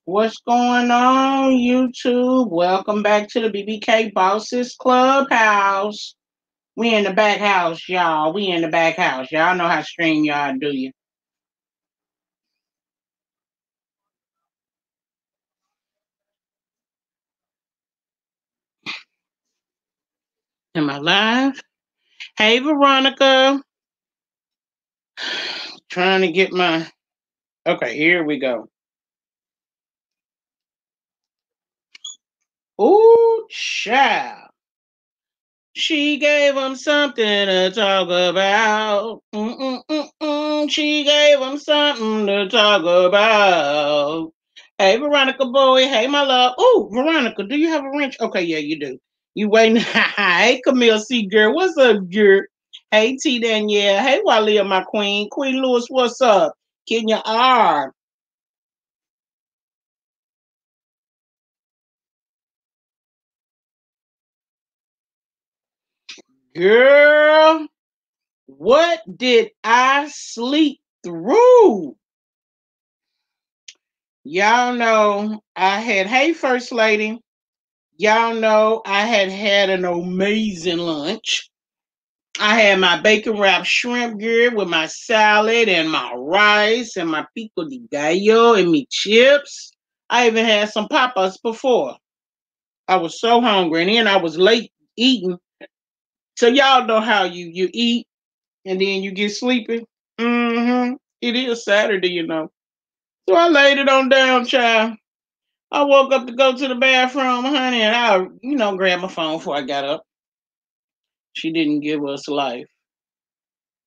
What's going on, YouTube? Welcome back to the BBK Bosses Clubhouse. We in the back house, y'all. We in the back house. Y'all know how to stream y'all, do you? Am I live? Hey, Veronica. Trying to get my. Okay, here we go. Ooh, child. She gave him something to talk about. She gave him something to talk about. Hey, Veronica boy. Hey, my love. Oh, Veronica, do you have a wrench? Okay, yeah, you do. You waiting? Hey, Camille C. Girl. What's up, girl? Hey, T. Danielle. Hey, Walia, my queen. Queen Lewis, what's up? Kenya R. Girl, what did I sleep through? Y'all know I had, hey, First Lady. Y'all know I had an amazing lunch. I had my bacon wrapped shrimp girl with my salad and my rice and my pico de gallo and me chips. I even had some papas before. I was so hungry and then I was late eating. So y'all know how you eat and then you get sleepy. It is Saturday, you know. So I laid it on down, child. I woke up to go to the bathroom, honey, and I grabbed my phone before I got up. She didn't give us life.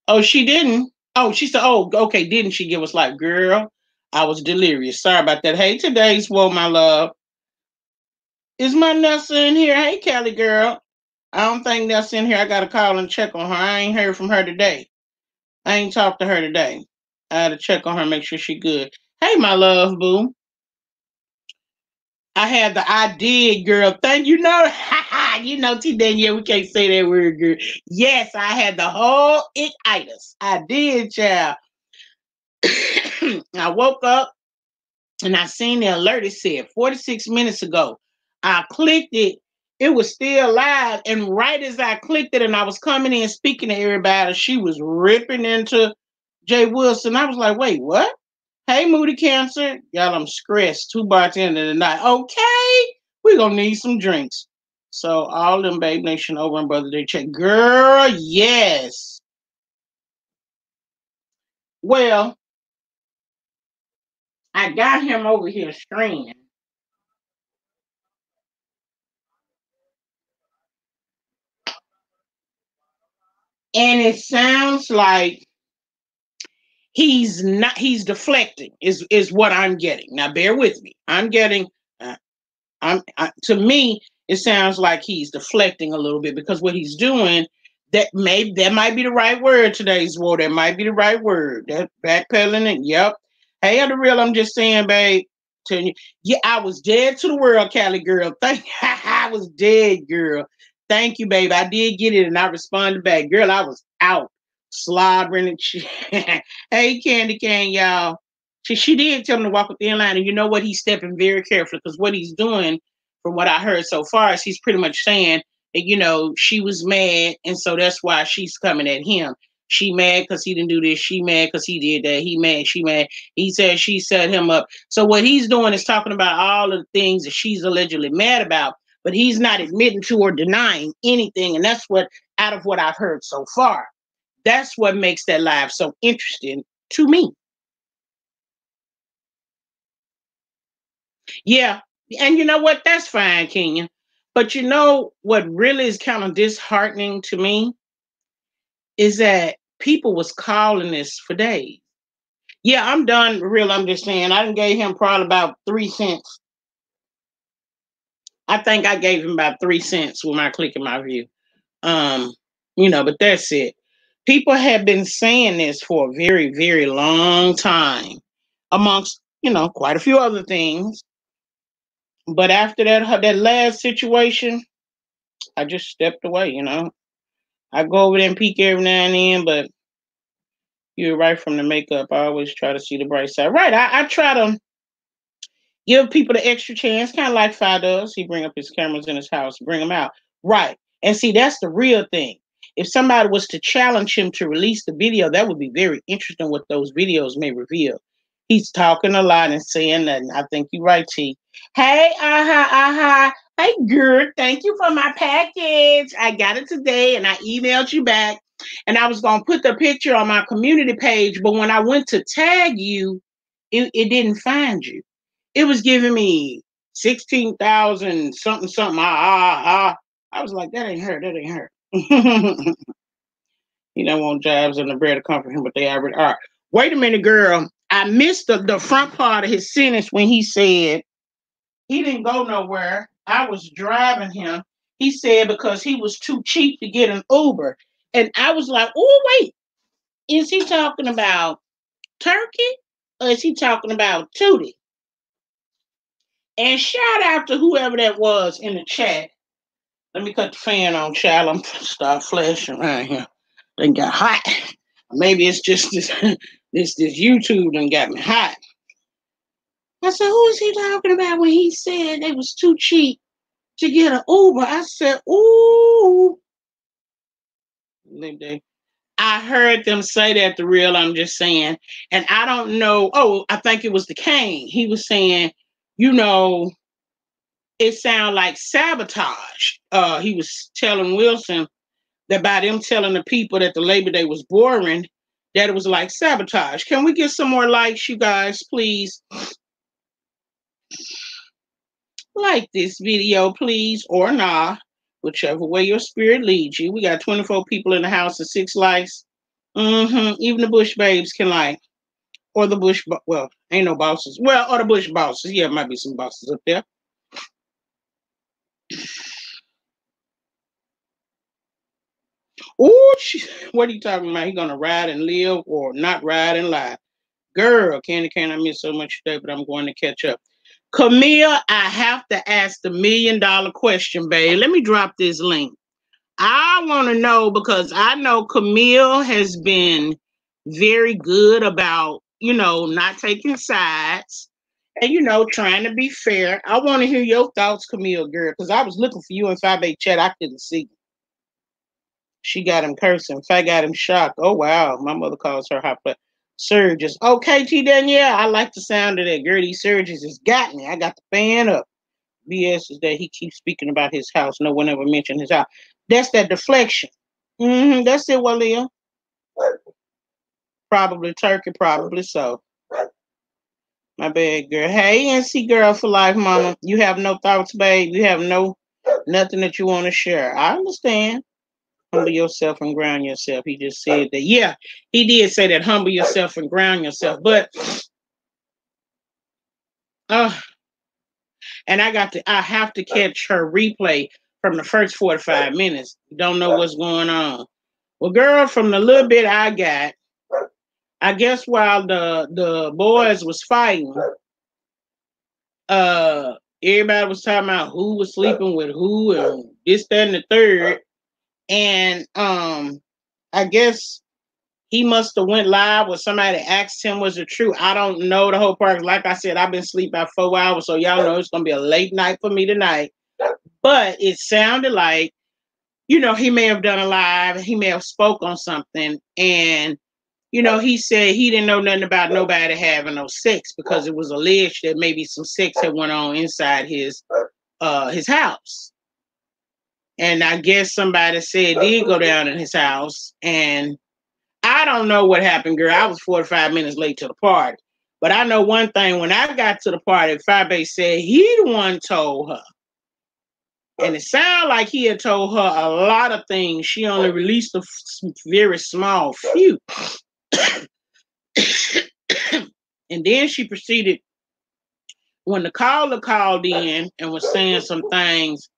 Oh, she didn't? Oh, she said, oh, okay, didn't she give us life? Girl, I was delirious. Sorry about that. Hey, today's Whoa, my love. Is my Nessa in here? Hey, Kelly girl. I don't think Nessa in here. I got to call and check on her. I ain't heard from her today. I ain't talked to her today. I had to check on her, make sure she good. Hey, my love, boo. I had the I did, girl. Thank you. Know, you know, T Danielle, we can't say that word, girl. Yes, I had the whole itis. I did, child. I woke up and I seen the alert. It said 46 minutes ago. I clicked it. It was still live. And right as I clicked it and I was coming in speaking to everybody, she was ripping into Jay Wilson. I was like, wait, what? Hey, Moody Cancer. Y'all, I'm stressed. Two bartender tonight. Okay, we're going to need some drinks. So, all them Babe Nation over in Brother Day check. Girl, yes. Well, I got him over here streaming. And it sounds like he's deflecting is what I'm getting. Now bear with me. I'm getting to me it sounds like he's deflecting a little bit because what he's doing that might be the right word today's war. That might be the right word. That backpedaling and yep. Hey, the real, I'm just saying, babe. Telling you, yeah, I was dead to the world, Cali girl. Thank I was dead, girl. Thank you, babe. I did get it and I responded back. Girl, I was out slobbering and shit. Hey, Candy Cane, y'all. She did tell him to walk up the line, and you know what? He's stepping very carefully because what he's doing, from what I heard so far, is he's pretty much saying that she was mad, and so that's why she's coming at him. She mad because he didn't do this. She mad because he did that. He mad. She mad. He said she set him up. So what he's doing is talking about all of the things that she's allegedly mad about, but he's not admitting to or denying anything, and that's what out of what I've heard so far. That's what makes that live so interesting to me. Yeah. And you know what? That's fine, Kenya. But you know what really is kind of disheartening to me is that people was calling this for days. Yeah, I'm done. Real, I'm just saying. I done gave him probably about 3 cents. I think I gave him about 3 cents with my click and my view. Um, but that's it. People have been saying this for a very, very long time, amongst quite a few other things. But after that last situation, I just stepped away. I go over there and peek every now and then, but you're right from the makeup. I always try to see the bright side. Right. I try to Give people the extra chance, kind of like Fi does. He bring up his cameras in his house, bring them out. Right. And see, that's the real thing. If somebody was to challenge him to release the video, that would be very interesting what those videos may reveal. He's talking a lot and saying nothing. I think you're right, T. Hey, Hey, girl, thank you for my package. I got it today and I emailed you back. And I was going to put the picture on my community page, but when I went to tag you, it didn't find you. It was giving me 16,000 something something. I was like, that ain't her. That ain't her. He don't want jobs and the bread to come from him, but they already are. Wait a minute, girl. I missed the front part of his sentence when he said he didn't go nowhere. I was driving him. He said because he was too cheap to get an Uber. And I was like, oh, wait. Is he talking about Turkey or is he talking about Tootie? And shout out to whoever that was in the chat. Let me cut the fan on, child. I'm start flashing around here. They got hot. Maybe it's just this this YouTube done got me hot. I said, who is he talking about when he said they was too cheap to get an Uber? I said, ooh. I heard them say that the real, I'm just saying. And I don't know. Oh, I think it was the Kane. He was saying, you know, it sounded like sabotage. He was telling Wilson that by them telling the people that the Labor Day was boring, that it was like sabotage. Can we get some more likes, you guys, please? Like this video, please, or nah, whichever way your spirit leads you. We got 24 people in the house and 6 likes. Even the Bush babes can like. Or the Bush, well, ain't no bosses. Well, or the Bush bosses. Yeah, might be some bosses up there. Oh, what are you talking about? He gonna ride and live or not ride and lie? Girl, Candy Cane, I miss so much today, but I'm going to catch up. Camille, I have to ask the $1 million question, babe. Let me drop this link. I want to know because I know Camille has been very good about, not taking sides and, trying to be fair. I want to hear your thoughts, Camille, girl, because I was looking for you in 5A chat. I couldn't see you. She got him cursing. If I got him shocked. Oh, wow. My mother calls her hot blood surges. Okay, T Danielle, I like the sound of that. Girl, these surges has got me. I got the fan up. BS is that he keeps speaking about his house. No one ever mentioned his house. That's that deflection. That's it, Walia. Probably Turkey, probably so. My bad, girl. Hey, NC girl for life, mama. You have no thoughts, babe. You have nothing that you want to share. I understand. Humble yourself and ground yourself. He just said that. Yeah, he did say that. Humble yourself and ground yourself. But and I have to catch her replay from the first 45 minutes. Don't know what's going on. Well, girl, from the little bit I got, I guess while the boys was fighting, everybody was talking about who was sleeping with who and this, that, and the third. And I guess he must have went live or somebody asked him, was it true? I don't know the whole part. Like I said, I've been asleep about 4 hours, so y'all know it's going to be a late night for me tonight. But it sounded like, he may have done a live. He may have spoke on something. And, he said he didn't know nothing about nobody having no sex because it was alleged that maybe some sex had went on inside his house. And I guess somebody said did go down in his house. And I don't know what happened, girl. I was 45 minutes late to the party. But I know one thing. When I got to the party, Fabe said he the one told her. And it sounded like he had told her a lot of things. She only released a very small few. And then she proceeded, when the caller called in and was saying some things,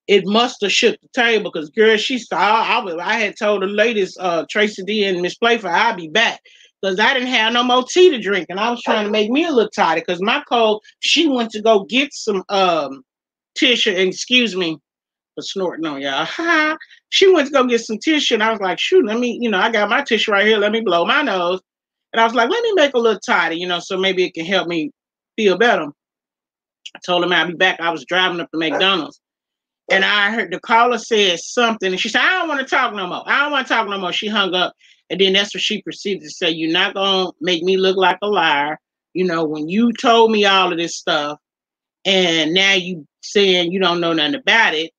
it must have shook the table because, girl, she saw. I had told the ladies, Tracy D and Miss Playful, I'll be back because I didn't have no more tea to drink, and I was trying to make me a little tighter because my cold. She went to go get some tissue. Excuse me for snorting on y'all. She went to go get some tissue, and I was like, shoot, let me. I got my tissue right here. Let me blow my nose, and I was like, let me make a little tighter, so maybe it can help me feel better. I told him I'll be back. I was driving up to McDonald's. And I heard the caller said something. And she said, I don't want to talk no more. I don't want to talk no more. She hung up. And then that's what she proceeded to say, you're not going to make me look like a liar. You know, when you told me all of this stuff, and now you saying you don't know nothing about it.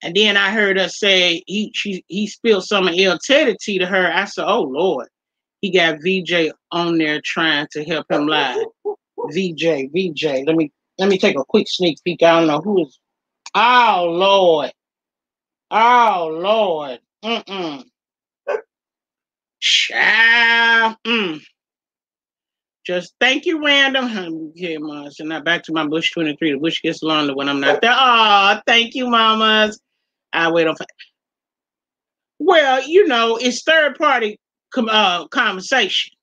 And then I heard her say he spilled some of El Teddy tea to her. I said, oh, Lord. He got VJ on there trying to help him lie. VJ. Let me take a quick sneak peek. I don't know who is. Oh, Lord. Oh, Lord. Child. Just thank you, random. Yeah, Mars. And now back to my Bush 23. The bush gets longer when I'm not there. Oh, thank you, mamas. I wait on. Well, you know, it's third party conversation.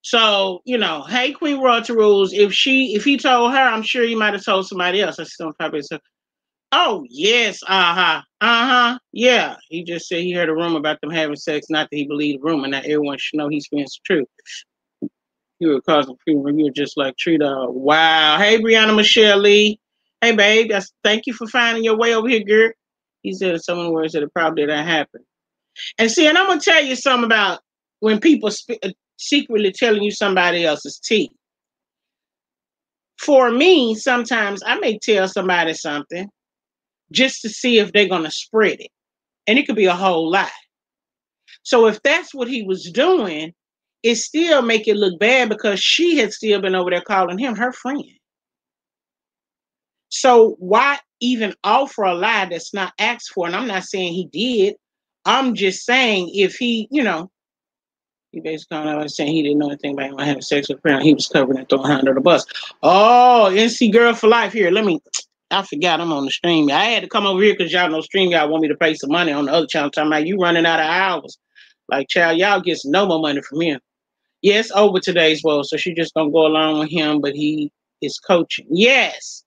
So, you know, hey, Queen Royalty Rules. If he told her, I'm sure he might have told somebody else. I still probably said, oh, yes, yeah. He just said he heard a rumor about them having sex, not that he believed the rumor. Now everyone should know he's speaking the truth. You were causing fever. You were just like Trita. Wow. Hey, Brianna Michelle Lee. Hey, babe. Thank you for finding your way over here, girl. He said some of the words that it probably didn't happen. And see, and I'm going to tell you something about when people secretly telling you somebody else's tea. For me, sometimes I may tell somebody something just to see if they're going to spread it. And it could be a whole lie. So if that's what he was doing, it still make it look bad because she had still been over there calling him her friend. So why even offer a lie that's not asked for? And I'm not saying he did. I'm just saying if he, you know, he basically was saying he didn't know anything about him having sex with her. He was covering and throwing her under the bus. Oh, NC Girl for Life here. I forgot I'm on the stream. I had to come over here because y'all know stream. Y'all want me to pay some money on the other channel. Talking about you running out of hours. Like, child, y'all gets no more money from him. Yes, over today's well, so she just gonna go along with him, but he is coaching. Yes.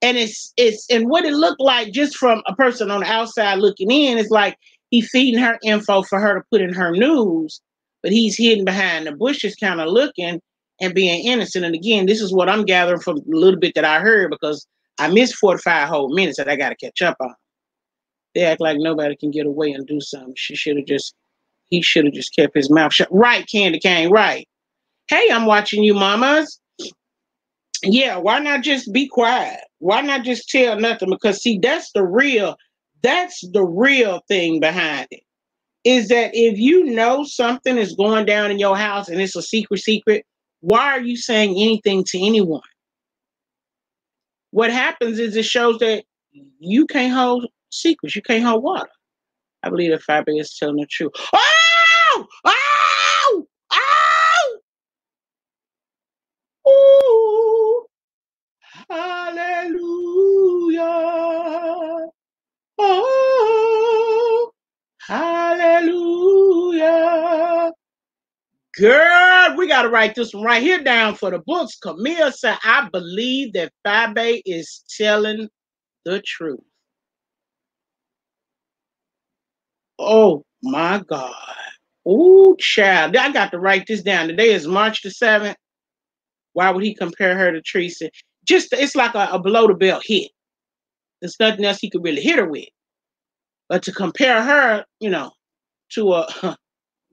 And it's and what it looked like just from a person on the outside looking in is like he feeding her info for her to put in her news, but he's hidden behind the bushes, kind of looking and being innocent. And again, this is what I'm gathering from a little bit that I heard because I missed 45 whole minutes that I got to catch up on. They act like nobody can get away and do something. He should have just kept his mouth shut. Right, Candy Cane, right. Hey, I'm watching you, mamas. Yeah, why not just be quiet? Why not just tell nothing? Because see, that's the real thing behind it. Is that if you know something is going down in your house and it's a secret, why are you saying anything to anyone? What happens is it shows that you can't hold secrets. You can't hold water. I believe that Fabi is telling the truth. Oh! Oh! Oh! Ooh! Hallelujah! Oh! Hallelujah! Girl, we got to write this one right here down for the books. Camille said, I believe that Fabi is telling the truth. Oh, my God. Oh, child. I got to write this down. Today is March the 7th. Why would he compare her to Teresa? It's like a below the belt hit. There's nothing else he could really hit her with. But to compare her, you know, to a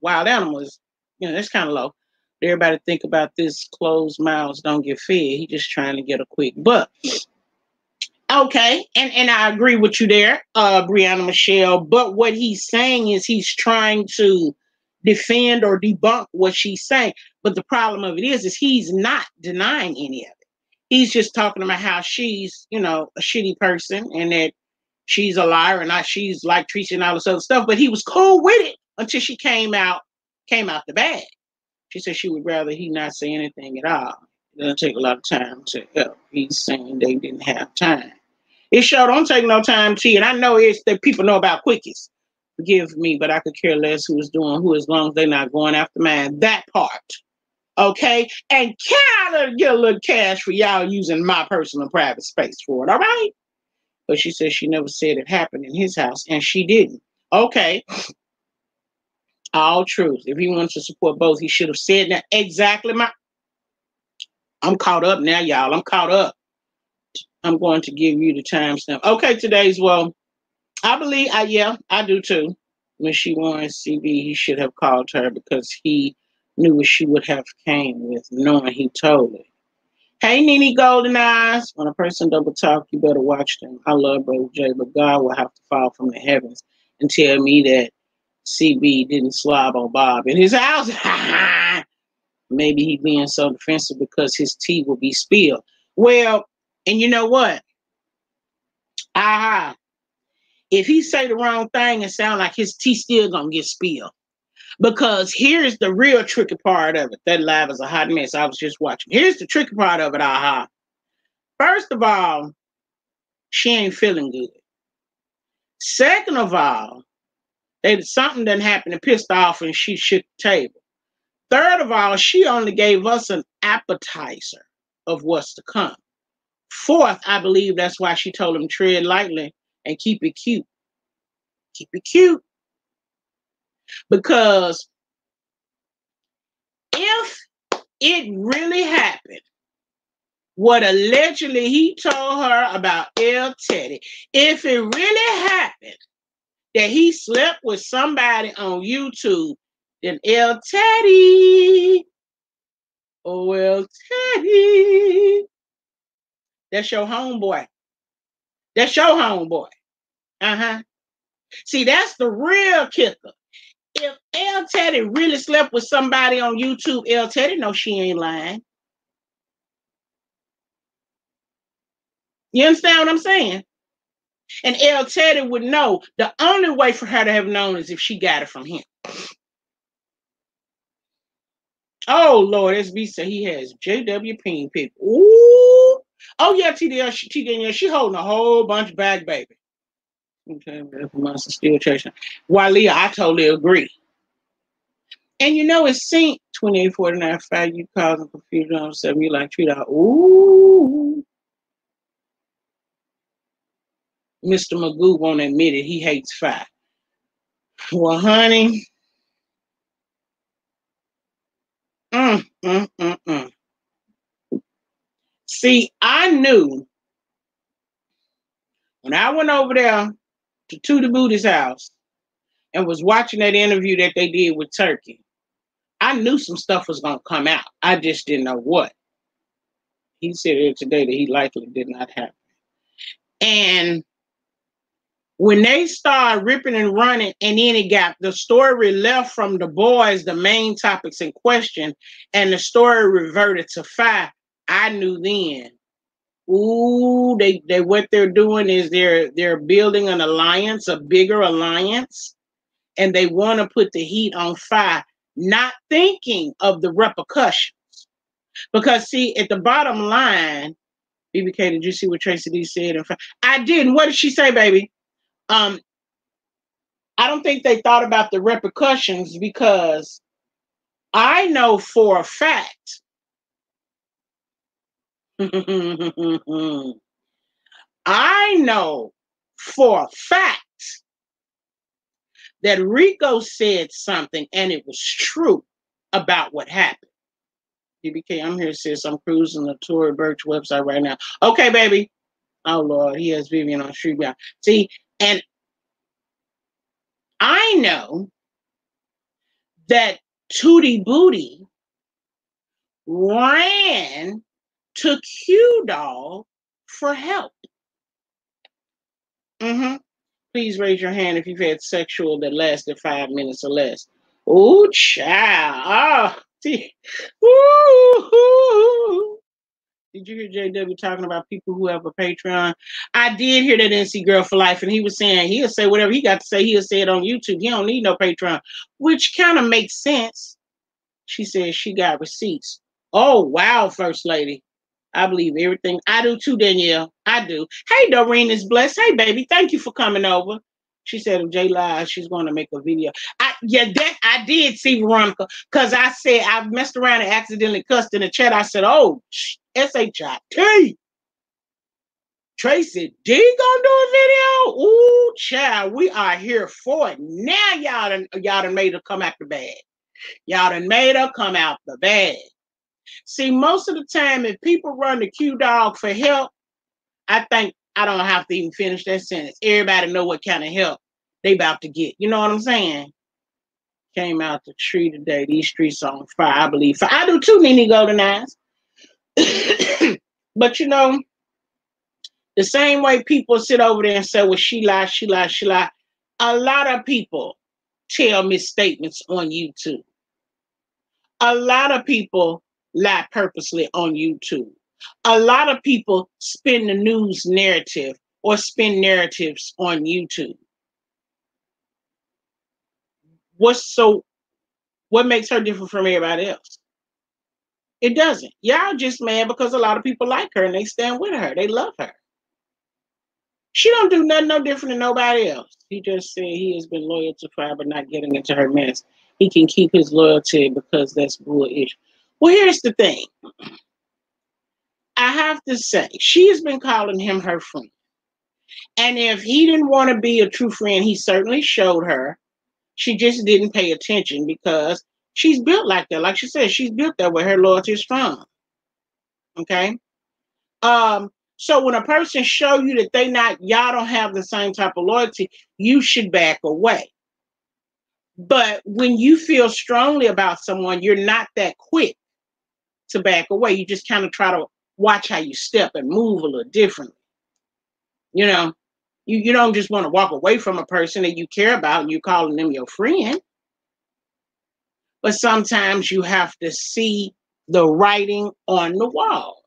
wild animal is, you know, that's kind of low. Everybody think about this, closed mouths don't get fed. He just trying to get a quick buck. Okay, and I agree with you there, Brianna Michelle. But what he's saying is he's trying to defend or debunk what she's saying. But the problem of it is he's not denying any of it. He's just talking about how she's, you know, a shitty person and that she's a liar and she's like Teresa and all this other stuff. But he was cool with it until she came out the bag. She said she would rather he not say anything at all. It doesn't take a lot of time to help. He's saying they didn't have time. It sure don't take no time, T. And I know it's that people know about quickies. Forgive me, but I could care less who is doing who as long as they're not going after mine. That part. Okay? And kind of get a little cash for y'all using my personal private space for it. All right? But she said she never said it happened in his house, and she didn't. Okay. All truth. If he wants to support both, he should have said that. Exactly. I'm caught up now, y'all. I'm caught up. I'm going to give you the timestamp. Okay, today's, well, I believe, yeah, I do too. When she won CB, he should have called her because he knew what she would have came with, knowing he told her. Hey, Nene Golden Eyes. When a person double talk, you better watch them. I love Brother J, but God will have to fall from the heavens and tell me that CB didn't slob on Bob in his house. Maybe he being so defensive because his tea will be spilled. Well, and you know what? If he say the wrong thing and sound like his tea still gonna get spilled. Because here's the real tricky part of it. That live is a hot mess. I was just watching. Here's the tricky part of it, First of all, she ain't feeling good. Second of all, something done happened and pissed off and she shook the table. Third of all, she only gave us an appetizer of what's to come. Fourth, I believe that's why she told him tread lightly and keep it cute. Keep it cute. Because if it really happened, what allegedly he told her about El Teddy, if it really happened that he slept with somebody on YouTube, then El Teddy, oh El Teddy, that's your homeboy. That's your homeboy. See, that's the real kicker. If El Teddy really slept with somebody on YouTube, El Teddy knows she ain't lying. You understand what I'm saying? And El Teddy would know the only way for her to have known is if she got it from him. Oh, Lord, SB said he has JW Peen people. Ooh. Oh, yeah, TDL, she holding a whole bunch back, baby. Okay, monster still chasing. Walia, I totally agree. And you know, it's synced 2849 5. You causing confusion on 7. You like treat out. Ooh. Mr. Magoo won't admit it. He hates 5. Well, honey. See, I knew when I went over there to Tootie Booty's house and was watching that interview that they did with Turkey, I knew some stuff was going to come out. I just didn't know what. He said here today that he likely did not happen. And when they started ripping and running, and then it got the story left from the boys, the main topics in question, and the story reverted to 5, I knew then. Ooh, they what they're doing is they're building an alliance, a bigger alliance, and they want to put the heat on 5, not thinking of the repercussions. Because see, at the bottom line, BBK, did you see what Tracy D said? I didn't. What did she say, baby? I don't think they thought about the repercussions because I know for a fact. I know for a fact that Rico said something and it was true about what happened. BBK, I'm here, sis. I'm cruising the Tory Burch website right now. Okay, baby. Oh, Lord. He has Vivian on Street Bound. See, and I know that Tootie Booty ran to Q-Dog for help. Please raise your hand if you've had sexual that lasted 5 minutes or less. Ooh, child. Oh, did you hear JW talking about people who have a Patreon? I did hear that NC Girl for Life, and he was saying he'll say whatever he got to say. He'll say it on YouTube. He don't need no Patreon, which kind of makes sense. She says she got receipts. Oh, wow, First Lady. I believe everything. I do too, Danielle. I do. Hey, Doreen is blessed. Hey, baby. Thank you for coming over. She said if Jay lies, she's going to make a video. I did see Veronica because I said I messed around and accidentally cussed in the chat. I said, oh, SHIT. Tracy D gonna do a video? Ooh, child, we are here for it. Now y'all done made her come out the bag. Y'all done made her come out the bag. See, most of the time, if people run to Q-Dog for help, I think I don't have to even finish that sentence. Everybody know what kind of help they about to get. You know what I'm saying? Came out the tree today. These streets on fire, I believe. I do too, Nene Golden Eyes. But you know, the same way people sit over there and say, well, she lied, she lied, she lied. A lot of people tell misstatements on YouTube. A lot of people lie purposely on YouTube. A lot of people spin the news narrative or spin narratives on YouTube. What makes her different from everybody else? It doesn't. Y'all just mad because a lot of people like her and they stand with her. They love her. She don't do nothing no different than nobody else. He just said he has been loyal to her, but not getting into her mess. He can keep his loyalty because that's bullish. Well, here's the thing. I have to say, she has been calling him her friend. And if he didn't want to be a true friend, he certainly showed her. She just didn't pay attention because she's built like that. Like she said, she's built that way. Her loyalty is strong. Okay? So when a person show you that y'all don't have the same type of loyalty, you should back away. But when you feel strongly about someone, you're not that quick to back away. You just kind of try to watch how you step and move a little differently. You know, you don't just want to walk away from a person that you care about and you're calling them your friend. But sometimes you have to see the writing on the wall.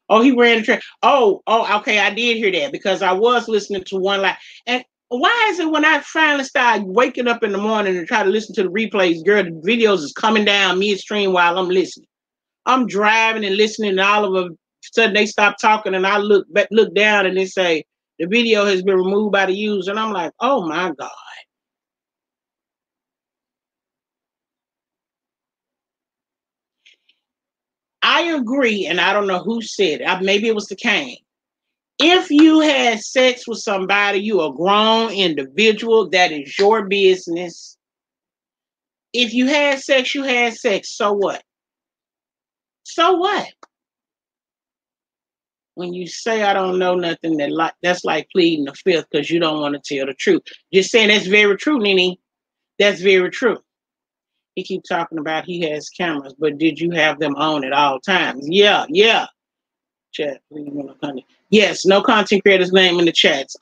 Oh, he ran the track. Oh, okay. I did hear that because I was listening to one line. And why is it when I finally start waking up in the morning and try to listen to the replays, girl, the videos is coming down midstream while I'm listening. I'm driving and listening, and all of a sudden they stop talking, and I look down and they say the video has been removed by the user, and I'm like, oh my God. I agree, and I don't know who said it. Maybe it was the Kane. If you had sex with somebody, you a grown individual, that is your business. If you had sex, you had sex. So what? So what? When you say I don't know nothing, that's like pleading the fifth because you don't want to tell the truth. Just saying that's very true, Nene. That's very true. He keeps talking about he has cameras, but did you have them on at all times? Yeah. Chat, yes, no content creators name in the chats.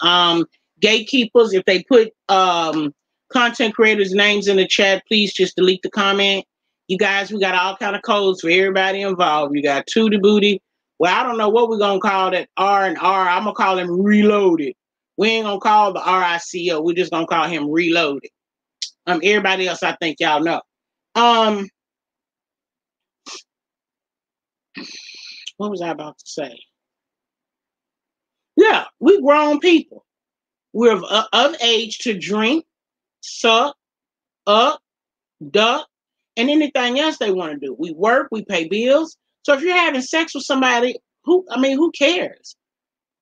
Gatekeepers, if they put content creators names in the chat, please just delete the comment. You guys, we got all kind of codes for everybody involved. You got Tootie Booty. Well, I don't know what we're gonna call that R and R. I'm gonna call him Reloaded. We ain't gonna call the RICO. We're just gonna call him Reloaded. Everybody else, I think y'all know. What was I about to say? Yeah, we grown people. We're of age to drink, suck, up, duck, and anything else they want to do. We work, we pay bills. So if you're having sex with somebody, who cares?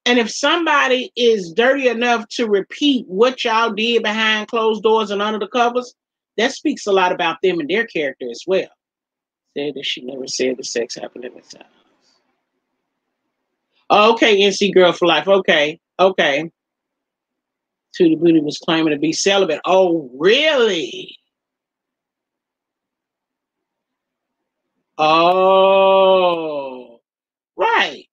And if somebody is dirty enough to repeat what y'all did behind closed doors and under the covers, that speaks a lot about them and their character as well. Said that she never said the sex happened in this house. Okay, NC Girl for Life. Okay. Tootie Booty was claiming to be celibate. Oh, really? Oh, right.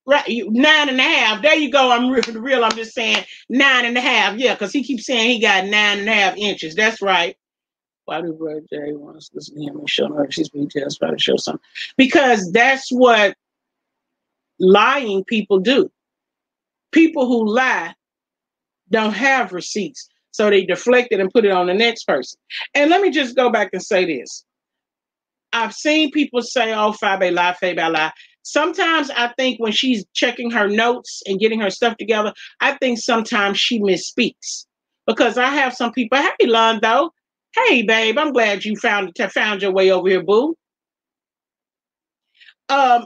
9.5. There you go. I'm real. I'm just saying 9.5. Yeah, because he keeps saying he got 9.5 inches. That's right. Why do Brother Jerry wants to listen to him and show her she's details, try to show something? Because that's what lying people do. People who lie don't have receipts. So they deflect it and put it on the next person. And let me just go back and say this. I've seen people say, oh, Fabe lie. Sometimes I think when she's checking her notes and getting her stuff together, I think sometimes she misspeaks. Because I have some people, hey, Londo. Hey, babe, I'm glad you found your way over here, boo.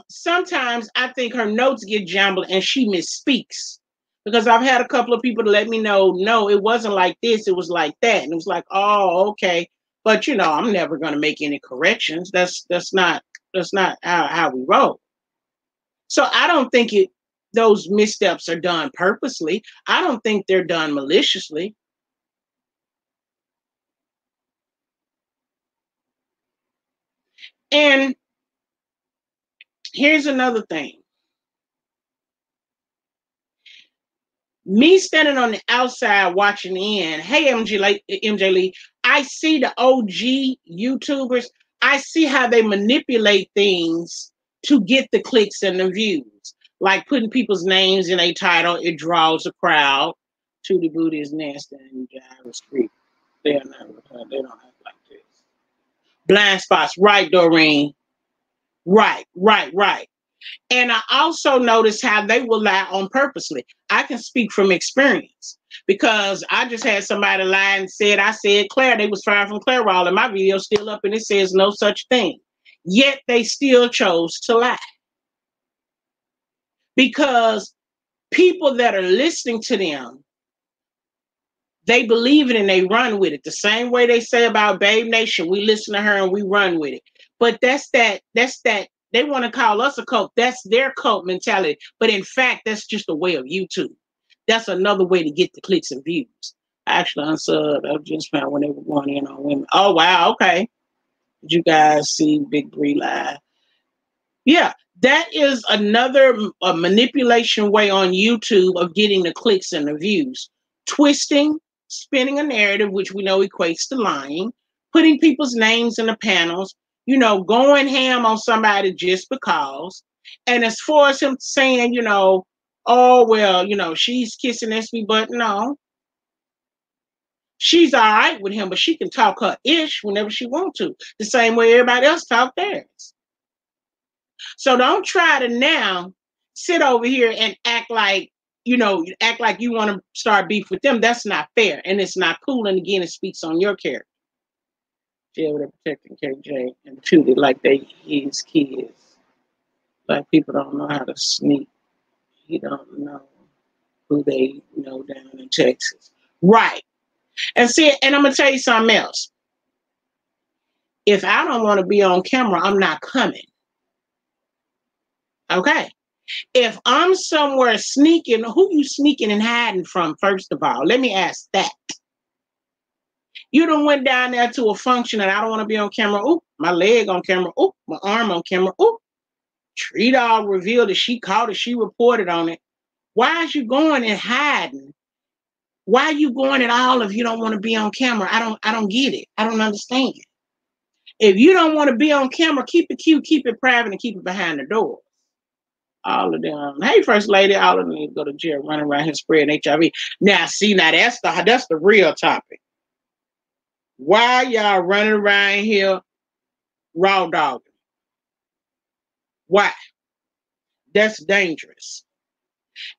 Sometimes I think her notes get jumbled and she misspeaks. Because I've had a couple of people to let me know, no, it wasn't like this, it was like that. And it was like, oh, okay. But I'm never going to make any corrections. That's not That's not how we roll. So I don't think those missteps are done purposely. I don't think they're done maliciously. And here's another thing. Me standing on the outside watching in, hey MJ Lee, I see the OG YouTubers. I see how they manipulate things to get the clicks and the views. Like putting people's names in a title, it draws a crowd. Tootie Booty is nasty and Jive Street. They are not. They don't act like this. Blind spots, right, Doreen? Right, right, right. And I also noticed how they will lie on purposely. I can speak from experience because I just had somebody lie and said, I said Claire, they was fired from Clairol, and my video's still up and it says no such thing. Yet they still chose to lie. Because people that are listening to them, they believe it and they run with it. The same way they say about Babe Nation, we listen to her and we run with it. But that's that they want to call us a cult. That's their cult mentality. But in fact, that's just a way of YouTube. That's another way to get the clicks and views. I actually unsubbed. I just found when they were going in on women. Oh wow, okay. Did you guys see Big Bree live? Yeah, that is another manipulation way on YouTube of getting the clicks and the views. Twisting, spinning a narrative, which we know equates to lying, putting people's names in the panels, going ham on somebody just because. And as far as him saying, oh, well, she's kissing SB, but no, she's all right with him, but she can talk her ish whenever she wants to, the same way everybody else talk theirs. So don't try to now sit over here and act like, act like you want to start beef with them. That's not fair. And it's not cool. And again, it speaks on your character. Jail, they're protecting KJ and treated like they his kids. Like people don't know how to sneak. He don't know who they know down in Texas. Right. And see, and I'm gonna tell you something else. If I don't want to be on camera, I'm not coming. Okay. If I'm somewhere sneaking, who you sneaking and hiding from, first of all? Let me ask that. You done went down there to a function and I don't want to be on camera. Oh, my leg on camera. Oh, my arm on camera. Oh, Tree Dog revealed that she caught it. She reported on it. Why is you going and hiding? Why are you going at all if you don't want to be on camera? I don't get it. I don't understand. If you don't want to be on camera, keep it cute, keep it private, and keep it behind the door. All of them. Hey, First Lady, all of them need to go to jail running around here spreading HIV. Now, see, that's the real topic. Why y'all running around here raw dogging? Why? That's dangerous.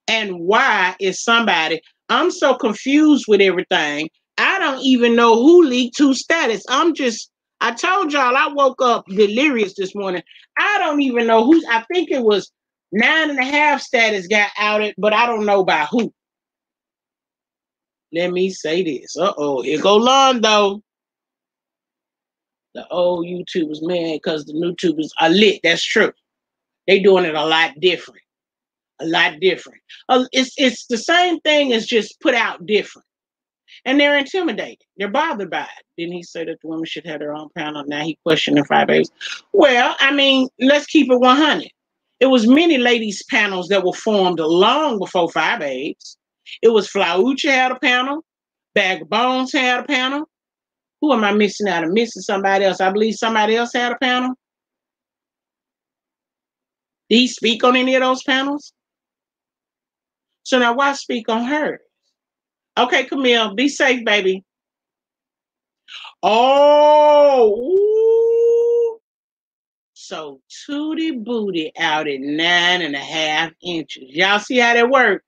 And why is somebody, I'm so confused with everything. I don't even know who leaked who status. I told y'all I woke up delirious this morning. I don't even know who, I think it was 9.5 status got outed, but I don't know by who. Let me say this. Uh-oh, here go Londo. The old YouTubers, man, because the new tubers are lit. That's true. They doing it a lot different. A lot different. It's the same thing as just put out different. And they're intimidated. They're bothered by it. Didn't he say that the women should have their own panel? Now he questioning 5As. Well, I mean, let's keep it 100. It was many ladies panels that were formed long before 5As. It was Flaucha had a panel. Bag of Bones had a panel. Who am I missing out? I'm missing somebody else. I believe somebody else had a panel. Did he speak on any of those panels? So now why speak on her? Okay, Camille, be safe, baby. Oh, ooh. So Tootie Booty out at 9.5 inches. Y'all see how that works?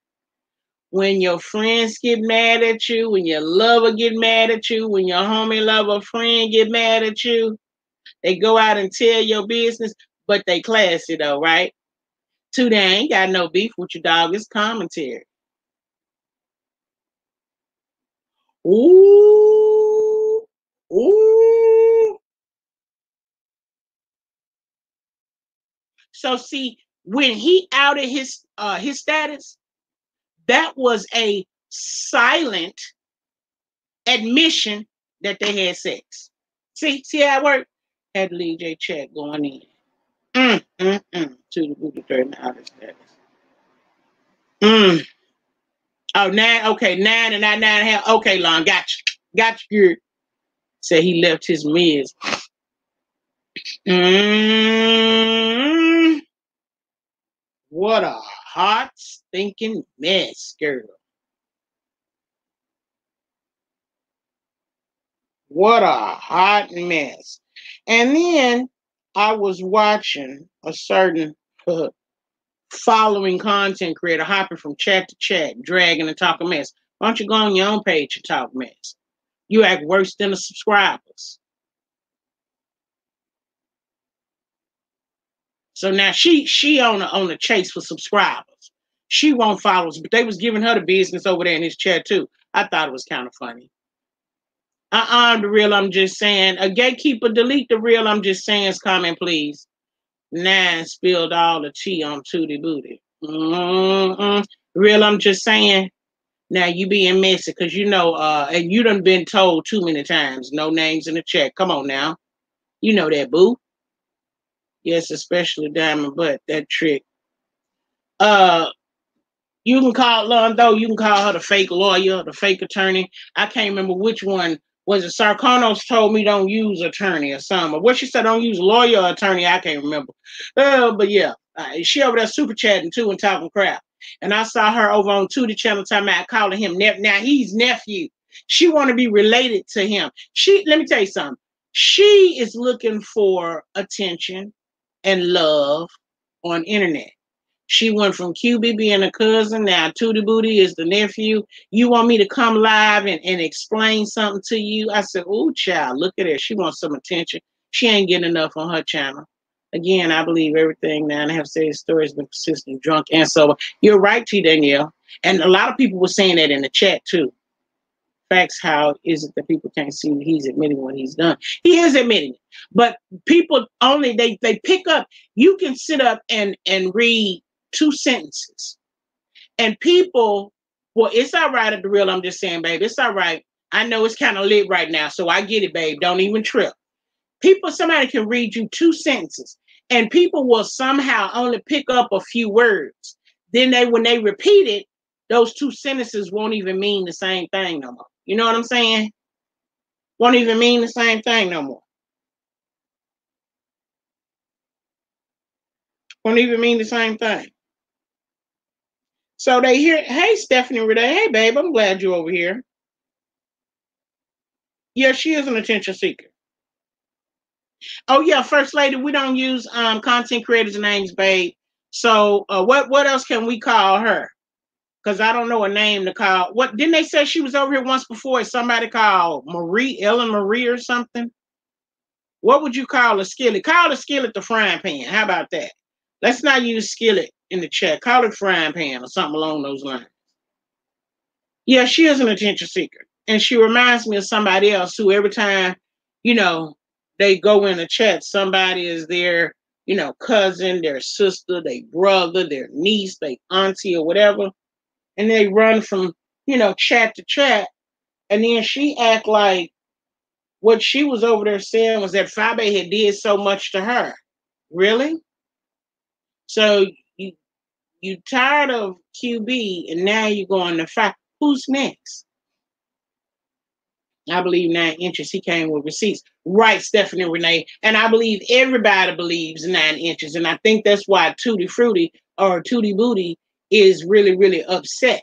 When your friends get mad at you, when your lover get mad at you, when your homie lover friend get mad at you, they go out and tell your business, but they classy though, right? Tootie ain't got no beef with your dog. It's commentary. Ooh, ooh. So see, when he outed his status, that was a silent admission that they had sex. See how it worked? Had to leave J chat going in. To the booty 30 outer status. Oh, 9, okay, 9 and 9.5. Okay, Lon, got you. Good. Said he left his Miz. What a hot, stinking mess, girl. What a hot mess. And then I was watching a certain following content creator hopping from chat to chat, dragging and talking mess. Why don't you go on your own page and talk mess? You act worse than the subscribers. So now she on the chase for subscribers. She won't follow us, but they was giving her the business over there in his chat too. I thought it was kind of funny. The real I'm just saying. A gatekeeper, delete the real I'm just saying's comment, please. 9 spilled all the tea on Tootie Booty. Real I'm just saying. Now you being messy because you know, and you done been told too many times. No names in the chat. Come on now. You know that, boo. Yes, especially Diamond Butt, that trick. You can call Londo, you can call her the fake lawyer, the fake attorney. I can't remember which one was it. Sarkonos told me don't use attorney or something. Or what she said, don't use lawyer or attorney, I can't remember. But yeah, she over there super chatting too and talking crap. And I saw her over on Tootie channel talking about calling him now he's nephew. She want to be related to him. Let me tell you something. She is looking for attention and love on internet. She went from QB being a cousin, now Tootie Booty is the nephew. You want me to come live and explain something to you? I said, oh, child, look at her. She wants some attention. She ain't getting enough on her channel. Again, I believe everything 9.5 said story has been persistent, drunk, and sober. You're right, T. Danielle. And a lot of people were saying that in the chat, too. Facts, how is it that people can't see he's admitting what he's done? He is admitting it. But people only, they pick up. You can sit up and read 2 sentences. And people, well, it's all right at the real. I'm just saying, babe, it's all right. I know it's kind of lit right now, so I get it, babe. Don't even trip. Somebody can read you 2 sentences, and people will somehow only pick up a few words. Then when they repeat it, those 2 sentences won't even mean the same thing no more. You know what I'm saying? Won't even mean the same thing no more. Won't even mean the same thing. So they hear, hey, Stephanie Renee, hey, babe, I'm glad you're over here. Yeah, she is an attention seeker. Oh, yeah, First Lady, we don't use content creators' names, babe. So what else can we call her? Because I don't know a name to call. What didn't they say she was over here once before? Somebody called Ellen Marie or something? What would you call a skillet? Call a skillet the frying pan. How about that? Let's not use skillet in the chat. Call it frying pan or something along those lines. Yeah, she is an attention seeker. And she reminds me of somebody else who every time, they go in the chat, somebody is their, cousin, their sister, their brother, their niece, their auntie or whatever. And they run from, chat to chat. And then she act like what she was over there saying was that Fabe had did so much to her. Really? So you tired of QB and now you're going to Fabe. Who's next? I believe 9 inches. He came with receipts. Right, Stephanie Renee. And I believe everybody believes 9 inches. And I think that's why Tootie Fruity or Tootie Booty is really, really upset.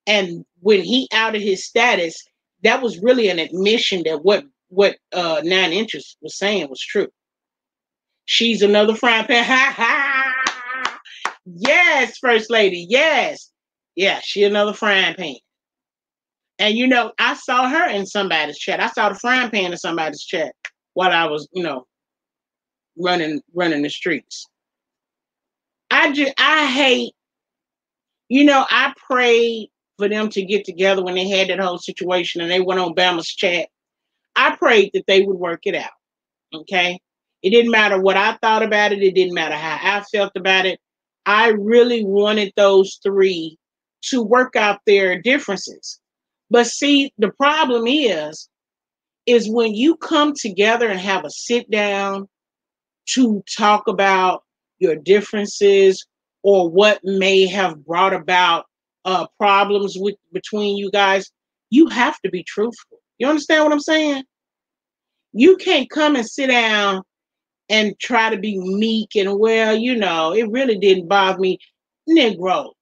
And when he outed his status, that was really an admission that what 9 inches was saying was true. She's another frying pan. Ha ha! Yes, First Lady. Yes. Yeah, she another frying pan. And I saw her in somebody's chat. I saw the frying pan in somebody's chat while I was, running the streets. I hate, I prayed for them to get together when they had that whole situation and they went on Bama's chat. I prayed that they would work it out. Okay. It didn't matter what I thought about it. It didn't matter how I felt about it. I really wanted those three to work out their differences. But see, the problem is when you come together and have a sit down to talk about your differences or what may have brought about problems between you guys, you have to be truthful. You understand what I'm saying? You can't come and sit down and try to be meek and, well, it really didn't bother me. Negro,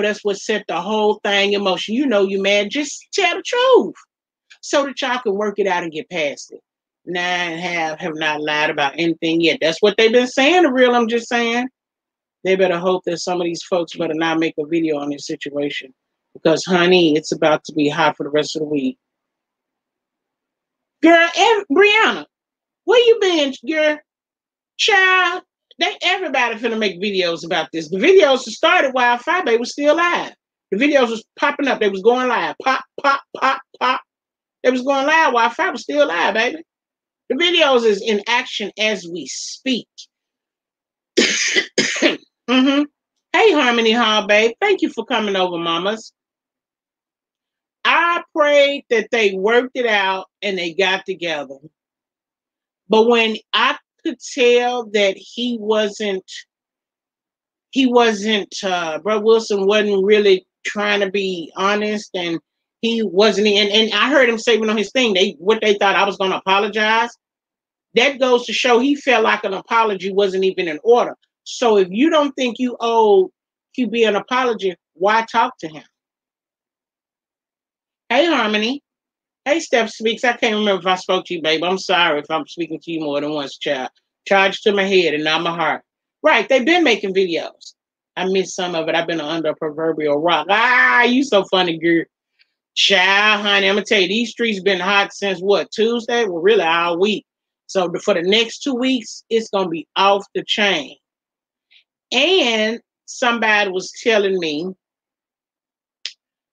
that's what set the whole thing in motion. You mad. Just tell the truth so that y'all can work it out and get past it. Nine have not lied about anything yet. That's what they've been saying. The real, I'm just saying. They better hope that some of these folks better not make a video on this situation. Because, honey, it's about to be hot for the rest of the week. Girl, Brianna, where you been, girl? Child, everybody finna make videos about this. The videos started while Fabe was still live. The videos was popping up. They was going live. Pop, pop, pop, pop. They was going live while Fabe was still live, baby. The videos is in action as we speak. Mm-hmm. Hey, Harmony Hall, babe. Thank you for coming over, mamas. I prayed that they worked it out and they got together. But when I could tell that he wasn't, Brother Wilson wasn't really trying to be honest, and he wasn't, and I heard him say on his thing, what they thought I was going to apologize. That goes to show he felt like an apology wasn't even in order. So if you don't think you owe QB an apology, why talk to him? Hey, Harmony. Hey, Steph Speaks. I can't remember if I spoke to you, babe. I'm sorry if I'm speaking to you more than once, child. Charged to my head and not my heart. Right, they've been making videos. I missed some of it. I've been under a proverbial rock. You so funny, girl. Child, honey, I'm going to tell you, these streets been hot since what, Tuesday? Well, really all week. So for the next 2 weeks, it's going to be off the chain. And somebody was telling me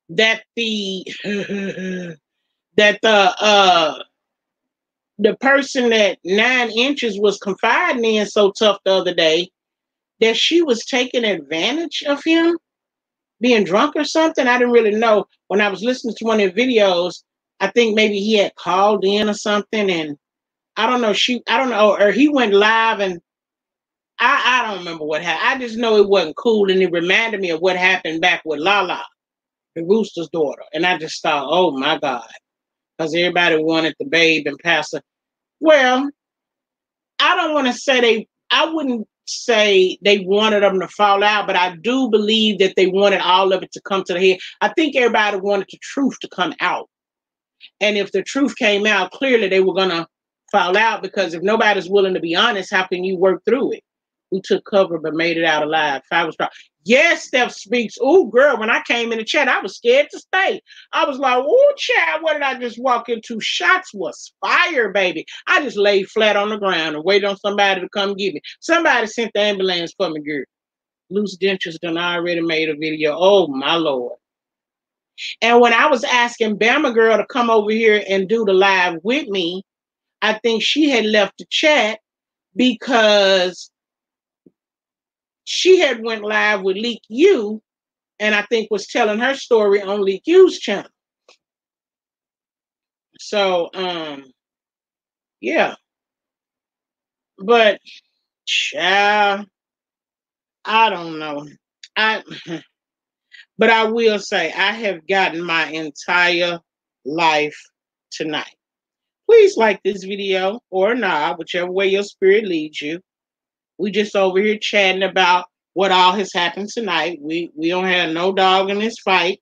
that the person that 9 Inches was confiding in so tough the other day, that she was taking advantage of him being drunk or something. I didn't really know. When I was listening to one of the videos, I think maybe he had called in or something, and I don't know, or he went live, and I don't remember what happened. I just know it wasn't cool, and it reminded me of what happened back with Lala, the Rooster's daughter. And I just thought, oh my God, because everybody wanted the babe and Pastor. Well, I wouldn't say they wanted them to fall out, but I do believe that they wanted all of it to come to the head. I think everybody wanted the truth to come out. And if the truth came out, clearly they were going to fall out, because if nobody's willing to be honest, how can you work through it? Who took cover but made it out alive? 5 star. Yes, Steph Speaks. Oh, girl, when I came in the chat, I was scared to stay. I was like, oh, chat, what did I just walk into? Shots was fire, baby. I just laid flat on the ground and waited on somebody to come get me. Somebody sent the ambulance for me, girl. Loose Dentures done already made a video. Oh, my Lord. And when I was asking Bama Girl to come over here and do the live with me, I think she had left the chat because she had went live with Leak U, and I think was telling her story on Leak U's channel. So, yeah. But, child, I don't know. But I will say, I have gotten my entire life tonight. Please like this video or not, whichever way your spirit leads you. We just over here chatting about what all has happened tonight. We don't have no dog in this fight,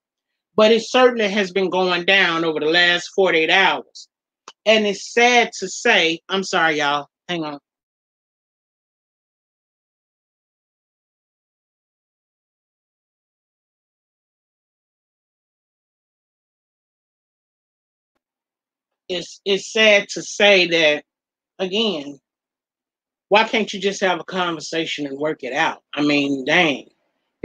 but it certainly has been going down over the last 48 hours. And it's sad to say, I'm sorry, y'all. Hang on. It's sad to say that, again, why can't you just have a conversation and work it out? I mean, dang.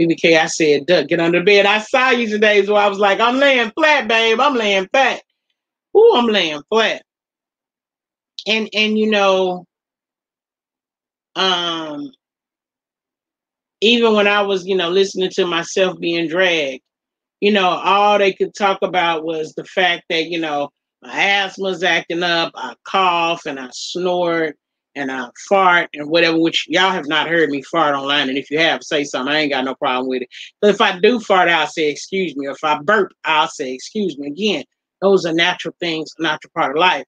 BBK, I said, duck, get under the bed. I saw you today, so I was like, I'm laying flat, babe. I'm laying flat. Ooh, I'm laying flat. And Um, even when I was, listening to myself being dragged, all they could talk about was the fact that, my asthma's acting up, I cough and I snort and I fart and whatever, which y'all have not heard me fart online. And if you have, say something. I ain't got no problem with it. But if I do fart, I'll say, excuse me. Or if I burp, I'll say, excuse me. Again, those are natural things, natural part of life.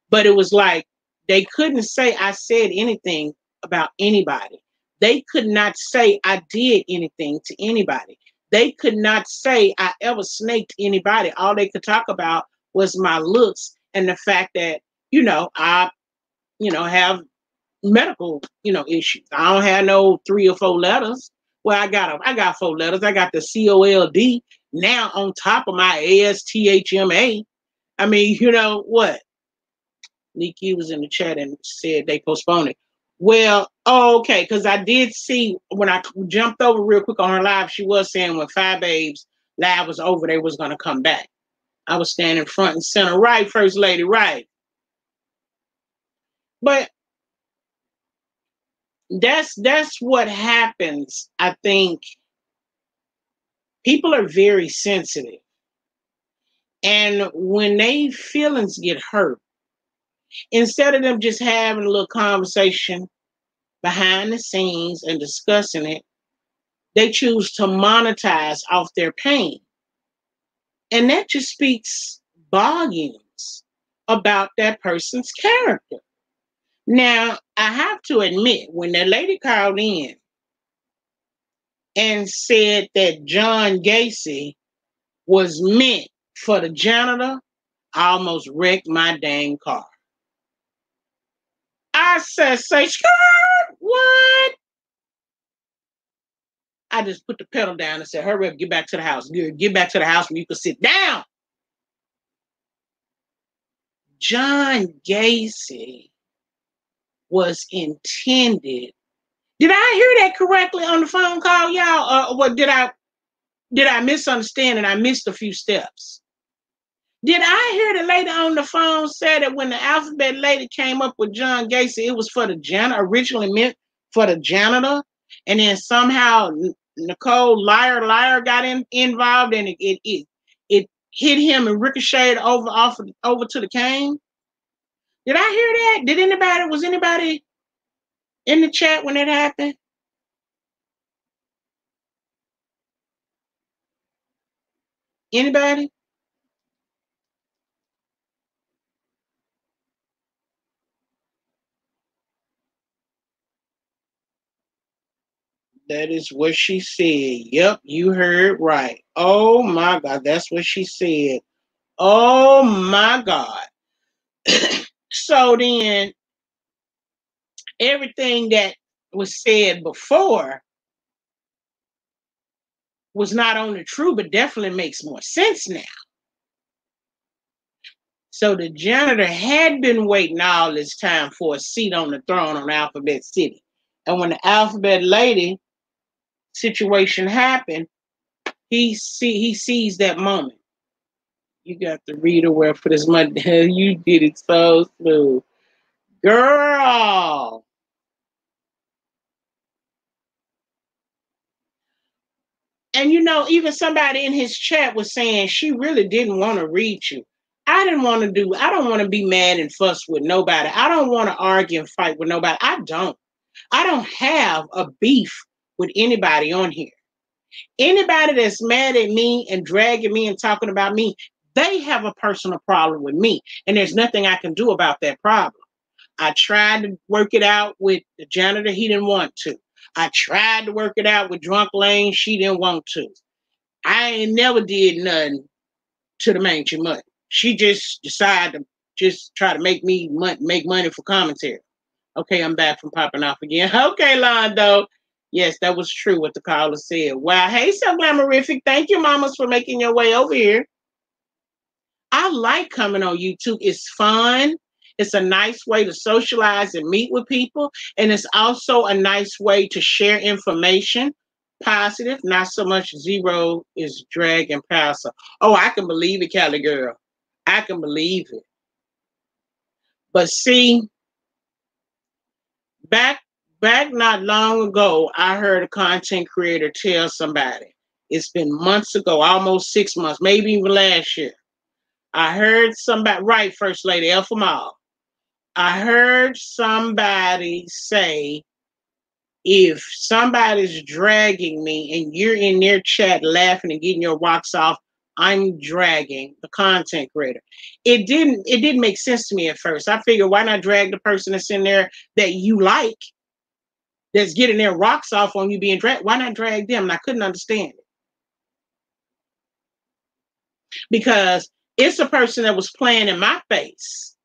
But it was like they couldn't say I said anything about anybody. They could not say I did anything to anybody. They could not say I ever snaked anybody. All they could talk about was my looks and the fact that, I, have medical, issues. I don't have no 3 or 4 letters. Well, I got 4 letters. I got the COLD now on top of my ASTHMA. I mean, what? Nikki was in the chat and said they postponed it. Well, okay, because I did see when I jumped over real quick on her live, she was saying when Five Babes live was over, they was gonna come back. I was standing front and center, right, First Lady, right. But that's what happens. I think people are very sensitive, and when they feelings get hurt, instead of them just having a little conversation behind the scenes and discussing it, they choose to monetize off their pain. And that just speaks volumes about that person's character. Now, I have to admit, when that lady called in and said that John Gacy was meant for the janitor, I almost wrecked my dang car. I said, say, skirt, what? I just put the pedal down and said, hurry up, get back to the house. Get back to the house where you can sit down. John Gacy was intended. Did I hear that correctly on the phone call, y'all? Or what did I misunderstand and I missed a few steps? Did I hear the lady on the phone say that when the alphabet lady came up with John Gacy, it was for the janitor, originally meant for the janitor, and then somehow Nicole Liar got involved and it hit him and ricocheted over to the cane? Did I hear that? Was anybody in the chat when it happened? Anybody? That is what she said. Yep, you heard right. Oh my God, that's what she said. Oh my God. So then everything that was said before was not only true, but definitely makes more sense now. So the janitor had been waiting all this time for a seat on the throne on Alphabet City. And when the Alphabet Lady situation happened, he sees that moment. You got the reader where for this month. You did it so smooth. Girl. And even somebody in his chat was saying she really didn't want to read you. I don't want to be mad and fuss with nobody. I don't want to argue and fight with nobody. I don't have a beef with anybody on here. Anybody that's mad at me and dragging me and talking about me, they have a personal problem with me. And there's nothing I can do about that problem. I tried to work it out with the janitor. He didn't want to. I tried to work it out with Drunk Lane. She didn't want to. I ain't never did nothing to the Mangy Mutt. She just decided to just try to make money for commentary. Okay, I'm back from popping off again. Okay, Londo. Yes, that was true what the caller said. Wow. Hey, so glamourific. Thank you, mamas, for making your way over here. I like coming on YouTube. It's fun. It's a nice way to socialize and meet with people. And it's also a nice way to share information. Positive, not so much zero is drag and passive. Oh, I can believe it, Cali girl. I can believe it. But see, back back not long ago, I heard a content creator tell somebody. It's been months ago, almost 6 months, maybe even last year. I heard somebody, right, First Lady Alpha Mall. I heard somebody say, if somebody's dragging me and you're in their chat laughing and getting your rocks off, I'm dragging the content creator. It didn't make sense to me at first. I figured, why not drag the person that's in there that you like, that's getting their rocks off on you being dragged? Why not drag them? And I couldn't understand it, because it's a person that was playing in my face,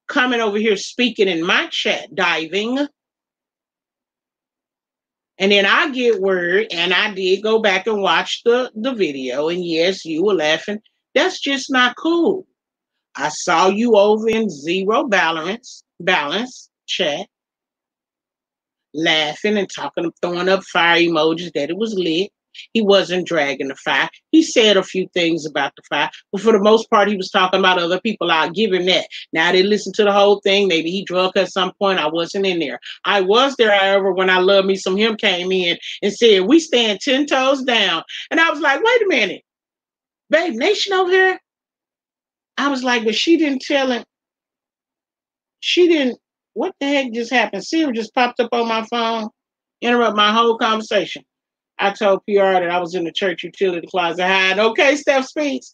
coming over here speaking in my chat, diving. And then I get word, and I did go back and watch the video. And yes, you were laughing. That's just not cool. I saw you over in Zero Balance chat, laughing and talking, throwing up fire emojis that it was lit. He wasn't dragging the fire. He said a few things about the fire, but for the most part, he was talking about other people. I'll give him that. Now, I didn't listen to the whole thing. Maybe he drunk at some point. I wasn't in there. I was there, however, when I Love Me Some Him came in and said, we stand 10 toes down. And I was like, wait a minute, Babe Nation over here? I was like, but she didn't tell him. She didn't. What the heck just happened? Siri just popped up on my phone, interrupt my whole conversation. I told PR that I was in the church utility closet hiding. Okay, Steph Speaks.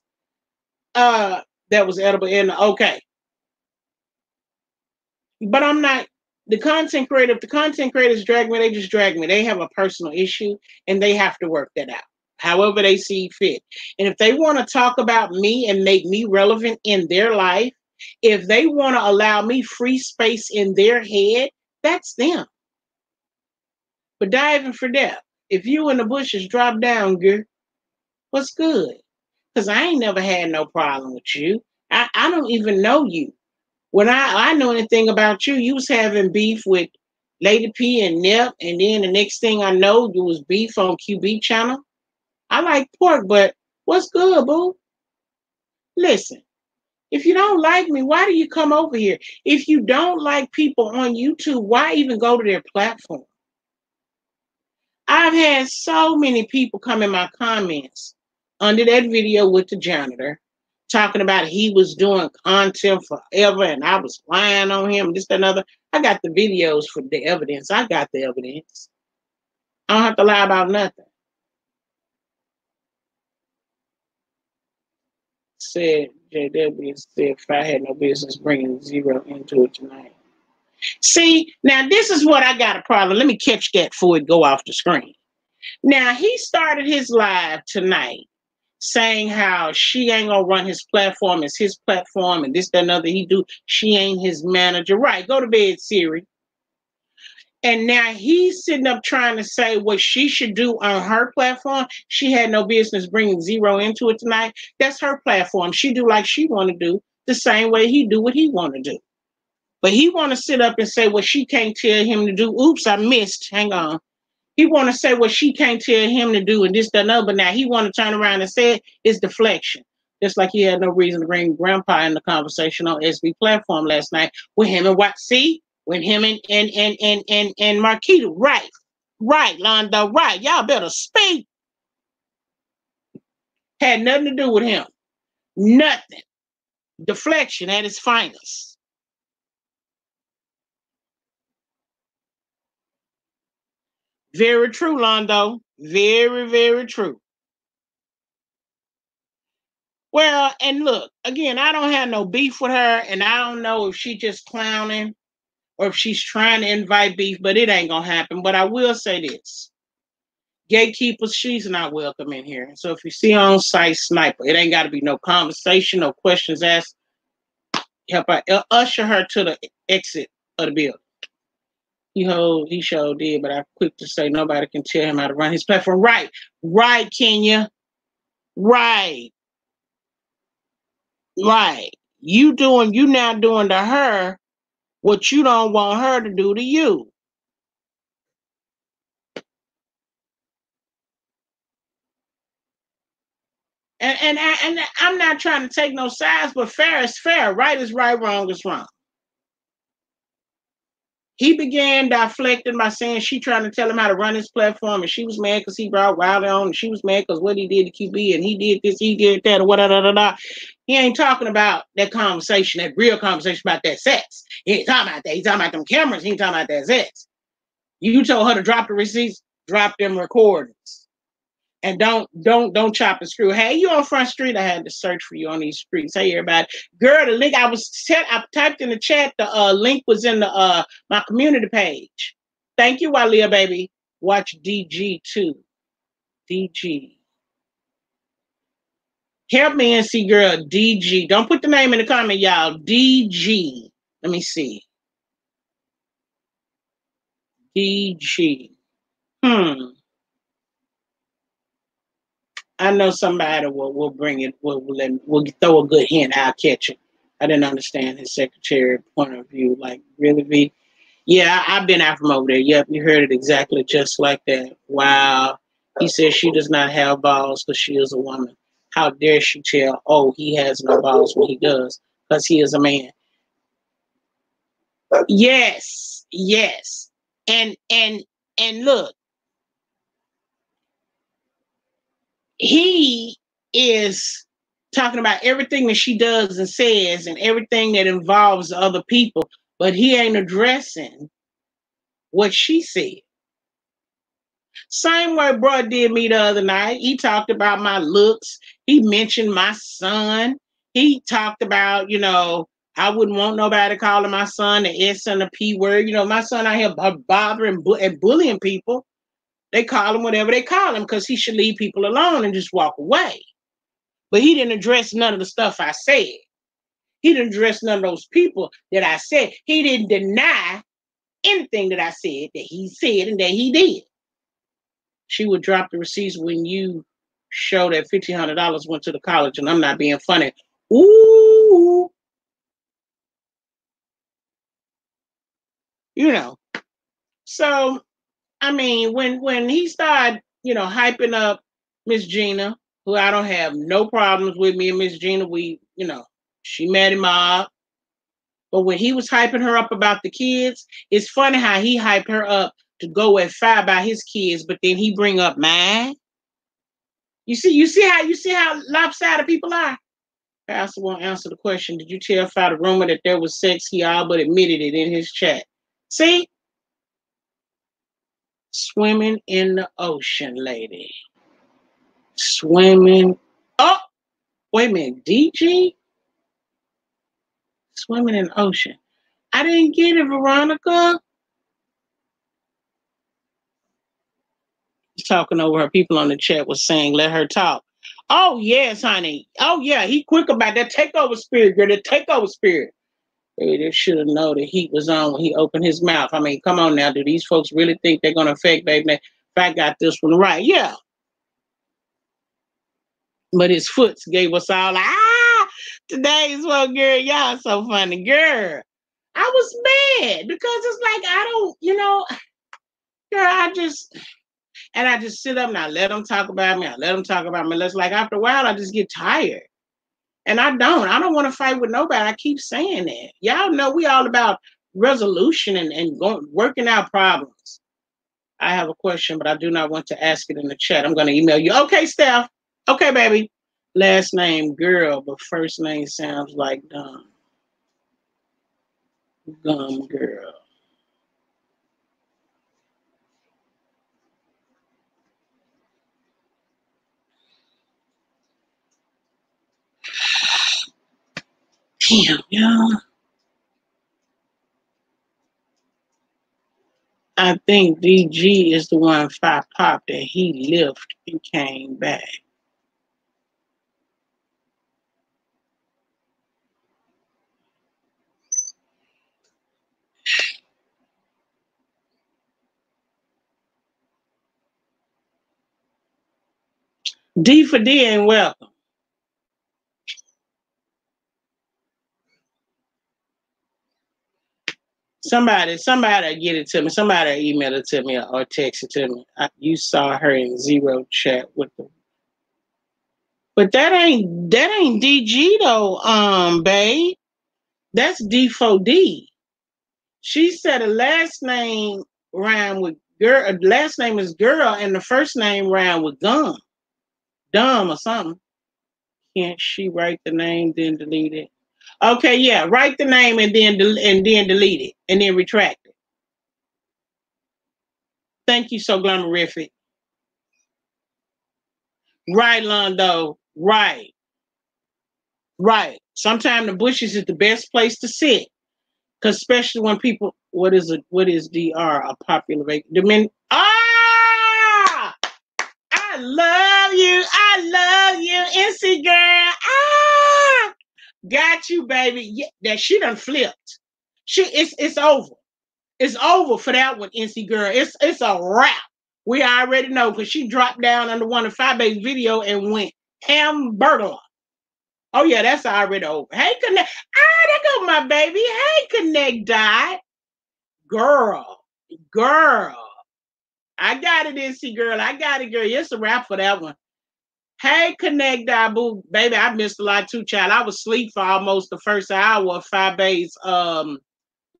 That was edible in the okay. But I'm not the content creator. If the content creators drag me, they just drag me. They have a personal issue and they have to work that out however they see fit. And if they want to talk about me and make me relevant in their life, if they want to allow me free space in their head, that's them. But diving for depth. If you in the bushes, drop down, girl. What's good? Because I ain't never had no problem with you. I don't even know you. When I know anything about you, you was having beef with Lady P and Nip, and then the next thing I know, you was beef on QB channel. I like pork, but what's good, boo? Listen, if you don't like me, why do you come over here? If you don't like people on YouTube, why even go to their platform? I've had so many people come in my comments under that video with the janitor talking about he was doing content forever and I was lying on him, this, that, another. I got the videos for the evidence. I got the evidence. I don't have to lie about nothing. Said JW said, if I had no business bringing Zero into it tonight. See, now this is what I got a problem. Let me catch that before it go off the screen. Now, he started his live tonight saying how she ain't gonna run his platform, it's his platform, and this, that, and other. She ain't his manager. Right, go to bed, Siri. And now he's sitting up trying to say what she should do on her platform. She had no business bringing Zero into it tonight. That's her platform. She do like she want to do, the same way he do what he want to do. But he want to sit up and say what she can't tell him to do. Oops, I missed. Hang on. He want to say what she can't tell him to do and this, that, and other. But now he want to turn around and say it's deflection. Just like he had no reason to bring Grandpa in the conversation on SB platform last night with him and what? See? With him and Marquita. Right. Right, Londo. Right. Y'all better speak. Had nothing to do with him. Nothing. Deflection at its finest. Very true, Londo. Very, very true. Well, and look, again, I don't have no beef with her, and I don't know if she just clowning or if she's trying to invite beef, but it ain't gonna happen. But I will say this. Gatekeepers, she's not welcome in here. So if you see her on site, sniper. It ain't gotta be no conversation, no questions asked. Help her usher her to the exit of the building. He sure did, but I'm quick to say nobody can tell him how to run his platform. Right, Kenya. Right. Right. You now doing to her what you don't want her to do to you. And I'm not trying to take no sides, but fair is fair. Right is right, wrong is wrong. He began deflecting by saying she trying to tell him how to run his platform, and she was mad because he brought Wiley on, and she was mad because what he did to QB, and he did this, he did that, or whatever. He ain't talking about that conversation, that real conversation about that sex. He ain't talking about that. He's talking about them cameras. He ain't talking about that sex. You told her to drop the receipts, drop them recordings. And don't chop and screw. Hey, you on Front Street? I had to search for you on these streets. Hey, everybody. Girl, the link I typed in the chat. The link was in the my community page. Thank you, Walia, baby. Watch DG too. DG. Help me and see, girl. DG. Don't put the name in the comment, y'all. DG. Let me see. DG. I know somebody will bring it. Will throw a good hint. I'll catch it. I didn't understand his secretary point of view. Like, really, V? Yeah, I've been out from over there. Yep, you heard it exactly just like that. Wow. He says she does not have balls because she is a woman. How dare she tell, oh, he has no balls when he does because he is a man. Yes, yes. And look, he is talking about everything that she does and says and everything that involves other people, but he ain't addressing what she said. Same way bro did me the other night. He talked about my looks. He mentioned my son. He talked about, I wouldn't want nobody calling my son the S and the P word. My son out here bothering and bullying people. They call him whatever they call him because he should leave people alone and just walk away. But he didn't address none of the stuff I said. He didn't address none of those people that I said. He didn't deny anything that I said that he said and that he did. She would drop the receipts when you show that $1,500 went to the college, and I'm not being funny. Ooh. So, I mean, when he started, hyping up Miss Gina, who I don't have no problems with, me and Miss Gina, we, she met him up. But when he was hyping her up about the kids, it's funny how he hyped her up to go at 5 by his kids, but then he bring up mine. You see how lopsided people are? Pastor won't answer the question. Did you tell Fi the rumor that there was sex? He all but admitted it in his chat. See? Swimming in the ocean, lady. Swimming. Oh, wait a minute. DG? Swimming in the ocean. I didn't get it, Veronica. Talking over her. People on the chat was saying, let her talk. Oh, yes, honey. Oh, yeah. He quick about that takeover spirit, girl. The takeover spirit. They should have known the heat was on when he opened his mouth. I mean, come on now. Do these folks really think they're going to affect, baby? If I got this one right. Yeah. But his foots gave us all, today's one, girl. Y'all so funny. Girl, I was mad because it's like, I don't, girl, I just sit up and I let them talk about me. It's like after a while, I just get tired. And I don't want to fight with nobody. I keep saying that. Y'all know we all about resolution and working out problems. I have a question, but I do not want to ask it in the chat. I'm going to email you. Okay, Steph. Okay, baby. Last name girl, but first name sounds like dumb. Gum girl. Damn, y'all. I think DG is the one Fi popped that he left and came back. D for D ain't welcome. Somebody get it to me. Somebody email it to me or text it to me. You saw her in zero chat with them. But that ain't DG though, babe. That's D4D. She said the last name rhyme with girl. Last name is girl, and the first name rhyme with gum, dumb or something. Can't she write the name then delete it? Okay, yeah, write the name and then delete it and then retract it. Thank you so glamourific. Right, Londo. Right. Right. Sometimes the bushes is the best place to sit. Cause especially when people what is DR a popular I love you. I love you, NC girl. Ah, got you, baby. Yeah, that she done flipped. It's over. It's over for that one, NC girl. It's a wrap. We already know because she dropped down under one of Fabe's video and went hamburger. Oh yeah, that's already over. Hey, Connect. Ah, there go my baby. Hey, Connect died. Girl. I got it, NC girl. I got it, girl. It's a wrap for that one. Hey, Connect Boo. Baby, I missed a lot too, child. I was asleep for almost the first hour of Fabe's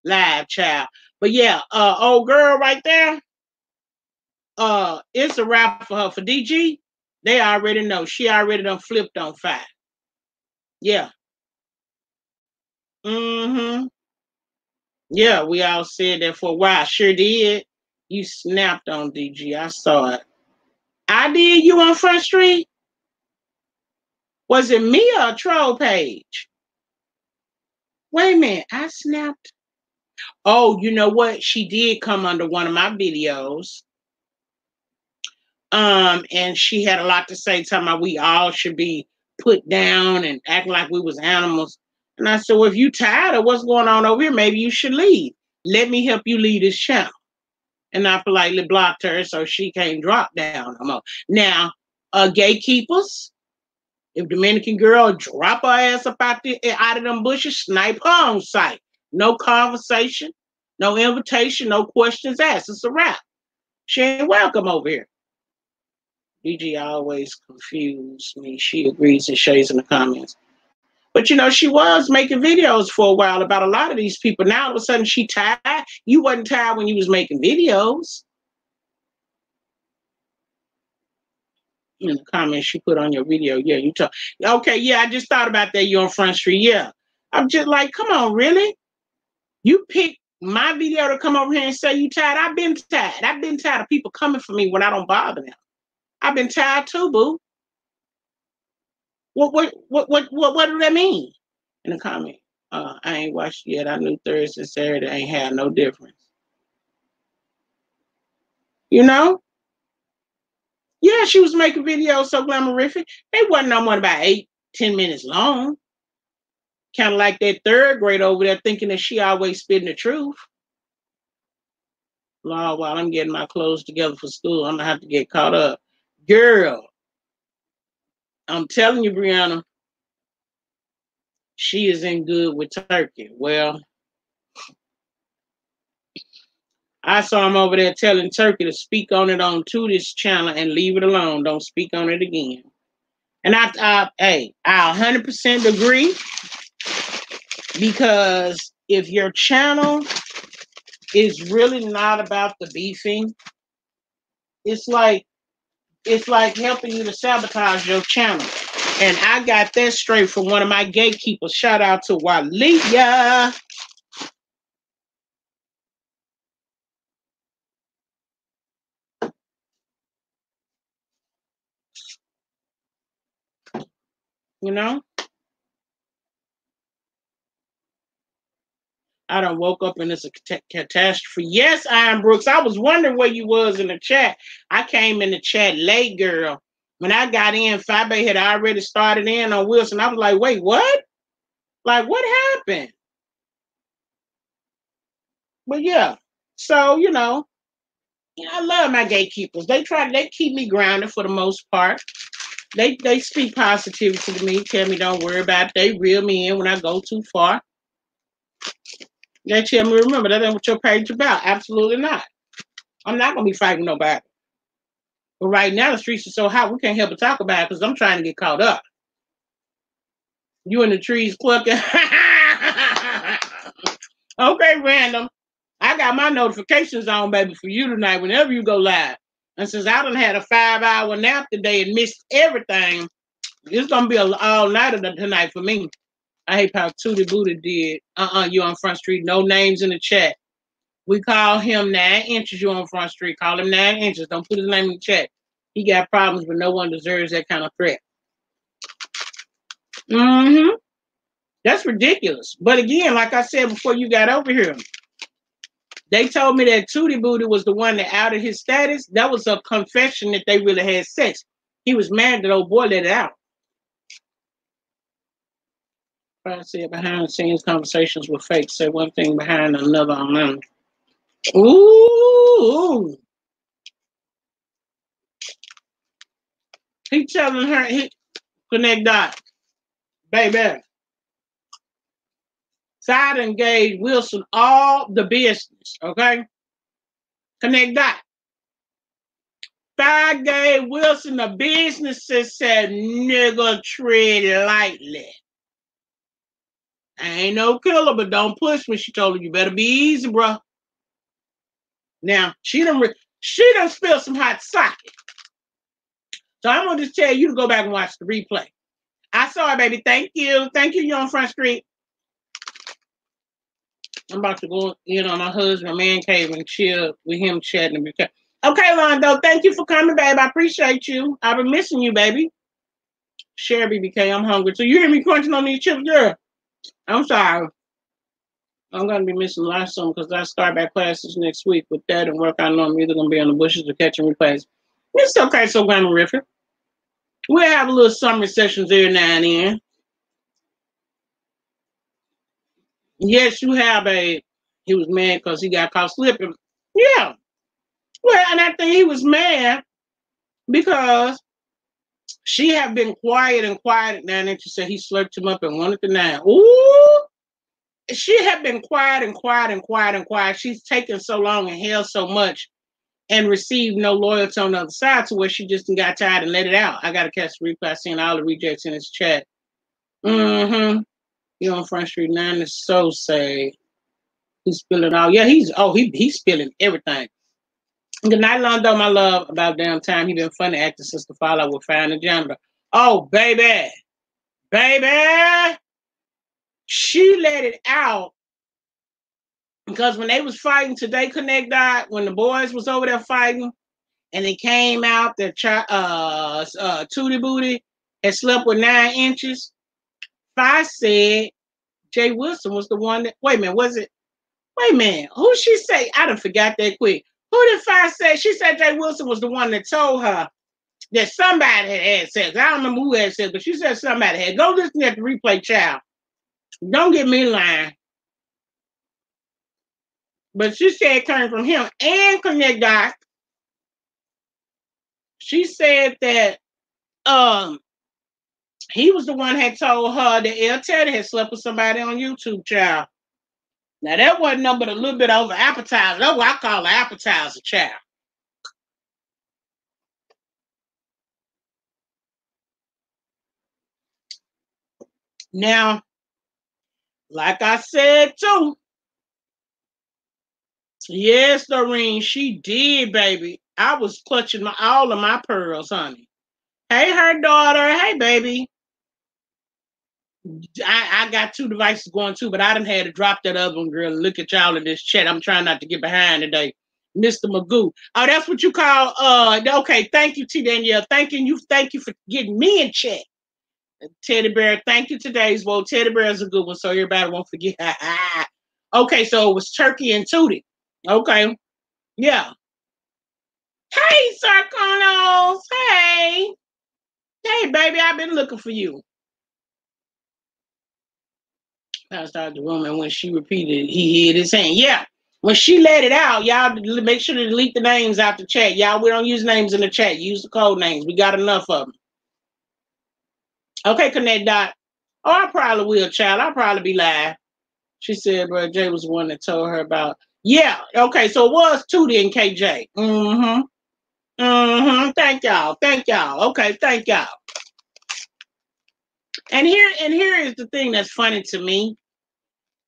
live, child. But yeah, old girl right there, it's a wrap for her. For DG, they already know. She already done flipped on 5. Yeah. Mm-hmm. Yeah, we all said that for a while. Sure did. You snapped on DG. I saw it. I did you on Front Street? Was it me or a troll page? Wait a minute. I snapped. Oh, you know what? She did come under one of my videos. And she had a lot to say, talking about we all should be put down and acting like we was animals. And I said, well, if you tired of what's going on over here, maybe you should leave. Let me help you lead this channel. And I politely blocked her so she can't drop down no more. Now, gatekeepers, if Dominican girl drop her ass up out of them bushes, snipe her on sight. No conversation, no invitation, no questions asked. It's a wrap. She ain't welcome over here. DG always confused me. She agrees and shares in the comments. But you know, she was making videos for a while about a lot of these people. Now all of a sudden she tired. You wasn't tired when you was making videos. In the comments she put on your video. Yeah, you talk. Okay, yeah, I just thought about that. You on Front Street. Yeah. I'm just like, come on, really? You pick my video to come over here and say you tired. I've been tired. I've been tired of people coming for me when I don't bother them. I've been tired too, boo. What do that mean? In the comment. I ain't watched yet. I knew Thursday, Saturday ain't had no difference. You know? Yeah, she was making videos so glamourific. They wasn't no more about 8-10 minutes long. Kind of like that third grade over there thinking that she always spitting the truth. Lord, while I'm getting my clothes together for school, I'm gonna have to get caught up. Girl, I'm telling you, Brianna, she is in good with Turkey. Well, I saw him over there telling Turkey to speak on it on to this channel and leave it alone. Don't speak on it again. And I 100% agree, because if your channel is really not about the beefing, it's like helping you to sabotage your channel. And I got that straight from one of my gatekeepers. Shout out to Walia. You know? I done woke up and it's a catastrophe. Yes, Iron Brooks. I was wondering where you was in the chat. I came in the chat late, girl. When I got in, Fabe had already started in on Wilson. I was like, wait, what? Like, what happened? But yeah. So, you know, I love my gatekeepers. They keep me grounded for the most part. They speak positivity to me, tell me don't worry about it. They reel me in when I go too far. They tell me, remember, that ain't what your page about. Absolutely not. I'm not going to be fighting nobody. But right now, the streets are so hot, we can't help but talk about it because I'm trying to get caught up. You in the trees clucking. Okay, random. got my notifications on, baby, for you tonight whenever you go live. And since I done had a 5-hour nap today and missed everything, it's going to be an all-nighter tonight for me. I hate how Tootie Booty did. You on Front Street. No names in the chat. We call him 9 inches. You on Front Street. Call him 9 inches. Don't put his name in the chat. He got problems, but no one deserves that kind of threat. That's ridiculous. But again, like I said before you got over here, they told me that Tootie Booty was the one that outed his status. That was a confession that they really had sex. He was mad that old boy let it out. I said behind the scenes conversations with fake. Say one thing behind another on them. Ooh. He telling her, connect dot. Baby. Side and gave Wilson all the business. Okay? Connect dot. Side gave Wilson the business and said, nigga, tread lightly. I ain't no killer, but don't push me. She told her, you better be easy, bro. Now, she done spilled some hot socket. So I'm going to just tell you to go back and watch the replay. I saw it, baby. Thank you. Thank you. You're on Front Street. I'm about to go in on my husband, man cave, and chill with him chatting. Okay, Londo, thank you for coming, babe. I appreciate you. I've been missing you, baby. Share, BBK, I'm hungry. So you hear me crunching on these chips, girl? I'm sorry. I'm going to be missing a lot of some because I start back classes next week with that and work. I know I'm either going to be on the bushes or catching replays. It's okay, so grammarific. We'll have a little summer sessions every now and then. Yes, you have a. He was mad because he got caught slipping. Yeah. Well, and I think he was mad because she had been quiet and now and she said he slurped him up and wanted to nine. Ooh. She had been quiet and quiet. She's taken so long and held so much and received no loyalty on the other side to where she just got tired and let it out. I got to catch the replay. I seen all the rejects in his chat. You on Front Street 9 is so sad. He's spilling all. Yeah, he's spilling everything. Good night, Londo, my love. About damn time. He been funny acting since the fallout with Fire and the Janitor. Oh, baby. Baby. She let it out. Because when they was fighting today, Connect died, when the boys was over there fighting, and it came out that Tootie Booty had slept with 9 inches, Fi said Jay Wilson was the one that, wait a minute, who she say? I done forgot that quick. Who did Fi say? She said Jay Wilson was the one that told her that somebody had sex. I don't remember who had sex, but she said somebody had. Go listen at the replay, child. Don't get me lying. But she said it came from him and Connect Dot. She said that he was the one that had told her that El Teddy had slept with somebody on YouTube, child. Now that wasn't nothing but a little bit over appetizer. That's what I call an appetizer, child. Now, like I said too, yes, Doreen, she did, baby. I was clutching all of my pearls, honey. Hey, her daughter. Hey, baby. I got 2 devices going too, but I done had to drop that other one, girl. Look at y'all in this chat. I'm trying not to get behind today. Mr. Magoo. Oh, that's what you call okay, thank you, T Danielle. Thank you for getting me in check. Teddy Bear, thank you today's vote. Teddy Bear is a good one, so everybody won't forget. Okay, so it was Turkey and Tootie. Okay. Yeah. Hey, Sarkonos. Hey. Hey, baby, I've been looking for you. Passed out the room, and when she repeated, he hid his hand. Yeah. When she let it out, y'all make sure to delete the names out the chat. Y'all, we don't use names in the chat. Use the code names. We got enough of them. Okay, Connect Dot. Oh, I probably will, child. I'll probably be live. She said, bro, Jay was the one that told her about. Yeah. Okay, so it was Tootie and KJ. Thank y'all. Okay, thank y'all. And here is the thing that's funny to me.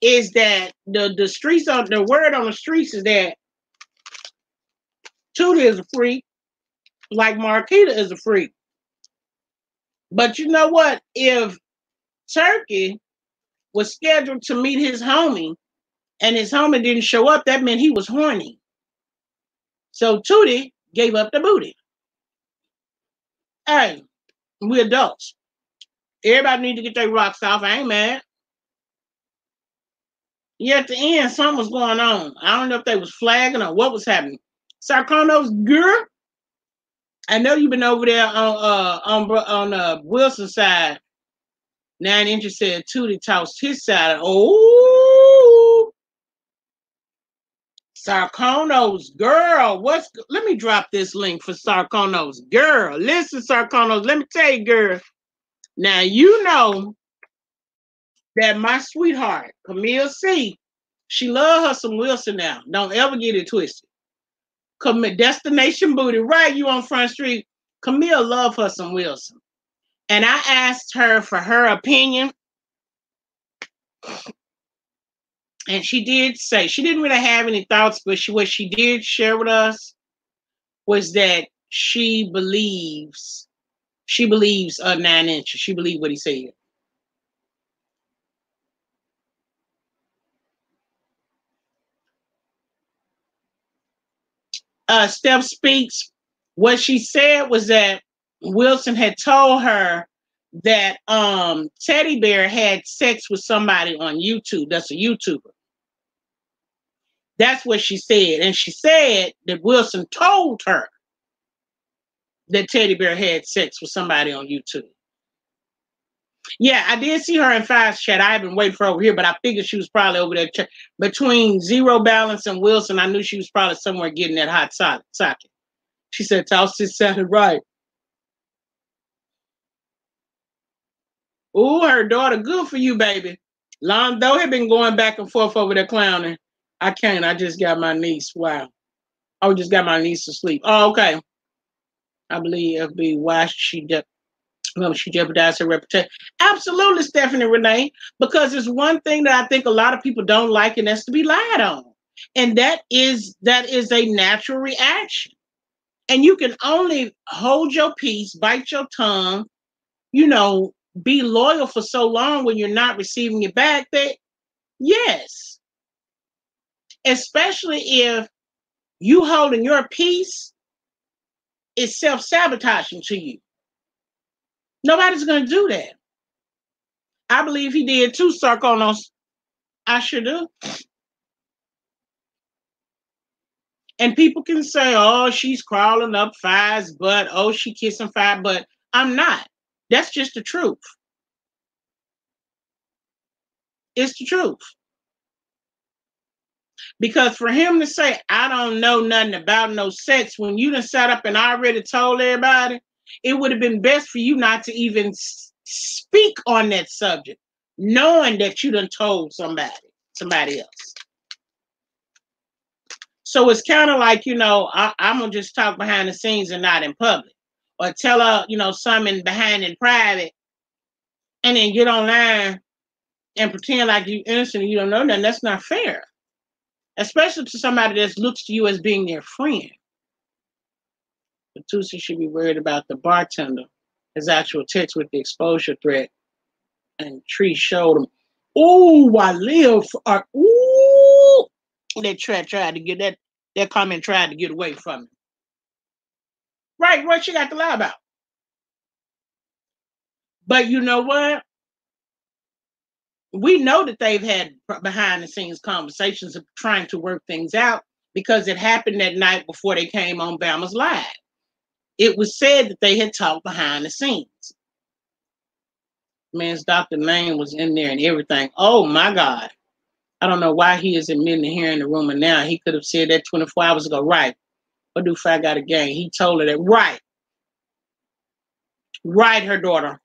is that the streets on the word on the streets is that Tootie is a freak, like Marquita is a freak. But you know what? If Turkey was scheduled to meet his homie and his homie didn't show up, that meant he was horny. So Tootie gave up the booty. Hey, we adults. Everybody need to get their rocks off. I ain't mad. Yeah, at the end, something was going on. I don't know if they was flagging or what was happening. Sarkonos, girl, I know you've been over there on Wilson's side. 9 Inches said Tootie tossed his side. Oh, Sarkonos, girl. Let me drop this link for Sarkonos, girl. Listen, Sarkonos, let me tell you, girl. Now you know that my sweetheart, Camille C, she love her some Wilson now. Don't ever get it twisted. Destination booty, right? You on Front Street. Camille love her some Wilson. And I asked her for her opinion. And she did say, she didn't really have any thoughts, but what she did share with us was that she believes 9 Inches. She believed what he said. Steph Speaks. What she said was that Wilson had told her that Teddy Bear had sex with somebody on YouTube. That's a YouTuber. That's what she said. And she said that Wilson told her that Teddy Bear had sex with somebody on YouTube. Yeah, I did see her in Five's chat. I haven't waited for her over here, but I figured she was probably over there. Between Zero Balance and Wilson, I knew she was probably somewhere getting that hot socket. She said, toss this sounded right. Ooh, her daughter, good for you, baby. Londo had been going back and forth over there clowning. I can't. I just got my niece. Wow. I just got my niece to sleep. Oh, okay. I believe FB, why she jeopardized her reputation. Absolutely, Stephanie Renee, because it's one thing that I think a lot of people don't like, and that's to be lied on. And that is a natural reaction. And you can only hold your peace, bite your tongue, be loyal for so long when you're not receiving it back. That yes, especially if you holding your peace is self-sabotaging to you. Nobody's going to do that. I believe he did too, Sarkonos. I sure do. And people can say, oh, she's crawling up Five's butt. Oh, she kissing Five butt. I'm not. That's just the truth. It's the truth. Because for him to say, I don't know nothing about no sex, when you done sat up and already told everybody, it would have been best for you not to even speak on that subject, knowing that you done told somebody else. So it's kind of like, I'm going to just talk behind the scenes and not in public. Or tell her, something behind in private and then get online and pretend like you're innocent and you don't know nothing. That's not fair. Especially to somebody that looks to you as being their friend. But Tusi should be worried about the bartender. His actual text with the exposure threat. And Tree showed him, ooh, I live for, ooh. That tried to get that comment tried to get away from him. Right, what you got to lie about? But you know what? We know that they've had behind the scenes conversations of trying to work things out because it happened that night before they came on Bama's Live. It was said that they had talked behind the scenes. Man's Dr. Lane was in there and everything. Oh my God. I don't know why he is admitting here in the rumor now. He could have said that 24 hours ago. Right. What do Fat got a game? He told her that. Right. Right, her daughter.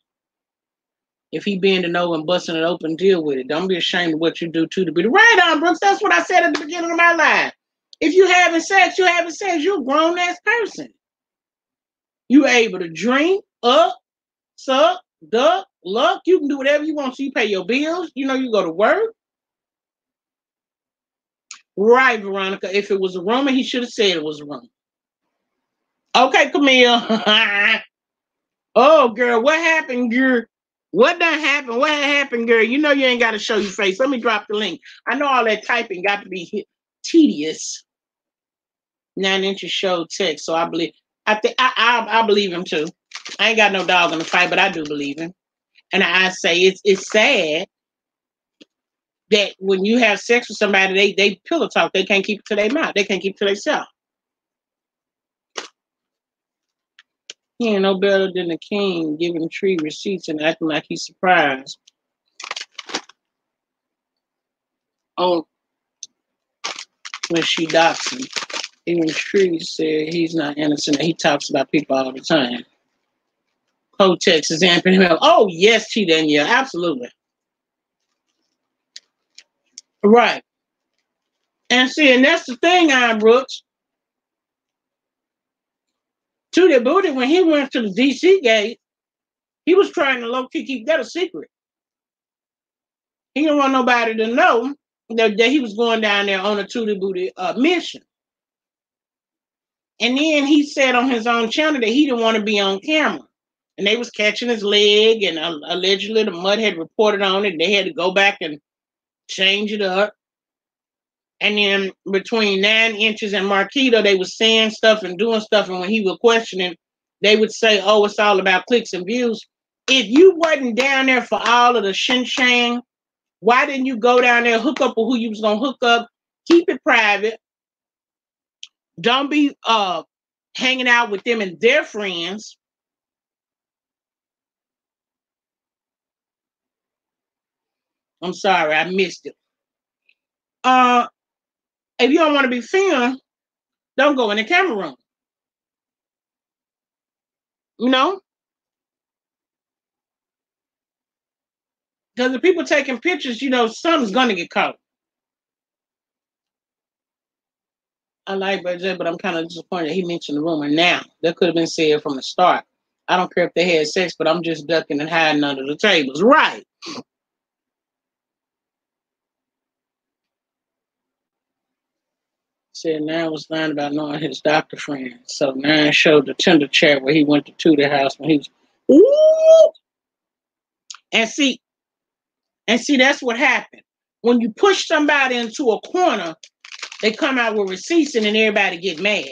If he bending over and busting it open, deal with it. Don't be ashamed of what you do to the beauty. Right on, Brooks. That's what I said at the beginning of my life. If you having sex, you're having sex. You're a grown-ass person. You able to drink, up, suck, duck, luck. You can do whatever you want. So you pay your bills. You go to work. Right, Veronica. If it was a rumor, he should have said it was a rumor. Okay, Camille. Oh, girl, what happened, girl? What done happened? What happened, girl? You know you ain't got to show your face. Let me drop the link. I know all that typing got to be tedious. 9 inches showed text, so I believe. I believe him too. I ain't got no dog in the fight, but I do believe him. And I say it's sad that when you have sex with somebody, they pillow talk. They can't keep it to their mouth. They can't keep it to themselves. He ain't no better than the king giving Tree receipts and acting like he's surprised. Oh, when she docks him. Even Tree said he's not innocent. He talks about people all the time. Kotex is amping him up. Oh, yes, T. Danielle. Absolutely. Right. And see, and that's the thing, Iron Brooks. Tootie Booty, when he went to the DC gate, he was trying to low-key keep that a secret. He didn't want nobody to know that he was going down there on a Tootie Booty mission. And then he said on his own channel that he didn't want to be on camera. And they was catching his leg, and allegedly the mud had reported on it. They had to go back and change it up. And then between 9 inches and Marquita, they was saying stuff and doing stuff. And when he was questioning, they would say, oh, it's all about clicks and views. If you wasn't down there for all of the shin-shang, why didn't you go down there, hook up with who you was going to hook up, keep it private, don't be hanging out with them and their friends. I'm sorry, I missed it. If you don't want to be filmed, don't go in the camera room. You know? Because the people taking pictures, you know, something's going to get caught. I like Budget, but I'm kind of disappointed that he mentioned the rumor now. That could have been said from the start. I don't care if they had sex, but I'm just ducking and hiding under the tables. Right. Said Nan was lying about knowing his doctor friend. So Nan showed the Tinder chat where he went to Tootie house when he was. Ooh! And see, that's what happened. When you push somebody into a corner, they come out with receipts and then everybody get mad.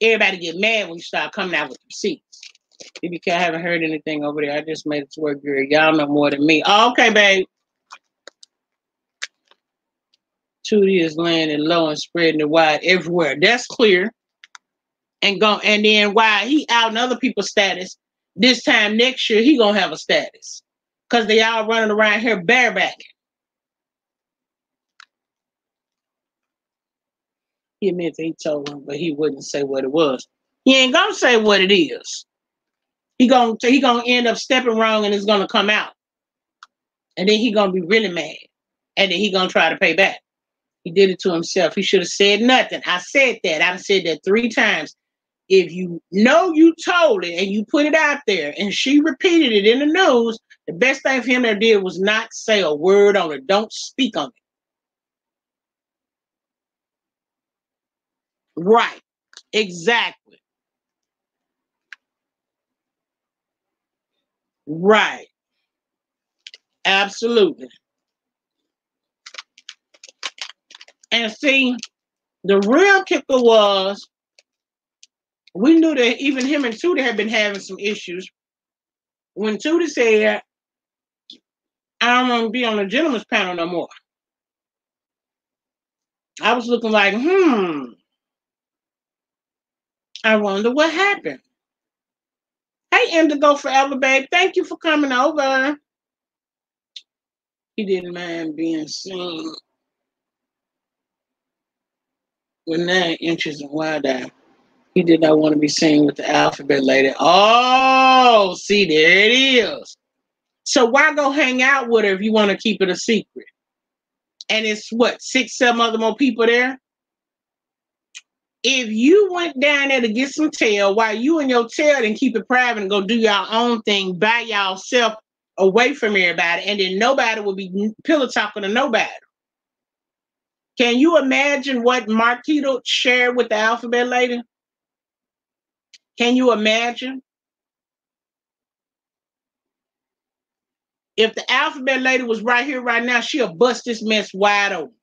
Everybody get mad when you start coming out with receipts. BBK, I haven't heard anything over there. I just made it to work, girl. Y'all know more than me. Oh, okay, babe. Tootie is landing low and spreading it wide everywhere. That's clear. And then while he out in other people's status, this time next year he gonna have a status. Cause they all running around here barebacking. He admits he told him, but he wouldn't say what it was. He ain't gonna say what it is. He gonna end up stepping wrong and it's gonna come out. And then he gonna be really mad. And then he gonna try to pay back. He did it to himself. He should have said nothing. I said that. I've said that 3 times. If you know you told it and you put it out there and she repeated it in the news, the best thing for him to do was not say a word on it. Don't speak on it. Right. Exactly. Right. Absolutely. And see, the real kicker was, we knew that even him and Tootie had been having some issues. When Tootie said, I don't want to be on the gentleman's panel no more, I was looking like, I wonder what happened. Hey, Indigo Forever, babe. Thank you for coming over. He didn't mind being seen with 9 inches and wide eye. He did not want to be seen with the alphabet lady. Oh, see, there it is. So why go hang out with her if you want to keep it a secret? And it's what, 6, 7 other more people there? If you went down there to get some tail, while you and your tail and keep it private and go do your own thing by yourself away from everybody, and then nobody will be pillow talking to nobody. Can you imagine what Marquito shared with the alphabet lady? Can you imagine? If the alphabet lady was right here, right now, she'll bust this mess wide open.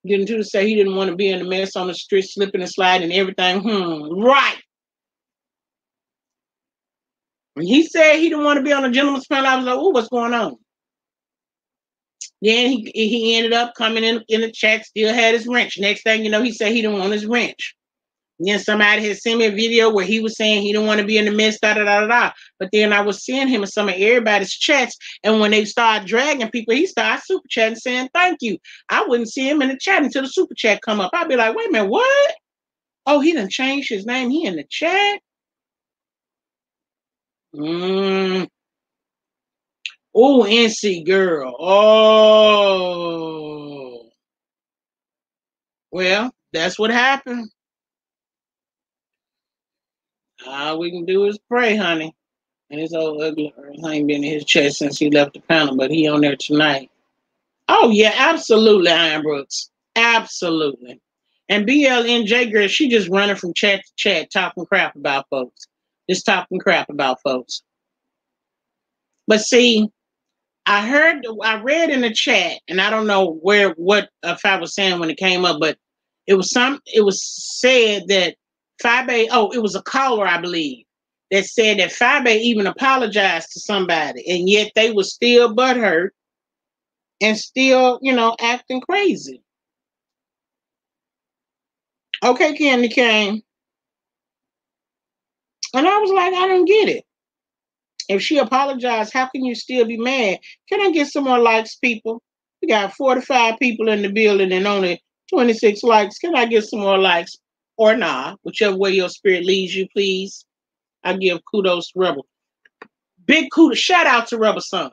Getting to say he didn't want to be in the mess on the street, slipping and sliding and everything. Right. When he said he didn't want to be on a gentleman's panel, I was like, oh, what's going on? Then he ended up coming in the chat, still had his wrench. Next thing you know, he said he didn't want his wrench. And then somebody had sent me a video where he was saying he didn't want to be in the mess, da da da da da. But then I was seeing him in some of everybody's chats, and when they started dragging people, he started super chatting saying thank you. I wouldn't see him in the chat until the super chat come up. I'd be like, wait a minute, what? Oh, he done changed his name. He in the chat. Oh, NC girl. Oh. Well, that's what happened. All we can do is pray, honey. And his old ugly earth ain't been in his chest since he left the panel, but he on there tonight. Oh, yeah, absolutely, Iron Brooks. Absolutely. And BLNJ girl, she just running from chat to chat, talking crap about folks. Just talking crap about folks. But see, I read in the chat, and I don't know what if I was saying when it came up, but it was said that Fabe, it was a caller, I believe, that said that Fabe even apologized to somebody, and yet they were still butthurt and still, acting crazy. Okay, Candy Cane. And I was like, I don't get it. If she apologized, how can you still be mad? Can I get some more likes, people? We got 45 people in the building and only 26 likes. Can I get some more likes? Or nah, whichever way your spirit leads you, please. I give kudos to Rebel. Big kudos. Shout out to Rebel Son.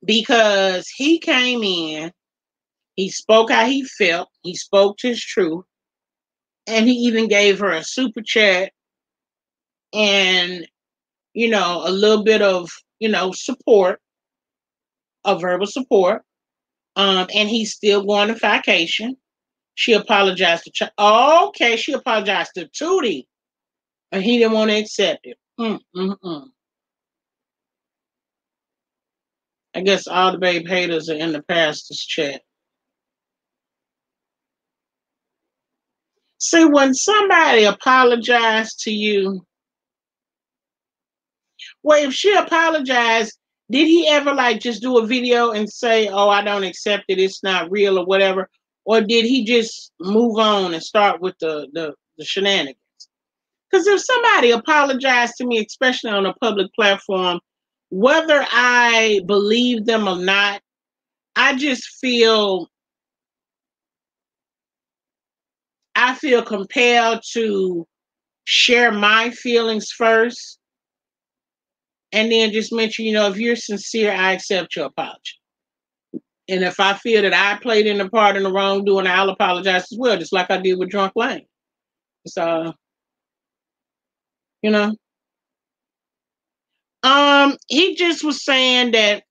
Because he came in, he spoke how he felt, he spoke his truth, and he even gave her a super chat and, a little bit of, support, a verbal support. And he's still going to vacation. She apologized to okay, she apologized to Tootie, and he didn't want to accept it. I guess all the babe haters are in the pastor's chat. See, when somebody apologized to you, well, if she apologized, did he ever just do a video and say, oh, I don't accept it, it's not real or whatever? Or did he just move on and start with the shenanigans? Because if somebody apologized to me, especially on a public platform, whether I believe them or not, I feel compelled to share my feelings first and then just mention, if you're sincere, I accept your apology. And if I feel that I played in the part in the wrongdoing, I'll apologize as well, just like I did with Drunk Lane. So, he just was saying that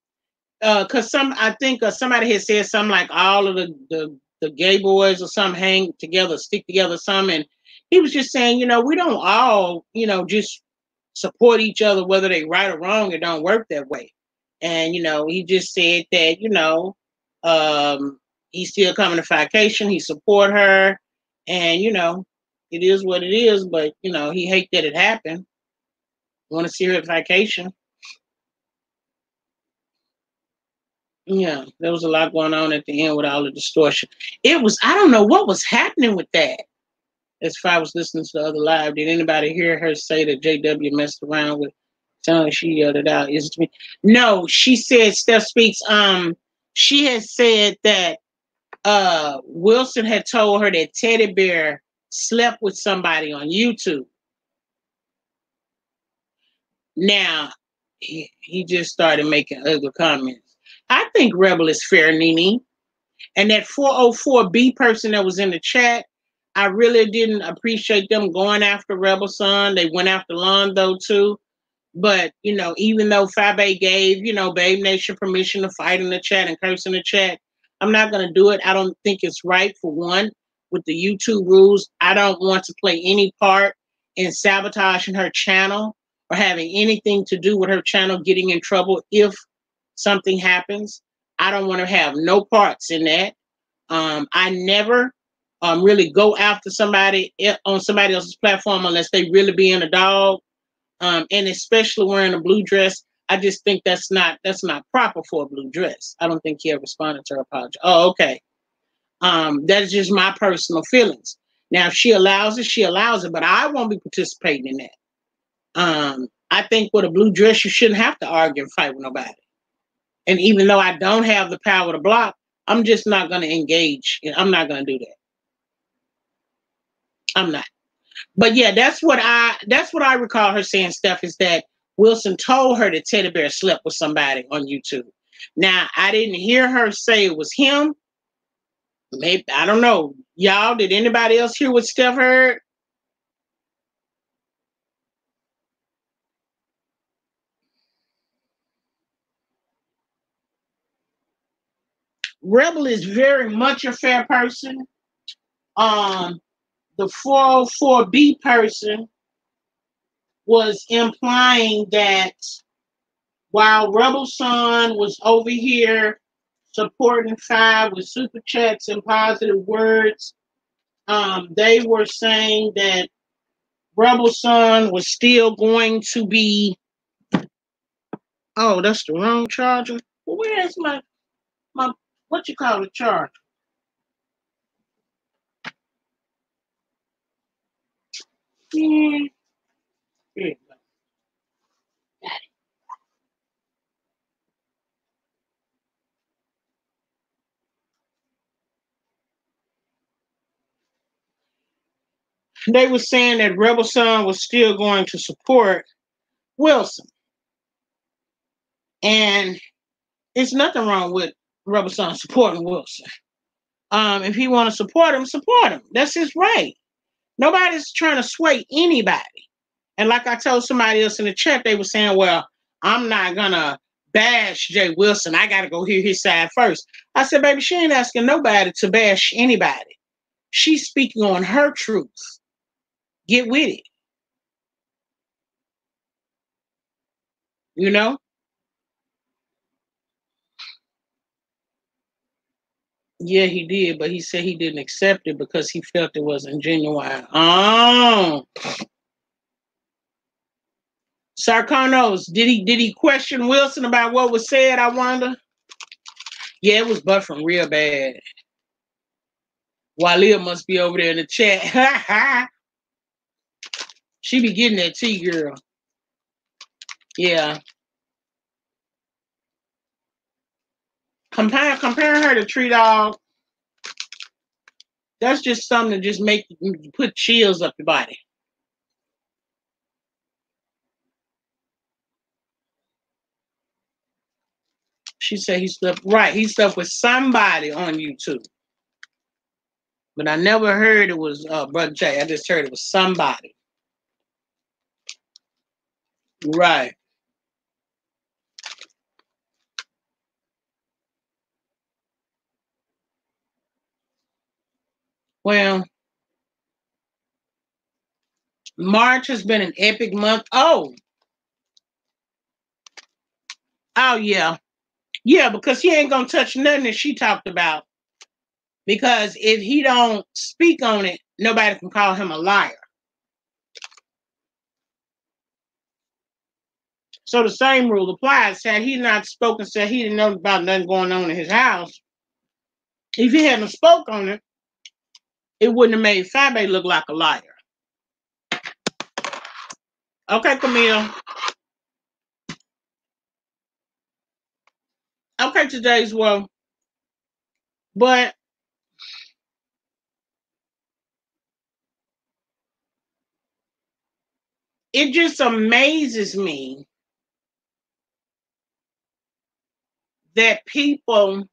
because I think somebody had said something like all of the gay boys or something hang together, stick together, some, and he was just saying, we don't all, just support each other, whether they right or wrong. It don't work that way. And he just said that he's still coming to vacation. He support her, and it is what it is. But he hate that it happened. Want to see her at vacation. Yeah, there was a lot going on at the end with all the distortion. I don't know what was happening with that. As far as listening to the other live, did anybody hear her say that JW messed around with something? She yelled it out. Is it to me? No, she said, Steph Speaks, she had said that Wilson had told her that Teddy Bear slept with somebody on YouTube. Now, he just started making ugly comments. I think Rebel is fair, Nene. And that 404B person that was in the chat, I really didn't appreciate them going after Rebel Son. They went after Londo too. But, you know, even though Fabe gave, you know, Babe Nation permission to fight in the chat and curse in the chat, I'm not going to do it. I don't think it's right, for one, with the YouTube rules. I don't want to play any part in sabotaging her channel or having anything to do with her channel getting in trouble if something happens. I don't want to have no parts in that. I never really go after somebody on somebody else's platform unless they really being a dog, and especially wearing a blue dress. I just think that's not proper for a blue dress. I don't think he ever responded to her apology. Oh, okay. That's just my personal feelings. Now, if she allows it, she allows it, but I won't be participating in that. I think with a blue dress, you shouldn't have to argue and fight with nobody. And even though I don't have the power to block, I'm just not going to engage. I'm not going to do that. I'm not. But yeah, that's what I recall her saying, Steph, is that Wilson told her that Teddy Bear slept with somebody on YouTube. Now, I didn't hear her say it was him. Maybe, I don't know. Y'all, did anybody else hear what Steph heard? Rebel is very much a fair person. Um, the 404B person was implying that while Rebel Son was over here supporting Five with super chats and positive words, they were saying that Rebel Son was still going to be. Oh, that's the wrong charger. Well, where is my what you call it charger? Yeah, yeah. They were saying that Rebel Son was still going to support Wilson, and it's nothing wrong with Rebel Son supporting Wilson. If he want to support him, support him. That's his right. Nobody's trying to sway anybody. And like I told somebody else in the chat, they were saying, well, I'm not going to bash Jay Wilson. I got to go hear his side first. I said, baby, she ain't asking nobody to bash anybody. She's speaking on her truth. Get with it. You know? Yeah, he did, but he said he didn't accept it because he felt it wasn't genuine. Oh. Sarkonos, did he question Wilson about what was said, I wonder? Yeah, it was buffering real bad. Walia must be over there in the chat. She be getting that tea, girl. Yeah. Comparing her to Tree Dog, that's just something to just put chills up your body. She said he slept with somebody on YouTube. But I never heard it was Brother Jay. I just heard it was somebody. Right. Well, March has been an epic month. Oh yeah. Yeah, because he ain't gonna touch nothing that she talked about. Because if he don't speak on it, nobody can call him a liar. So the same rule applies. Had he not spoken, said he didn't know about nothing going on in his house, if he hadn't spoke on it, it wouldn't have made Fabe look like a liar. Okay, Camille. Okay, today's well. But it just amazes me that people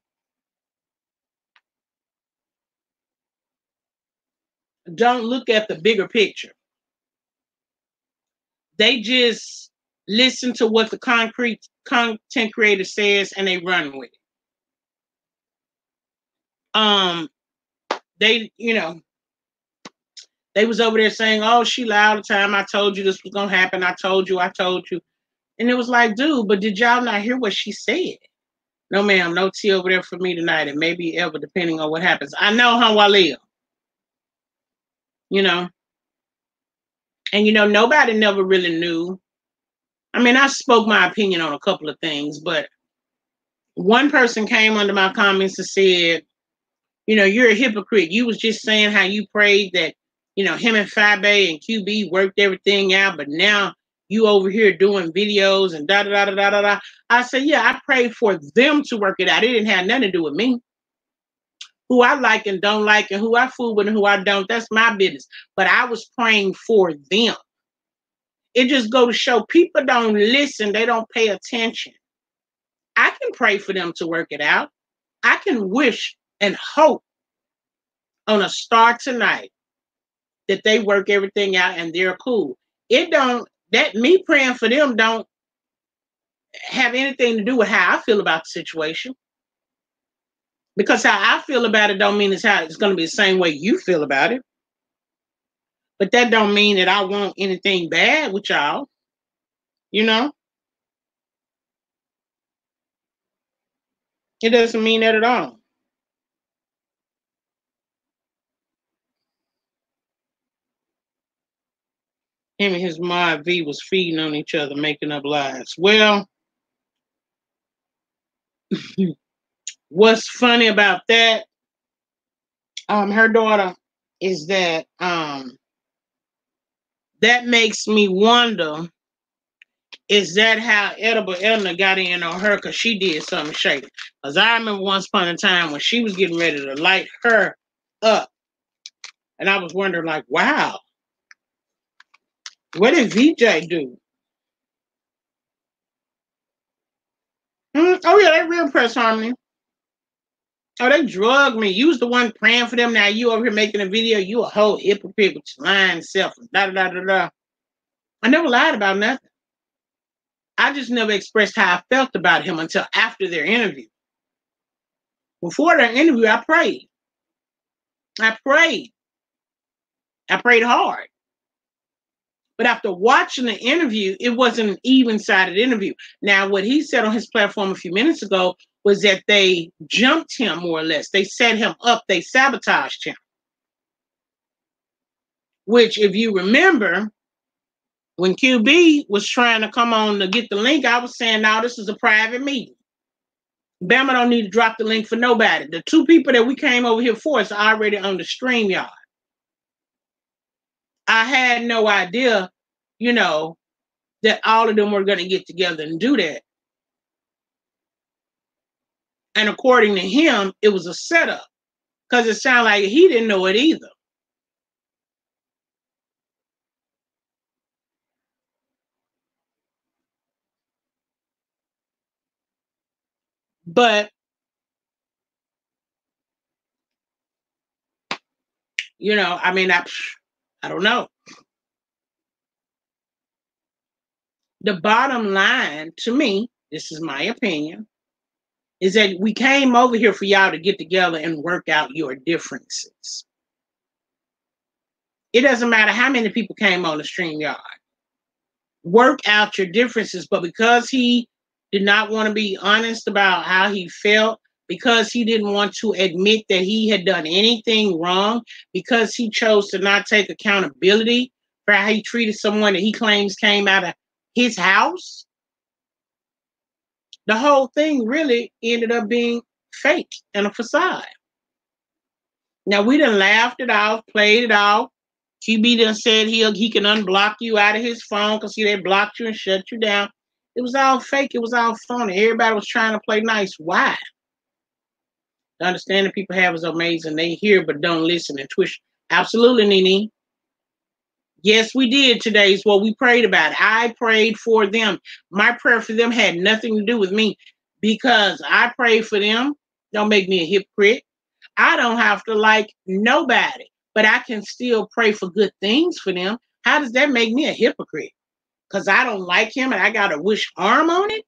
don't look at the bigger picture. They just listen to what the concrete content creator says and they run with it. They, they was over there saying, "Oh, she lied all the time. I told you this was gonna happen. I told you. And it was like, dude, but did y'all not hear what she said? No, ma'am, no tea over there for me tonight, and maybe ever, depending on what happens. I know how I live, you know. And nobody never really knew. I mean, I spoke my opinion on a couple of things, but one person came under my comments and said, you're a hypocrite. You was just saying how you prayed that, him and Fabe and QB worked everything out, but now you over here doing videos and da da da da da da. I said, yeah, I prayed for them to work it out. It didn't have nothing to do with me. Who I like and don't like, and who I fool with and who I don't, that's my business. But I was praying for them. It just go to show people don't listen. They don't pay attention. I can pray for them to work it out. I can wish and hope on a star tonight that they work everything out and they're cool. It don't, that me praying for them don't have anything to do with how I feel about the situation. Because how I feel about it don't mean it's going to be the same way you feel about it. But that don't mean that I want anything bad with y'all. It doesn't mean that at all. Him and his mod V was feeding on each other, making up lies. Well, what's funny about that, her daughter, is that that makes me wonder, is that how Edible Edna got in on her because she did something shady? Because I remember once upon a time when she was getting ready to light her up, and I was wondering, like, wow, what did VJ do? Oh yeah, they real Press Harmony. Oh, they drugged me. You was the one praying for them. Now you over here making a video. You a whole hypocrite with your lying self. Da da da da da. I never lied about nothing. I just never expressed how I felt about him until after their interview. Before their interview, I prayed. I prayed hard. But after watching the interview, it wasn't an even-sided interview. Now, what he said on his platform a few minutes ago was that they jumped him, more or less. They set him up. They sabotaged him. Which, if you remember, when QB was trying to come on to get the link, I was saying, no, this is a private meeting. Bama don't need to drop the link for nobody. The two people that we came over here for is already on the StreamYard. I had no idea, that all of them were going to get together and do that. And according to him, it was a setup because it sounded like he didn't know it either. But, I mean, I don't know. The bottom line to me, this is my opinion, is that we came over here for y'all to get together and work out your differences. It doesn't matter how many people came on the StreamYard. Work out your differences, but because he did not want to be honest about how he felt, because he didn't want to admit that he had done anything wrong, because he chose to not take accountability for how he treated someone that he claims came out of his house, the whole thing really ended up being fake and a facade. Now, we done laughed it off, played it off. QB done said he can unblock you out of his phone because they blocked you and shut you down. It was all fake. It was all phony. Everybody was trying to play nice. Why? The understanding people have is amazing. They hear but don't listen and twist. Absolutely, Nene. Yes, we did today. Is what we prayed about. I prayed for them. My prayer for them had nothing to do with me because I prayed for them. Don't make me a hypocrite. I don't have to like nobody, but I can still pray for good things for them. How does that make me a hypocrite? because I don't like him and I got to wish harm on it,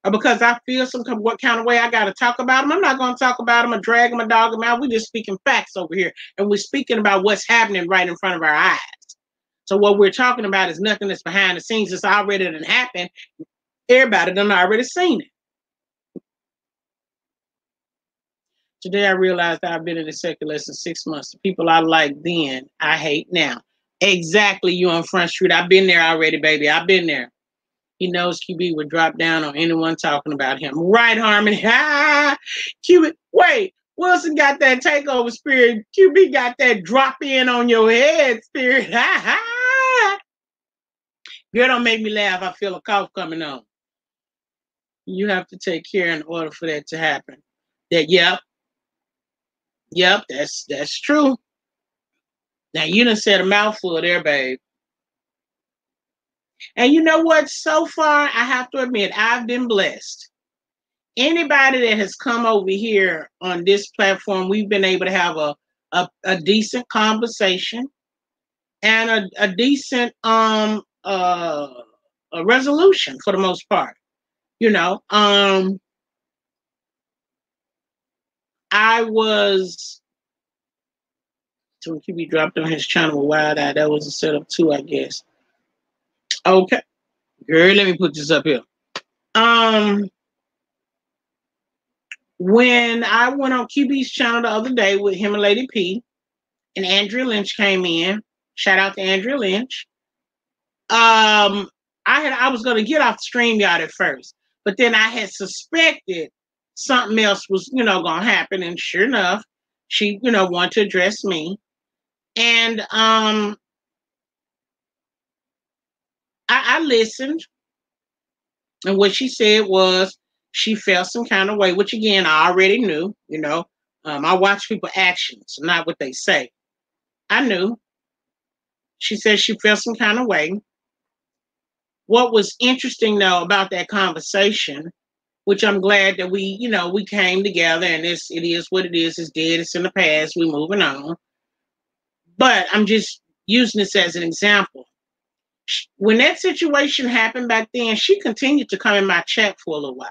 or because I feel what kind of way I got to talk about him. I'm not going to talk about him or drag him or dog him out. We're just speaking facts over here, and we're speaking about what's happening right in front of our eyes. So what we're talking about is nothing that's behind the scenes. It's already done happened. Everybody done already seen it. Today I realized I've been in the sector less than 6 months. The people I liked then, I hate now. Exactly, you on Front Street. I've been there already, baby. I've been there. He knows QB would drop down on anyone talking about him. Right, Harmony? Ha! QB, wait. Wilson got that takeover spirit. QB got that drop in on your head spirit. Ha ha! Girl, don't make me laugh. I feel a cough coming on. You have to take care in order for that to happen. Yep, that's true. Now you done said a mouthful there, babe. And you know what? So far, I have to admit, I've been blessed. Anybody that has come over here on this platform, we've been able to have a decent conversation and a decent a resolution for the most part. You know, I was so QB dropped on his channel with Wild Eye. That was a setup too, I guess. Okay, girl, let me put this up here. When I went on QB's channel the other day with him and Lady P, and Andrea Lynch came in. Shout out to Andrea Lynch. I was gonna get off the StreamYard at first, but then I had suspected something else was, gonna happen, and sure enough, she, wanted to address me. And I listened, and what she said was she felt some kind of way, which again I already knew. I watch people actions, not what they say. I knew. She said she felt some kind of way. What was interesting though about that conversation, which I'm glad that we came together, and it is what it is. It's dead. It's in the past. We're moving on. But I'm just using this as an example. When that situation happened back then, she continued to come in my chat for a little while.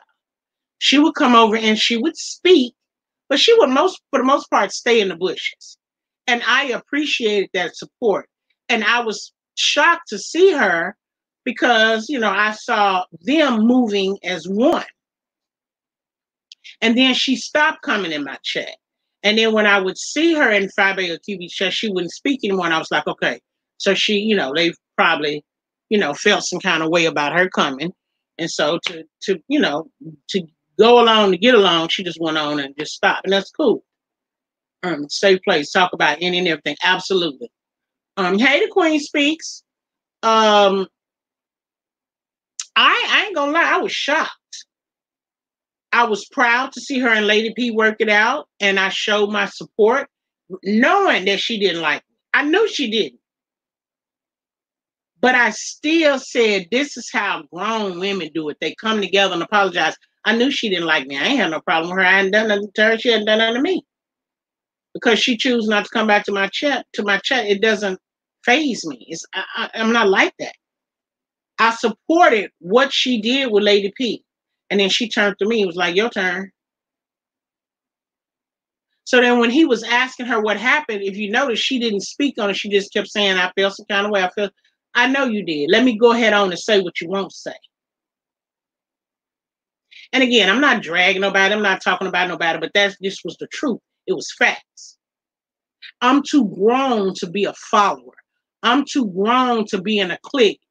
She would come over and she would speak, but she would for the most part, stay in the bushes. And I appreciated that support. And I was shocked to see her because, I saw them moving as one. And then she stopped coming in my chat. And then when I would see her in Friday or QB chat, she wouldn't speak anymore. And I was like, okay. So she, they probably, felt some kind of way about her coming. And so to go along, to get along, she just went on and just stopped. And that's cool. Safe place, talk about any and everything. Absolutely. Hey, the Queen speaks. I ain't gonna lie, I was shocked. I was proud to see her and Lady P work it out, and I showed my support, knowing that she didn't like me. I knew she didn't. But I still said, this is how grown women do it. They come together and apologize. I knew she didn't like me. I ain't had no problem with her. I hadn't done nothing to her. She hadn't done nothing to me. Because she chose not to come back to my chat, it doesn't faze me. I'm not like that. I supported what she did with Lady P. And then she turned to me and was like, your turn. So then when he was asking her what happened, if you notice, she didn't speak on it. She just kept saying, I feel some kind of way. I know you did. Let me go ahead on and say what you won't say. And again, I'm not dragging nobody. I'm not talking about nobody, but this was the truth. It was facts. I'm too grown to be a follower. I'm too grown to be in a clique.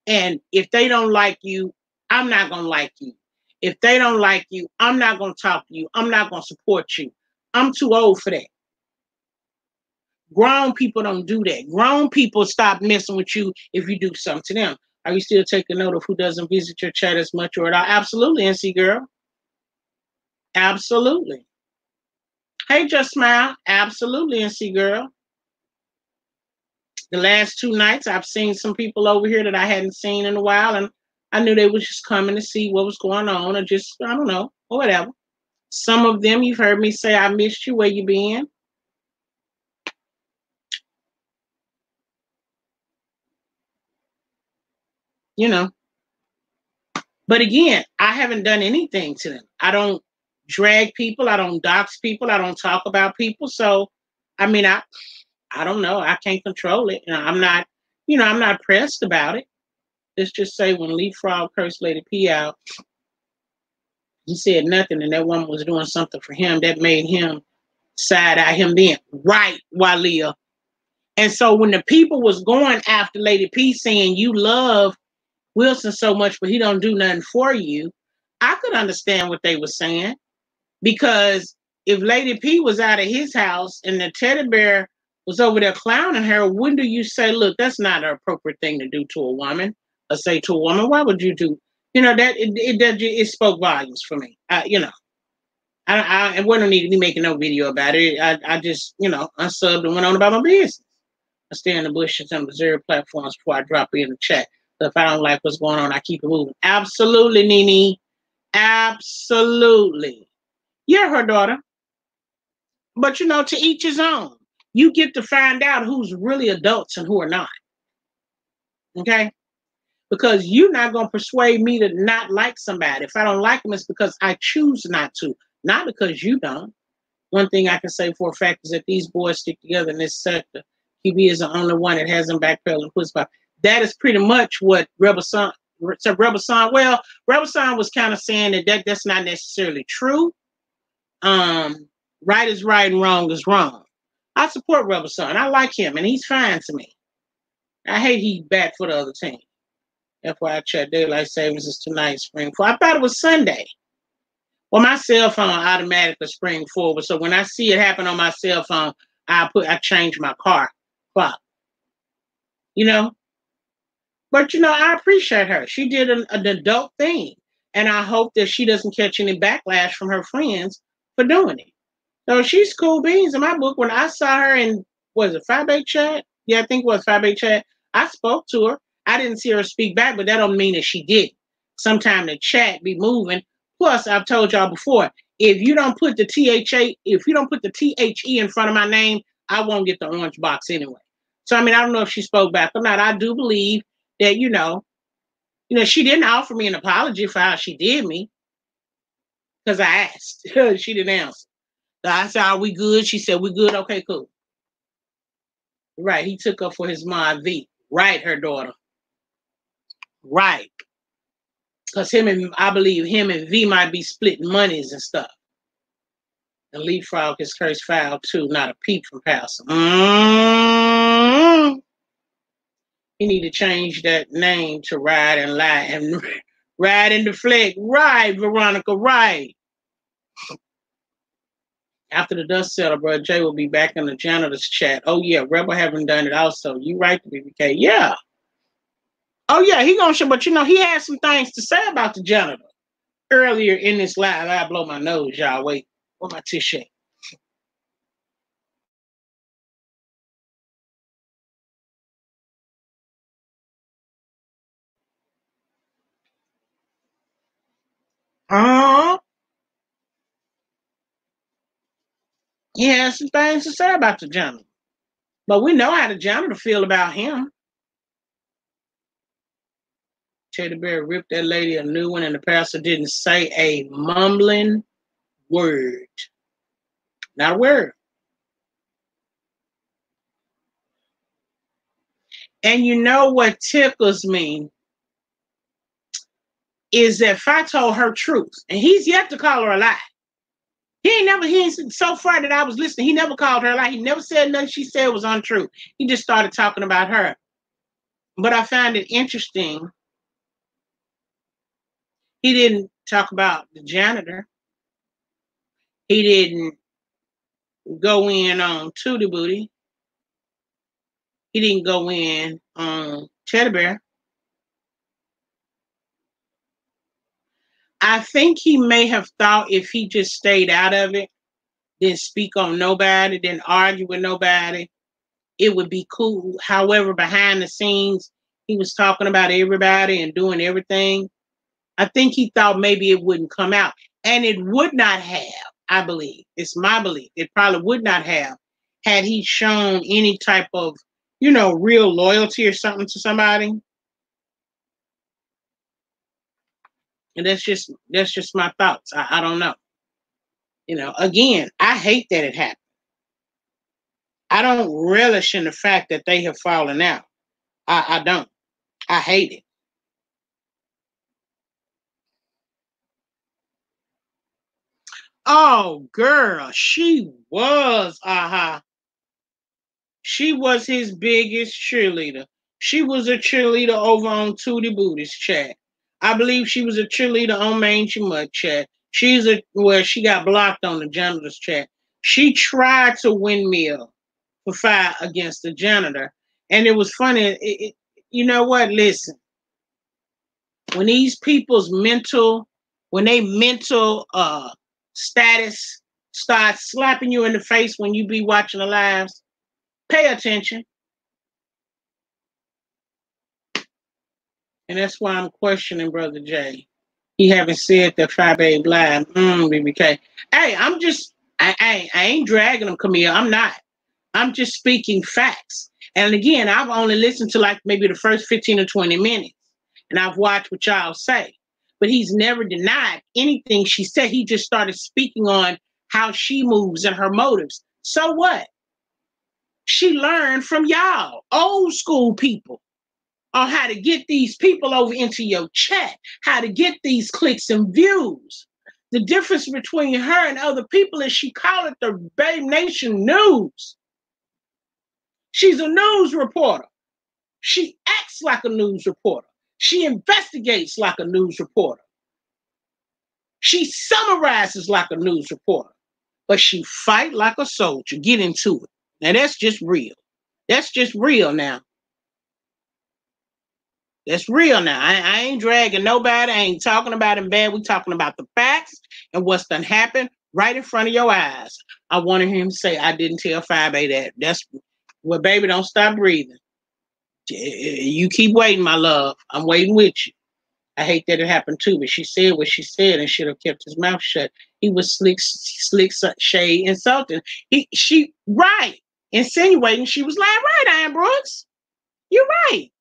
And if they don't like you, I'm not going to like you. If they don't like you, I'm not going to talk to you. I'm not going to support you. I'm too old for that. Grown people don't do that. Grown people stop messing with you if you do something to them. Are you still taking note of who doesn't visit your chat as much or at all? Absolutely, NC girl. Absolutely. Hey, Just Smile. Absolutely, NC girl. The last 2 nights, I've seen some people over here that I hadn't seen in a while, and I knew they was just coming to see what was going on, or just, I don't know, or whatever. Some of them, you've heard me say, I missed you, where you been? you know. But again, I haven't done anything to them. I don't drag people. I don't dox people. I don't talk about people. So, I mean, I don't know. I can't control it. I'm not, I'm not pressed about it. Let's just say when Leapfrog cursed Lady P out, he said nothing, and that woman was doing something for him that made him side eye him then. Right, Walia. And so when the people was going after Lady P saying you love Wilson so much, but he don't do nothing for you, I could understand what they were saying. Because if Lady P was out of his house and the teddy bear was over there clowning her, when do you say, look, that's not an appropriate thing to do to a woman, or say to a woman? Why would you do? That it spoke volumes for me. And we don't need to be making no video about it. I just, unsubbed and went on about my business. I stay in the bushes and observe platforms before I drop in the chat. So if I don't like what's going on, I keep it moving. Absolutely, Nene. Absolutely. You're her daughter. But to each his own. You get to find out who's really adults and who are not. Okay? Because you're not going to persuade me to not like somebody. If I don't like them, it's because I choose not to. Not because you don't. One thing I can say for a fact is that these boys stick together in this sector. QB is the only one that has them backpedal and push back. That is pretty much what Rebel Son. Well, Rebel Son was kind of saying that's not necessarily true. Right is right and wrong is wrong. I support Rebel Son. I like him, and he's fine to me. I hate he's back for the other team. FYI, chat daylight savings is tonight, spring forward. I thought it was Sunday. Well, my cell phone automatically spring forward, so when I see it happen on my cell phone, I change my clock. But I appreciate her. She did an adult thing, and I hope that she doesn't catch any backlash from her friends for doing it. So she's cool beans in my book. When I saw her in, was it 5-8 chat? Yeah, I think it was 5-8 chat. I spoke to her. I didn't see her speak back, but that don't mean that she didn't. Sometimes the chat be moving. Plus, I've told y'all before, if you don't put the THE in front of my name, I won't get the orange box anyway. So, I don't know if she spoke back or not. I do believe that, she didn't offer me an apology for how she did me because I asked. She didn't answer. So I said, are we good? She said, we good. Okay, cool. Right. He took her for his Ma V. Right, her daughter. Right. Because I believe him and V might be splitting monies and stuff. The Leapfrog is cursed foul too, not a peep from Pastor. You need to change that name to Ride and Lie and Ride and Deflect. Right, Veronica, right. After the dust settled, bro, Jay will be back in the janitor's chat. Oh, yeah, Rebel haven't done it also. You right, BBK. Yeah. Oh, yeah, he gonna show, but he had some things to say about the janitor earlier in this live. I blow my nose, y'all. Wait, where my tissue? He has some things to say about the janitor. But we know how the janitor feel about him. Teddy Bear ripped that lady a new one, and the pastor didn't say a mumbling word. Not a word. And you know what tickles me is that Fi told her truth, and he's yet to call her a lie. He ain't so far that I was listening, he never called her a lie. He never said nothing she said was untrue. He just started talking about her. But I found it interesting. He didn't talk about the janitor. He didn't go in on Tootie Booty. He didn't go in on Teddy Bear. I think he may have thought if he just stayed out of it, didn't speak on nobody, didn't argue with nobody, it would be cool. However, behind the scenes, he was talking about everybody and doing everything. I think he thought maybe it wouldn't come out. And it would not have, I believe. It's my belief. It probably would not have had he shown any type of, real loyalty or something to somebody. And that's just my thoughts. I don't know. Again, I hate that it happened. I don't relish in the fact that they have fallen out. I don't. I hate it. Oh, girl, she was his biggest cheerleader. She was a cheerleader over on Tootie Booty's chat. I believe she was a cheerleader on Mangy Mud chat. She got blocked on the janitor's chat. She tried to windmill for fire against the janitor. And it was funny. You know what? Listen, when these people's when they mental status starts slapping you in the face when you be watching the lives, pay attention. And that's why I'm questioning Brother Jay. He haven't said that 5A live. BBK. Hey, I ain't dragging him, Camille. I'm not. I'm just speaking facts. And again, I've only listened to like maybe the first 15 or 20 minutes. And I've watched what y'all say. But he's never denied anything she said. He just started speaking on how she moves and her motives. So what? She learned from y'all, old school people, on how to get these people over into your chat, how to get these clicks and views. The difference between her and other people is she called it the Babe Nation News. She's a news reporter. She acts like a news reporter. She investigates like a news reporter. She summarizes like a news reporter. But she fight like a soldier. Get into it. Now that's just real. That's just real now. That's real now. I ain't dragging nobody. I ain't talking about him bad. We talking about the facts and what's done happened right in front of your eyes. I wanted him to say, I didn't tell 5A that. That's well, baby, don't stop breathing. You keep waiting, my love. I'm waiting with you. I hate that it happened too, but she said what she said and should have kept his mouth shut. He was slick, shade, insulting. She right, insinuating she was like, right, Iron Brooks. You're right.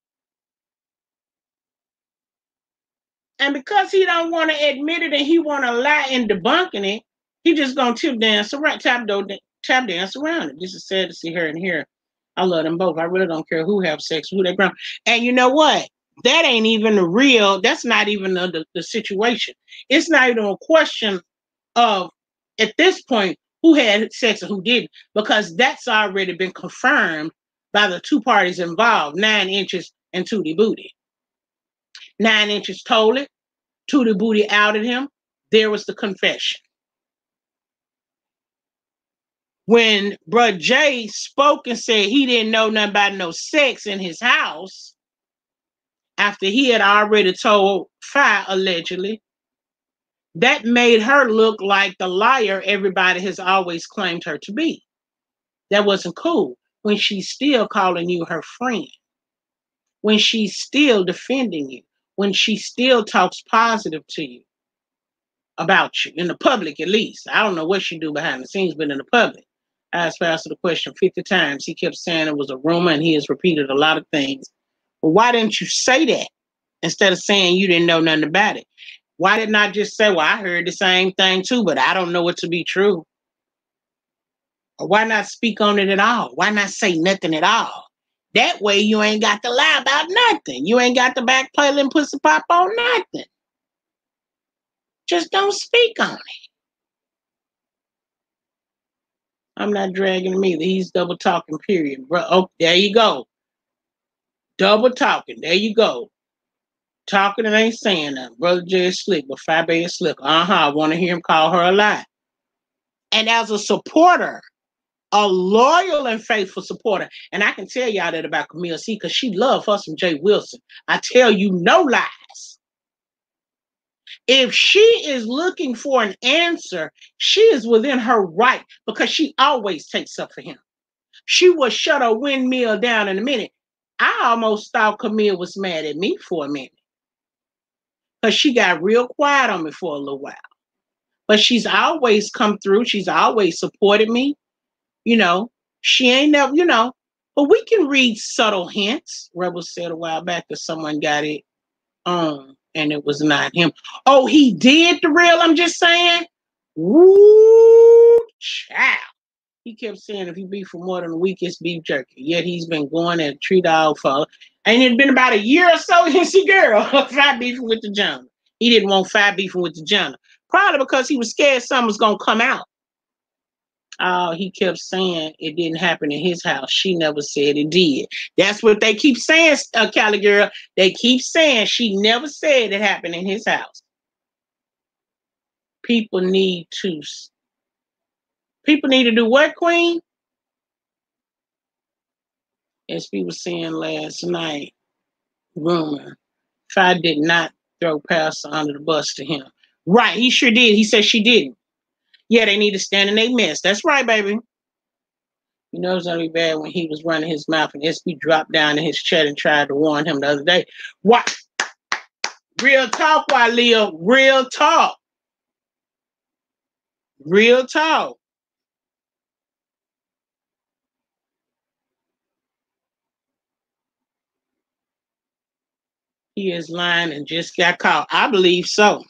And because he don't want to admit it and he want to lie in debunking it, he just gonna tap dance around it. This is sad to see her and here. I love them both. I really don't care who have sex, who they ground. And you know what? That ain't even the real. That's not even the situation. It's not even a question of at this point who had sex and who didn't, because that's already been confirmed by the two parties involved, 9 Inches and Tootie Booty. 9 Inches told it. Tootie Booty outed him. There was the confession. When Bruh Jay spoke and said he didn't know nothing about no sex in his house, after he had already told Fi allegedly, that made her look like the liar everybody has always claimed her to be. That wasn't cool when she's still calling you her friend, when she's still defending you, when she still talks positive to you about you, in the public at least. I don't know what she do behind the scenes, but in the public. I asked Pastor the question 50 times. He kept saying it was a rumor and he has repeated a lot of things. Well, why didn't you say that instead of saying you didn't know nothing about it? Why didn't I just say, well, I heard the same thing too, but I don't know it to be true? Or why not speak on it at all? Why not say nothing at all? That way you ain't got to lie about nothing. You ain't got to backpedal and pussy pop on nothing. Just don't speak on it. I'm not dragging him either. He's double talking, period. Bro, oh, there you go. Double talking. There you go. Talking and ain't saying nothing. Brother Jay is slick, but 5A is slick. I want to hear him call her a lie. And as a supporter, a loyal and faithful supporter, and I can tell y'all that about Camille C, because she loved her some Jay Wilson. I tell you no lies. If she is looking for an answer, she is within her right, because she always takes up for him. She will shut a windmill down in a minute. I almost thought Camille was mad at me for a minute, because she got real quiet on me for a little while. But she's always come through. She's always supported me. She ain't never, but we can read subtle hints. Rebel said a while back that someone got it and it was not him. Oh, he did the real, I'm just saying? Woo, child. He kept saying if he beef for more than a week, it's beef jerky. Yet he's been going at Tree Dog for, and it's been about a year or so since he girl fight beefing with the Jonah. He didn't want fight beefing with the Jonah. Probably because he was scared something was going to come out. He kept saying it didn't happen in his house. She never said it did. That's what they keep saying, Cali girl. They keep saying she never said it happened in his house. People need to do what, Queen? As we were saying last night, rumor, Fi did not throw Pastor under the bus to him. Right, he sure did. He said she didn't. Yeah, they need to stand in their mess. That's right, baby. You know it's gonna be bad when he was running his mouth and SB dropped down in his chat and tried to warn him the other day. What? Real talk, Waleah. Real talk. Real talk. He is lying and just got caught. I believe so.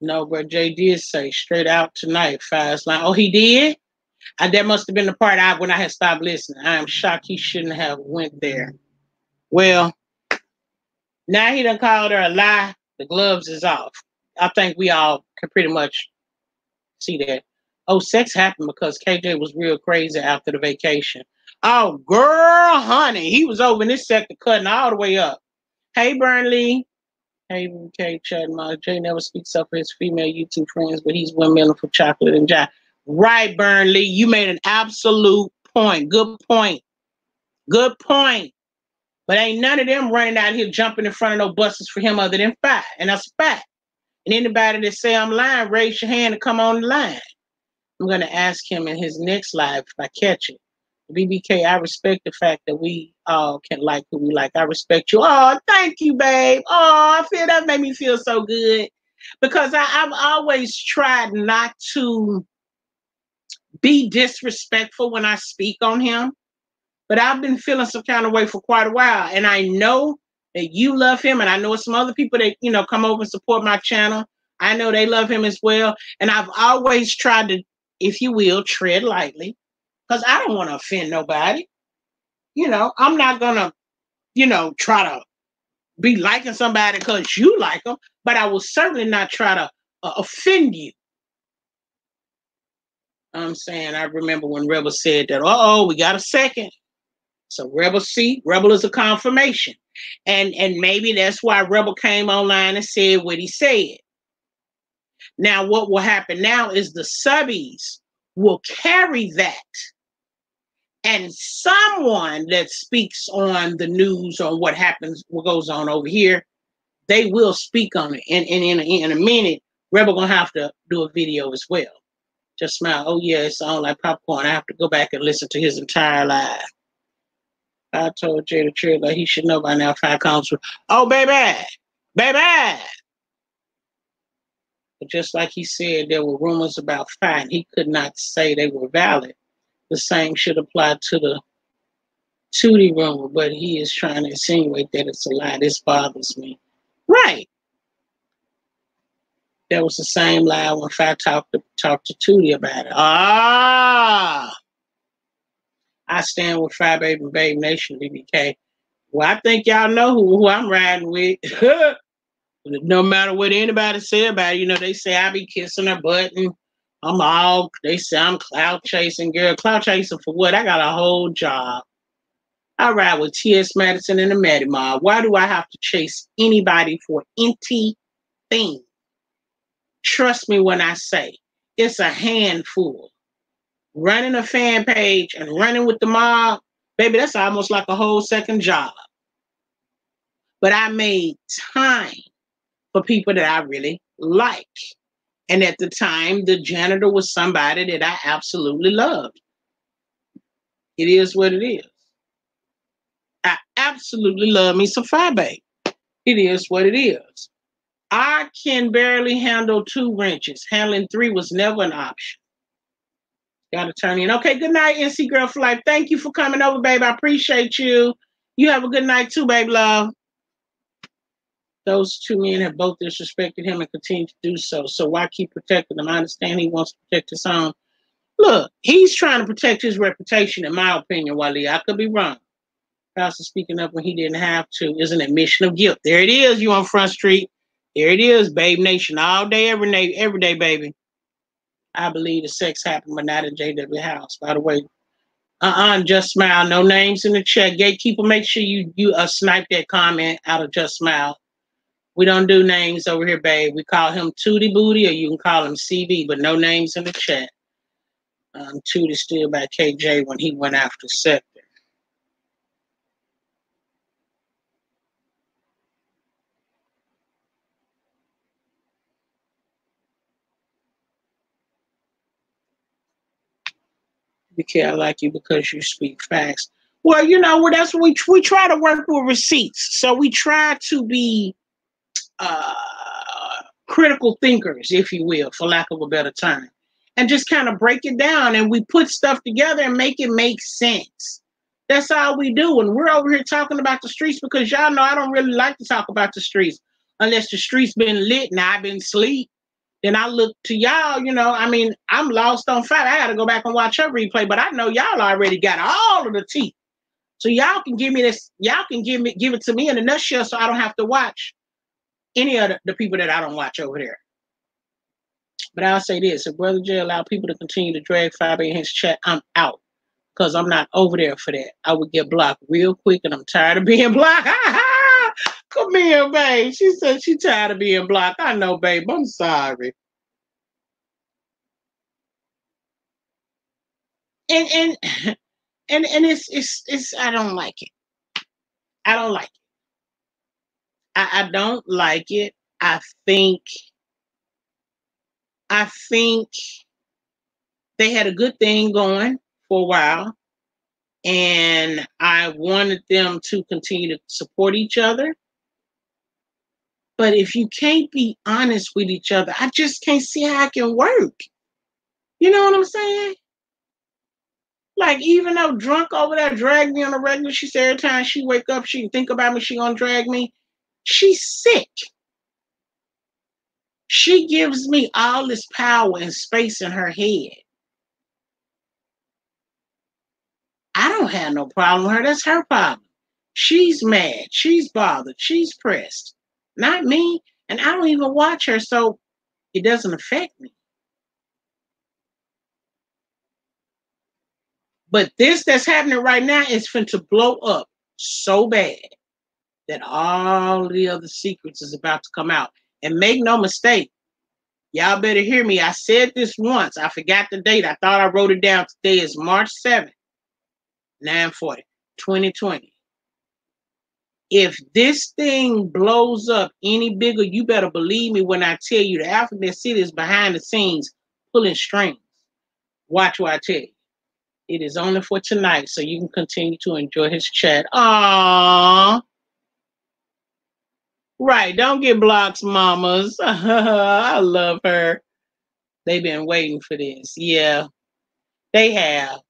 No, but Jay did say straight out tonight, Fi's lying. Oh, he did? That must have been the part when I had stopped listening. I am shocked he shouldn't have went there. Well, now he done called her a lie. The gloves is off. I think we all can pretty much see that. Oh, sex happened because KJ was real crazy after the vacation. Oh, girl, honey. He was over in this sector cutting all the way up. Hey, Burnley. Hey, K. Chadma. Jay never speaks up for his female YouTube friends, but he's windmilling for chocolate and jive. Right, Burnley. You made an absolute point. Good point. Good point. But ain't none of them running out here jumping in front of no buses for him other than Fi. And that's a fact. And anybody that say I'm lying, raise your hand and come on the line. I'm going to ask him in his next live if I catch it. BBK, I respect the fact that we all can like who we like. I respect you. Oh, thank you, babe. Oh, I feel that made me feel so good. Because I've always tried not to be disrespectful when I speak on him. But I've been feeling some kind of way for quite a while. And I know that you love him. And I know some other people that, come over and support my channel. I know they love him as well. And I've always tried to, if you will, tread lightly. Because I don't want to offend nobody. I'm not going to, try to be liking somebody because you like them. But I will certainly not try to offend you. I'm saying, I remember when Rebel said that, we got a second. So Rebel is a confirmation. And maybe that's why Rebel came online and said what he said. Now, what will happen now is the subbies will carry that. And someone that speaks on the news on what happens, what goes on over here, they will speak on it. And in a minute, Rebel gonna have to do a video as well. Just smile. Oh yeah, it sounds like popcorn. I have to go back and listen to his entire live. I told Jay the truth, like he should know by now. Fi comes from, oh baby. But just like he said, there were rumors about Fi, and he could not say they were valid. The same should apply to the Tootie rumor, but he is trying to insinuate that it's a lie. This bothers me. Right. That was the same lie when Fi talked to Tootie about it. I stand with Fi Baby and Babe Nation, BBK. Well, I think y'all know who I'm riding with. No matter what anybody say about it, they say I be kissing her butt and they say I'm clout chasing, girl. Clout chasing for what? I got a whole job. I ride with T.S. Madison and the Maddie Mob. Why do I have to chase anybody for anything? Trust me when I say it's a handful. Running a fan page and running with the mob, baby, that's almost like a whole second job. But I made time for people that I really like. And at the time, the janitor was somebody that I absolutely loved. It is what it is. I absolutely love me some Fi Babe. It is what it is. I can barely handle 2 wrenches. Handling 3 was never an option. Got to turn in. Okay, good night, NC Girl for Life. Thank you for coming over, babe. I appreciate you. You have a good night too, babe love. Those two men have both disrespected him and continue to do so. So why keep protecting him? I understand he wants to protect his own. Look, he's trying to protect his reputation, in my opinion, Wally. I could be wrong. Pastor speaking up when he didn't have to is an admission of guilt. There it is, you on Front Street. There it is, Babe Nation. All day, every day, baby. I believe the sex happened, but not at JW House. By the way, Just Smile. No names in the chat. Gatekeeper, make sure you snipe that comment out of Just Smile. We don't do names over here, babe. We call him Tootie Booty, or you can call him CV, but no names in the chat. Tootie still by KJ when he went after Sector. Because I like you because you speak facts. Well, that's what we try to work with receipts. So we try to be uh, critical thinkers, if you will, for lack of a better term, and just kind of break it down, and we put stuff together and make it make sense. That's all we do. And we're over here talking about the streets because y'all know I don't really like to talk about the streets unless the streets been lit and I've been asleep. Then I look to y'all, I'm lost on fight. I got to go back and watch her replay, but I know y'all already got all of the teeth. So y'all can give me this. Y'all can give it to me in a nutshell, so I don't have to watch any of the people that I don't watch over there. But I'll say this: if Brother J allowed people to continue to drag Fabi in his chat, I'm out because I'm not over there for that. I would get blocked real quick, and I'm tired of being blocked. Come here, babe. She said she's tired of being blocked. I know, babe. I'm sorry. And it's I don't like it. I don't like it. I don't like it. I think they had a good thing going for a while, and I wanted them to continue to support each other. But if you can't be honest with each other, I just can't see how it can work. You know what I'm saying? Like, even though drunk over there drag me on a regular, she said every time she wake up, she think about me, she gonna drag me. She's sick. She gives me all this power and space in her head. I don't have no problem with her. That's her problem. She's mad. She's bothered. She's pressed. Not me. And I don't even watch her, so it doesn't affect me. But this that's happening right now is fin to blow up so bad that all the other secrets is about to come out. And make no mistake, y'all better hear me. I said this once. I forgot the date. I thought I wrote it down. Today is March 7th, 9/40, 2020. If this thing blows up any bigger, you better believe me when I tell you the Alphabet City is behind the scenes pulling strings. Watch what I tell you. It is only for tonight, so you can continue to enjoy his chat. Aww. Right, don't get blocks, mamas. I love her. They've been waiting for this. Yeah, they have.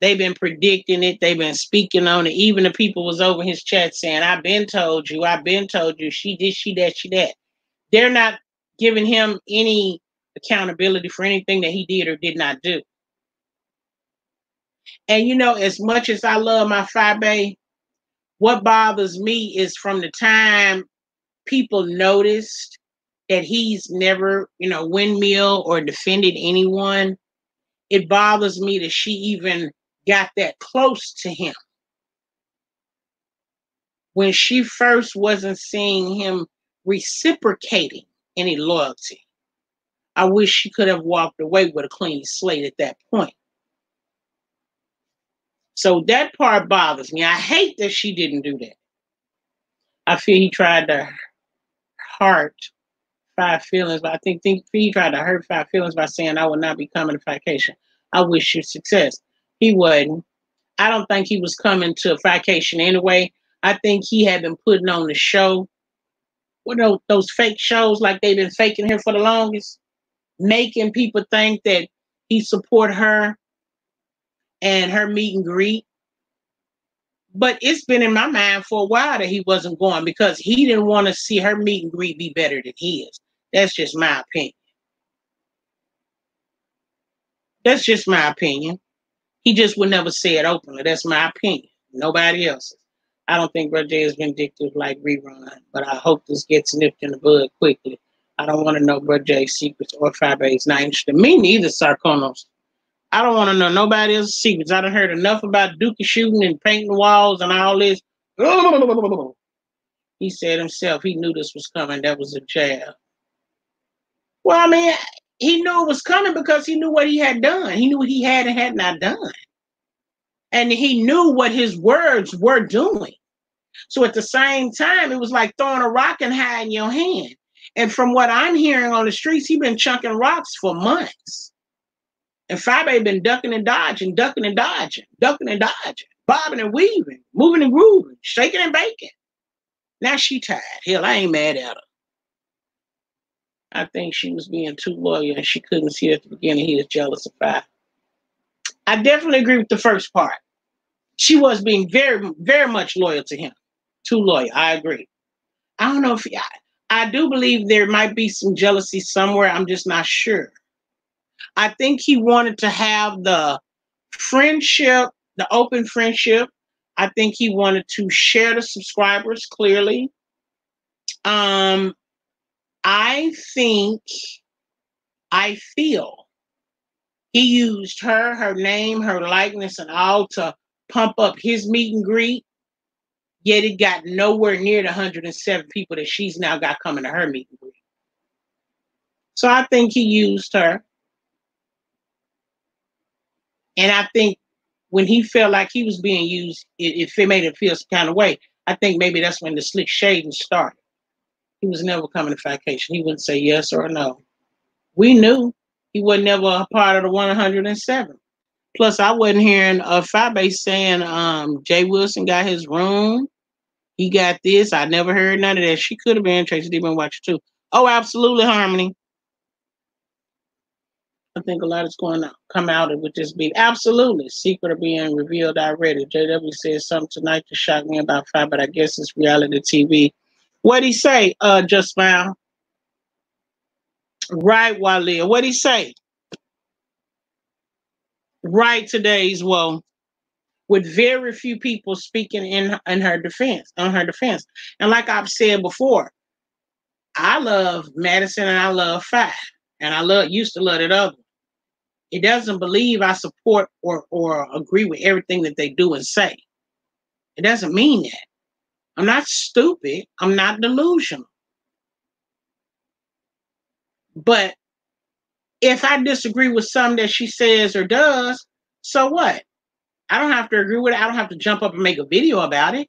They've been predicting it. They've been speaking on it. Even the people was over his chat saying, I've been told you. She did, she that. They're not giving him any accountability for anything that he did or did not do. And as much as I love my Fabe, what bothers me is from the time people noticed that he's never, windmill or defended anyone, it bothers me that she even got that close to him. When she first wasn't seeing him reciprocating any loyalty. I wish she could have walked away with a clean slate at that point. So that part bothers me. I hate that she didn't do that. I feel he tried to hurt Five Feelings, but I think he tried to hurt Five Feelings by saying I will not be coming to Vacation. I wish you success. He wasn't. I don't think he was coming to Vacation anyway. I think he had been putting on the show. What are those fake shows like they've been faking him for the longest? Making people think that he support her and her meet and greet. But it's been in my mind for a while that he wasn't going because he didn't want to see her meet and greet be better than his. That's just my opinion. That's just my opinion. He just would never say it openly. That's my opinion. Nobody else's. I don't think Brother Jay is vindictive like Rerun, but I hope this gets nipped in the bud quickly. I don't want to know Brother Jay's secrets or 5A's not interested. Me neither, Sarkonos. I don't want to know nobody else's secrets. I done heard enough about Dookie shooting and painting the walls and all this. He said himself he knew this was coming. That was a jab. Well, I mean, he knew it was coming because he knew what he had done. He knew what he had and had not done. And he knew what his words were doing. So at the same time, it was like throwing a rock and hiding your hand. And from what I'm hearing on the streets, he's been chunking rocks for months. And 5A been ducking and dodging, ducking and dodging, ducking and dodging, bobbing and weaving, moving and grooving, shaking and baking. Now she tired. Hell, I ain't mad at her. I think she was being too loyal and she couldn't see at the beginning he was jealous of 5. I definitely agree with the first part. She was being very, very much loyal to him. Too loyal. I agree. I don't know if I do believe there might be some jealousy somewhere. I'm just not sure. I think he wanted to have the friendship, the open friendship. I think he wanted to share the subscribers clearly. I feel he used her name, her likeness, and all to pump up his meet and greet. Yet it got nowhere near the 107 people that she's now got coming to her meet and greet. So I think he used her. And I think when he felt like he was being used, if it made him feel some kind of way, I think maybe that's when the slick shading started. He was never coming to vacation. He wouldn't say yes or no. We knew he was never a part of the 107. Plus, I wasn't hearing 5A saying Jay Wilson got his room. He got this. I never heard none of that. She could have been Tracy Demon Watcher too. Oh, absolutely, Harmony. I think a lot is going to come out with this beat. Absolutely. Secret of being revealed already. JW said something tonight to shock me about 5, but I guess it's reality TV. What'd he say, Just Smile? Right, Walia. What'd he say? Right, today's well, with very few people speaking in her defense, on her defense. And like I've said before, I love Madison and I love 5. And I used to love that other. It doesn't believe I support or agree with everything that they do and say. It doesn't mean that. I'm not stupid. I'm not delusional. But if I disagree with something that she says or does, so what? I don't have to agree with it. I don't have to jump up and make a video about it.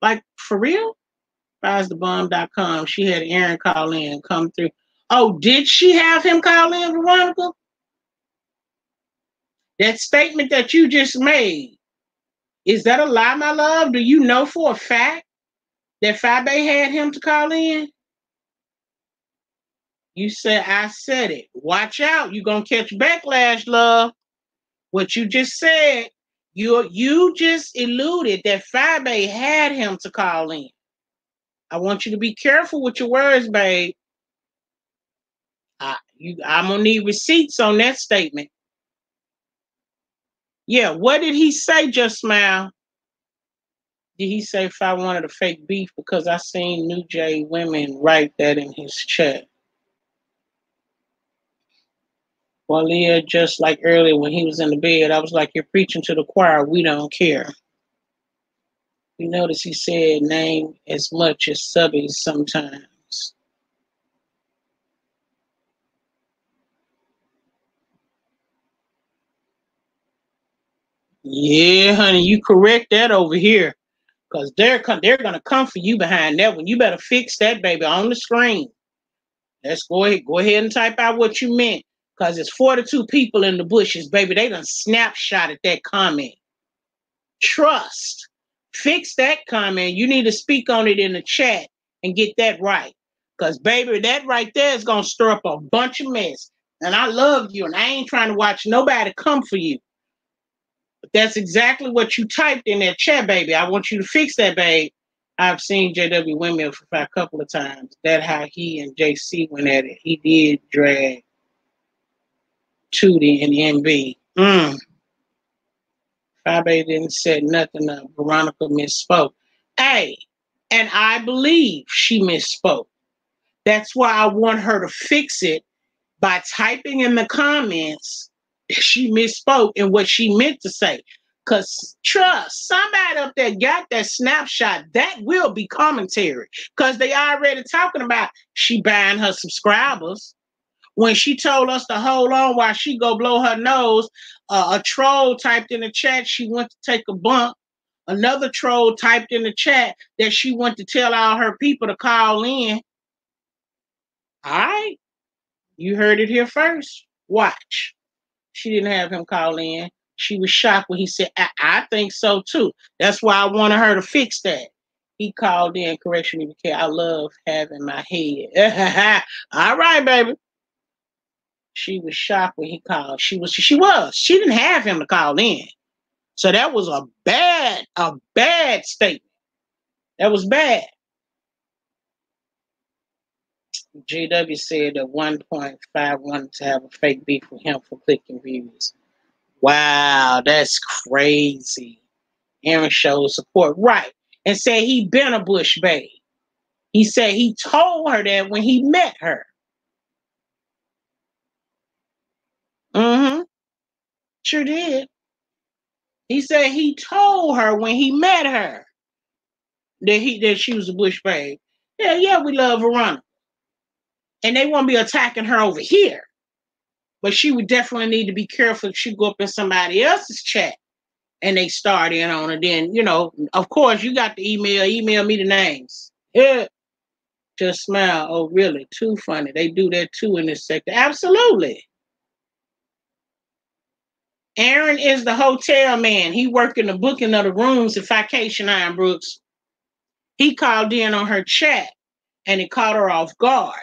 Like, for real? FiresTheBomb.com. She had Aaron call in, come through. Oh, did she have him call in, Veronica? That statement that you just made, is that a lie, my love? Do you know for a fact that 5A had him to call in? You said, I said it. Watch out. You're going to catch backlash, love. What you just said, you just alluded that 5A had him to call in. I want you to be careful with your words, babe. I'm going to need receipts on that statement. Yeah, what did he say, Just Smile? Did he say 5 wanted a fake beef? Because I seen New J women write that in his chat. Well, yeah, just like earlier when he was in the bed, I was like, you're preaching to the choir. We don't care. You notice he said name as much as subbies sometimes. Yeah, honey, you correct that over here. Because they're going to come for you behind that one. You better fix that, baby, on the screen. Let's go ahead and type out what you meant. Because it's 42 people in the bushes, baby. They done snapshotted that comment. Trust. Fix that comment. You need to speak on it in the chat and get that right. Because, baby, that right there is going to stir up a bunch of mess. And I love you, and I ain't trying to watch nobody come for you. That's exactly what you typed in that chat, baby. I want you to fix that, babe. I've seen JW Windmill for a couple of times. That how he and JC went at it. He did drag Tootie and MB. Fabe didn't say nothing. Veronica misspoke. Hey, and I believe she misspoke. That's why I want her to fix it by typing in the comments she misspoke and what she meant to say. Because trust, somebody up there got that snapshot. That will be commentary. Because they already talking about she buying her subscribers. When she told us to hold on while she go blow her nose, a troll typed in the chat she went to take a bump. Another troll typed in the chat that she went to tell all her people to call in. All right. You heard it here first. Watch. She didn't have him call in. She was shocked when he said, I think so too. That's why I wanted her to fix that. He called in, correction, because I love having my head. All right, baby. She was shocked when he called. She was. She didn't have him to call in. So that was a bad statement. That was bad. JW said at 1.5 wanted to have a fake beef with him for clicking views. Wow, that's crazy. Aaron shows support. Right. And said he been a Bush babe. He said he told her that when he met her. Sure did. He said he told her when he met her that she was a Bush babe. Yeah, we love Veronica. And they won't be attacking her over here. But she would definitely need to be careful if she go up in somebody else's chat and they start in on it. Then, of course, you got the email me the names. Yeah. Just smile. Oh, really? Too funny. They do that too in this sector. Absolutely. Aaron is the hotel man. He worked in the booking of the rooms at Vacation Iron Brooks. He called in on her chat and it caught her off guard.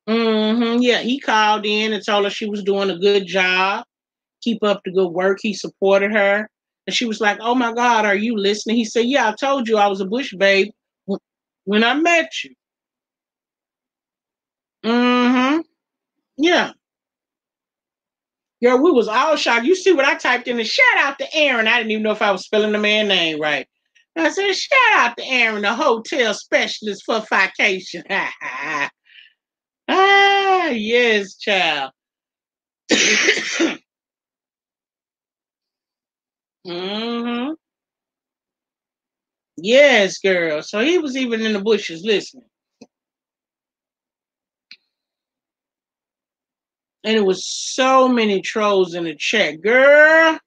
Yeah, he called in and told her she was doing a good job. Keep up the good work. He supported her. And she was like, oh my God, are you listening? He said, yeah, I told you I was a Bush babe when I met you. Yeah. Girl, we was all shocked. You see what I typed in? The shout out to Aaron. I didn't even know if I was spelling the man's name right. I said, shout out to Aaron, the hotel specialist for vacation. Yes, child. Yes, girl. So he was even in the bushes listening. And it was so many trolls in the chat. Girl,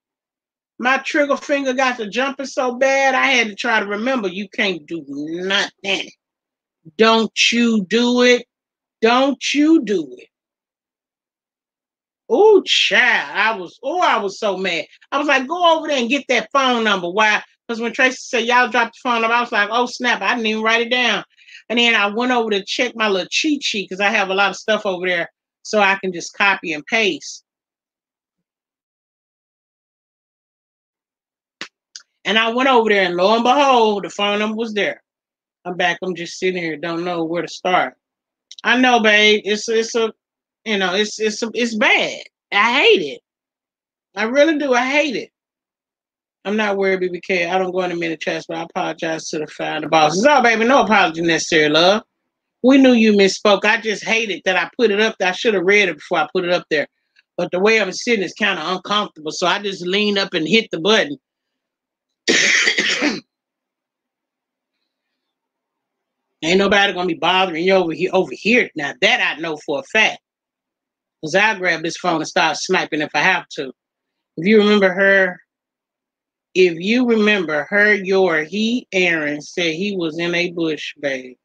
my trigger finger got to jumping so bad, I had to try to remember you can't do nothing. Don't you do it. Don't you do it. Oh, child. I was so mad. I was like, go over there and get that phone number. Why? Because when Tracy said y'all dropped the phone number, I was like, oh, snap. I didn't even write it down. And then I went over to check my little cheat sheet because I have a lot of stuff over there so I can just copy and paste. And I went over there and lo and behold, the phone number was there. I'm back. I'm just sitting here, don't know where to start. I know, babe. It's bad. I hate it. I really do. I hate it. I'm not worried, BBK. I don't go into many chats, but I apologize to the founder bosses. Oh, baby, no apology necessary, love. We knew you misspoke. I just hated that I put it up there. I should have read it before I put it up there. But the way I'm sitting is kind of uncomfortable, so I just leaned up and hit the button. Ain't nobody gonna be bothering you over here. Now that I know for a fact. Because I'll grab this phone and start sniping if I have to. If you remember her, Aaron said he was in a bush, babe.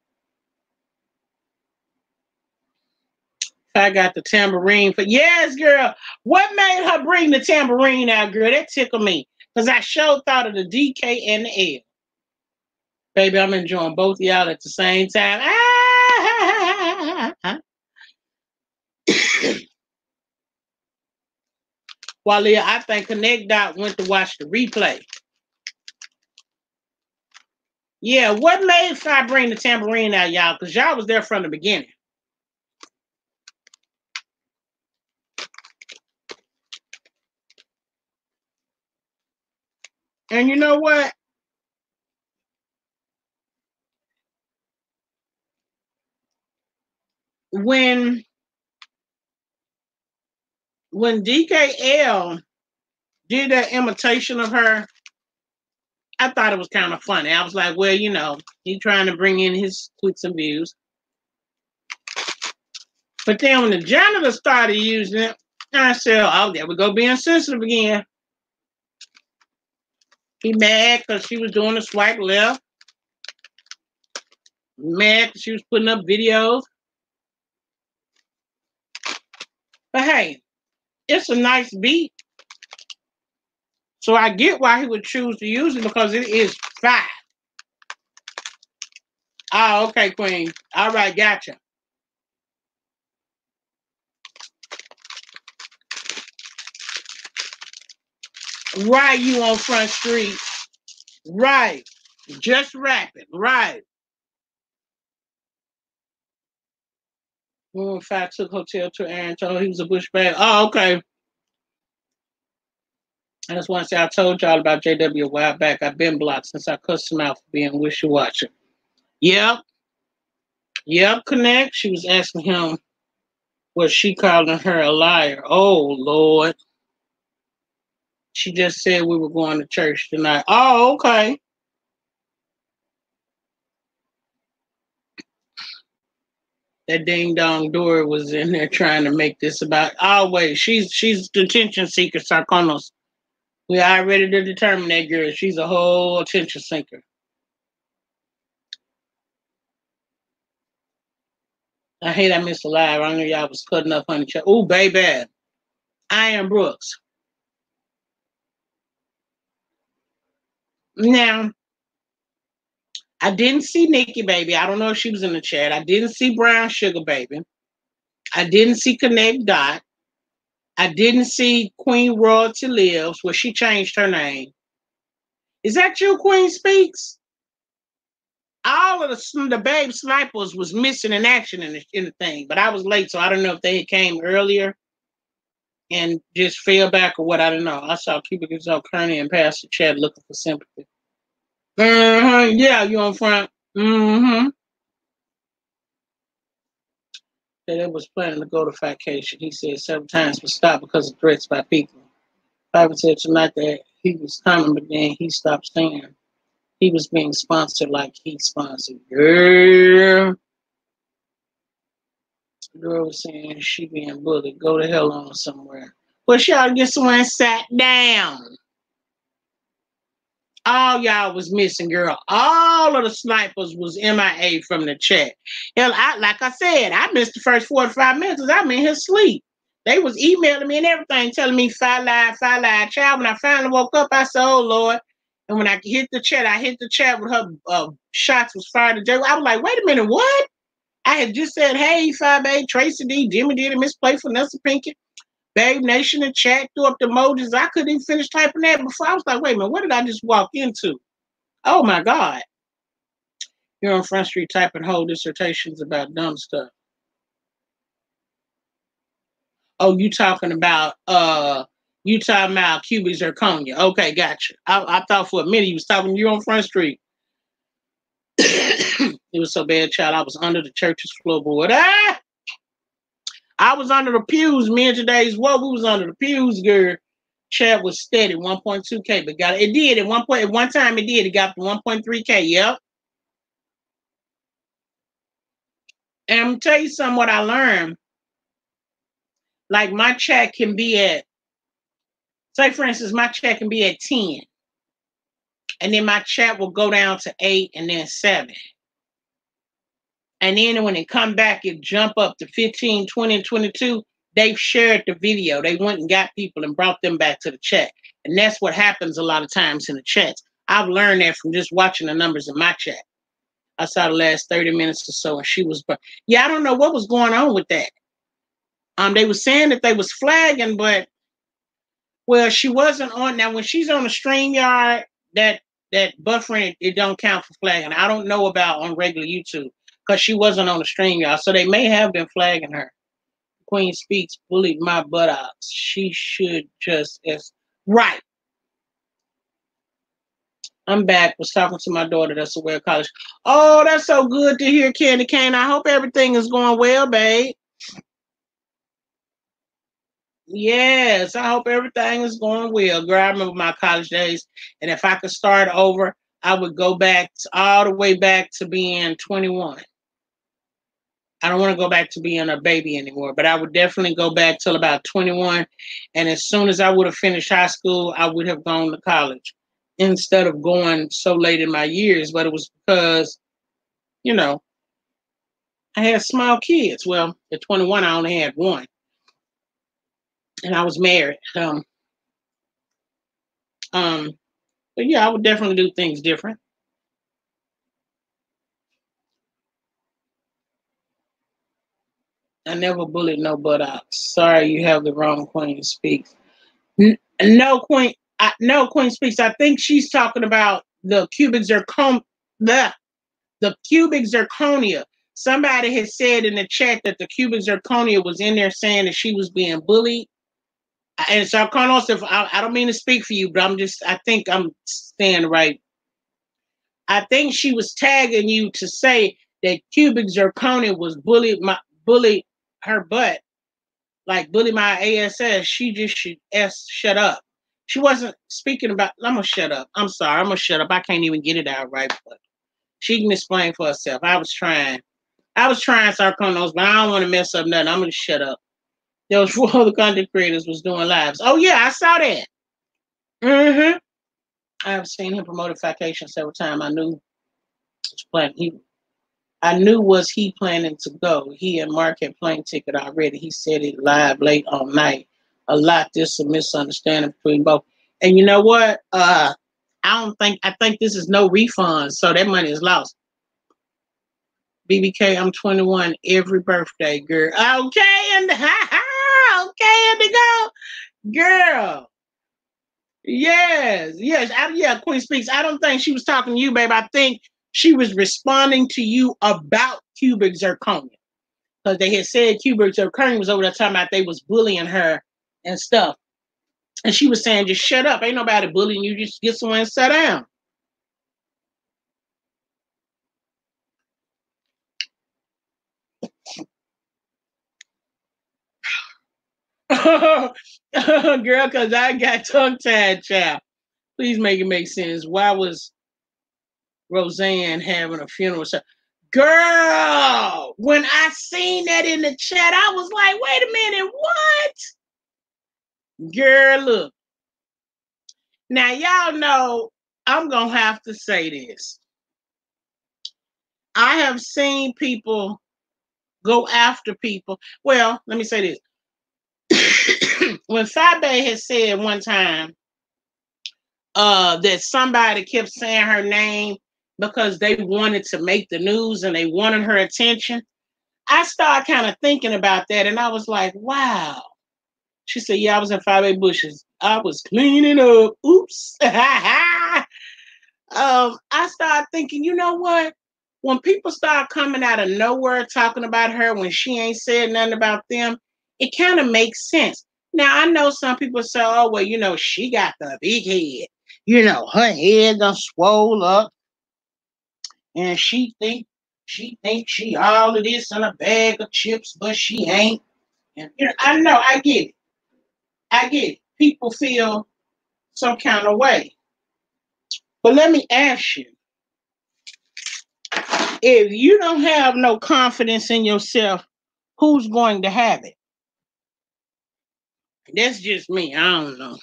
I got the tambourine for yes, girl. What made her bring the tambourine out, girl? That tickled me. Because I sure thought of the DK and the L. Baby, I'm enjoying both of y'all at the same time. While I think Connect Dot went to watch the replay. Yeah, what made Fi bring the tambourine out, y'all? Because y'all was there from the beginning. And you know what? When DKL did that imitation of her, I thought it was kind of funny. I was like, well, you know, he's trying to bring in his clicks and views. But then when the janitor started using it, I said, oh, there we go being sensitive again. He mad because she was doing the swipe left. Mad because she was putting up videos. But hey, it's a nice beat. So I get why he would choose to use it because it is fire. Oh, okay, Queen. All right, gotcha. Right, you on Front Street. Right. Just rapping. Right. When Fat took hotel to Aaron told he was a bush bag. Oh, okay. I just want to say I told y'all about JW a while back. I've been blocked since I cussed him out for being wishy-washy. Yep. Yep, Connect. She was asking him was she calling her a liar. Oh, Lord. She just said we were going to church tonight. Oh, okay. That ding dong Dora was in there trying to make this about. Oh, wait. She's the attention seeker, Sarkonos. We already determined that girl. She's a whole attention seeker. I hate I missed a live. I know y'all was cutting up on each other. Ooh, baby. Iron Brooks. Now, I didn't see Nikki Baby. I don't know if she was in the chat. I didn't see Brown Sugar Baby. I didn't see Connect Dot. I didn't see Queen Royalty Lives, where she changed her name. Is that you, Queen Speaks? All of the babe snipers was missing in action in the thing, but I was late, so I don't know if they came earlier and just fell back or what. I don't know. I saw Cubic Gazelle Kearney and Pastor Chad looking for sympathy. Yeah, you on Front. That it was planning to go to vacation. He said several times but stopped because of threats by people. Piper said tonight that he was coming, but then he stopped saying he was being sponsored like he sponsored. Girl. The girl was saying she being bullied. Go to hell on somewhere. Well, she ought to get somewhere and sat down. All y'all was missing, girl. All of the snipers was MIA from the chat. Hell, like I said, I missed the first 45 minutes because I'm in his sleep. They was emailing me and everything, telling me Fi Live. Child, when I finally woke up, I said, oh, Lord. And when I hit the chat with her shots was fired to Jay. I was like, wait a minute, what? I had just said, hey, Fi Babe, Tracy D, Jimmy did it, Miss Playful, Nelson Pinkett. Babe Nation and chat, threw up the emojis. I couldn't even finish typing that before. I was like, wait a minute, what did I just walk into? Oh my God. You're on Front Street typing whole dissertations about dumb stuff. Oh, you talking about QB Zirconia. Okay, gotcha. I thought for a minute you was talking you on Front Street. It was so bad, child. I was under the church's floorboard. I was under the pews. Me and today's what we was under the pews, girl. Chat was steady, 1.2K, but it did at one time it did. It got to 1.3K. Yep. And I'm gonna tell you something what I learned. Like my chat can be at, say for instance, my chat can be at 10. And then my chat will go down to 8 and then 7. And then when it come back, it jump up to 15, 20, and 22. They've shared the video. They went and got people and brought them back to the chat. And that's what happens a lot of times in the chats. I've learned that from just watching the numbers in my chat. I saw the last 30 minutes or so, and she was, yeah, I don't know what was going on with that. They were saying that they was flagging, but Well, she wasn't on now when she's on the StreamYard, that buffering it don't count for flagging. I don't know about on regular YouTube because she wasn't on the StreamYard, so they may have been flagging her. Queen Speaks bullied my buttocks. She should just as right. I'm back. Was talking to my daughter that's away at college. Oh, that's so good to hear, Candy Cane. I hope everything is going well, babe. Yes, I hope everything is going well. Girl, I remember my college days, and if I could start over, I would go back all the way back to being 21. I don't want to go back to being a baby anymore, but I would definitely go back till about 21. And as soon as I would have finished high school, I would have gone to college instead of going so late in my years. But it was because, you know, I had small kids. Well, at 21, I only had one, and I was married. Um, but yeah, I would definitely do things different. I never bullied no buttocks. Sorry, you have the wrong Queen Speaks. No Queen, no Queen Speaks. I think she's talking about the cubic zircon, the cubic zirconia. Somebody had said in the chat that the cubic zirconia was in there saying that she was being bullied. And so, Carlos, if I don't mean to speak for you, but I think I'm saying right. I think she was tagging you to say that cubic zirconia was bullied her butt, like bully my ass. She just should shut up. She wasn't speaking about. I'm gonna shut up. I'm sorry. I'm gonna shut up. I can't even get it out right, but she can explain for herself. I was trying. Sarconos, but I don't want to mess up nothing. I'm gonna shut up. There was 4 other content creators was doing lives. Oh yeah, I saw that. Mm-hmm. I've seen him promoted vacation several times. I knew I knew was he planning to go. He and Mark had plane ticket already. He said it live late all night. A lot. This a misunderstanding between both. And you know what? I think this is no refund, so that money is lost. BBK, I'm 21 every birthday, girl. Okay, and okay, and to go, girl. Yes, yeah. Queen Speaks. I don't think she was talking to you, babe. I think she was responding to you about cubic zirconia because they had said cubic zirconia was over there talking about they was bullying her and stuff, and she was saying just shut up. Ain't nobody bullying you. Just get somewhere and sit down. Girl, because I got tongue tied, child. Please make it make sense. Why was Roseanne having a funeral? Girl, when I seen that in the chat, I was like, wait a minute, what? Girl, look. Now, y'all know I'm going to have to say this. I have seen people go after people. Well, let me say this. When Fabe had said one time that somebody kept saying her name because they wanted to make the news and they wanted her attention, I started kind of thinking about that, and I was like, wow. She said, yeah, I was in 5A bushes. I was cleaning up. Oops. I started thinking, you know what? When people start coming out of nowhere talking about her when she ain't said nothing about them, it kind of makes sense. Now, I know some people say, oh, well, she got the big head. Her head done swole up, and she thinks she all of this in a bag of chips, but she ain't. And I know, I get it. I get it. People feel some kind of way. But let me ask you, if you don't have no confidence in yourself, who's going to have it? That's just me. I don't know.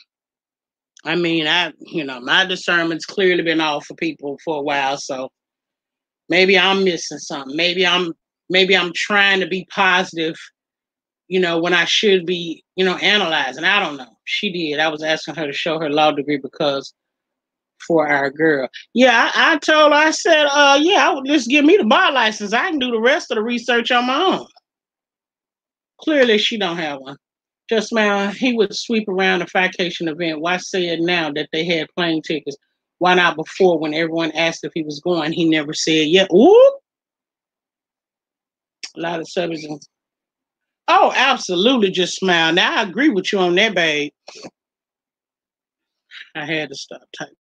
I mean, my discernment's clearly been off for people for a while, so maybe I'm missing something. Maybe I'm trying to be positive, when I should be, analyzing. I don't know. She did. I was asking her to show her law degree because for our girl. Yeah, I told her, I said, yeah, I would just give me the bar license. I can do the rest of the research on my own. Clearly she don't have one. Just now, he would sweep around a vacation event. Why say it now that they had plane tickets? Why not before when everyone asked if he was going? He never said yeah. Ooh, a lot of subjects. Oh, absolutely. Just smile. Now I agree with you on that, babe. I had to stop typing.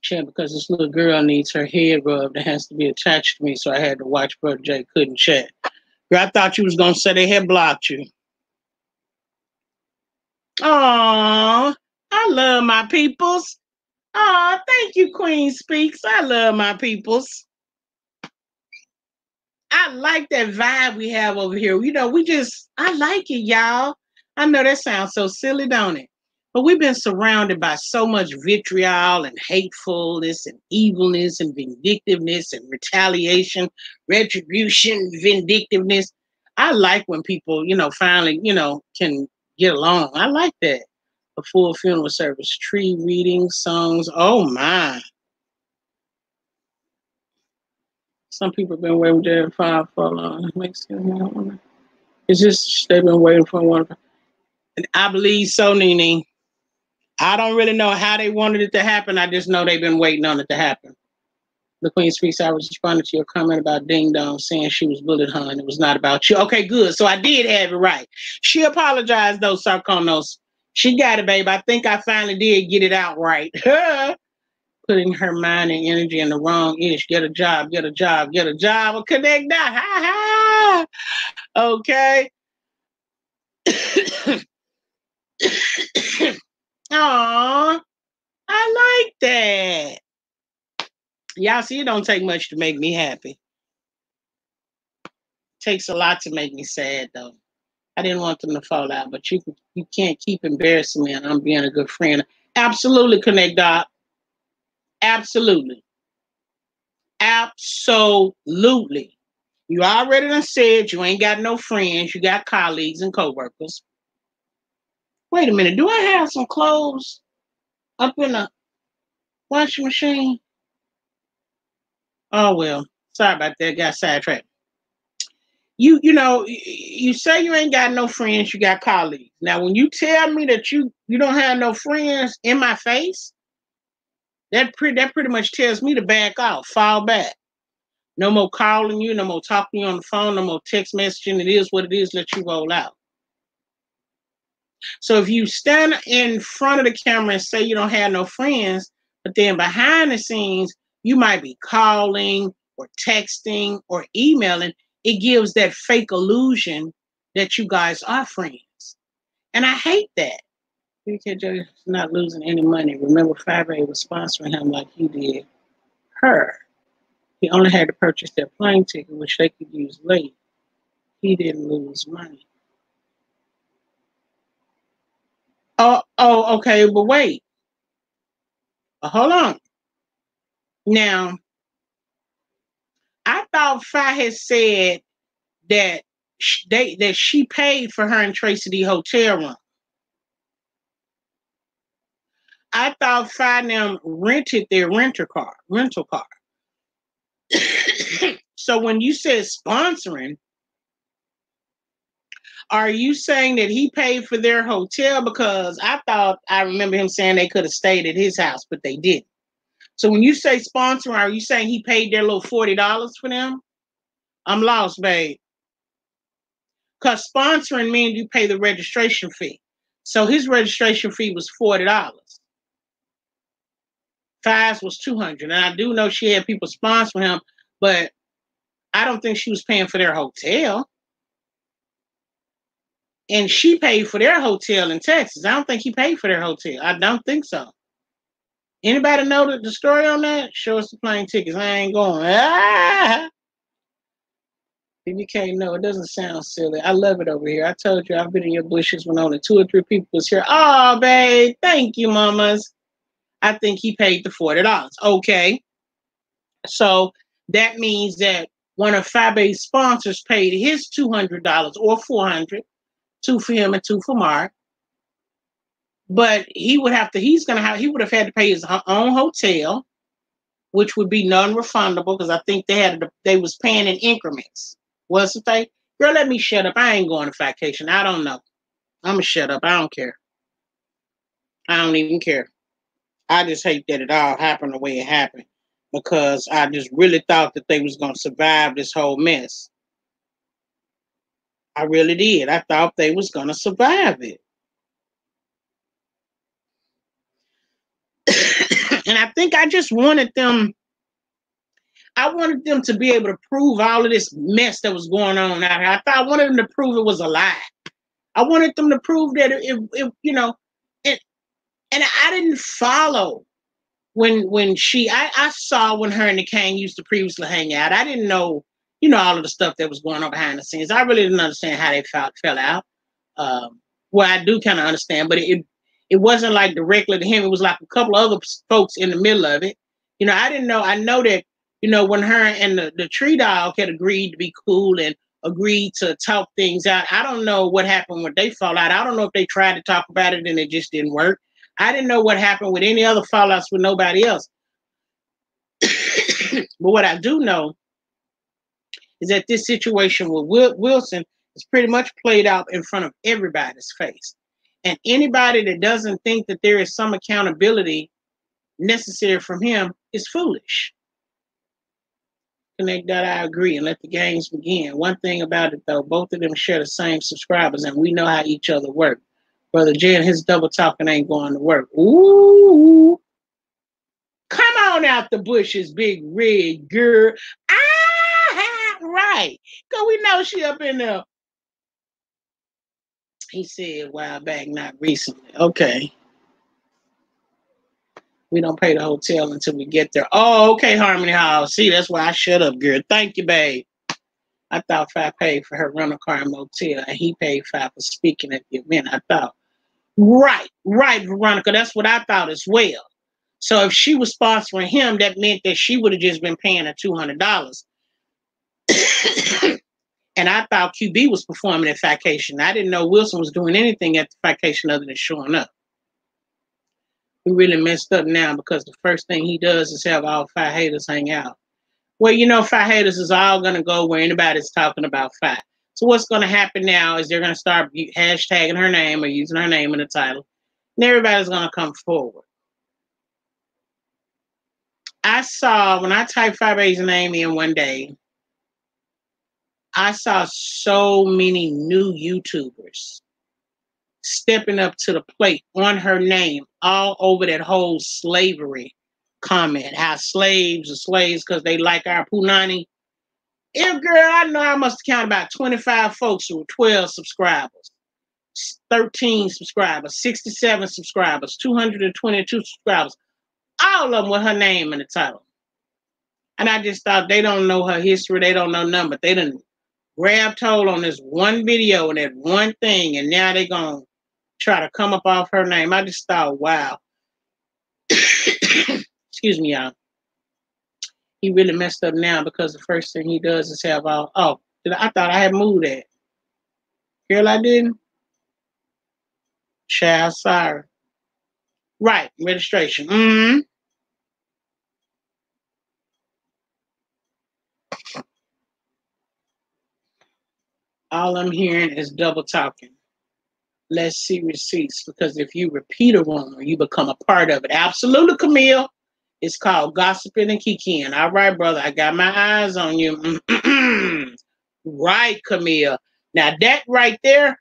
Chat because this little girl needs her head rubbed. It has to be attached to me, so I had to watch Brother Jay couldn't chat. Girl, I thought you was gonna say they had blocked you. Aw, I love my peoples. Aw, thank you, Queen Speaks. I love my peoples. I like that vibe we have over here. You know, I like it, y'all. I know that sounds so silly, don't it? But we've been surrounded by so much vitriol and hatefulness and evilness and vindictiveness and retaliation, retribution, vindictiveness. I like when people, finally, can get along. I like that. A full funeral service, tree reading, songs. Oh my. Some people have been waiting there for long. Makes sense. It's just they've been waiting for one. And I believe so, Nene. I don't really know how they wanted it to happen. I just know they've been waiting on it to happen. The Queen Speaks. I was responding to your comment about Ding Dong saying she was bullied, hun. It was not about you. Okay, good. So I did have it right. She apologized, though, Sarkonos. She got it, babe. I think I finally did get it out right. Putting her mind and energy in the wrong ish. Get a job, get a job, get a job. Or connect that. Ha ha. Okay. Aw, I like that. Y'all see, it don't take much to make me happy. It takes a lot to make me sad, though. I didn't want them to fall out, but you can't keep embarrassing me and I'm being a good friend. Absolutely, Connect Doc. Absolutely. Absolutely. You already done said you ain't got no friends. You got colleagues and coworkers. Wait a minute. Do I have some clothes up in the washing machine? Oh, well. Sorry about that. Got sidetracked. You say you ain't got no friends, you got colleagues. Now, when you tell me that you don't have no friends in my face, that pretty much tells me to back off, fall back. No more calling you, no more talking to you on the phone, no more text messaging. It is what it is. Let you roll out. So if you stand in front of the camera and say you don't have no friends, but then behind the scenes you might be calling or texting or emailing, it gives that fake illusion that you guys are friends. And I hate that. BKJ is not losing any money. Remember, Fabre was sponsoring him like he did her. He only had to purchase their plane ticket, which they could use late. He didn't lose money. Oh, okay, but wait. Hold on. Now, I thought Fi had said that she paid for her and Tracy D hotel room. I thought Fi them rented their rental car. So when you said sponsoring, are you saying that he paid for their hotel? Because I remember him saying they could have stayed at his house, but they didn't. So when you say sponsoring, are you saying he paid their little $40 for them? I'm lost, babe. Because sponsoring means you pay the registration fee. So his registration fee was $40. Fives was $200. And I do know she had people sponsor him, but I don't think she was paying for their hotel. And she paid for their hotel in Texas. I don't think he paid for their hotel. I don't think so. Anybody know the story on that? Show us the plane tickets. I ain't going. If you can't know, it doesn't sound silly. I love it over here. I told you I've been in your bushes when only 2 or 3 people was here. Oh, babe. Thank you, mamas. I think he paid the $40. Okay. So that means that one of Fabe's sponsors paid his $200 or $400, 2 for him and 2 for Mark. But he would have had to pay his own hotel, which would be non-refundable because I think they was paying in increments. Wasn't they? Girl, let me shut up. I ain't going on vacation. I don't know. I'm going to shut up. I don't care. I don't even care. I just hate that it all happened the way it happened because I just really thought that they was going to survive this whole mess. I really did. I thought they was going to survive it. And I think I just wanted them, to be able to prove all of this mess that was going on out here. I wanted them to prove it was a lie. I wanted them to prove that it you know, and I didn't follow when I saw when her and the Kane used to previously hang out. I didn't know, all of the stuff that was going on behind the scenes. I really didn't understand how they fell out. Well, I do kind of understand, but it wasn't like directly to him. It was like a couple of other folks in the middle of it. I didn't know. I know that, when her and the tree dog had agreed to be cool and agreed to talk things out. I don't know what happened when they fall out. I don't know if they tried to talk about it and it just didn't work. I didn't know what happened with any other fallouts with nobody else. But what I do know is that this situation with Wilson is pretty much played out in front of everybody's face. And anybody that doesn't think that there is some accountability necessary from him is foolish. Connect that, I agree, and let the games begin. One thing about it, though, both of them share the same subscribers, and we know how each other work. Brother Jay and his double talking ain't going to work. Ooh. Come on out the bushes, big red girl. Ah, right. Because we know she up in there. He said a while back, not recently. Okay. We don't pay the hotel until we get there. Oh, okay, Harmony House. See, that's why I shut up, girl. Thank you, babe. I thought Fi paid for her rental car and motel, and he paid Fi for speaking at the event. I thought, right, Veronica. That's what I thought as well. So if she was sponsoring him, that meant that she would have just been paying her $200. And I thought QB was performing at Vacation. I didn't know Wilson was doing anything at the Vacation other than showing up. We really messed up now because the first thing he does is have all Fi haters hang out. Well, Fi haters is all going to go where anybody's talking about Fi. So what's going to happen now is they're going to start hashtagging her name or using her name in the title. And everybody's going to come forward. I saw, when I typed Fi's name in one day, I saw so many new YouTubers stepping up to the plate on her name all over that whole slavery comment. How slaves are slaves because they like our punani. Girl, I know I must have counted about 25 folks who were 12 subscribers, 13 subscribers, 67 subscribers, 222 subscribers. All of them with her name in the title. And I just thought they don't know her history. They don't know nothing, but they done grabbed hold on this one video and that one thing, and now they're going to try to come up off her name. I just thought, wow. Excuse me, y'all. He really messed up now because the first thing he does is have all, I thought I had moved that. Girl, I didn't. Child, sorry. Right, registration. Mm-hmm. All I'm hearing is double talking. Let's see receipts, because if you repeat a rumor, you become a part of it. Absolutely, Camille. It's called gossiping and kikiing. All right, brother, I got my eyes on you. Right, Camille. Now that right there,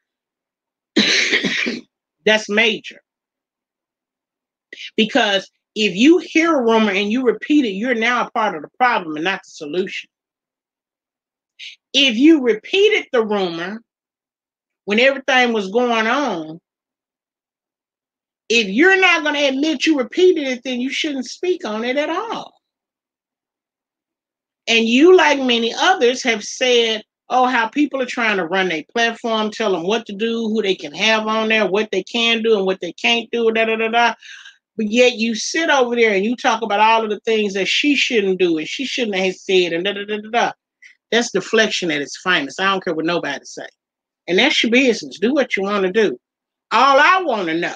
that's major. Because if you hear a rumor and you repeat it, you're now a part of the problem and not the solution. If you repeated the rumor when everything was going on, if you're not going to admit you repeated it, then you shouldn't speak on it at all. And you, like many others, have said, how people are trying to run their platform, tell them what to do, who they can have on there, what they can do and what they can't do, da-da-da-da. But yet you sit over there and you talk about all of the things that she shouldn't do and she shouldn't have said and da-da-da-da-da. That's deflection at its finest. I don't care what nobody say. And that's your business. Do what you want to do. All I want to know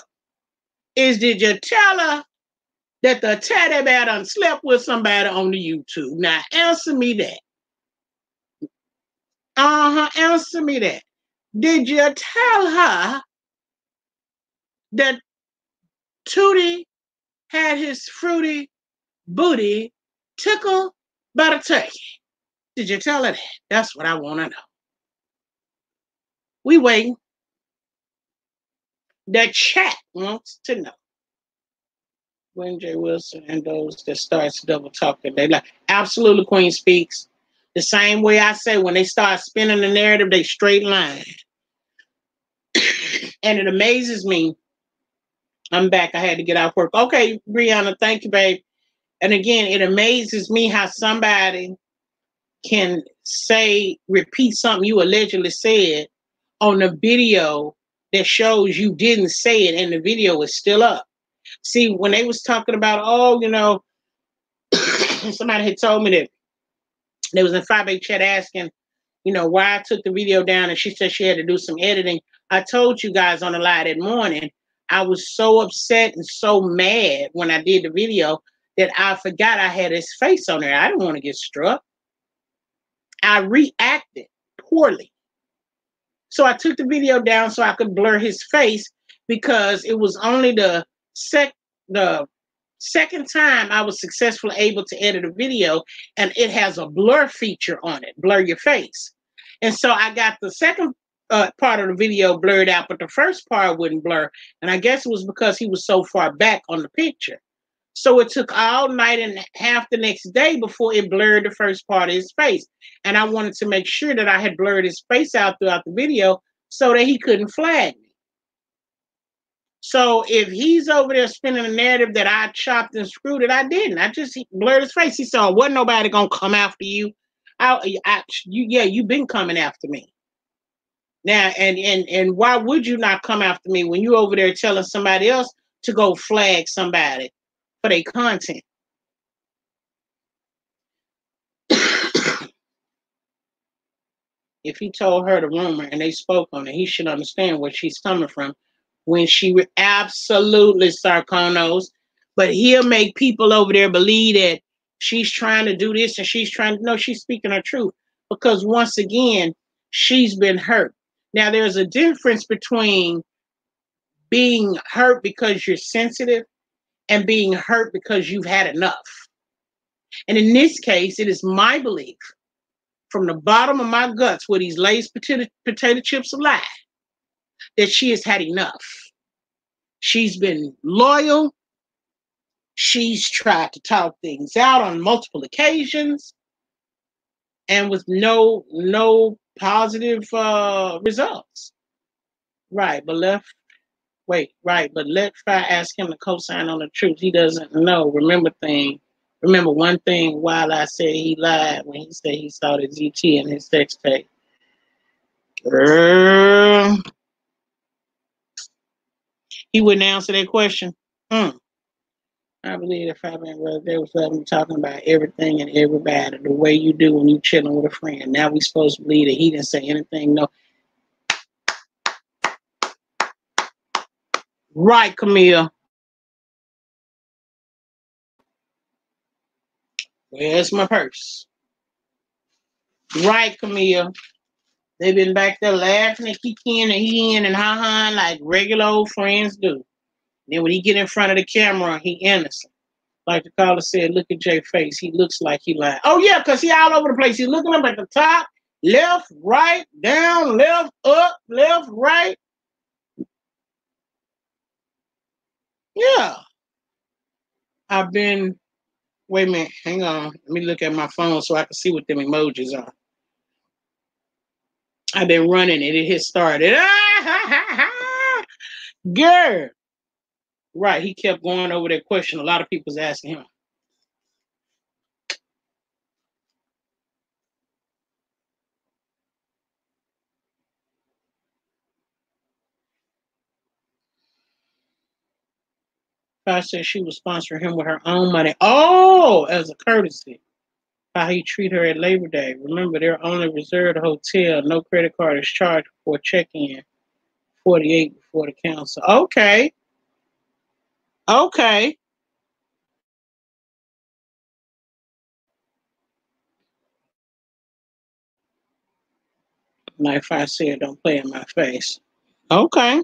is, did you tell her that the teddy bear done slept with somebody on the YouTube? Now answer me that. Answer me that. Did you tell her that Tootie had his fruity booty tickled by the turkey? Did you tell her that? That's what I want to know. We waiting. The chat wants to know. When J. Wilson and those that starts double talking, they like absolutely Queen speaks. The same way I say when they start spinning the narrative, they straight line. And it amazes me. I'm back. I had to get out of work. Okay, Brianna, thank you, babe. And again, it amazes me how somebody can repeat something you allegedly said on the video that shows you didn't say it and the video is still up. See, when they was talking about, somebody had told me that they was in 5A chat asking, why I took the video down, and she said she had to do some editing. I told you guys on the live that morning, I was so upset and so mad when I did the video that I forgot I had his face on there. I didn't want to get struck. I reacted poorly. So I took the video down so I could blur his face because it was only the second time I was successfully able to edit a video, and it has a blur feature on it, blur your face. And so I got the second part of the video blurred out, but the first part wouldn't blur. And I guess it was because he was so far back on the picture. So it took all night and half the next day before it blurred the first part of his face. And I wanted to make sure that I had blurred his face out throughout the video so that he couldn't flag me. So if he's over there spinning a narrative that I chopped and screwed it, I didn't. I just blurred his face. He said, wasn't nobody gonna come after you. You've been coming after me. Now, and why would you not come after me when you over there telling somebody else to go flag somebody for their content? If he told her the rumor and they spoke on it, he should understand where she's coming from when she absolutely Sarkonos. But he'll make people over there believe that she's trying to do this and she's trying to, no, she's speaking her truth. Because once again, she's been hurt. Now, there's a difference between being hurt because you're sensitive and being hurt because you've had enough. And in this case, it is my belief from the bottom of my guts where these Lay's potato chips lie that she has had enough. She's been loyal. She's tried to talk things out on multiple occasions and with no positive results. Right, but let Fry ask him to co-sign on the truth. He doesn't know. Remember one thing while I said he lied when he said he saw the GT in his sex tape. Girl. He wouldn't answer that question. I believe if I've been right there was letting me talking about everything and everybody the way you do when you chilling with a friend. Now we supposed to believe that he didn't say anything. No. Right, Camille. Where's my purse? Right, Camille. They've been back there laughing and kicking and he-in and ha-ha like regular old friends do. Then when he get in front of the camera, he innocent. Like the caller said, look at Jay's face. He looks like he lied. Oh, yeah, because he all over the place. He's looking up at the top, left, right, down, left, up, left, right. Yeah. Wait a minute, hang on. Let me look at my phone so I can see what them emojis are. I've been running it. It has started. Girl. Right, he kept going over that question. A lot of people's asking him. I said she was sponsoring him with her own money. Oh, as a courtesy. How he treat her at Labor Day. Remember, they're only reserved a hotel. No credit card is charged before check-in. 48 before the council. Okay. Okay. Like if I said, don't play in my face. Okay.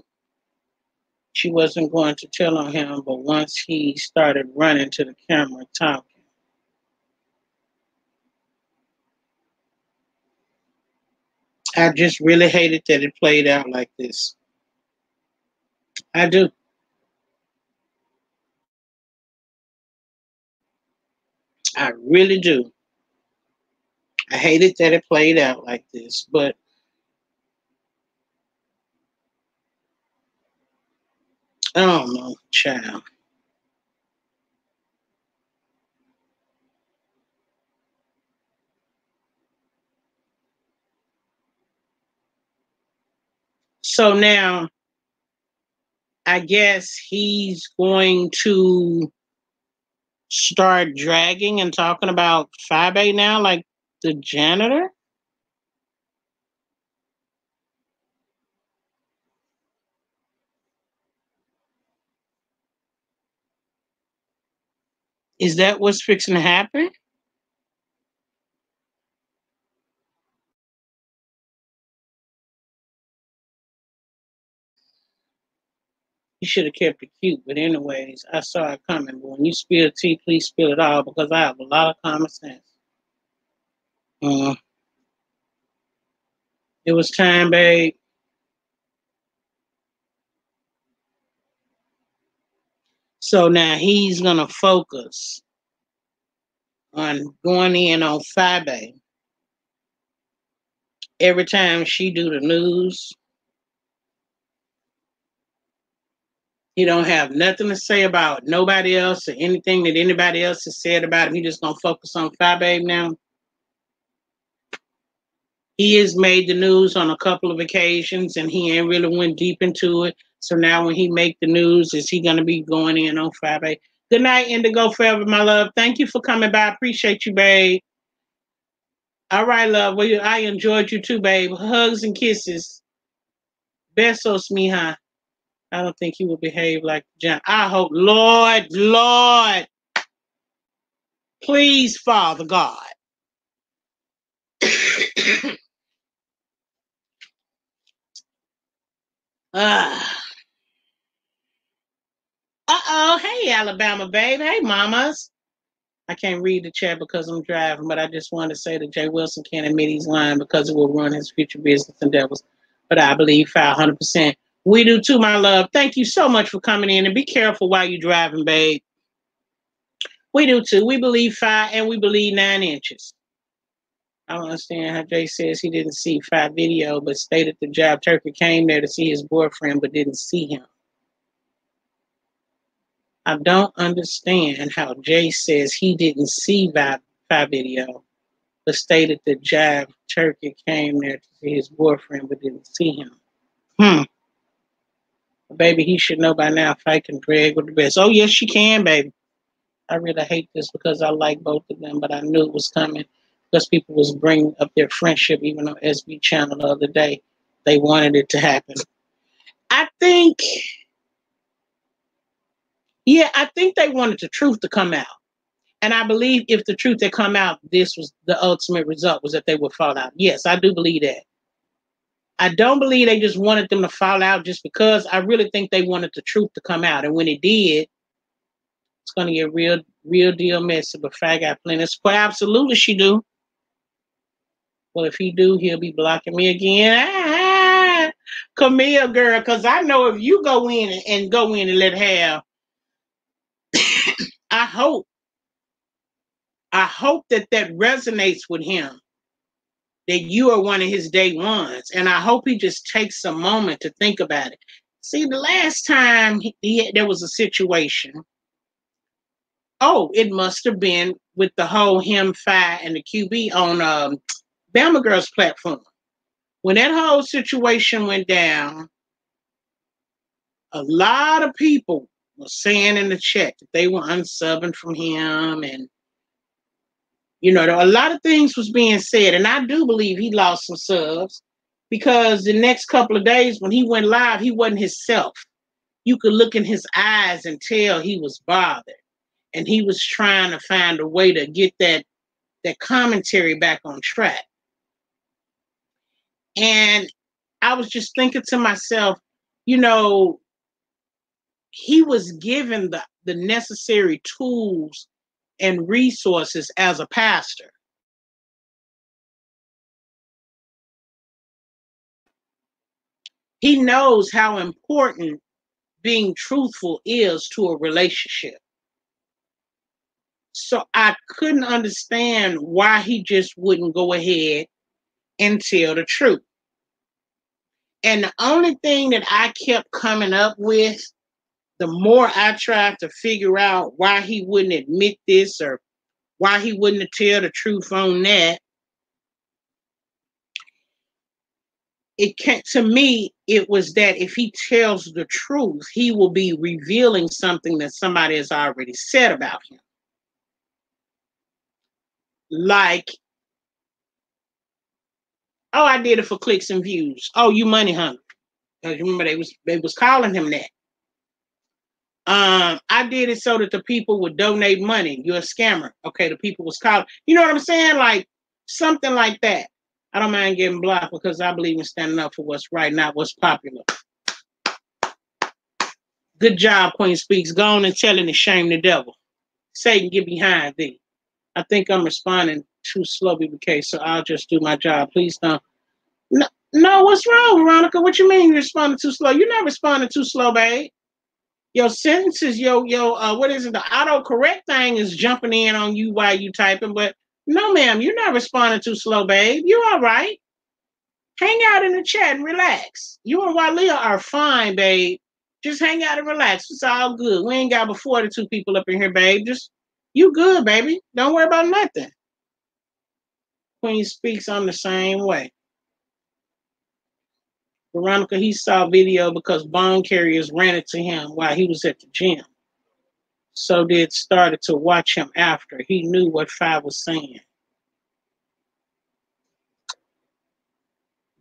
She wasn't going to tell on him, but once he started running to the camera talking, I just really hated that it played out like this. I do. I really do. I hated that it played out like this, but I don't know, child. So now I guess he's going to start dragging and talking about Fabe now, like the janitor. Is that what's fixing to happen? You should have kept it cute, but anyways, I saw it coming. But when you spill tea, please spill it all because I have a lot of common sense. Uh, it was time, babe. So now he's gonna focus on going in on Fabe. Every time she do the news, he don't have nothing to say about nobody else or anything that anybody else has said about him. He just gonna focus on Fabe now. He has made the news on a couple of occasions, and he ain't really went deep into it. So now, when he make the news, is he gonna be going in on Fabe? Good night, Indigo Forever, my love. Thank you for coming by. Appreciate you, babe. All right, love. Well, I enjoyed you too, babe. Hugs and kisses. Besos, mija. I don't think he will behave like John. I hope, Lord, Lord, please, Father God. uh oh, hey Alabama babe, hey mamas. I can't read the chat because I'm driving, but I just wanted to say that Jay Wilson can't admit he's lying because it will ruin his future business endeavors. But I believe 500%. We do too, my love. Thank you so much for coming in, and be careful while you're driving, babe. We do too. We believe 5 and we believe 9 inches. I don't understand how Jay says he didn't see 5 video, but stated the job Turkey came there to see his boyfriend, but didn't see him. I don't understand how Jay says he didn't see 5 video, but stated that Jive Turkey came there to see his boyfriend, but didn't see him. Hmm. Baby, he should know by now if I can drag with the best. Oh, yes, she can, baby. I really hate this because I like both of them, but I knew it was coming because people was bringing up their friendship even on SB channel the other day. They wanted it to happen. I think, I think they wanted the truth to come out. And I believe if the truth had come out, this was the ultimate result was that they would fall out. Yes, I do believe that. I don't believe they just wanted them to fall out just because. I really think they wanted the truth to come out. And when it did, it's going to get real deal messy. But Fag got plenty of support. Absolutely, she do. Well, if he do, he'll be blocking me again. Camille, girl, because I know if you go in and go in and let have, I hope, that resonates with him. That you are one of his day ones, and I hope he just takes a moment to think about it. See, the last time there was a situation. Oh, it must have been with the whole him, Fi, and the QB on Bama Girls platform. When that whole situation went down, a lot of people were saying in the chat that they were unsubbing from him, and a lot of things was being said, and I do believe he lost some subs because the next couple of days when he went live, he wasn't himself. You could look in his eyes and tell he was bothered, and he was trying to find a way to get that commentary back on track. And I was just thinking to myself, you know, he was given the necessary tools and resources as a pastor. He knows how important being truthful is to a relationship. So I couldn't understand why he just wouldn't go ahead and tell the truth. And the only thing that I kept coming up with, the more I tried to figure out why he wouldn't admit this or why he wouldn't tell the truth on that, it can't, to me, it was that if he tells the truth, he will be revealing something that somebody has already said about him. Like, oh, I did it for clicks and views. Oh, you money hungry. Because remember they was calling him that. I did it so that the people would donate money. You're a scammer. Okay, the people was calling. You know what I'm saying? Like something like that. I don't mind getting blocked because I believe in standing up for what's right, not what's popular. Good job, Queen Speaks. Go on and telling and shame the devil. Satan, get behind thee. I think I'm responding too slow, BBK, so I'll just do my job. Please don't. No, no, what's wrong, Veronica? What you mean you're responding too slow? You're not responding too slow, babe. Your sentences, what is it? The autocorrect thing is jumping in on you while you typing, but no, ma'am, you're not responding too slow, babe. You all right. Hang out in the chat and relax. You and Walia are fine, babe. Just hang out and relax. It's all good. We ain't got but 42 people up in here, babe. Just, you good, baby. Don't worry about nothing. Queen Speaks, I'm the same way. Veronica, he saw video because bone carriers ran it to him while he was at the gym. So did started to watch him after. He knew what Five was saying.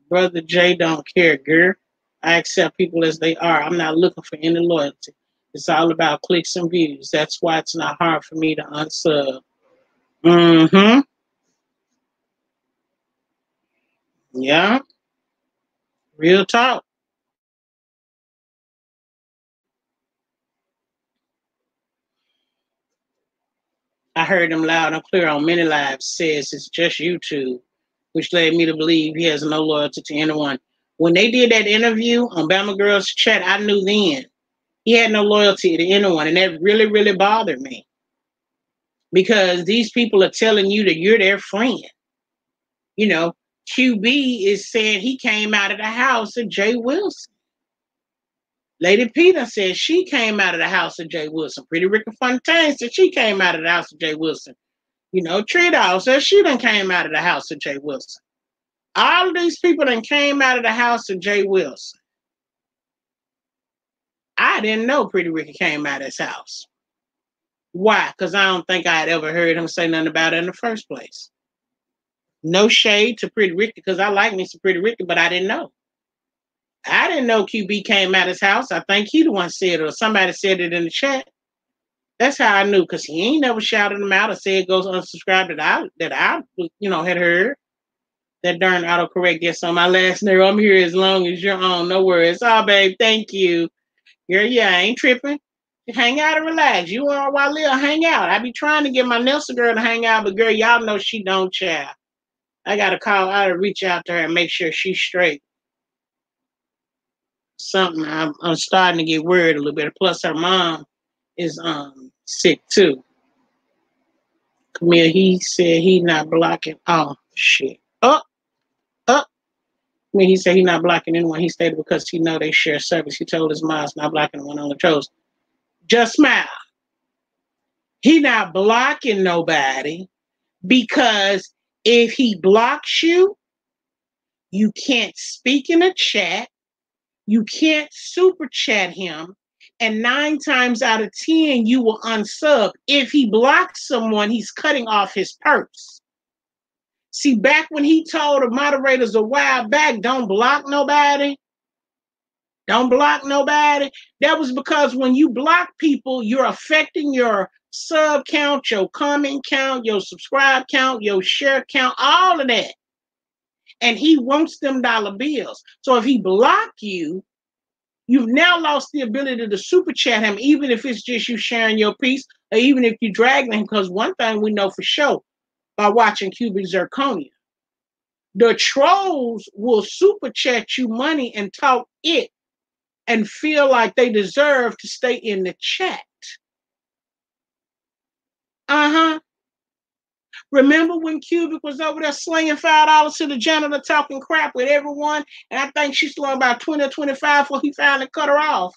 Brother Jay don't care, girl. I accept people as they are. I'm not looking for any loyalty. It's all about clicks and views. That's why it's not hard for me to unsub. Mm-hmm. Yeah. Real talk. I heard him loud and clear on many lives says it's just YouTube, which led me to believe he has no loyalty to anyone. When they did that interview on Bama Girls Chat, I knew then he had no loyalty to anyone, and that really, really bothered me because these people are telling you that you're their friend. You know, QB is saying he came out of the house of Jay Wilson. Lady Peter said she came out of the house of Jay Wilson. Pretty Ricky Fontaine said she came out of the house of Jay Wilson. You know, Treadall said she done came out of the house of Jay Wilson. All of these people done came out of the house of Jay Wilson. I didn't know Pretty Ricky came out of his house. Why? Because I don't think I had ever heard him say nothing about it in the first place. No shade to Pretty Ricky because I like me some Pretty Ricky, but I didn't know. I didn't know QB came out of his house. I think he the one said it or somebody said it in the chat. That's how I knew because he ain't never shouted him out or said go unsubscribe that I had heard. That darn autocorrect gets on my last nerve. I'm here as long as you're on. No worries. Oh, babe, thank you. Girl, yeah, I ain't tripping. Hang out and relax. You are while hang out. I be trying to get my Nelson girl to hang out, but girl, y'all know she don't child. I gotta call out and reach out to her and make sure she's straight. Something I'm starting to get worried a little bit. Plus, her mom is sick too. Camille, he said he not blocking. Oh shit. I mean, he said he not blocking anyone. He stated because he know they share service. He told his mom's not blocking one on the chose. Just smile. He not blocking nobody because if he blocks you, you can't speak in a chat. You can't super chat him. And 9 times out of 10, you will unsub. If he blocks someone, he's cutting off his purse. See, back when he told the moderators a while back, don't block nobody. Don't block nobody. That was because when you block people, you're affecting your sub count, your comment count, your subscribe count, your share count, all of that. and he wants them dollar bills. So if he block you, you've now lost the ability to super chat him, even if it's just you sharing your piece, or even if you drag him. Because one thing we know for sure by watching Cubic Zirconia, the trolls will super chat you money and talk it and feel like they deserve to stay in the chat. Uh-huh. Remember when Cubic was over there slinging $5 to the janitor, talking crap with everyone, and I think she slung about 20 or 25 before he finally cut her off.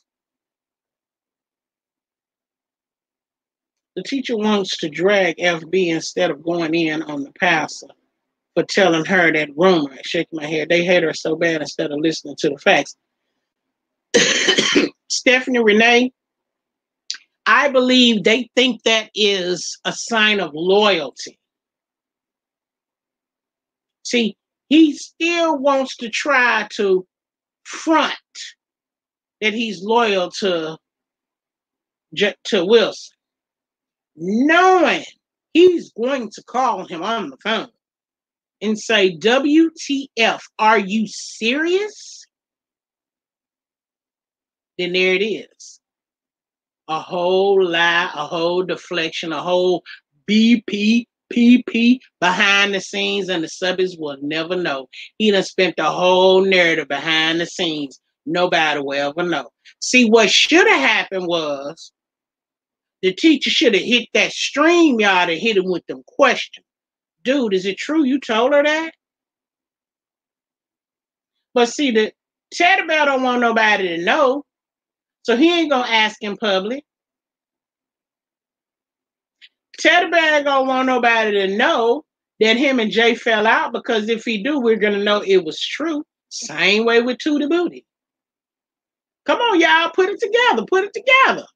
The teacher wants to drag FB instead of going in on the pastor for telling her that rumor. I shake my head. They hate her so bad instead of listening to the facts. Stephanie Renee, I believe they think that is a sign of loyalty. See, he still wants to try to front that he's loyal to Wilson, knowing he's going to call him on the phone and say, WTF, are you serious? Then there it is. A whole lie, a whole deflection, a whole BPPP behind the scenes, and the subbies will never know. He done spent the whole narrative behind the scenes. Nobody will ever know. See, what should have happened was the teacher should have hit that StreamYard and hit him with them questions. Dude, is it true you told her that? But see, the Teddy Bear don't want nobody to know, so he ain't gonna ask in public. Teddy Bear ain't gonna want nobody to know that him and Jay fell out, because if he do, we're gonna know it was true. Same way with Tootie Booty. Come on, y'all, put it together. Put it together.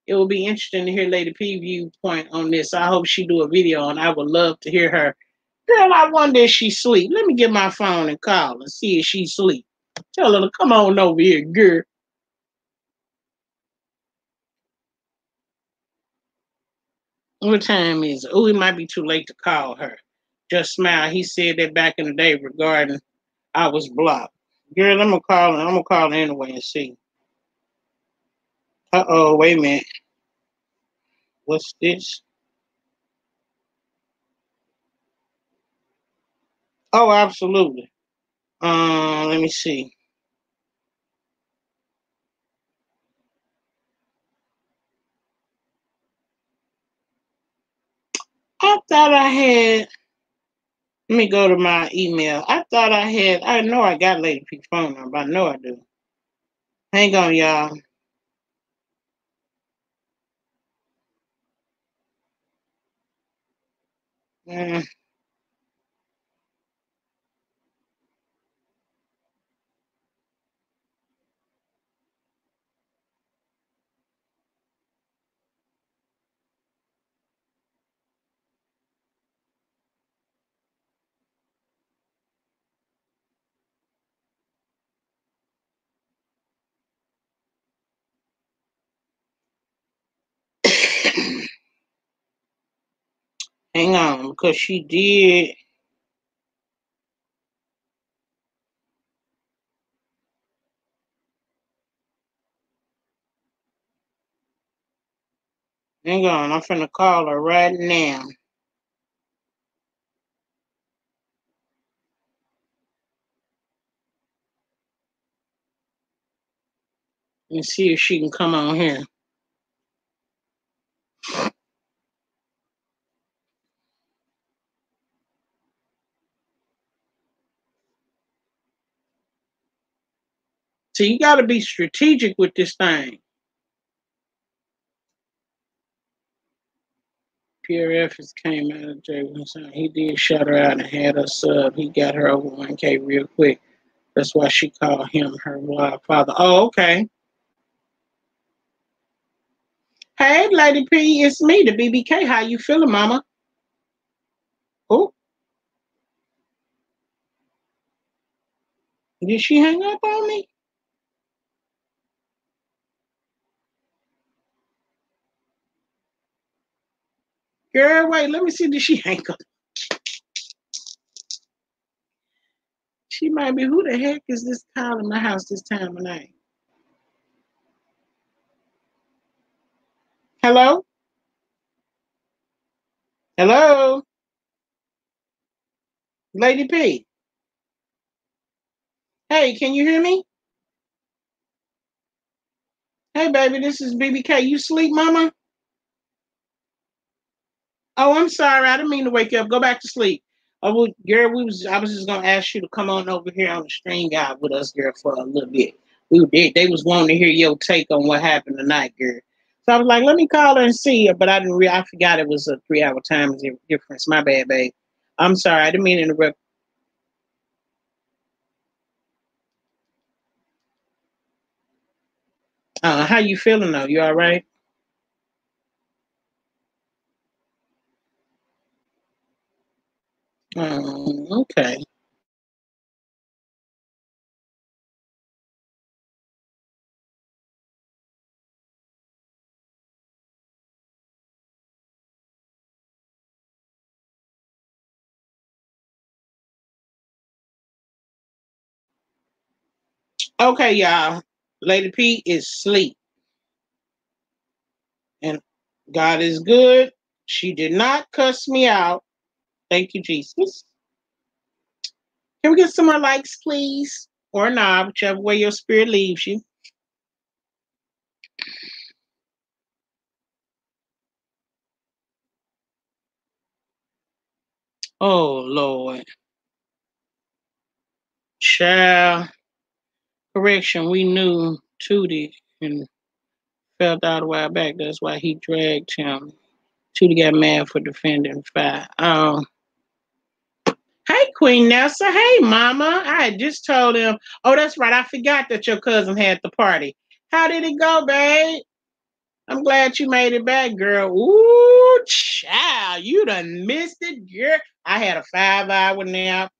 It will be interesting to hear Lady P viewpoint on this. I hope she do a video, and I would love to hear her. Girl, I wonder if she sleep. Let me get my phone and call and see if she sleep. Tell her to come on over here, girl. What time is it? Oh, it might be too late to call her. Just smile. He said that back in the day regarding I was blocked. Girl, I'm gonna call her. I'm gonna call her anyway and see. Uh-oh, wait a minute. What's this? Oh, absolutely. Let me see. I thought I had. Let me go to my email. I thought I had. I know I got Lady P's phone number. I know I do. Hang on, y'all. Mm. Hang on, because she did. Hang on, I'm finna call her right now. And see if she can come on here. So you got to be strategic with this thing. Pure efforts came out of Jay Wilson. He did shut her out and had her sub. He got her over 1K real quick. That's why she called him her wild father. Oh, okay. Hey, Lady P, it's me, the BBK. How you feeling, mama? Oh, did she hang up on me? Girl, wait, let me see. Did she hang up? She might be, who the heck is this calling my house this time of night? Hello? Hello? Lady P. Hey, can you hear me? Hey, baby, this is BBK. You sleep, mama? Oh, I'm sorry. I didn't mean to wake you up. Go back to sleep. Oh, well, girl, I was just gonna ask you to come on over here on the stream guide with us, girl, for a little bit. They was wanting to hear your take on what happened tonight, girl. So I was like, let me call her and see her, but I forgot it was a 3 hour time difference. My bad, babe. I'm sorry. I didn't mean to interrupt. How you feeling though? You all right? Okay. Okay, y'all. Lady P is asleep. And God is good. She did not cuss me out. Thank you, Jesus. Can we get some more likes, please? Or not, whichever way your spirit leaves you. Oh, Lord. Child. Correction, we knew Tootie and felt out a while back. That's why he dragged him. Tootie got mad for defending Fi. Hey, Queen Nelsa. Hey, Mama. I had just told him. Oh, that's right. I forgot that your cousin had the party. How did it go, babe? I'm glad you made it back, girl. Ooh, child. You done missed it, girl. I had a 5 hour nap.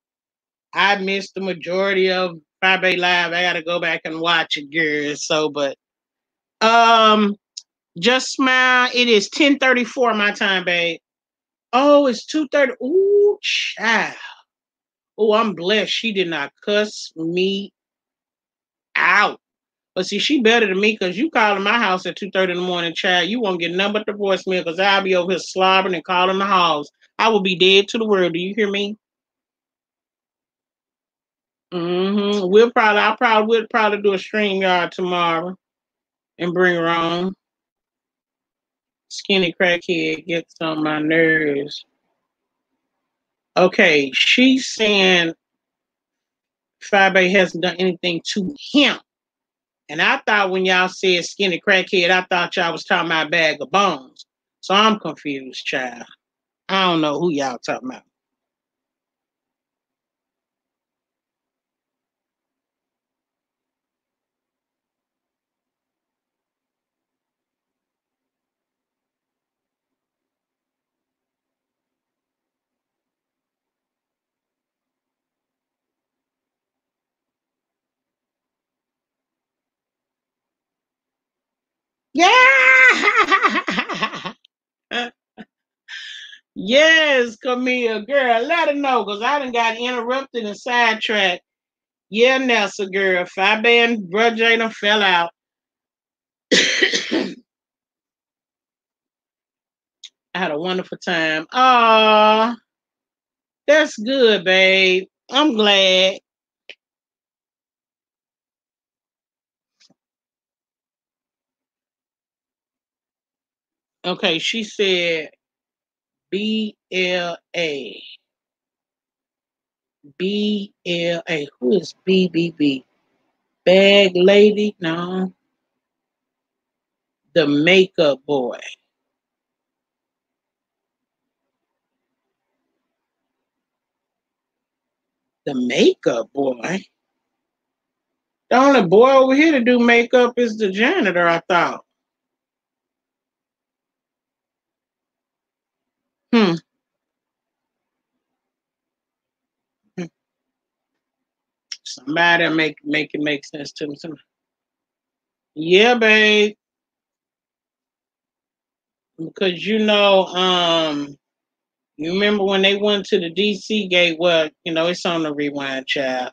I missed the majority of Friday Live. I gotta go back and watch it, girl. So, but um, just smile. It is 10:34 my time, babe. Oh, it's 2:30. Ooh, child. Oh, I'm blessed. She did not cuss me out. But see, she better than me because you calling my house at 2:30 in the morning, child. You won't get nothing but the voicemail because I'll be over here slobbering and calling the halls. I will be dead to the world. Do you hear me? We'll probably do a stream yard tomorrow and bring her on. Skinny crackhead gets on my nerves. Okay, she's saying Fabe hasn't done anything to him. And I thought when y'all said skinny crackhead, I thought y'all was talking about a bag of bones. So I'm confused, child. I don't know who y'all talking about. Yeah. Yes, Camille, girl, let her know because I done got interrupted and sidetracked. Yeah, Nelsa, girl, Fabe and Bro Jada fell out. I had a wonderful time. Oh, that's good, babe. I'm glad. Okay, she said BLA. BLA. Who is BBB? Bag lady? No. The makeup boy. The makeup boy? The only boy over here to do makeup is the janitor, I thought. Hmm. Somebody make it make sense to me. Yeah, babe. Because you remember when they went to the DC gate? Well, it's on the rewind, child.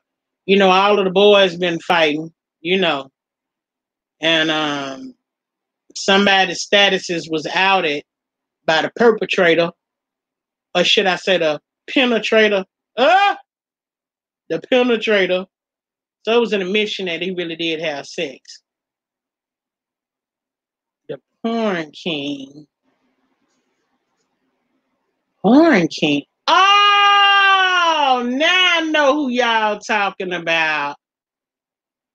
All of the boys been fighting, and somebody's statuses was outed by the perpetrator, or should I say the penetrator? The penetrator. So it was an admission that he really did have sex. The porn king. Porn king. Oh, now I know who y'all talking about.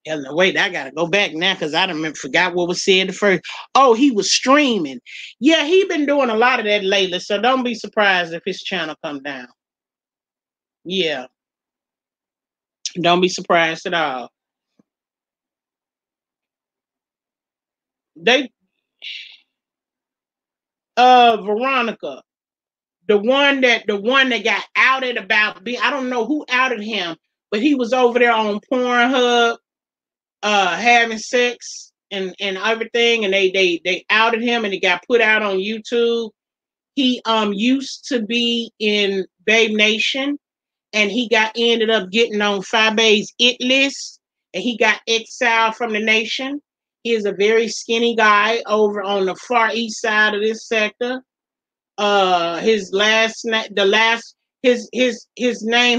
And wait, I gotta go back now because I done forgot what was said the first. Oh, he was streaming. Yeah, he been doing a lot of that lately, so don't be surprised if his channel come down. Yeah. Don't be surprised at all. They Veronica, the one that got outed about being, I don't know who outed him, but he was over there on Pornhub having sex and everything, and they outed him and it got put out on YouTube. He used to be in Babe Nation, and he ended up getting on Fabe's It List, and he got exiled from the nation. He is a very skinny guy over on the far east side of this sector. His name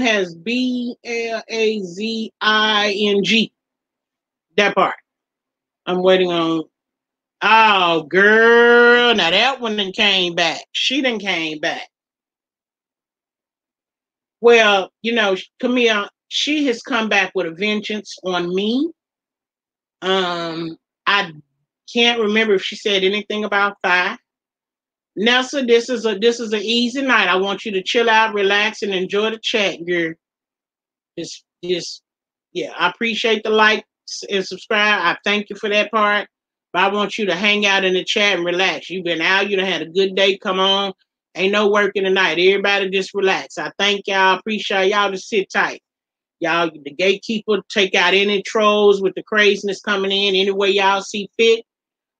has Blazing. That part. I'm waiting on. Oh, girl. Now that one then came back. She then came back. Well, Camille, she has come back with a vengeance on me. I can't remember if she said anything about Thigh. Nelsa, this is an easy night. I want you to chill out, relax, and enjoy the chat, girl. Yeah, I appreciate the likes and subscribe. I thank you for that part. But I want you to hang out in the chat and relax. You've been out, you done had a good day. Come on. Ain't no working tonight. Everybody just relax. I thank y'all. Appreciate y'all. Just sit tight. Y'all, the gatekeeper, take out any trolls with the craziness coming in any way y'all see fit.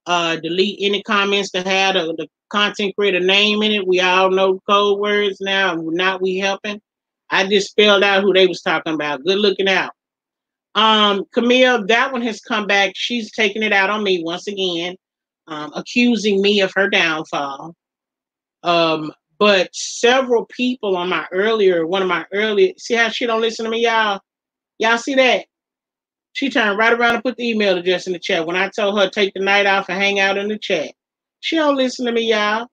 Delete any comments that had the content creator name in it. We all know code words now. Not we helping. I just spelled out who they was talking about. Good looking out. Camille, that one has come back. She's taking it out on me once again, accusing me of her downfall. But several people on one of my earlier, see how she don't listen to me, y'all? Y'all see that? She turned right around and put the email address in the chat. When I told her take the night off and hang out in the chat, she don't listen to me, y'all.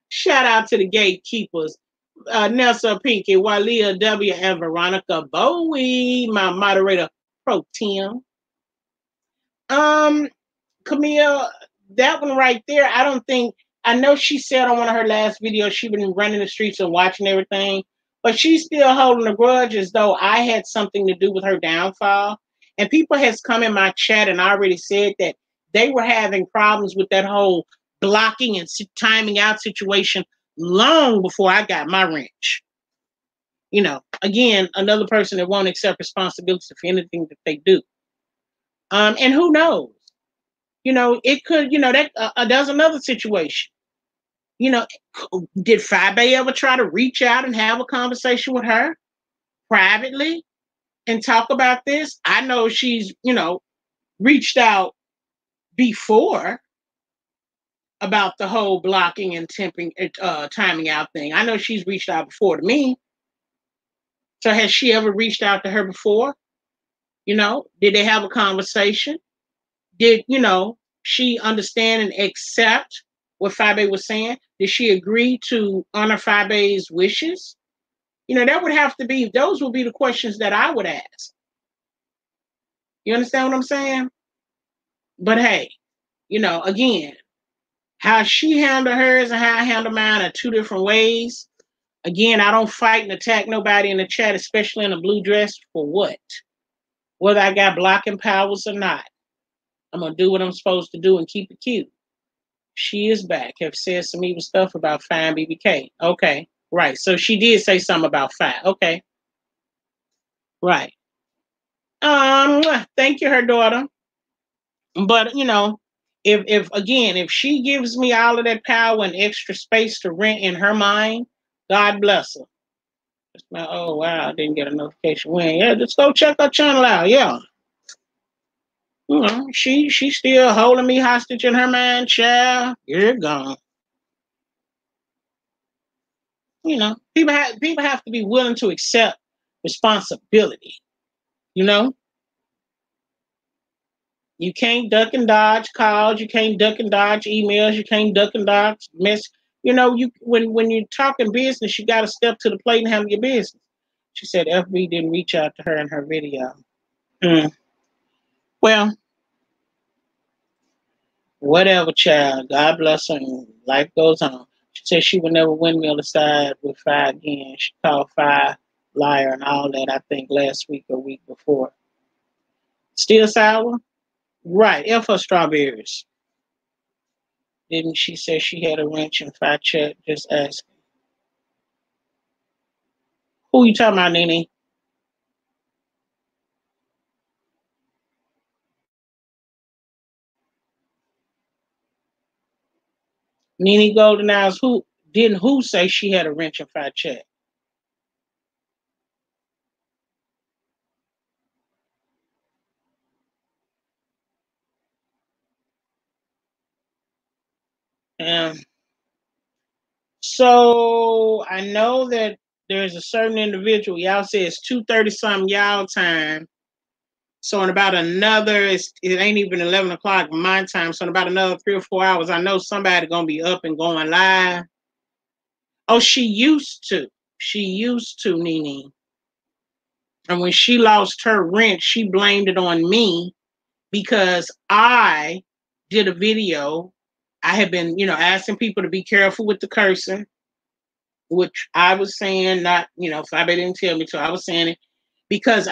Shout out to the gatekeepers. Nelson Pinky, Walia W, and Veronica Bowie, my moderator pro tem. Camille, that one right there, I know she said on one of her last videos she's been running the streets and watching everything, but she's still holding a grudge as though I had something to do with her downfall. And people has come in my chat and already said that they were having problems with that whole blocking and timing out situation long before I got my wrench. Again, another person that won't accept responsibility for anything that they do. And who knows? It could, there's another situation. Did Fabe ever try to reach out and have a conversation with her privately and talk about this? I know she's, reached out before about the whole blocking and timing out thing. I know she's reached out before to me. So has she ever reached out to her before? Did they have a conversation? Did, she understand and accept what Fabe was saying? Did she agree to honor Fabe's wishes? Those would be the questions that I would ask. You understand what I'm saying? But hey, again, how she handled hers and how I handle mine are two different ways. Again, I don't fight and attack nobody in the chat, especially in a blue dress, for what? Whether I got blocking powers or not. I'm going to do what I'm supposed to do and keep it cute. She is back. Have said some evil stuff about Fine BBK. Okay, right. So she did say something about Fine. Okay. Right. Thank you, her daughter. But, if she gives me all of that power and extra space to rent in her mind, God bless her. It's like, oh wow, I didn't get a notification when. Yeah, just go check her channel out. Yeah. You know, she's still holding me hostage in her mind, child. You're gone. You know, people have to be willing to accept responsibility. You know, you can't duck and dodge calls. You can't duck and dodge emails. You can't duck and dodge mess. You know, you when you're talking business, you got to step to the plate and handle your business. She said FB didn't reach out to her in her video. Mm. Well, whatever, child. God bless her. And life goes on. She said she would never windmill aside with Fi again. She called Fi liar and all that, I think, last week or week before. Still sour? Right. F her strawberries. Didn't she say she had a wrench and Fi check? Just asking. Who you talking about, Nene? Nene Golden Eyes, who say she had a wrench and Fi check? Um, so I know that there's a certain individual, y'all say it's 2:30 something y'all time. So in about another, it ain't even 11 o'clock my time. So in about another 3 or 4 hours, I know somebody gonna be up and going live. Oh, she used to. She used to, Nene. And when she lost her rent, she blamed it on me because I did a video. I had been, asking people to be careful with the cursing, which I was saying, not, if I didn't tell me to, I was saying it because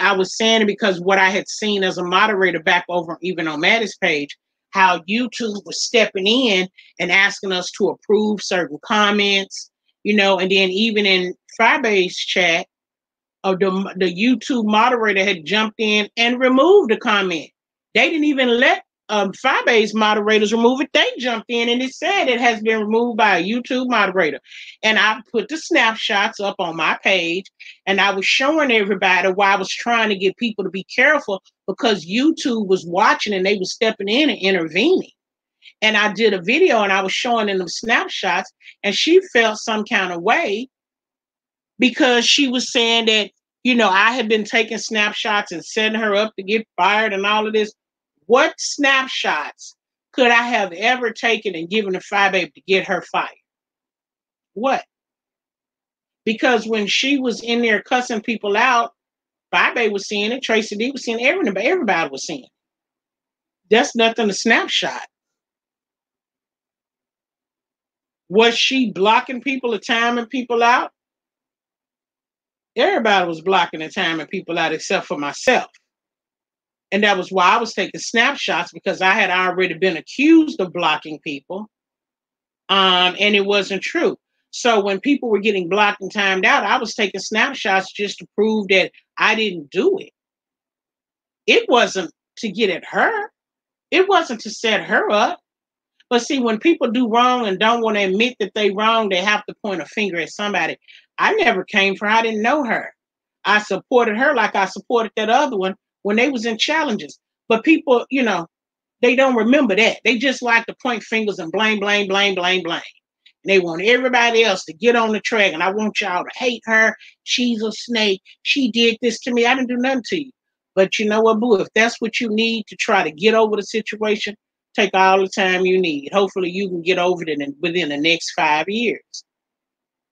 what I had seen as a moderator back over even on Maddie's page, how YouTube was stepping in and asking us to approve certain comments, and then even in Fribay's chat, the YouTube moderator had jumped in and removed the comment. They didn't even let Firebase moderators remove it. They jumped in and it said it has been removed by a YouTube moderator. And I put the snapshots up on my page and I was showing everybody why I was trying to get people to be careful because YouTube was watching and they were stepping in and intervening. And I did a video and I was showing them snapshots and she felt some kind of way because she was saying that, I had been taking snapshots and setting her up to get fired and all of this. What snapshots could I have ever taken and given to Fibabe to get her fired? What? Because when she was in there cussing people out, Fibabe was seeing it, Tracy D was seeing it, everybody was seeing it. That's nothing to snapshot. Was she blocking people or timing people out? Everybody was blocking and timing people out except for myself. And that was why I was taking snapshots because I had already been accused of blocking people. And it wasn't true. So when people were getting blocked and timed out, I was taking snapshots just to prove that I didn't do it. It wasn't to get at her. It wasn't to set her up. But see, when people do wrong and don't want to admit that they wrong, they have to point a finger at somebody. I never came for her. I didn't know her. I supported her like I supported that other one when they was in challenges. But people, they don't remember that. They just like to point fingers and blame, blame, blame, blame, blame. And they want everybody else to get on the track. And I want y'all to hate her. She's a snake. She did this to me. I didn't do nothing to you. But you know what, boo? If that's what you need to try to get over the situation, take all the time you need. Hopefully you can get over it within the next 5 years.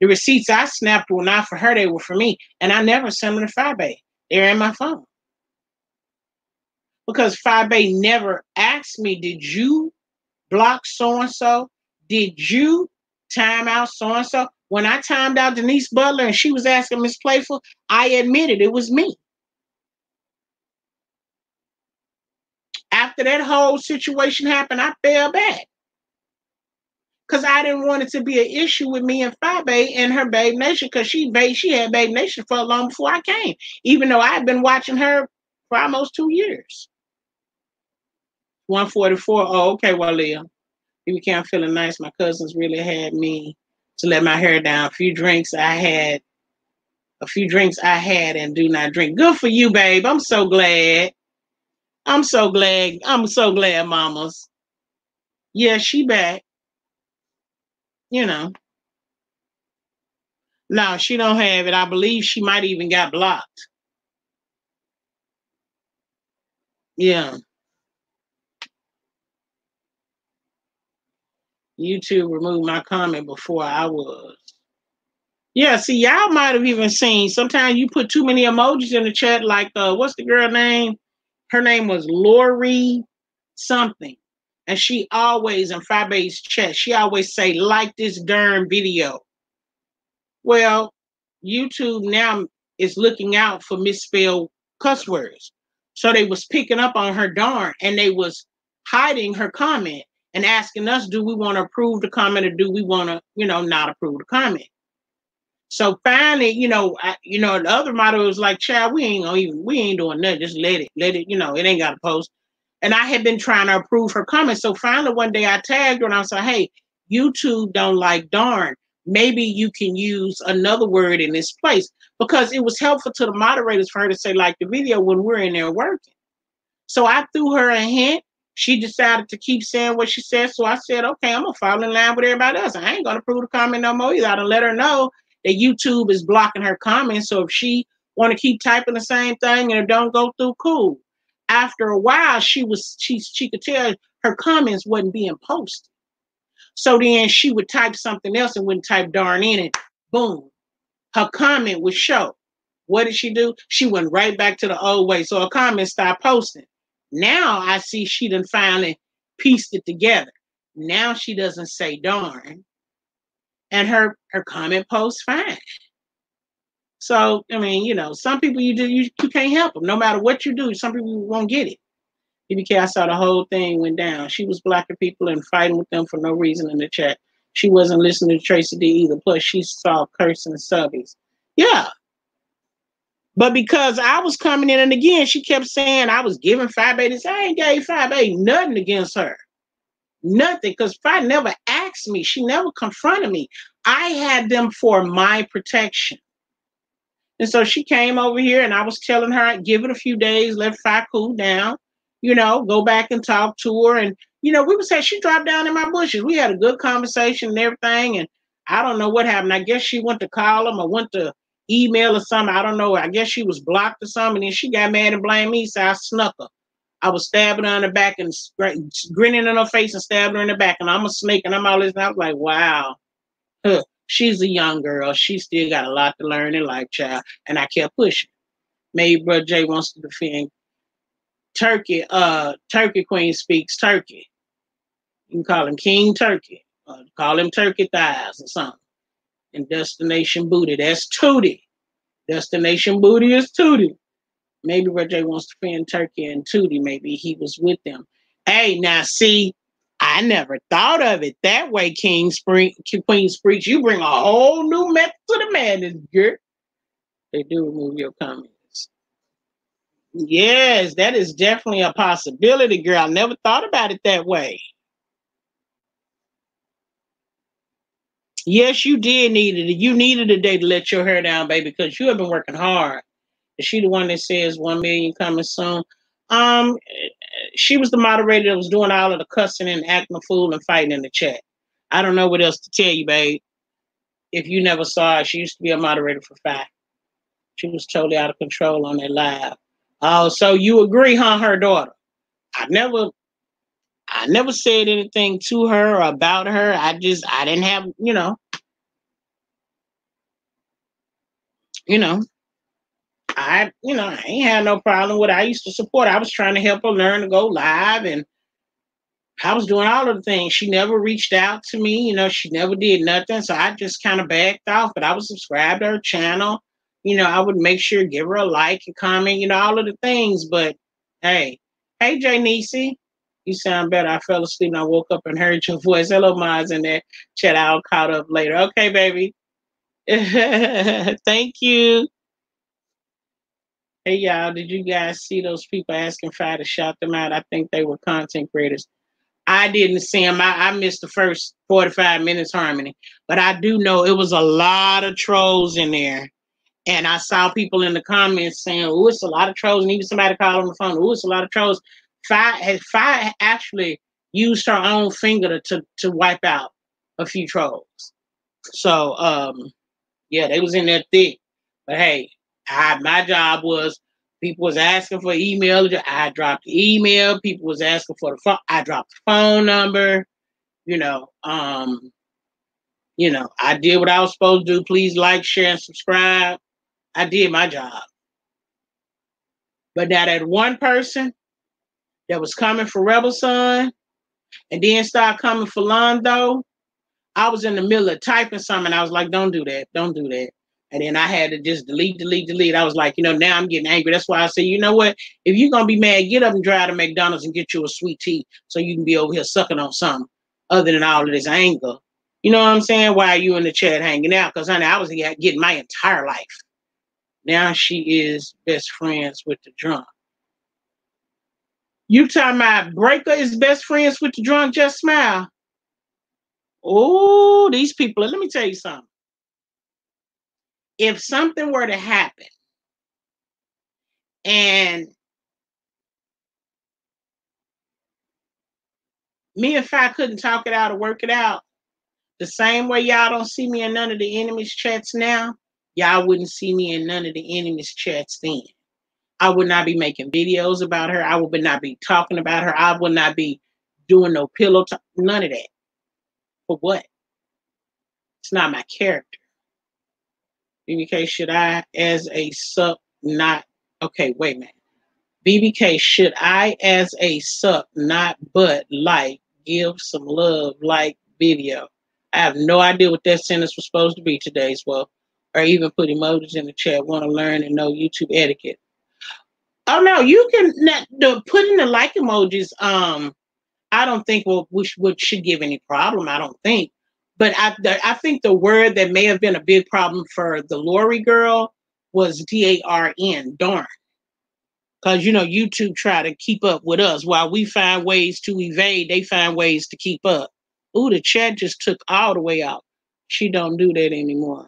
The receipts I snapped were not for her, they were for me. And I never sent them to Firebase. They're in my phone. Because Firebase never asked me, did you block so-and-so? Did you time out so-and-so? When I timed out Denise Butler and she was asking Miss Playful, I admitted it was me. After that whole situation happened, I fell back. Because I didn't want it to be an issue with me and Firebase and her Babe Nation because she had Babe Nation for long before I came, even though I had been watching her for almost 2 years. 144. Oh, okay, well, Leah. You became feeling nice. My cousins really had me to let my hair down. A few drinks I had A few drinks I had and do not drink. Good for you, babe. I'm so glad. I'm so glad. I'm so glad, mamas. Yeah, she back. You know. No, she don't have it. I believe she might even got blocked. Yeah. YouTube removed my comment before I was. Yeah, see, y'all might have even seen. Sometimes you put too many emojis in the chat, like what's the girl name? Her name was Lori something. And she always in Fabe's chat, she always say, like this darn video. Well, YouTube now is looking out for misspelled cuss words. So they was picking up on her darn and they was hiding her comment and asking us, do we want to approve the comment or do we want to, not approve the comment? So finally, the other model was like, child, we ain't doing nothing. Just let it, it ain't got to post. And I had been trying to approve her comments. So finally one day I tagged her and I said, hey, YouTube don't like darn. Maybe you can use another word in this place, because it was helpful to the moderators for her to say like the video when we're in there working. So I threw her a hint. She decided to keep saying what she said. So I said, okay, I'm going to fall in line with everybody else. I ain't going to approve the comment no more either. I done let her know that YouTube is blocking her comments. So if she want to keep typing the same thing and it don't go through, cool. After a while, she could tell her comments wasn't being posted. So then she would type something else and wouldn't type darn in it. Boom. Her comment would show. What did she do? She went right back to the old way. So her comments stopped posting. Now I see she done finally pieced it together. Now she doesn't say darn. And her comment posts fine. So, I mean, some people you can't help them. No matter what you do, some people won't get it. BBK, I saw the whole thing went down. She was blocking people and fighting with them for no reason in the chat. She wasn't listening to Tracy D either. Plus, she saw cursing subbies. Yeah. But because I was coming in, and again, she kept saying I was giving Fabe this. I ain't gave Fabe nothing against her. Nothing. Because Fabe never asked me. She never confronted me. I had them for my protection. And so she came over here and I was telling her I'd give it a few days, let Fabe cool down, go back and talk to her. And, we would say she dropped down in my bushes. We had a good conversation and everything. And I don't know what happened. I guess she went to call him or went to email or something. I don't know. I guess she was blocked or something. And then she got mad and blamed me. So I snuck her. I was stabbing her in the back and grinning in her face and stabbing her in the back. And I'm a snake and I'm all this. And I was like, wow. Huh. She's a young girl. She still got a lot to learn in life, child. And I kept pushing. Maybe Brother Jay wants to defend Turkey. Turkey Queen speaks Turkey. You can call him King Turkey. Call him Turkey Thighs or something. And Destination Booty, that's Tootie. Destination Booty is Tootie. Maybe Brother Jay wants to defend Turkey and Tootie. Maybe he was with them. Hey, now see, I never thought of it that way, Queen Spreech. You bring a whole new method to the madness, girl. They do remove your comments. Yes, that is definitely a possibility, girl. I never thought about it that way. Yes, you did need it. You needed a day to let your hair down, baby, because you have been working hard. Is she the one that says 1 million coming soon? She was the moderator that was doing all of the cussing and acting a fool and fighting in the chat. I don't know what else to tell you, babe. If you never saw her, she used to be a moderator for 5. She was totally out of control on that live. Oh, so you agree, huh, her daughter? I never said anything to her or about her. I didn't have, I ain't had no problem with it. I used to support her. I was trying to help her learn to go live, and I was doing all of the things. She never reached out to me. She never did nothing. So I just kind of backed off, but I was subscribed to her channel. I would make sure, give her a like and comment, all of the things. But hey, Jay Nisi, you sound better. I fell asleep and I woke up and heard your voice. Hello, Maz in there. Chat, I'll caught up later. Okay, baby. Thank you. Hey, y'all, did you guys see those people asking Fabe to shout them out? I think they were content creators. I didn't see them. I missed the first 45 minutes, Harmony. But I do know it was a lot of trolls in there. And I saw people in the comments saying, "Oh, it's a lot of trolls." And even somebody called on the phone, "Oh, it's a lot of trolls." Fi actually used her own finger to wipe out a few trolls. So yeah, they was in there thick. But hey, my job was, people was asking for email. I dropped the email. People was asking for the phone. I dropped the phone number. You know, I did what I was supposed to do. Please like, share, and subscribe. I did my job. But now that one person that was coming for Rebel Son and then started coming for Londo, I was in the middle of typing something. I was like, don't do that. Don't do that. And then I had to just delete. I was like, now I'm getting angry. That's why I say, you know what? If you're going to be mad, get up and drive to McDonald's and get you a sweet tea so you can be over here sucking on something other than all of this anger. You know what I'm saying? Why are you in the chat hanging out? Because, honey, I was getting my entire life. Now she is best friends with the drunk. You talking about Breaker is best friends with the drunk? Just smile. Oh, these people. Let me tell you something. If something were to happen and me and Fi couldn't talk it out or work it out, the same way y'all don't see me in none of the enemies chats now, y'all wouldn't see me in none of the enemies chats then. I would not be making videos about her. I would not be talking about her. I would not be doing no pillow talk. None of that. For what? It's not my character. BBK, should I as a sup not... Okay, wait a minute. BBK, should I as a sup not but like give some love like video? I have no idea what that sentence was supposed to be today as well. Or even put emojis in the chat. Want to learn and know YouTube etiquette. Oh no, you can putting the like emojis. I don't think should give any problem. I don't think, but I think the word that may have been a big problem for the Lori girl was DARN, darn. Because YouTube try to keep up with us while we find ways to evade. They find ways to keep up. Ooh, the chat just took all the way out. She don't do that anymore.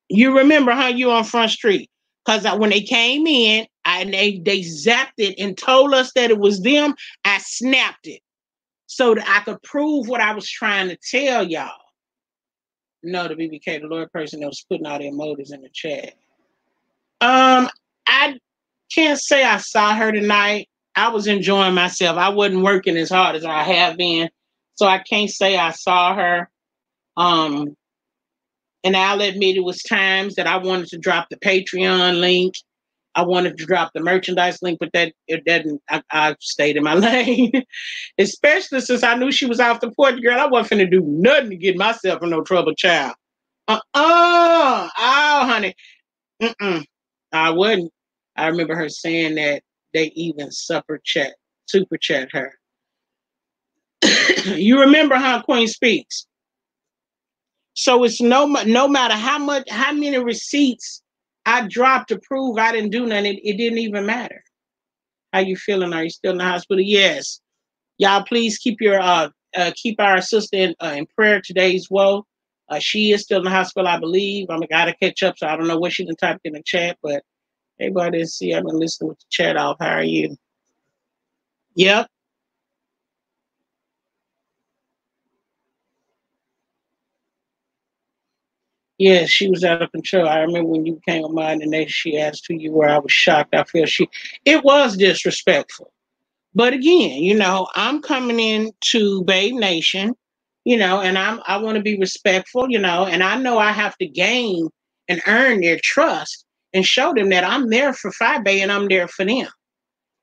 You remember how you on Front Street? Because when they came in and they zapped it and told us that it was them, I snapped it so that I could prove what I was trying to tell y'all. No, the BBK, the Lord person that was putting all the emojis in the chat. I can't say I saw her tonight. I was enjoying myself. I wasn't working as hard as I have been, so I can't say I saw her. And I'll admit it was times that I wanted to drop the Patreon link. I wanted to drop the merchandise link, but it didn't. I stayed in my lane, especially since I knew she was off the porch. Girl, I wasn't finna do nothing to get myself in no trouble, child. Oh, honey. I wouldn't. I remember her saying that they even super chat her. You remember how Queen Speaks? So it's no matter how many receipts I dropped to prove I didn't do nothing, it didn't even matter. How you feeling? Are you still in the hospital? Yes. Y'all, please keep keep our sister in prayer today as well. She is still in the hospital, I believe. I'm gotta catch up, so I don't know what she done typed in the chat, but everybody didn't see. I've been listening with the chat off. How are you? Yep. Yeah, she was out of control. I remember when you came on mine and she asked who you were. I was shocked. I feel it was disrespectful. But again, I'm coming into Babe Nation, and I want to be respectful, and I know I have to gain and earn their trust and show them that I'm there for Phi Bae and I'm there for them.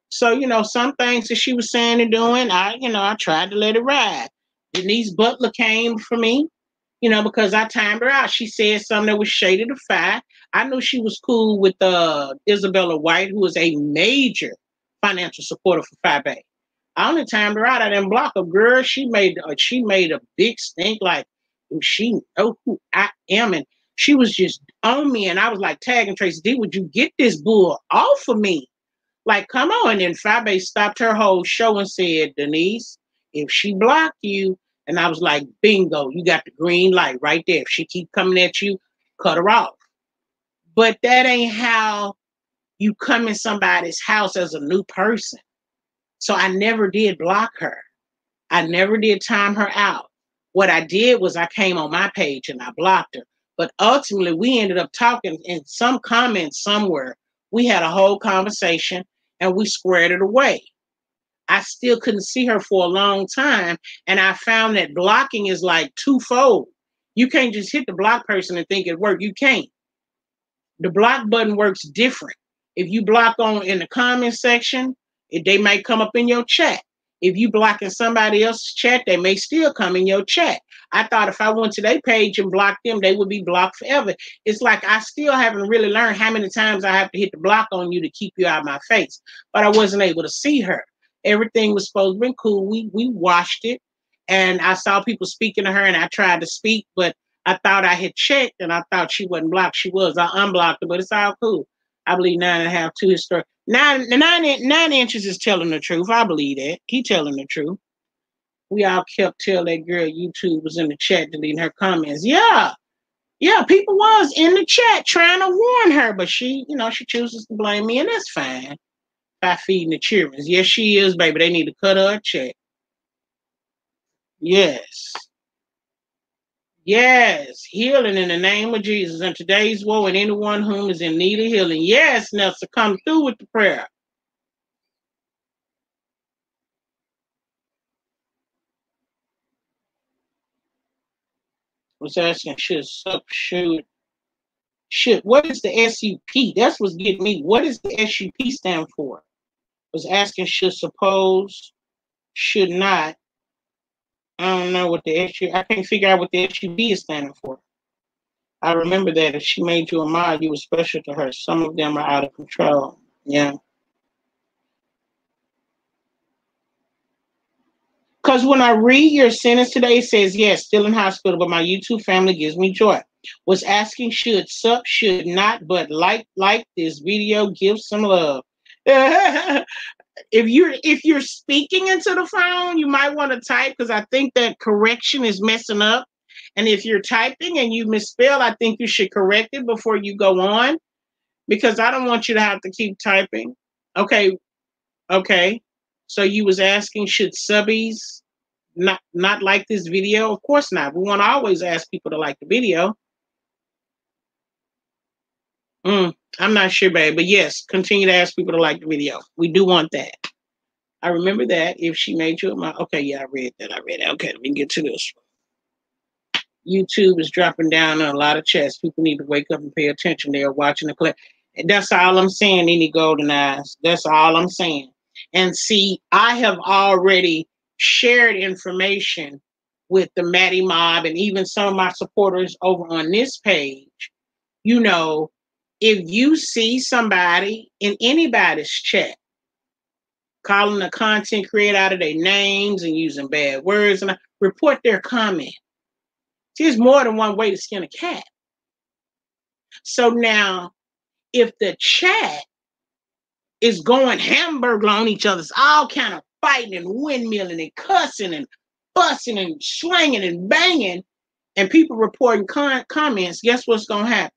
So, some things that she was saying and doing, I tried to let it ride. Denise Butler came for me, because I timed her out. She said something that was shaded to Phi. I knew she was cool with Isabella White, who is a major financial supporter for Phi Bae. I only timed her out. I didn't block her. Girl, she made a big stink like she know who I am. And she was just on me. And I was like tagging Tracy D, would you get this bull off of me? Like, come on. And then Phi Bae stopped her whole show and said, Denise, If she blocked you, and I was like, bingo, you got the green light right there. If she keep coming at you, cut her off. But that ain't how you come in somebody's house as a new person. So I never did block her. I never did time her out. What I did was I came on my page and I blocked her. But ultimately, we ended up talking in some comments somewhere. We had a whole conversation and we squared it away. I still couldn't see her for a long time. And I found that blocking is like twofold. You can't just hit the block person and think it worked. You can't. The block button works different. If you block on in the comment section, they might come up in your chat. If you block in somebody else's chat, they may still come in your chat. I thought if I went to their page and blocked them, they would be blocked forever. It's like I still haven't really learned how many times I have to hit the block on you to keep you out of my face. But I wasn't able to see her. Everything was supposed to be cool. We watched it, and I saw people speaking to her, and I tried to speak, but I thought I had checked, and I thought she wasn't blocked. She was. I unblocked her, but it's all cool. I believe 9.5, 2 historic. 9 inches is telling the truth. I believe that. He telling the truth. We all kept telling that girl YouTube was in the chat deleting her comments. Yeah. Yeah, people was in the chat trying to warn her, but she, she chooses to blame me, and that's fine. By feeding the children. Yes, she is, baby. They need to cut her a check. Yes. Yes, healing in the name of Jesus. And today's woe and anyone whom is in need of healing. Yes, Nelson, come through with the prayer. Was asking should what is the SUP? That's what's getting me. What does the SUP stand for? Was asking should suppose, should not. I don't know what the SUP. I can't figure out what the SUP is standing for. I remember that if she made you a mod, you were special to her. Some of them are out of control. Yeah. Because when I read your sentence today, it says, yes, still in hospital, but my YouTube family gives me joy. Was asking should sup, should not, but like this video, give some love. If you're speaking into the phone, you might want to type, because I think that correction is messing up. And if you're typing and you misspell, I think you should correct it before you go on, because I don't want you to have to keep typing. Okay. So you was asking, should subbies not like this video? Of course not. We want to always ask people to like the video. I'm not sure, babe, but yes, continue to ask people to like the video. We do want that. I remember that. If she made you my okay, yeah, I read that. Okay, let me get to this. YouTube is dropping down on a lot of chats. People need to wake up and pay attention. They are watching the clip. That's all I'm saying, any golden eyes. That's all I'm saying. And see, I have already shared information with the Maddie Mob and even some of my supporters over on this page. If you see somebody in anybody's chat calling a content creator out of their names and using bad words, and report their comment. There's more than one way to skin a cat. So now, if the chat is going hamburger on each other's, all kind of fighting and windmilling and cussing and fussing and slanging and banging, and people reporting comments, guess what's going to happen?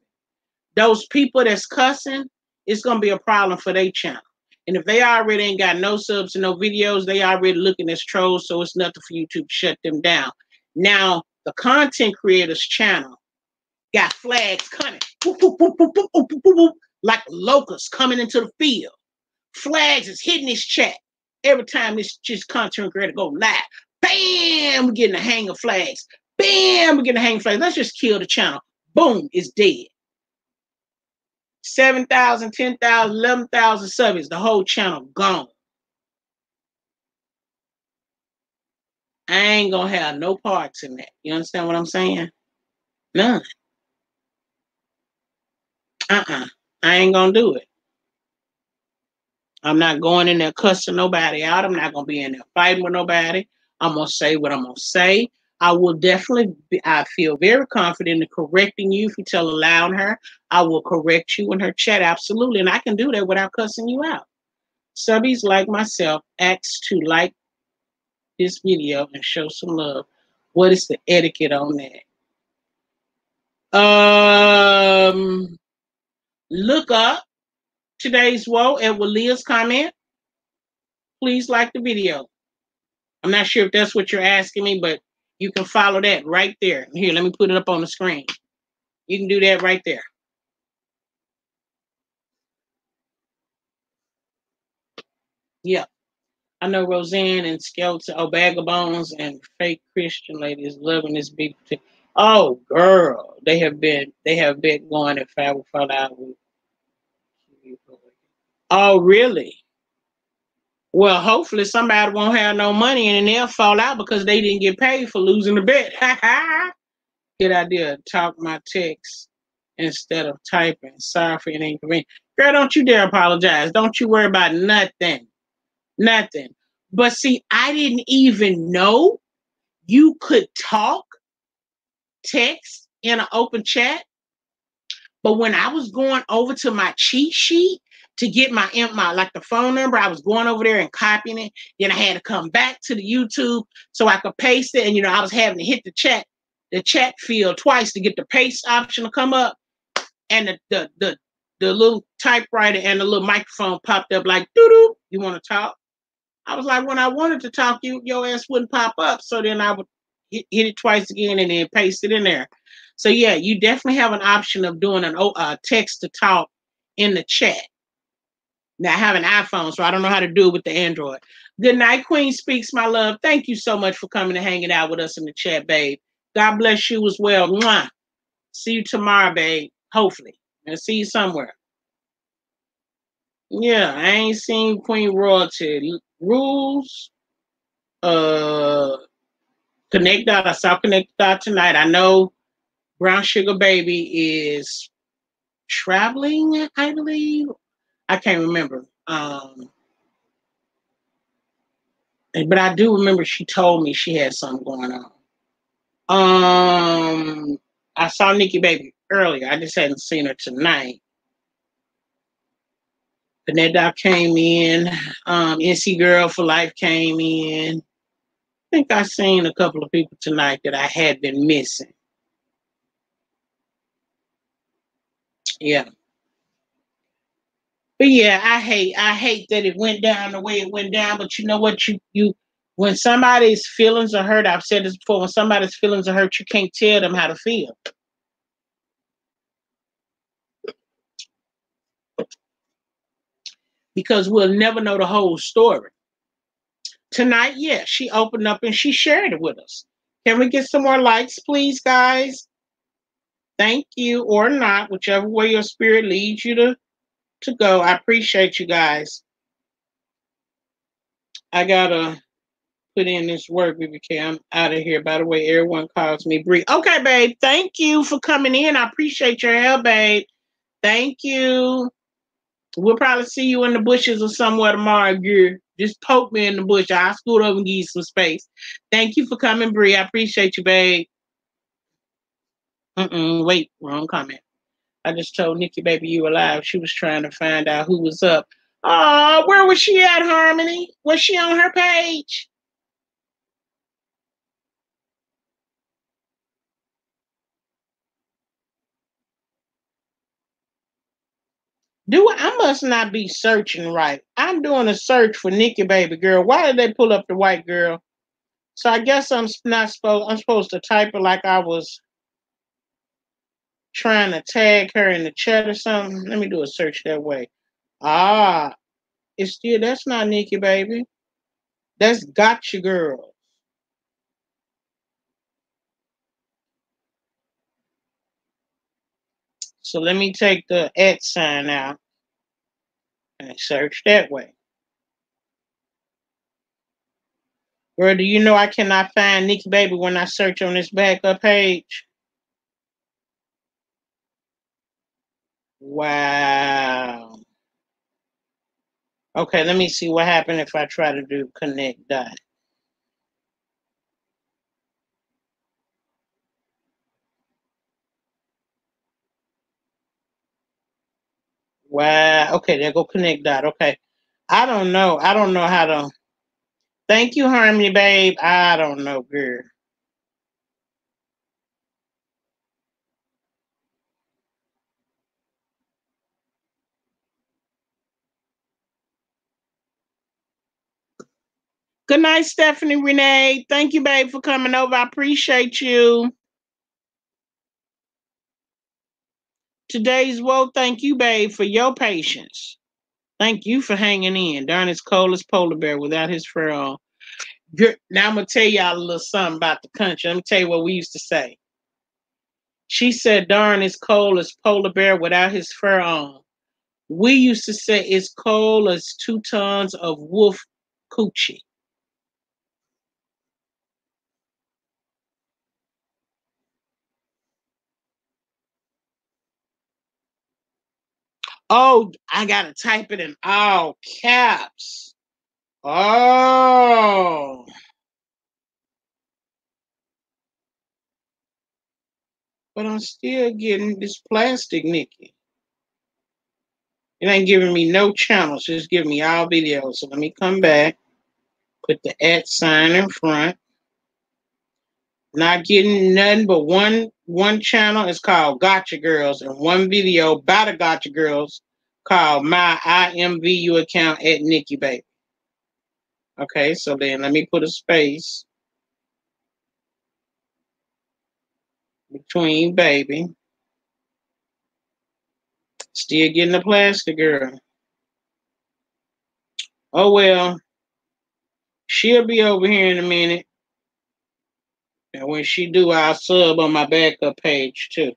Those people that's cussing, it's going to be a problem for their channel. And if they already ain't got no subs and no videos, they already looking as trolls, so it's nothing for YouTube to shut them down. Now, the content creator's channel got flags coming, like locusts coming into the field. Flags is hitting his chat. Every time this just content creator go live, bam, we're getting a hang of flags. Bam, we're getting a hang of flags. Let's just kill the channel. Boom, it's dead. 7,000, 10,000, 11,000 subs, the whole channel gone. I ain't gonna have no parts in that. You understand what I'm saying? None. I ain't gonna do it. I'm not going in there cussing nobody out. I'm not gonna be in there fighting with nobody. I'm gonna say what I'm gonna say. I will definitely I feel very confident in correcting you if you tell a lie on her. I will correct you in her chat, absolutely. And I can do that without cussing you out. Subbies like myself asked to like this video and show some love. What is the etiquette on that? Look up today's woe at Walia's comment. Please like the video. I'm not sure if that's what you're asking me, but you can follow that right there. Here, let me put it up on the screen. You can do that right there. Yeah. I know Roseanne and Skeleton, Bag of Bones and Fake Christian Lady is loving this big. Oh, girl, they have been going if I would fall out with. Oh, really? Well, hopefully somebody won't have no money and then they'll fall out because they didn't get paid for losing the bet. Good idea. Talk my text instead of typing. Sorry for any inconvenience. Girl, don't you dare apologize. Don't you worry about nothing. Nothing. But see, I didn't even know you could talk, text in an open chat. But when I was going over to my cheat sheet to get my like the phone number, I was going over there and copying it. Then I had to come back to the YouTube so I could paste it. And I was having to hit the chat field twice to get the paste option to come up. And the little typewriter and the little microphone popped up like, doo-doo, you want to talk? I was like, when I wanted to talk, your ass wouldn't pop up. So then I would hit it twice again and then paste it in there. So yeah, you definitely have an option of doing an text to talk in the chat. Now I have an iPhone, so I don't know how to do it with the Android. Good night, Queen Speaks, my love. Thank you so much for coming and hanging out with us in the chat, babe. God bless you as well. Mwah. See you tomorrow, babe. Hopefully. And see you somewhere. Yeah, I ain't seen Queen Royalty. Rules. Connect Dot. I saw Connect Dot tonight. I know Brown Sugar Baby is traveling, I believe. I can't remember. But I do remember she told me she had something going on. I saw Nikki Baby earlier. I just hadn't seen her tonight. Connect Dot came in. NC Girl for Life came in. I think I seen a couple of people tonight that I had been missing. Yeah. But yeah, I hate that it went down the way it went down. But you know what? You when somebody's feelings are hurt, I've said this before, when somebody's feelings are hurt, you can't tell them how to feel. Because we'll never know the whole story. Tonight, yeah, she opened up and she shared it with us. Can we get some more likes, please, guys? Thank you, or not, whichever way your spirit leads you to go. I appreciate you guys. I gotta put in this work, BBK. I'm out of here. By the way, everyone calls me Bree. Okay, babe. Thank you for coming in. I appreciate your help, babe. Thank you. We'll probably see you in the bushes or somewhere tomorrow, girl. Just poke me in the bush. I'll scoot over and give you some space. Thank you for coming, Bree. I appreciate you, babe. Wait, wrong comment. I just told Nikki Baby you alive. She was trying to find out who was up. Oh, where was she at, Harmony? Was she on her page? I must not be searching right. I'm doing a search for Nikki Baby girl. Why did they pull up the white girl? So I guess I'm supposed to type it like I was trying to tag her in the chat or something. Let me do a search that way. Ah, that's not Nikki Baby. That's Gotcha Girl. So let me take the @ sign out and search that way. Girl, do you know I cannot find Nikki Baby when I search on this backup page? Wow. Okay, let me see what happened if I try to do Connect Dot. Wow. Okay, there go Connect Dot. Okay. I don't know how to. Thank you, Harmony, babe. I don't know, girl. Good night, Stephanie Renee. Thank you, babe, for coming over. I appreciate you. Today's woe, thank you, babe, for your patience. Thank you for hanging in. Darn, it's cold as polar bear without his fur on. Now I'm gonna tell y'all a little something about the country. Let me tell you what we used to say. She said, darn, it's cold as polar bear without his fur on. We used to say it's cold as 2 tons of wolf coochie. Oh, I gotta type it in all caps. Oh, but I'm still getting this plastic, Nikki. It ain't giving me no channels, just giving me all videos. So let me come back, put the @ in front. Not getting nothing but one channel. It's called Gotcha Girls, and one video by the Gotcha Girls called My IMVU account at Nikki Baby. Okay, so then let me put a space between baby. Still getting the plastic girl. Oh well, she'll be over here in a minute. And when she do, I'll sub on my backup page too.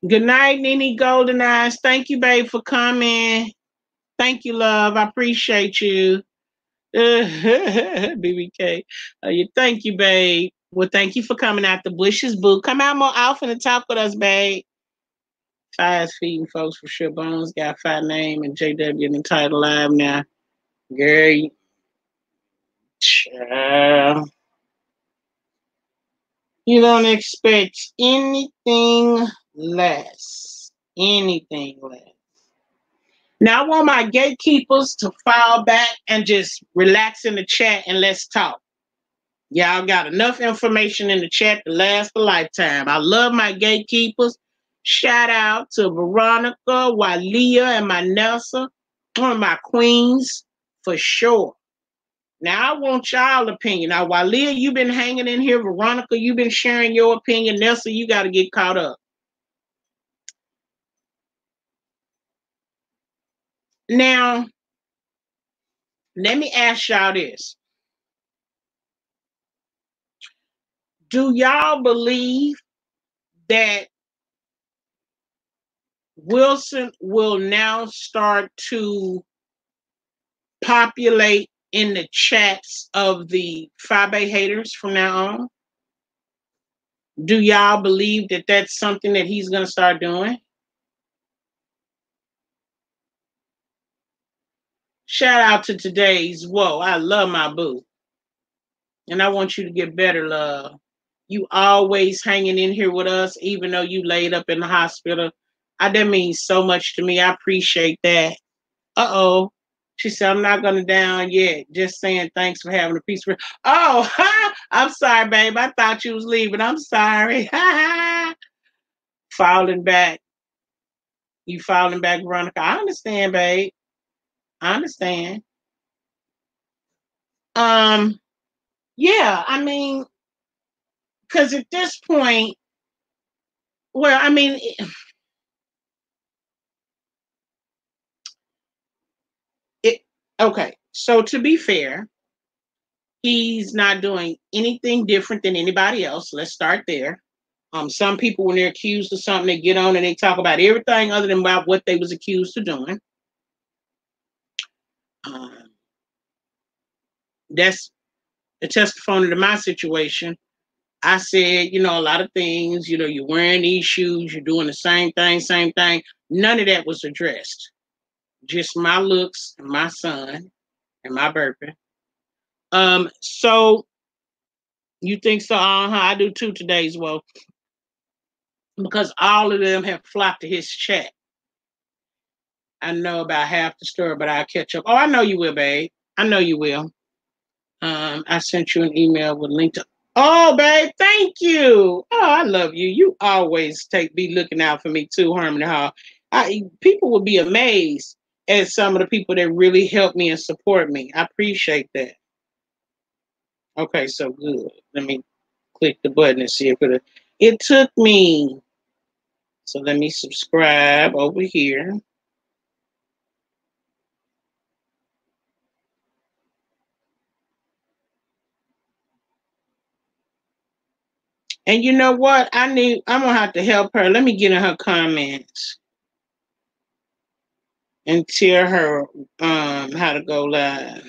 Good night, Nene Golden Eyes. Thank you, babe, for coming. Thank you, love. I appreciate you. BBK. Thank you, babe. Well, thank you for coming out the bushes, boo. Come out more often and talk with us, babe. Fire's feeding folks for sure. Bones got fat name and JW in the title live now. Girl, child. You don't expect anything less. Anything less. Now I want my gatekeepers to fall back and just relax in the chat and let's talk. Y'all got enough information in the chat to last a lifetime. I love my gatekeepers. Shout out to Veronica, Walia, and my Nelsa, one of my queens for sure. Now I want y'all opinion. Now, Walia, you've been hanging in here. Veronica, you've been sharing your opinion. Nelsa, you got to get caught up. Now, let me ask y'all this. Do y'all believe that Wilson will now start to populate in the chats of the Fabe haters from now on? Do y'all believe that that's something that he's going to start doing? Shout out to today's whoa. I love my boo. And I want you to get better, love. You always hanging in here with us, even though you laid up in the hospital. That means so much to me. I appreciate that. Uh-oh. She said, I'm not going to down yet. Just saying thanks for having a peaceful. Oh, I'm sorry, babe. I thought you was leaving. I'm sorry. Falling back. You falling back, Veronica. I understand, babe. I understand. Um, yeah, I mean, because at this point, well, I mean, okay. So to be fair, he's not doing anything different than anybody else. Let's start there. Some people, when they're accused of something, they get on and they talk about everything other than about what they was accused of doing. Um, that's a testimony to my situation. I said, a lot of things, you're wearing these shoes, you're doing the same thing. None of that was addressed. Just my looks and my son and my burping. So you think so? I do too today's well. Because all of them have flocked to his chat. I know about half the story, but I'll catch up. Oh, I know you will, babe. I know you will. I sent you an email with a link to. Oh, babe, thank you. Oh, I love you. You always be looking out for me too, Harmony Hall. People will be amazed at some of the people that really help me and support me. I appreciate that. Okay, so good. Let me click the button and see if it took me. So let me subscribe over here. And you know what? I'm gonna have to help her. Let me get in her comments and tell her how to go live.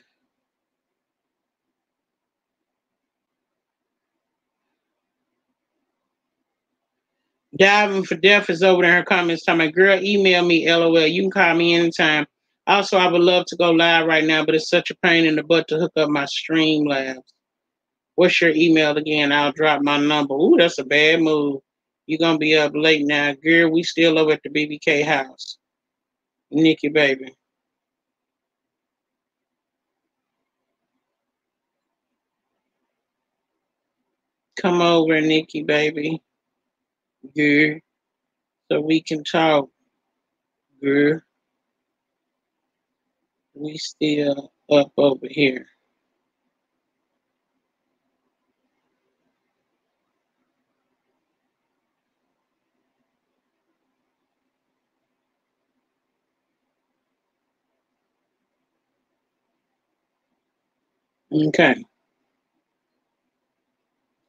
Diving for Death is over there in her comments talking about, girl, email me, LOL. You can call me anytime. Also, I would love to go live right now, but it's such a pain in the butt to hook up my Streamlabs. What's your email again? I'll drop my number. Ooh, that's a bad move. You're gonna be up late now. Girl, we still over at the BBK house. Nikki, baby. Come over, Nikki, baby. Girl. So we can talk. Girl. We still up over here. Okay.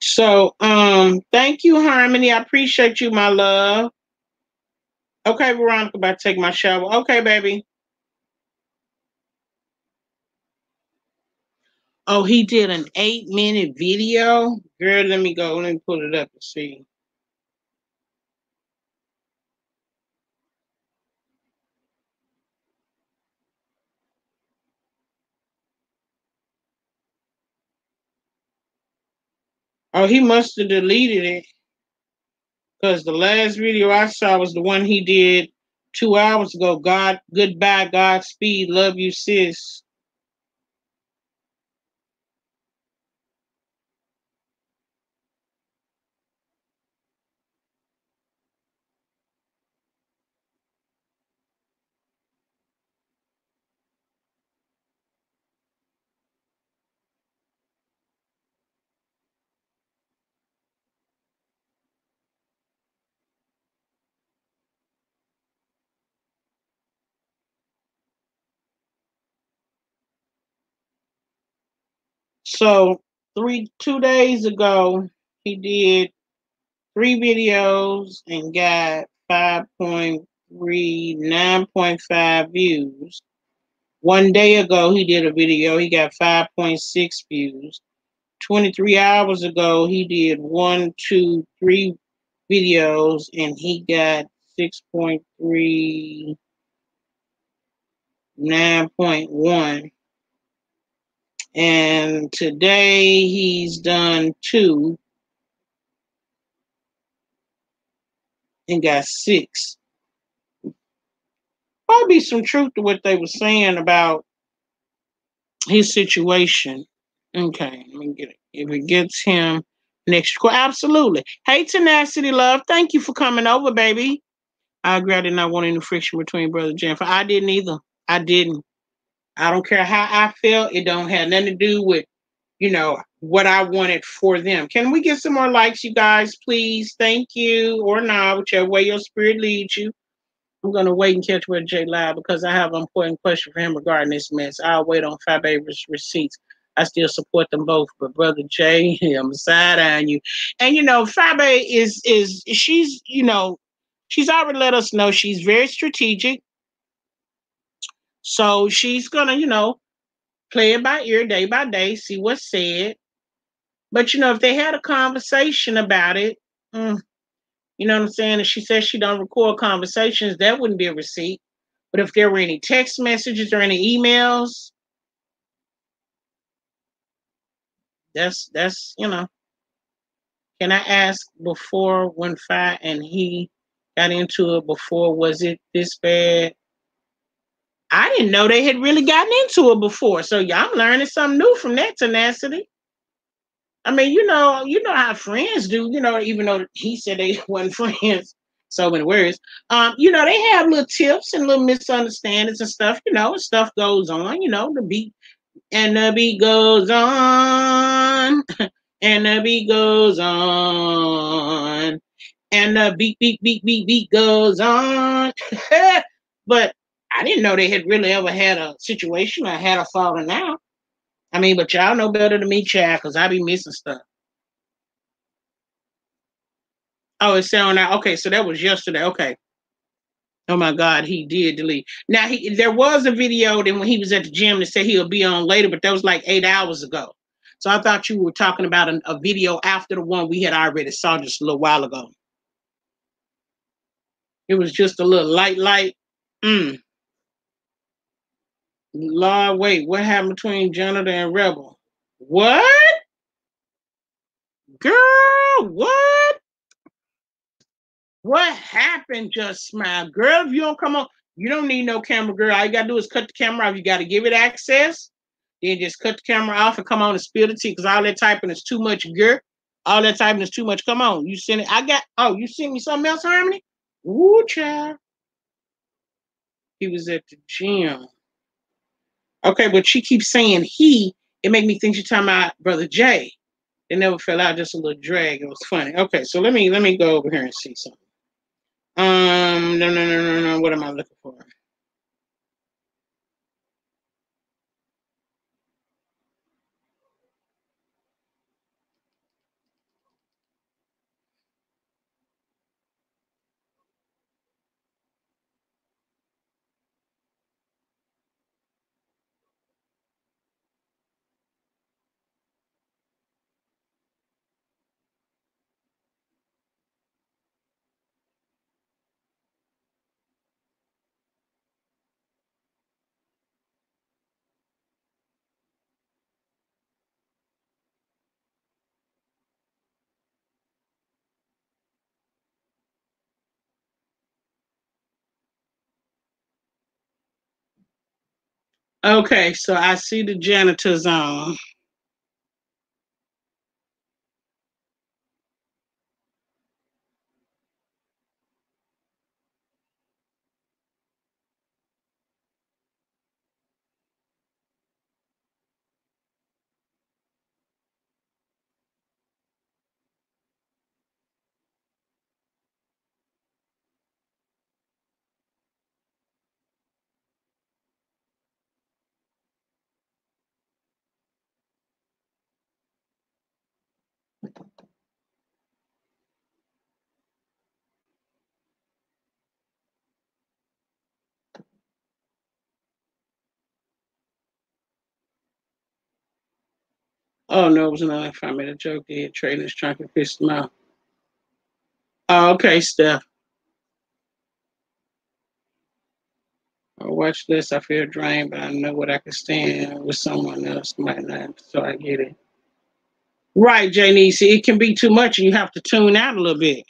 So, thank you, Harmony. I appreciate you, my love. Okay, Veronica, about to take my shower. Okay, baby. Oh, he did an 8-minute video. Girl, let me go. Let me pull it up and see. Oh, he must have deleted it because the last video I saw was the one he did 2 hours ago. God, goodbye, Godspeed, love you, sis. So 2 days ago, he did 3 videos and got 5.3, 9.5 views. 1 day ago, he did a video. He got 5.6 views. 23 hours ago, he did 1, 2, 3 videos and he got 6.3, 9.1. And today he's done 2 and got 6. Probably some truth to what they were saying about his situation. Okay, let me get it. If it gets him next, absolutely. Hey, Tenacity Love, thank you for coming over, baby. I agree. I did not want any friction between Brother Jennifer. I didn't either. I didn't. I don't care how I felt. It don't have nothing to do with, what I wanted for them. Can we get some more likes, you guys, please? Thank you. Or not, whichever way your spirit leads you. I'm going to wait and catch Brother J live because I have an important question for him regarding this mess. I'll wait on Fabe's receipts. I still support them both, but Brother J, I'm side on you. And Fabe is she's already let us know she's very strategic. So she's gonna, play it by ear, day by day, see what's said. But if they had a conversation about it, you know what I'm saying? And she says she don't record conversations, that wouldn't be a receipt. But if there were any text messages or any emails, that's Can I ask, before when 5 and he got into it before, was it this bad? I didn't know they had really gotten into it before. So yeah, I'm learning something new from that tenacity. I mean, you know how friends do. You know, even though he said they weren't friends, so many words. You know, they have little tips and little misunderstandings and stuff. You know, stuff goes on. You know, the beat goes on, and the beat goes on, and the beat goes on. But I didn't know they had really ever had a situation or had a falling out. I mean, but y'all know better than me, Chad, because I be missing stuff. Oh, it's sound out. Okay, so that was yesterday. Okay. Oh my God, he did delete. Now there was a video then when he was at the gym that said he'll be on later, but that was like 8 hours ago. So I thought you were talking about a video after the one we had already saw just a little while ago. It was just a little light. Mm. Lord, wait, what happened between Jonathan and Rebel? What? Girl, what? What happened? Just smile. Girl, if you don't come on, you don't need no camera, girl. All you gotta do is cut the camera off. You gotta give it access. Then just cut the camera off and come on and spill the tea because all that typing is too much, girl. All that typing is too much. Come on. You send it. You sent me something else, Harmony? Woo, child. He was at the gym. Okay, but she keeps saying he. It make me think she's talking about Brother Jay. It never fell out, just a little drag. It was funny. Okay, so let me go over here and see something. No. What am I looking for? Okay, so I see the janitor's on. Oh no, it was another 5 minute joke. The trader's trying to piss them off. Oh, okay, Steph. I watch this. I feel drained, but I know what I can stand with someone else might not. So I get it. Right, Janice. It can be too much, and you have to tune out a little bit.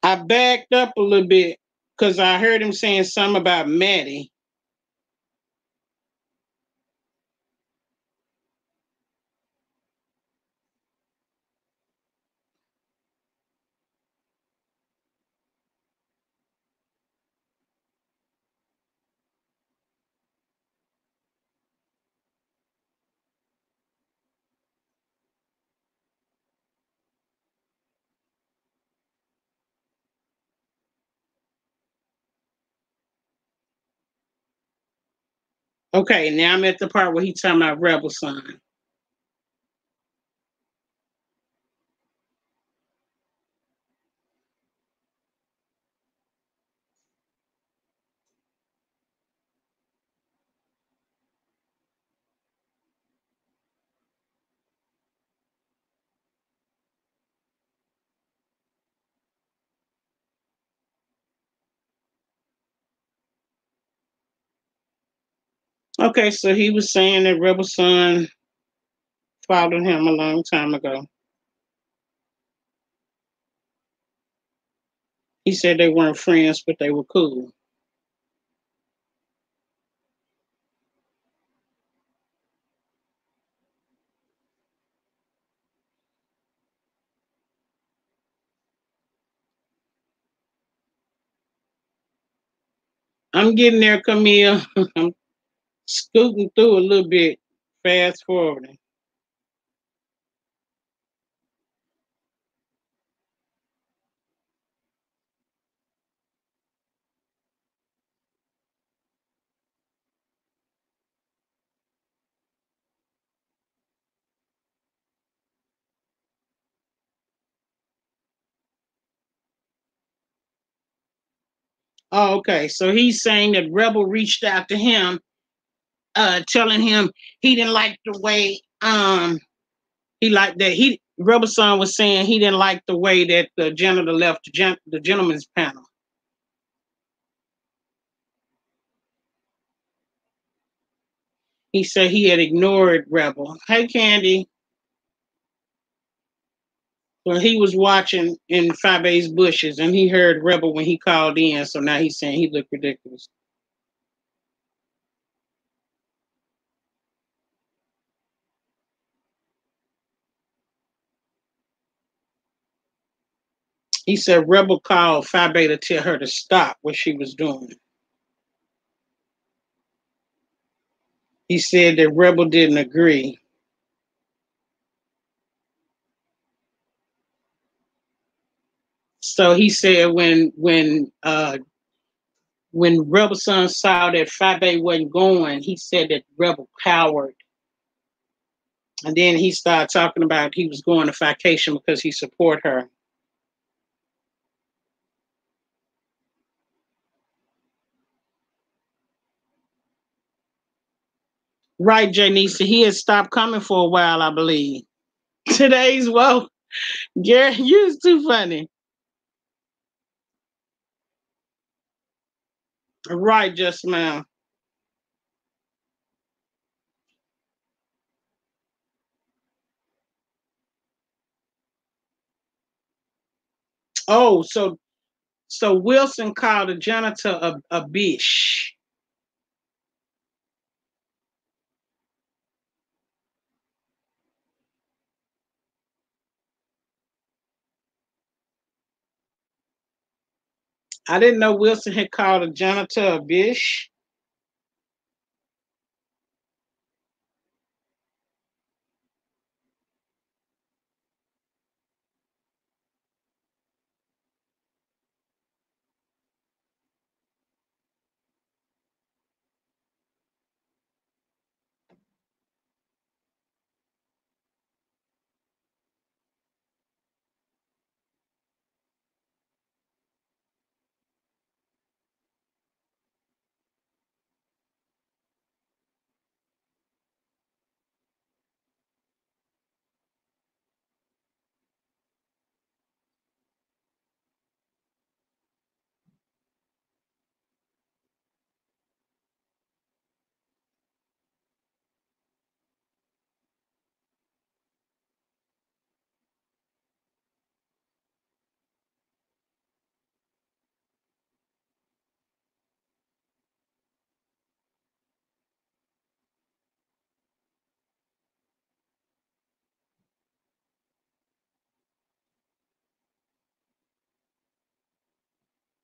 I backed up a little bit because I heard him saying something about Maddie. Okay, now I'm at the part where he talking about Rebel Son. Okay, so he was saying that Rebel Son followed him a long time ago. He said they weren't friends, but they were cool. I'm getting there, Camille. I'm scooting through a little bit, fast forwarding. Oh, okay. So he's saying that Rebel reached out to him, telling him he didn't like the way he liked that he Rebel Son was saying he didn't like the way that the janitor left the gentleman's panel. He said he had ignored Rebel. Hey, Candy. Well, he was watching in Fabe's bushes and he heard Rebel when he called in. So now he's saying he looked ridiculous. He said Rebel called Fabe to tell her to stop what she was doing. He said that Rebel didn't agree. So he said when Rebel Son saw that Fabe wasn't going, he said that Rebel cowered. And then he started talking about he was going to vacation because he support her. Right, Janice. He had stopped coming for a while, I believe. Today's well, Gary, you're too funny. Right, just now. Oh, so Wilson called the janitor a bitch. I didn't know Wilson had called a janitor a bitch.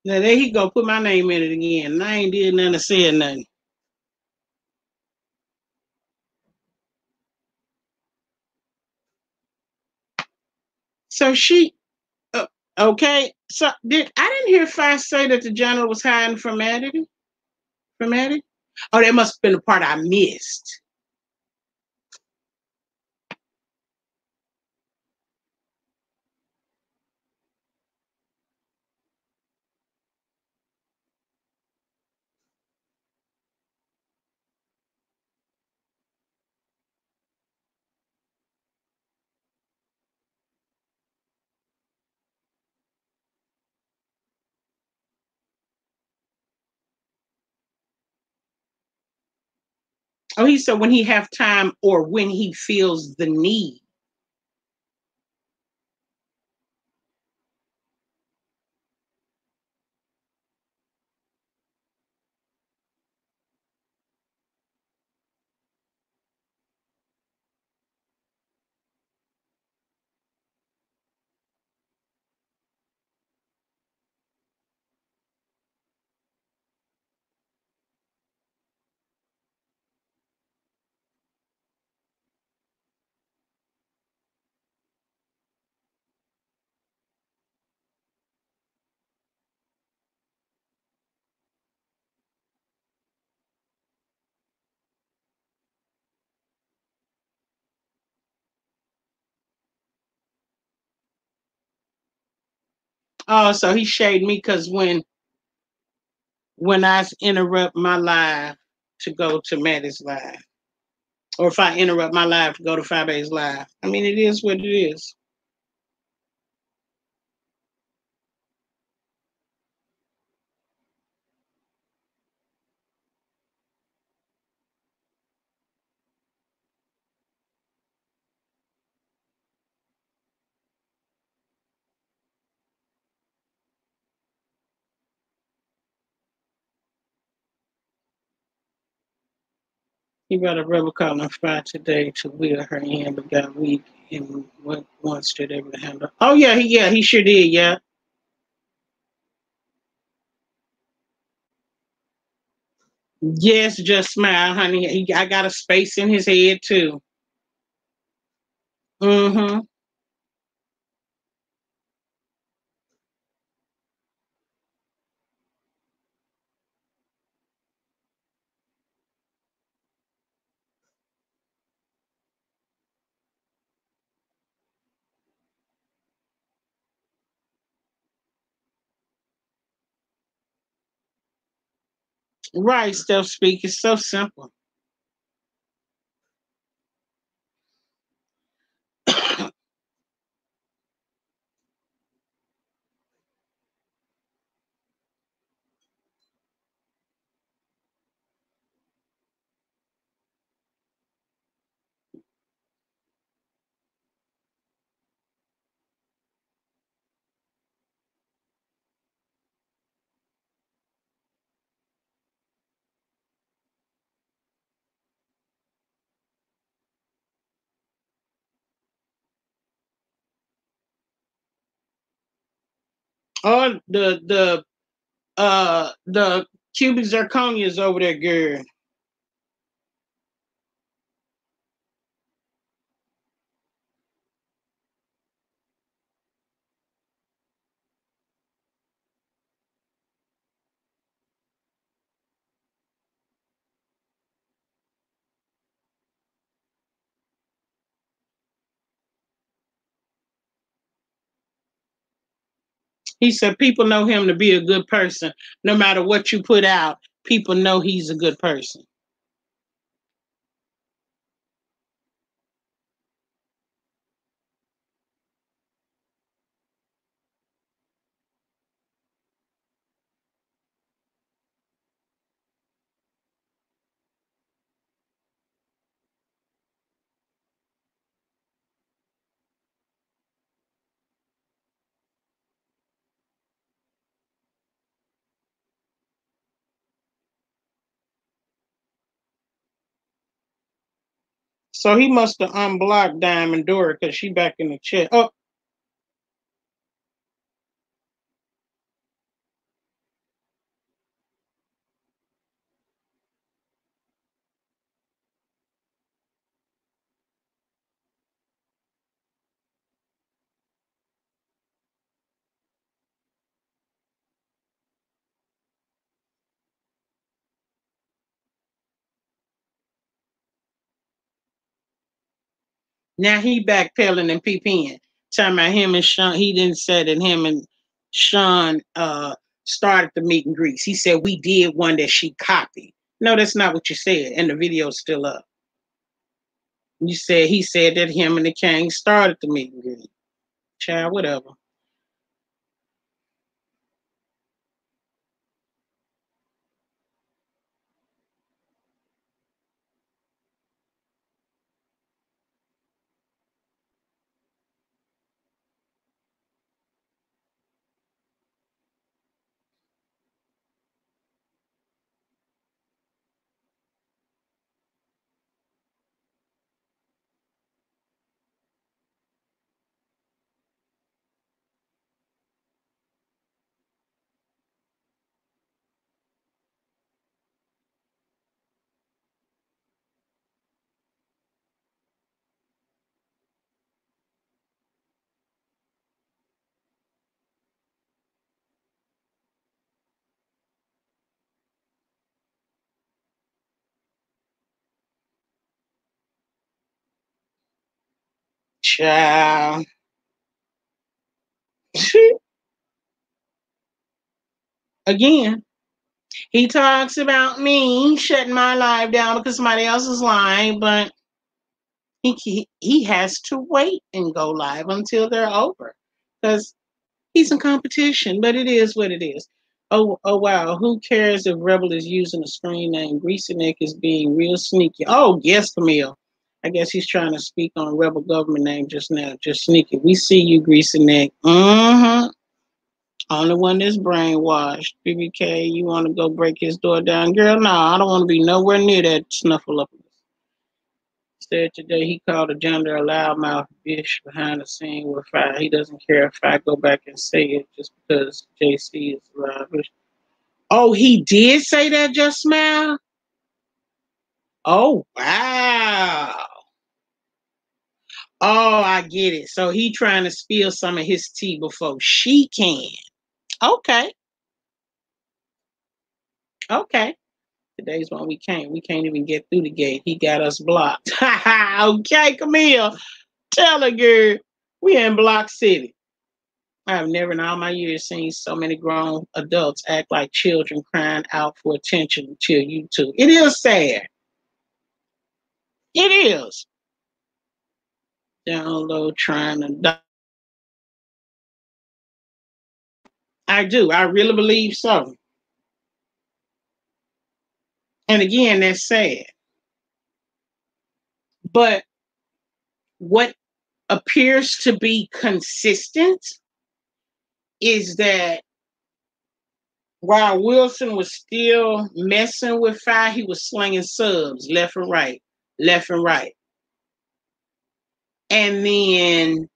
Now there he go, put my name in it again. And I ain't did nothing to say nothing. So she, uh, okay. So I didn't hear Fife say that the janitor was hiding from Maddie. From Maddie. Oh, that must have been the part I missed. Oh, he said when he have time or when he feels the need. Oh, so he shaded me because when I interrupt my live to go to Maddie's live, or if I interrupt my live to go to Fabe's live. I mean, it is what it is. He got a rubber collar fry today to wheel her in, but got weak and went once to able to handle. Oh yeah, he sure did, yeah. Yes, just smile, honey. I got a space in his head too. Mm-hmm. Right, Steph speak. It's so simple. Oh, the cubic zirconia is over there, girl. He said people know him to be a good person. No matter what you put out, people know he's a good person. So he must have unblocked Diamond Dora because she back in the chat. Oh, Now he backpedaling and peeping. Talking about him and Sean. He didn't say that him and Sean started the meet and greets. He said we did one that she copied. No, that's not what you said. And the video's still up. You said he said that him and the King started the meet and greet. Child, whatever. Child. Again, he talks about me shutting my live down because somebody else is lying, but he has to wait and go live until they're over because he's in competition. But it is what it is. Oh wow! Who cares if Rebel is using a screen name? Greasy Neck is being real sneaky. Oh yes, Camille. I guess he's trying to speak on Rebel government name just now. Just sneaky. We see you, Greasy Neck. Mm-hmm. Only one that's brainwashed. BBK, you want to go break his door down? Girl, no, I don't want to be nowhere near that snuffle up. Said today he called a gender a loudmouth bitch behind the scene with fire. He doesn't care if I go back and say it just because JC is alive. Oh, he did say that just now? Oh, wow. Oh, I get it. So he trying to spill some of his tea before she can. Okay. Okay. Today's one we can't. We can't even get through the gate. He got us blocked. Okay, Camille. Tell her, girl. We in Block City. I have never in all my years seen so many grown adults act like children crying out for attention until YouTube. It is sad. It is. Download trying to. I do. I really believe so. And again, that's sad. But what appears to be consistent is that while Wilson was still messing with fire, he was slinging subs left and right, left and right. And then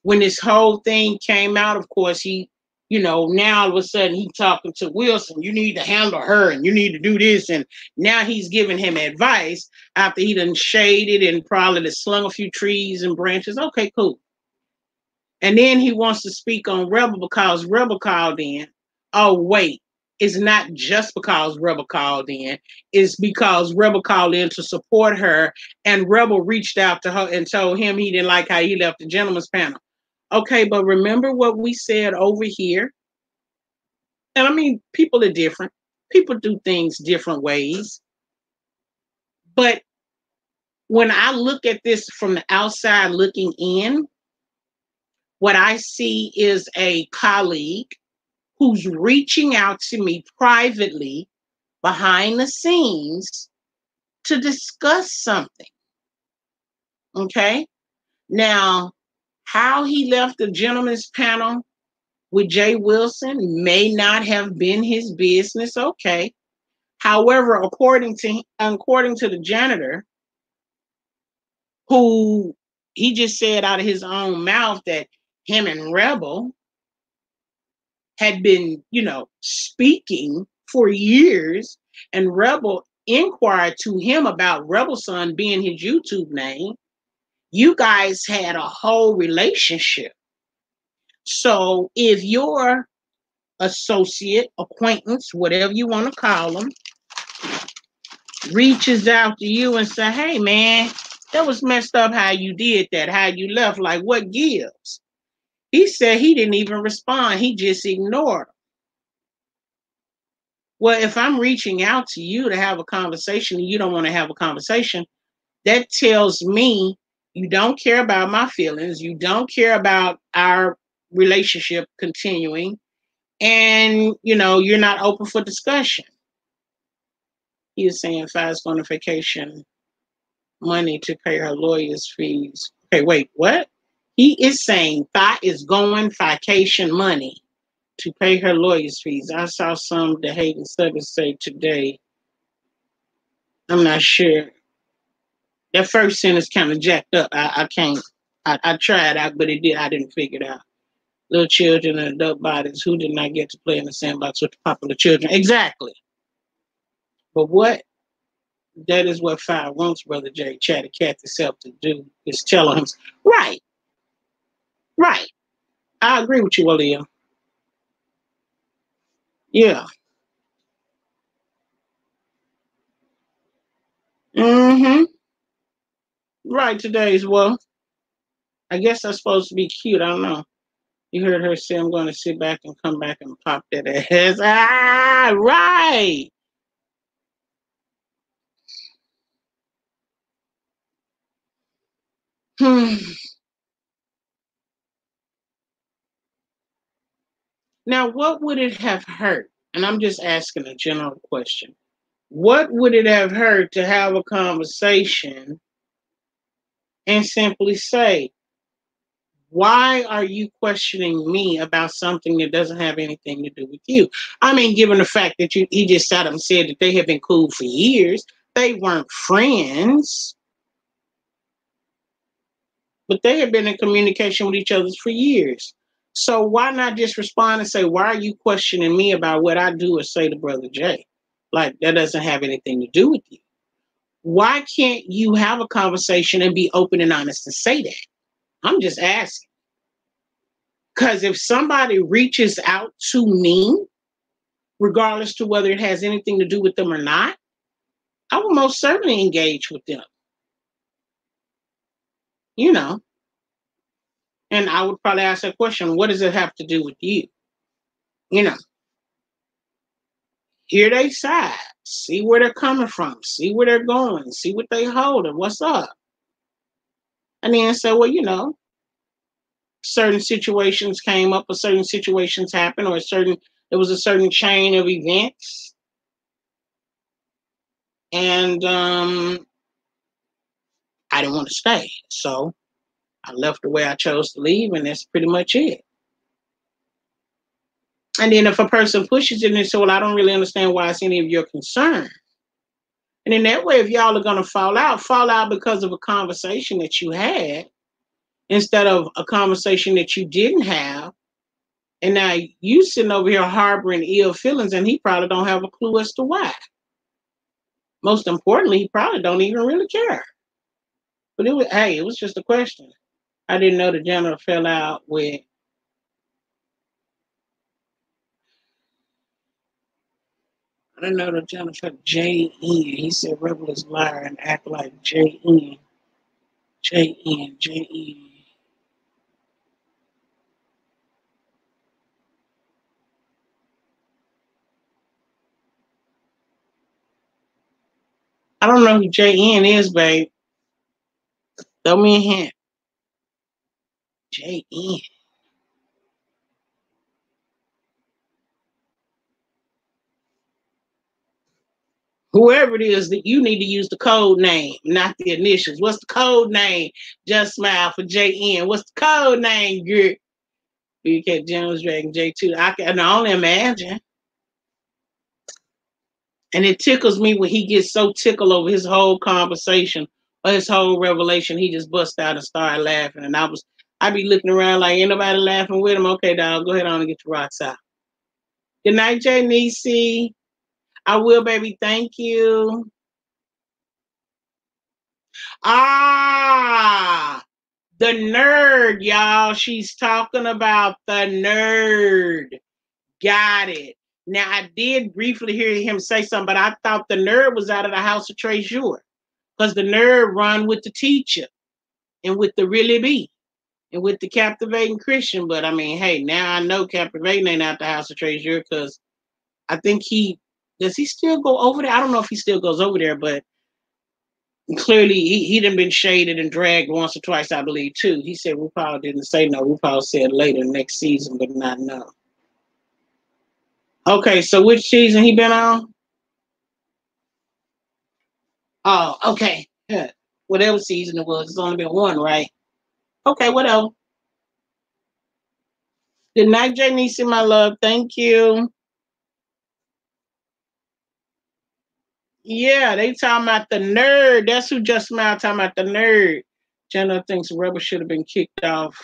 when this whole thing came out, of course, he, now all of a sudden he's talking to Wilson, you need to handle her and you need to do this. And now he's giving him advice after he done shaded and probably slung a few trees and branches. Okay, cool. And then he wants to speak on Rebel because Rebel called in. Oh, wait. It's not just because Rebel called in. It's because Rebel called in to support her. And Rebel reached out to her and told him he didn't like how he left the gentleman's panel. Okay, but remember what we said over here? And I mean, people are different. People do things different ways. But when I look at this from the outside looking in, what I see is a colleague who's reaching out to me privately behind the scenes to discuss something. Okay? Now, how he left the gentleman's panel with Jay Wilson may not have been his business. Okay. However, according to the janitor, who he just said out of his own mouth that him and Rebel had been, speaking for years, and Rebel inquired to him about Rebel Son being his YouTube name. You guys had a whole relationship. So if your associate, acquaintance, whatever you want to call them, reaches out to you and say, hey man, That was messed up how you did that, how you left. Like, what gives? He said he didn't even respond. He just ignored him. Well, if I'm reaching out to you to have a conversation and you don't want to have a conversation, that tells me you don't care about my feelings. You don't care about our relationship continuing. And, you're not open for discussion. He is saying Fi's going on vacation money to pay her lawyer's fees. Okay, wait, what? He is saying Fi is going vacation money to pay her lawyer's fees. I saw some the Hayden Stubbs say today. I'm not sure. That first sentence kind of jacked up. I can't. I tried out, but I didn't figure it out. Little children and adult bodies who did not get to play in the sandbox with the popular children. Exactly. But what? That is what Fi wants, Brother Jay, Chatty Cathy Self to do, is tell him, right, right. I agree with you, Aaliyah. Yeah. Mm-hmm. Right, today's, well, I guess that's supposed to be cute. I don't know. You heard her say, I'm going to sit back and come back and pop that ass. Ah, right. Hmm. Now, what would it have hurt? And I'm just asking a general question. What would it have hurt to have a conversation and simply say, why are you questioning me about something that doesn't have anything to do with you? I mean, given the fact that he just sat up and said that they have been cool for years, they weren't friends, but they have been in communication with each other for years. So why not just respond and say, why are you questioning me about what I do or say to Brother Jay? Like, that doesn't have anything to do with you. Why can't you have a conversation and be open and honest and say that? I'm just asking. Because if somebody reaches out to me, regardless to whether it has anything to do with them or not, I will most certainly engage with them. You know, and I would probably ask that question, what does it have to do with you? You know, hear they side, see where they're coming from, see where they're going, see what they hold and what's up. And then say, well, certain situations came up or certain situations happened or there was a certain chain of events. And I didn't want to stay. So I left the way I chose to leave, and that's pretty much it. And then if a person pushes it and they say, well, I don't really understand why it's any of your concern. And in that way, if y'all are going to fall out because of a conversation that you had instead of a conversation that you didn't have. And now you sitting over here harboring ill feelings, and he probably don't have a clue as to why. Most importantly, he probably don't even really care. But it was just a question. I didn't know the general fell out with. I didn't know the general fell J-N. He said rebel is liar and act like J-N. J-N, J-N. I don't know who J-N is, babe. Throw me a hint. J-N. Whoever it is, that you need to use the code name, not the initials. What's the code name? Just smile for JN. What's the code name, girl? BK Jones Dragon J2. I can only imagine. And it tickles me when he gets so tickled over his whole conversation or his whole revelation. He just busts out and started laughing. And I be looking around like, ain't nobody laughing with him. Okay, dog, go ahead on and get your rocks out. Good night, Jay Nisi. I will, baby. Thank you. Ah, the nerd, y'all. She's talking about the nerd. Got it. Now, I did briefly hear him say something, but I thought the nerd was out of the house of Treasure. Because the nerd run with the teacher and with the really be and with the captivating Christian. But I mean, hey, now I know captivating ain't out the house of treasure because I think does he still go over there? I don't know if he still goes over there, but clearly he done been shaded and dragged once or twice, I believe, too. He said RuPaul didn't say no. RuPaul said later next season, but not now. Okay, so which season he been on? Oh, okay. Yeah. Whatever season it was, it's only been one, right? Okay, whatever. Good night, Janice, my love. Thank you. Yeah, they talking about the nerd. That's who just now talking about the nerd. Jenna thinks Rubber should have been kicked off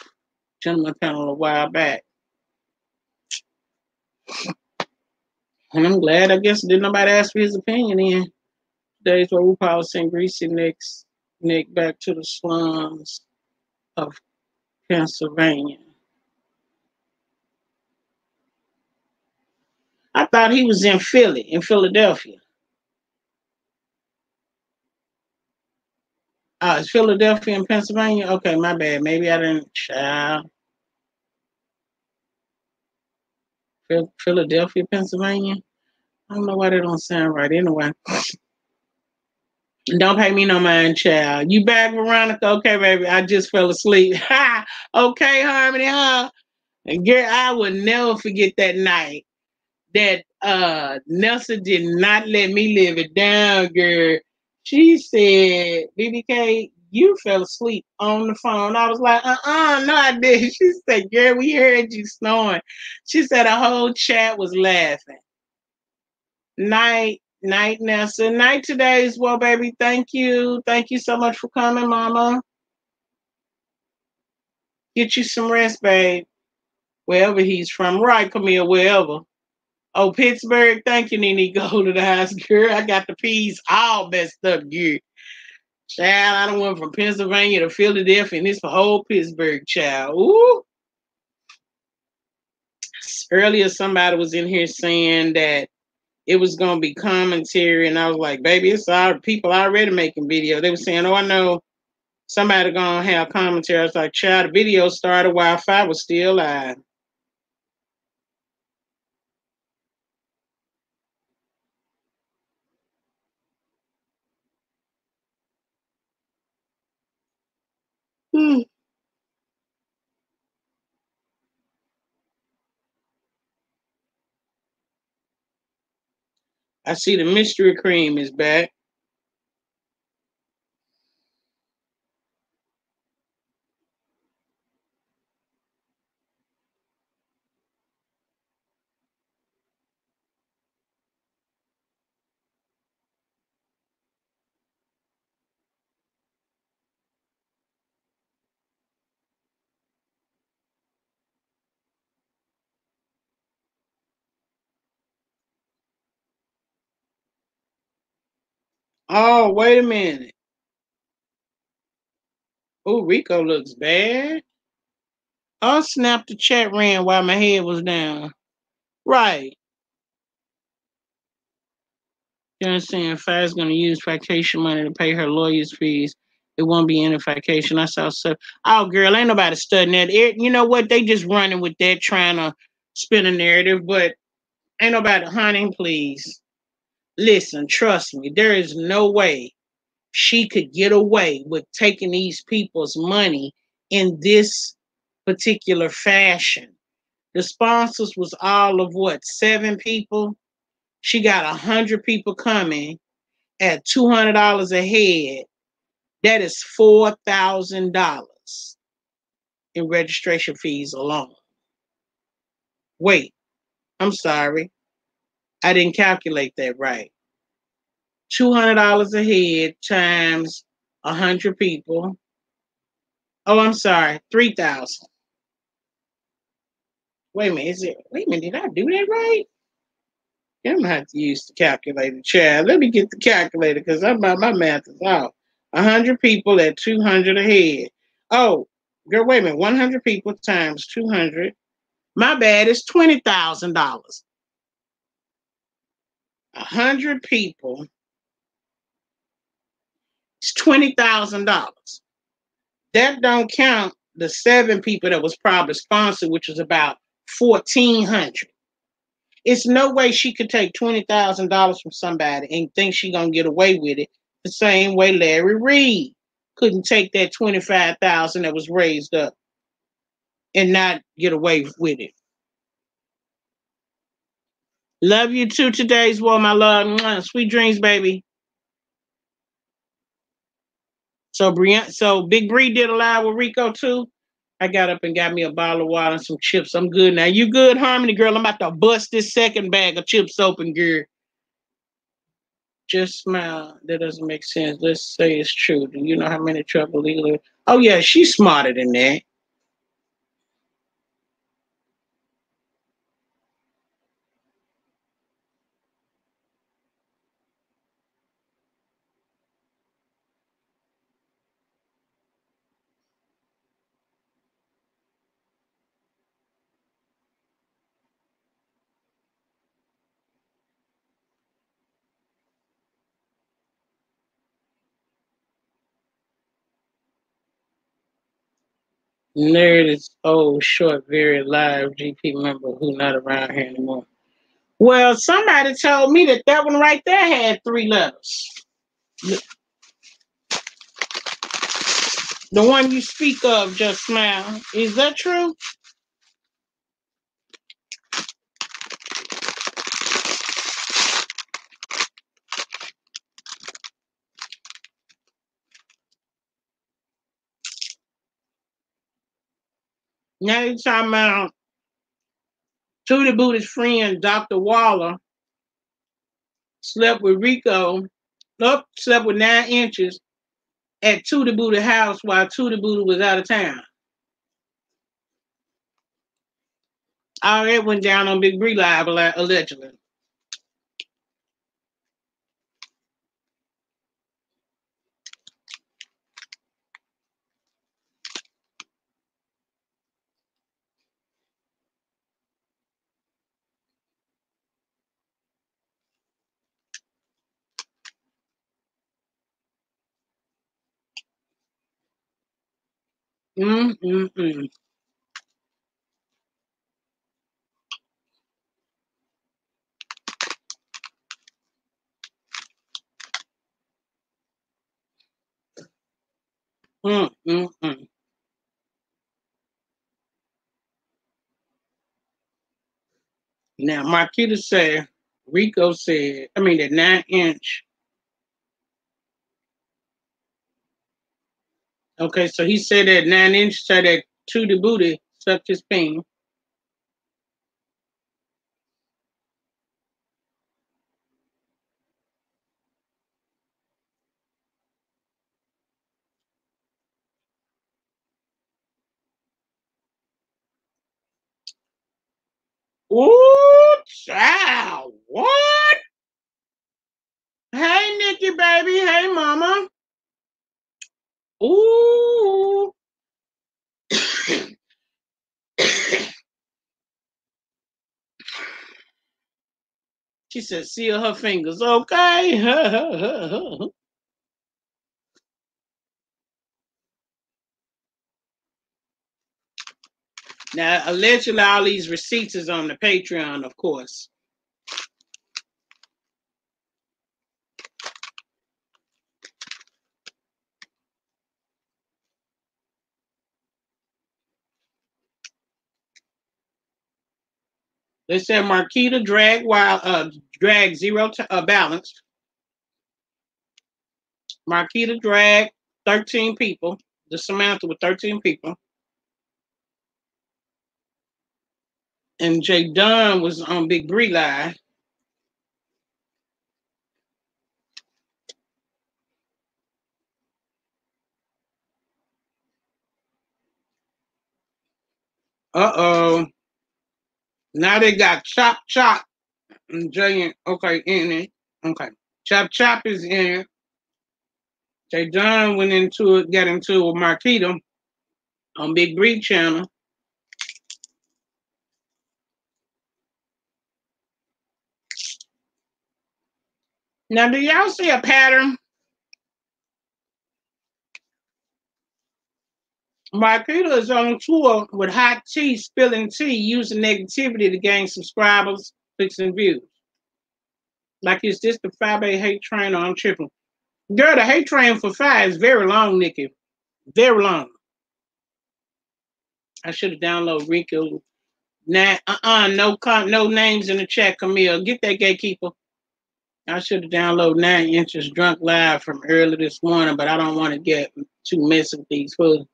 gentleman panel a while back. And I'm glad, I guess, didn't nobody ask for his opinion in days where RuPaul sent Greasy Nick back to the slums of Pennsylvania. I thought he was in Philadelphia. It's Philadelphia and Pennsylvania? Okay, my bad. Maybe I didn't. Child. Philadelphia, Pennsylvania? I don't know why that don't sound right anyway. Don't pay me no mind, child. You back, Veronica? Okay, baby. I just fell asleep. Ha! Okay, Harmony, huh? And girl, I will never forget that night that Nelson did not let me live it down, girl. She said, BBK, you fell asleep on the phone. I was like, no, I didn't. She said, girl, we heard you snoring. She said the whole chat was laughing. Night, Nelson. Night today as well, baby. Thank you. Thank you so much for coming, Mama. Get you some rest, babe. Wherever he's from. Right, Camille, wherever. Oh, Pittsburgh. Thank you, Nene. Go to the house, girl. I got the peas all messed up, girl. Child, I done went from Pennsylvania to Philadelphia, and this for whole Pittsburgh, child. Ooh. Earlier, somebody was in here saying that it was gonna be commentary, and I was like, baby, it's our people already making videos. They were saying, oh, I know somebody gonna have commentary. I was like, child, the video started while Wi-Fi was still live. I see the mystery cream is back. Oh, wait a minute. Oh, Rico looks bad. Oh, snap, the chat ran while my head was down. Right. You understand? Fire's going to use vacation money to pay her lawyer's fees. It won't be any vacation. I saw stuff. Oh, girl, ain't nobody studying that. You know what? They just running with that, trying to spin a narrative, but ain't nobody, honey, please. Listen, trust me. There is no way she could get away with taking these people's money in this particular fashion. The sponsors was all of what, 7 people? She got 100 people coming at $200 a head. That is $4,000 in registration fees alone. Wait, I'm sorry. I didn't calculate that right. $200 a head times 100 people. Oh, I'm sorry, 3,000. Wait a minute, wait a minute, did I do that right? I'm gonna have to use the calculator, child. Let me get the calculator because my math is off. 100 people at 200 a head. Oh, girl, wait a minute. 100 people times 200. My bad, it's $20,000. 100 people It's $20,000. That don't count the 7 people that was probably sponsored, which was about 1,400. It's no way she could take $20,000 from somebody and think she gonna get away with it. The same way Larry Reid couldn't take that 25,000 that was raised up and not get away with it. Love you too. Today's war, my love. Mwah. Sweet dreams, baby. So Big Bree did a live with Rico too. I got up and got me a bottle of water and some chips. I'm good now. You good, Harmony girl? I'm about to bust this second bag of chips open, girl. Just smile. That doesn't make sense. Let's say it's true. Do you know how many trouble legal? Oh yeah, she's smarter than that. Nerd is old, short, very live GP member who not around here anymore. Well, somebody told me that one right there had 3 letters. The one you speak of, just smile. Is that true? Now you're talking about Tootie Booty's friend, Dr. Waller, slept with Rico, slept with 9 inches at Tootie Booty's house while Tootie Booty was out of town. All that went down on Big Bree Live, allegedly. Mm-mm-mm. Mm-mm-mm. Now, Marquita said, Rico said, I mean, that 9-inch. Okay, so he said that 9-inch said that Tootie Booty sucked his peen. Ooh, child. What? Hey, Nikki, baby. Hey, mama. Ooh. She said, seal her fingers. Okay. Now, allegedly, all these receipts is on the Patreon, of course. They said Marquita drag zero balanced. Marquita dragged 13 people. The Samantha with 13 people. And Jay Dunn was on Big Bree Live. Uh-oh. Now they got Chop Chop and Jay, okay, in it. Okay. Chop Chop is in it. Jay Dunn went into it, got into it with Marquita on Big Bree channel. Now, do y'all see a pattern? Marquita is on tour with hot tea, spilling tea, using negativity to gain subscribers, clicks, and views. Like, is this the 5A hate train or I'm tripping? Girl, the hate train for 5 is very long, Nikki. Very long. I should have downloaded Rico. Nah, no names in the chat, Camille. Get that gatekeeper. I should have downloaded 9 Inches Drunk Live from early this morning, but I don't want to get too messy with these fools.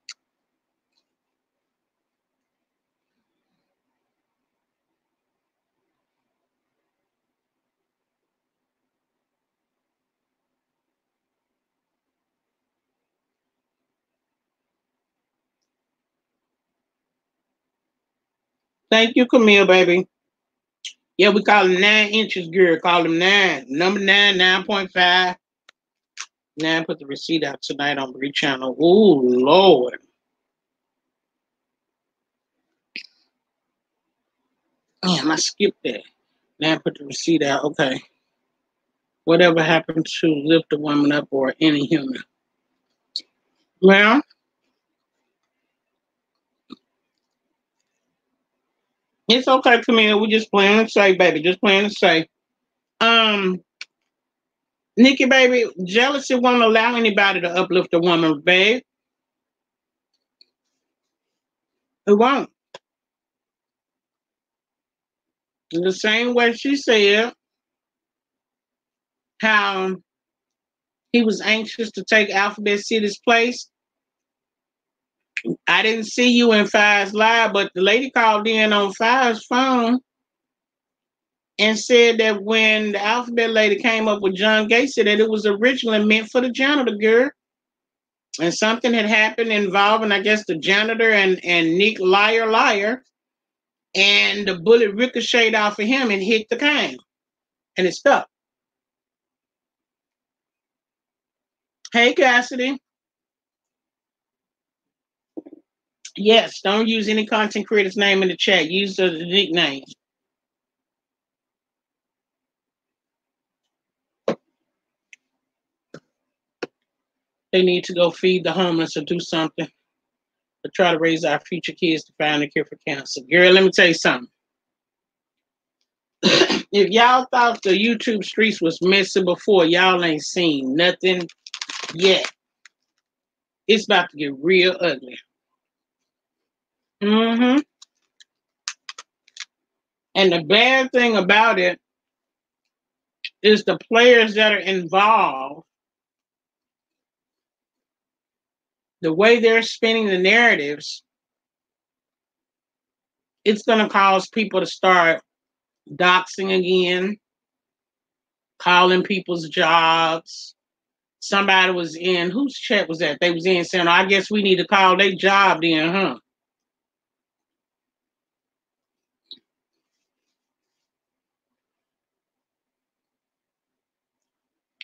Thank you, Camille, baby. Yeah, we call them 9 Inches, girl. Call them 9. Number 9, 9.5. 9, put the receipt out tonight on Bree Channel. Oh, Lord. Damn, I skipped that. 9, put the receipt out. Okay. Whatever happened to lift a woman up or any human? Well, it's okay, Camille. We just playing to say, baby. Just playing to say. Nikki, baby, jealousy won't allow anybody to uplift a woman, babe. It won't. In the same way she said how he was anxious to take Alphabet City's place. I didn't see you in Five's live, but the lady called in on Five's phone and said that when the Alphabet lady came up with John Gacy, that it was originally meant for the janitor girl. And something had happened involving, I guess, the janitor and Nick Liar. And the bullet ricocheted off of him and hit the cane. And it stuck. Hey, Cassidy. Yes, don't use any content creator's name in the chat. Use the nickname. They need to go feed the homeless or do something to try to raise our future kids to find a cure for cancer. Girl, let me tell you something. If y'all thought the YouTube streets was messy before, y'all ain't seen nothing yet. It's about to get real ugly. Mm-hmm. And the bad thing about it is the players that are involved, the way they're spinning the narratives, it's going to cause people to start doxing again, calling people's jobs. Somebody was in, whose chat was that? They was in saying, I guess we need to call their job then, huh?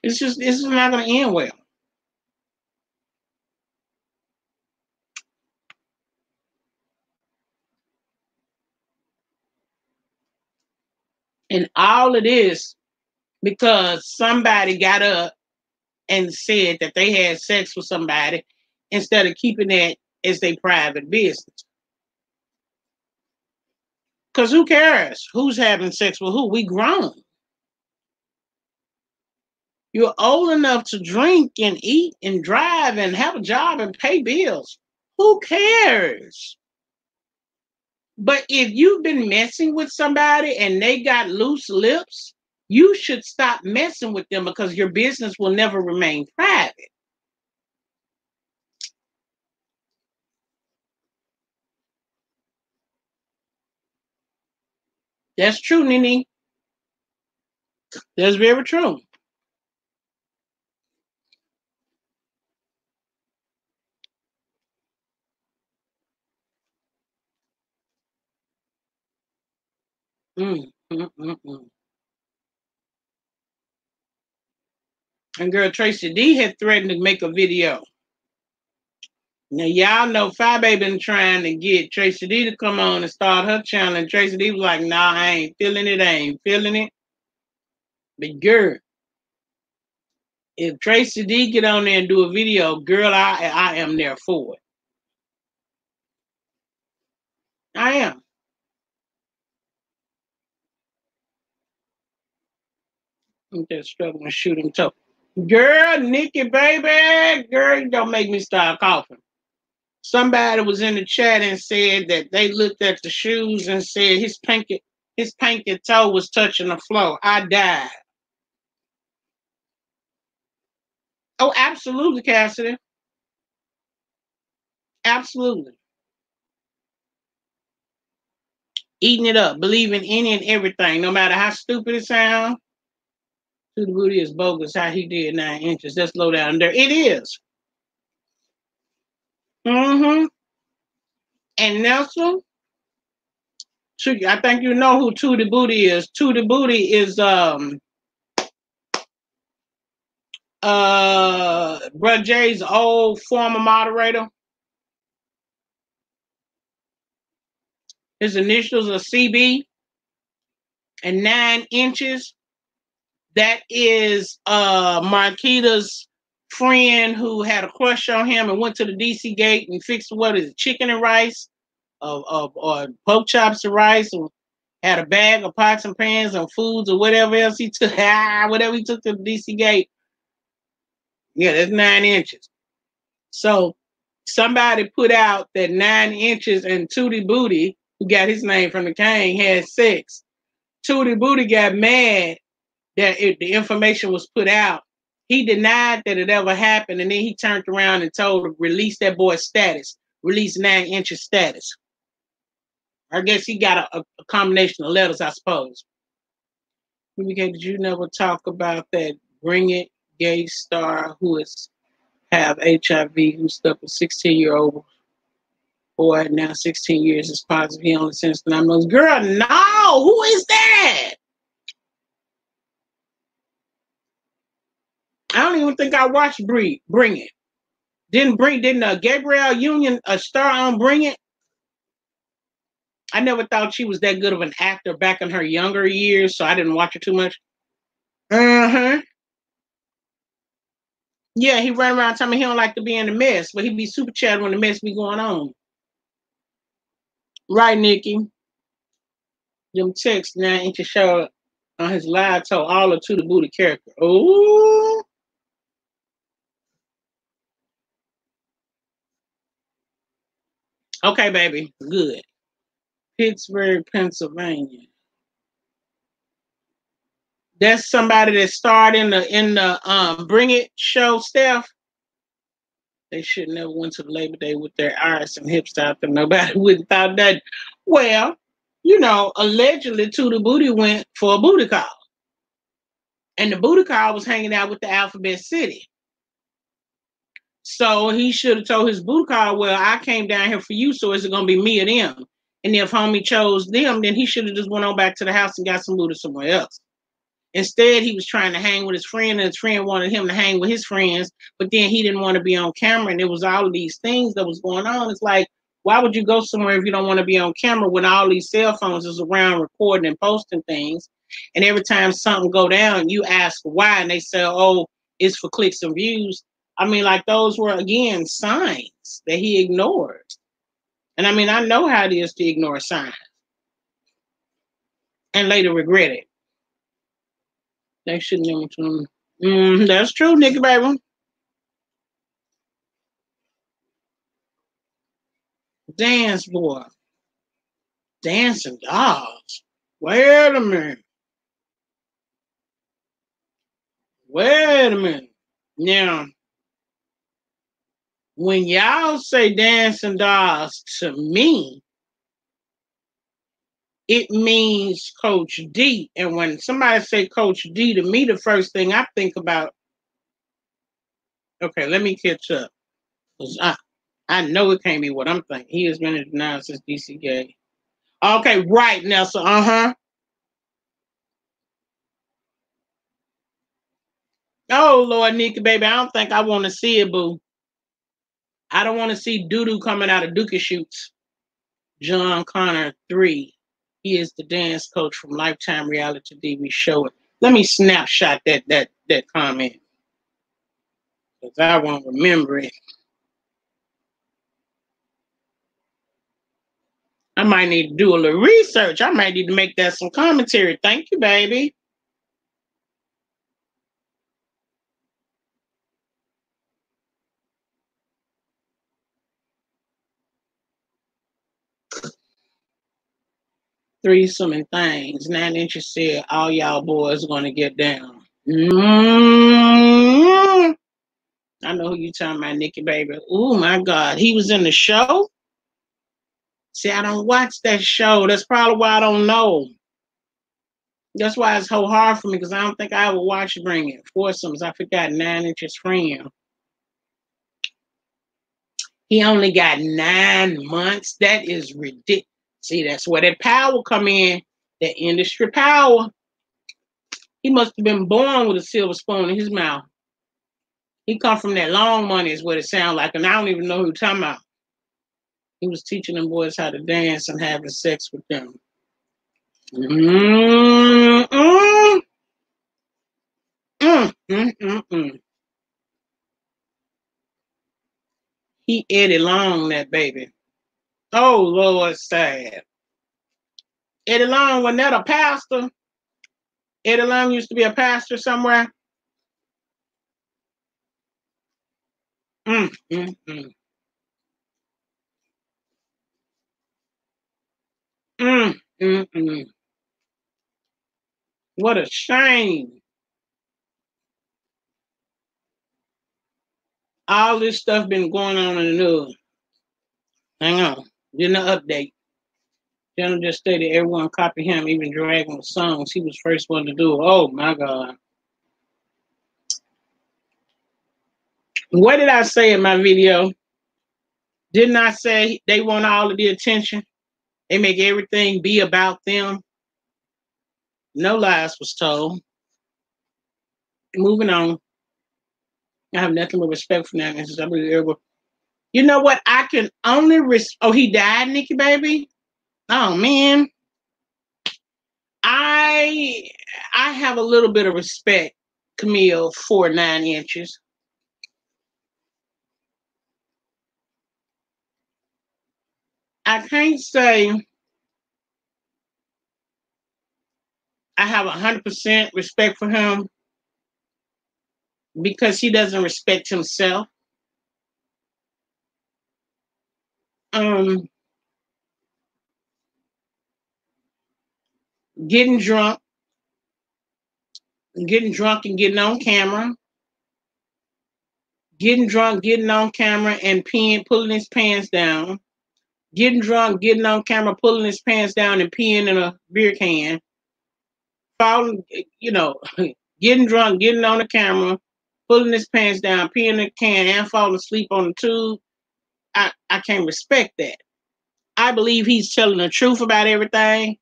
It's not going to end well. And all it is because somebody got up and said that they had sex with somebody instead of keeping that as their private business. Because who cares who's having sex with who? We grown. You're old enough to drink and eat and drive and have a job and pay bills. Who cares? But if you've been messing with somebody and they got loose lips, you should stop messing with them because your business will never remain private. That's true, Nene. That's very true. Mm, mm, mm, mm. And girl, Tracy D had threatened to make a video. Now y'all know Fabe been trying to get Tracy D to come on and start her channel, and Tracy D was like, "Nah, I ain't feeling it. I ain't feeling it." But girl, if Tracy D get on there and do a video, girl, I am there for it. I am. I'm just struggling shooting toe. Girl, Nikki, baby, girl, you don't make me start coughing. Somebody was in the chat and said that they looked at the shoes and said his pinky toe was touching the floor. I died. Oh, absolutely, Cassidy. Absolutely. Eating it up, believing any and everything, no matter how stupid it sounds. To the booty is bogus. How he did 9 inches. Let's slow down there. It is. Mm-hmm. And Nelson, I think you know who Tootie Booty is. Tootie Booty is Brother Jay's old former moderator. His initials are CB and 9 inches. That is Marquita's friend who had a crush on him and went to the DC gate and fixed what is it, chicken and rice, or pork chops and rice, and had a bag of pots and pans and foods or whatever else he took. Whatever he took to the DC gate. Yeah, that's 9 inches. So somebody put out that 9 inches and Tootie Booty, who got his name from the Kane, had sex. Tootie Booty got mad that the information was put out. He denied that it ever happened, and then he turned around and told him, release that boy's status, release 9 inches status. I guess he got a combination of letters, I suppose. Did you never talk about that Bring It gay star who is have HIV, who stuck a 16-year-old boy, now 16 years is positive. He only since 9 months. Girl, no, who is that? I don't even think I watched Bring It. Didn't Gabrielle Union a star on Bring It? I never thought she was that good of an actor back in her younger years, so I didn't watch her too much. Uh-huh. Yeah, he ran around telling me he don't like to be in the mess, but he be super chatty when the mess be going on. Right, Nikki? Them texts 9 inches show on his live told all of to the booty character. Oh. Okay, baby. Good. Pittsburgh, Pennsylvania. That's somebody that starred in the Bring It show, Steph. They should never went to Labor Day with their arse and hips out there. Nobody would have thought that. Well, allegedly Tootie Booty went for a booty call. And the booty call was hanging out with the Alphabet City. So he should have told his booty call, well, I came down here for you, so is it going to be me or them? And if homie chose them, then he should have just went on back to the house and got some booty somewhere else. Instead, he was trying to hang with his friend, and his friend wanted him to hang with his friends, but then he didn't want to be on camera, and there was all of these things that was going on. It's like, why would you go somewhere if you don't want to be on camera when all these cell phones is around recording and posting things? And every time something go down, you ask why, and they say, oh, it's for clicks and views. I mean, like those were, again, signs that he ignored. And I mean, I know how it is to ignore signs and later regret it. They shouldn't have. That's true, Nikki, baby. Dance boy. Dancing dolls. Wait a minute. Wait a minute. Now, when y'all say dancing dolls to me, it means Coach D. And when somebody say Coach D to me, the first thing I think about, okay, let me catch up. Because I know it can't be what I'm thinking. He has been in denial since DC gay. Okay, right, Nelson. Uh-huh. Oh, Lord, Nikki, baby, I don't think I want to see it, boo. I don't want to see doo-doo coming out of Dookie Shoots. John Connor 3. He is the dance coach from Lifetime reality TV show. Let me snapshot that comment, because I won't remember it. I might need to do a little research. I might need to make that some commentary. Thank you, baby. Threesome and things. 9 inches said all y'all boys gonna get down. I know who you talking about, Nikki baby. Oh my God, he was in the show. See, I don't watch that show. That's probably why I don't know. That's why it's so hard for me because I don't think I ever watched Bring It. Foursomes, I forgot 9 inches friend. He only got 9 months. That is ridiculous. See, that's where that power come in. That industry power. He must have been born with a silver spoon in his mouth. He come from that long money is what it sounds like. And I don't even know who you're talking about. He was teaching them boys how to dance and having sex with them. He Eddie Long, that baby. Oh, Lord, sad. Eddie Long, wasn't that a pastor? Eddie Long used to be a pastor somewhere. What a shame. All this stuff been going on in the news. Hang on. Getting an update. General just stated everyone copy him, even Dragon with songs. He was first one to do it. Oh my God. What did I say in my video? Didn't I say they want all of the attention? They make everything be about them. No lies was told. Moving on. I have nothing but respect for that. You know what? I can only oh, he died, Nikki baby. Oh man. I have a little bit of respect, Camille, for 9 inches. I can't say I have 100% respect for him because he doesn't respect himself. Getting drunk and getting on camera. Getting drunk, getting on camera and pulling his pants down. Getting drunk, getting on camera, pulling his pants down and peeing in a beer can. Falling, getting drunk, getting on the camera, pulling his pants down, peeing in a can, and falling asleep on the tube. I can't respect that. I believe he's telling the truth about everything.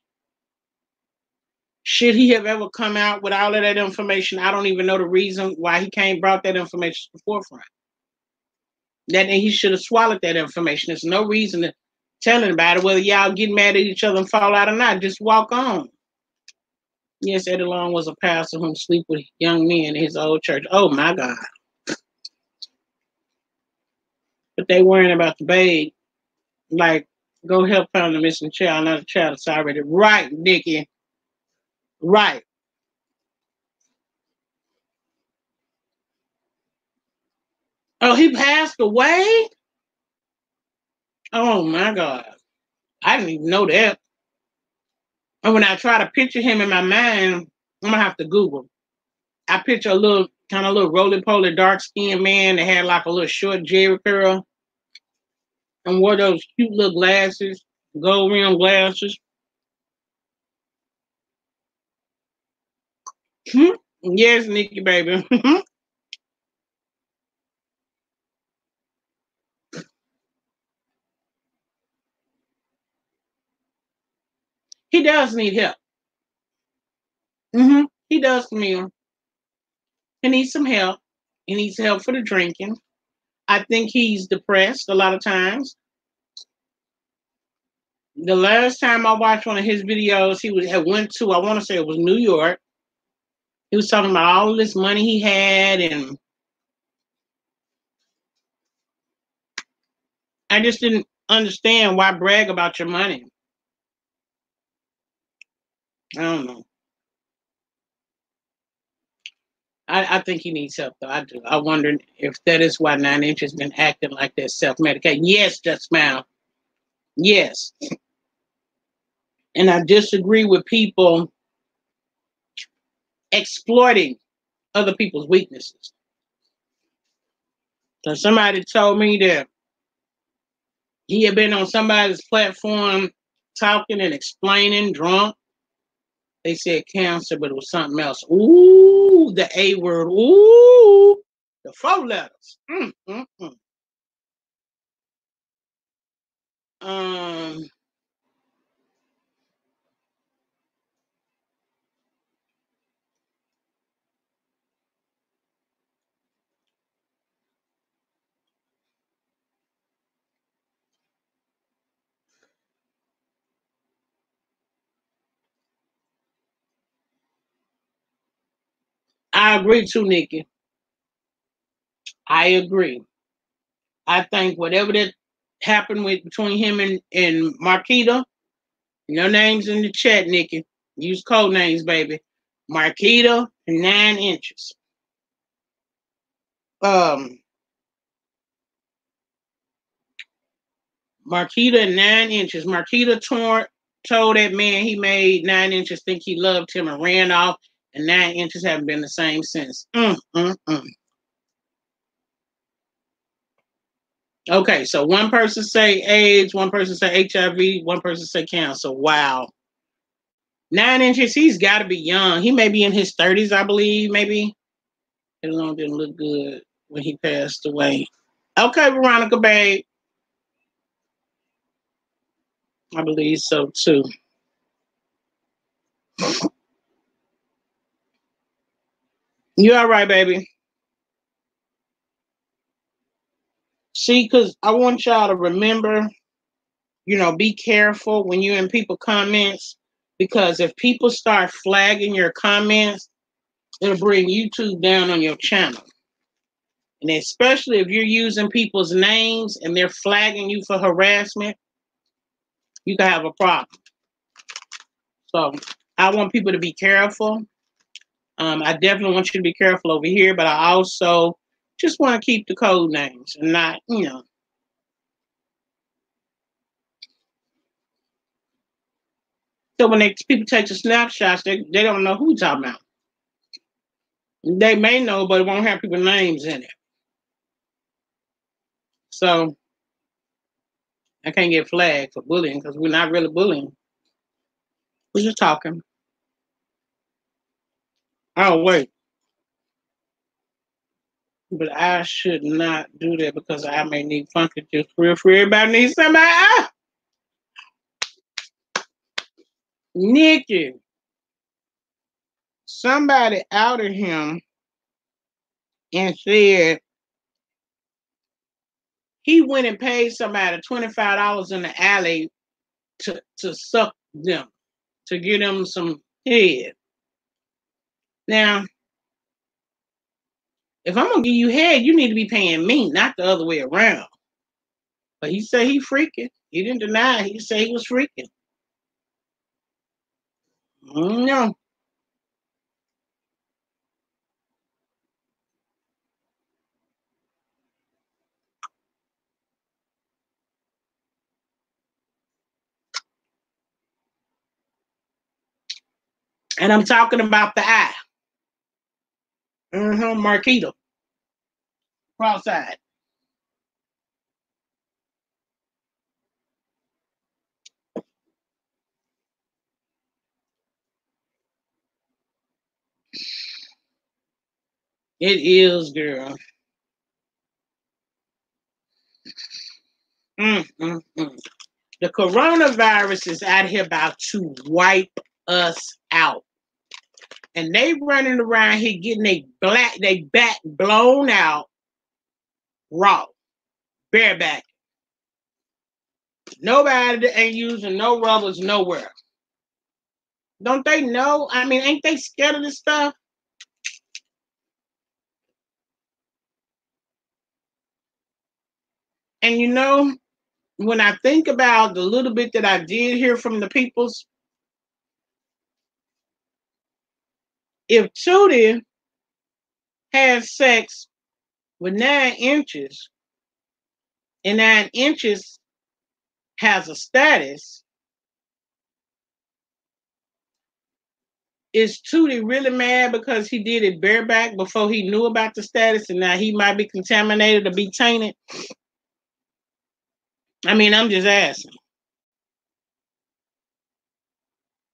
Should he have ever come out with all of that information? I don't even know the reason why he can't brought that information to the forefront. That he should have swallowed that information. There's no reason to tell about it, whether y'all get mad at each other and fall out or not. Just walk on. Yes, Eddie Long was a pastor who sleep with young men in his old church. Oh my God. But they worrying about the babe. Like, go help find the missing child, not a child that's already right, Nikki. Right. Oh, he passed away? Oh my God. I didn't even know that. And when I try to picture him in my mind, I'm gonna have to Google. I picture a little kind of little roly-poly dark-skinned man that had like a little short Jerry curl and wore those cute little glasses, gold rim glasses. Yes, Nikki baby. He does need help. He does, Camille. He needs some help. He needs help for the drinking. I think he's depressed a lot of times. The last time I watched one of his videos, had went to, I want to say it was New York. He was talking about all this money he had, and I just didn't understand why brag about your money. I don't know. I think he needs help, though. I do. I wonder if that is why 9 Inch has been acting like that, self-medicating. Yes, Just Smile. Yes. And I disagree with people exploiting other people's weaknesses. So somebody told me that he had been on somebody's platform talking and explaining drunk. They said cancer, but it was something else. Ooh, the A word. Ooh, the 4 letters. Um, I agree too, Nikki. I agree. I think whatever that happened with between him and Marquita, no names in the chat, Nikki. Use code names, baby. Marquita and 9 Inches. Um, Marquita and 9 Inches. Marquita told that man he made 9 Inches think he loved him and ran off, and 9 Inches haven't been the same since. Okay, so one person say AIDS, one person say HIV, one person say cancer. Wow. 9 Inches, he's got to be young. He may be in his 30s, I believe, maybe. It didn't look good when he passed away. Okay, Veronica, babe. I believe so, too. You all right, baby? See, because I want y'all to remember, be careful when you're in people comments, because if people start flagging your comments, it'll bring YouTube down on your channel. And especially if you're using people's names and they're flagging you for harassment, you can have a problem. So I want people to be careful. I definitely want you to be careful over here, but I also just want to keep the code names and not. So when people take the snapshots, they don't know who you're talking about. They may know, but it won't have people's names in it. So I can't get flagged for bullying because we're not really bullying. We're just talking. Oh, wait. But I should not do that because I may need funky juice. Real free. Everybody needs somebody. Nikki. Somebody outed him and said he went and paid somebody $25 in the alley to suck them, to get them some head. Now, if I'm gonna give you head, you need to be paying me, not the other way around. But he said he freaking. He didn't deny it. He said he was freaking. No. And I'm talking about the eye. Marquita. Cross-eyed. It is, girl. The coronavirus is out here about to wipe us out. And they running around here getting they back blown out raw, bareback. Nobody ain't using no rubbers nowhere. Don't they know? I mean, ain't they scared of this stuff? And when I think about the little bit that I did hear from the peoples, If Tootie had sex with 9 inches and 9 inches has a status, is Tootie really mad because he did it bareback before he knew about the status and now he might be contaminated or be tainted? I mean, I'm just asking.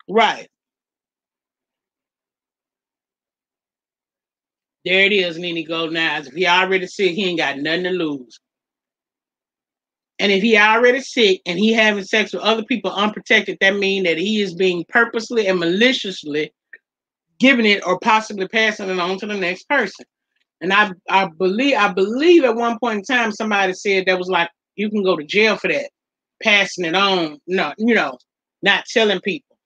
Right. There it is, Nene Gold Knives. If he already sick, he ain't got nothing to lose. And if he already sick and he having sex with other people unprotected, that means that he is being purposely and maliciously giving it or possibly passing it on to the next person. And I believe at one point in time somebody said that was like you can go to jail for that, passing it on. No, not telling people.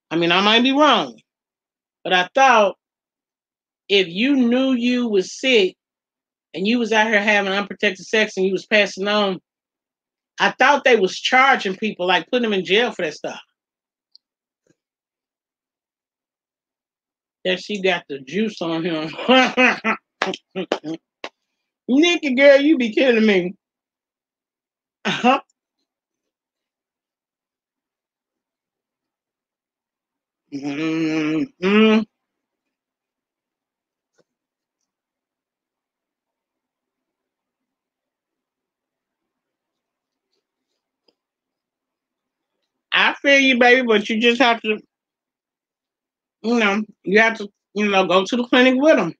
I mean, I might be wrong, but I thought if you knew you was sick and you was out here having unprotected sex and you was passing on, I thought they was charging people, like putting them in jail for that stuff. That she got the juice on him. Nikki, girl, you be kidding me. Uh-huh. Mm-hmm. I feel you, baby, but you just have to, you have to, go to the clinic with them.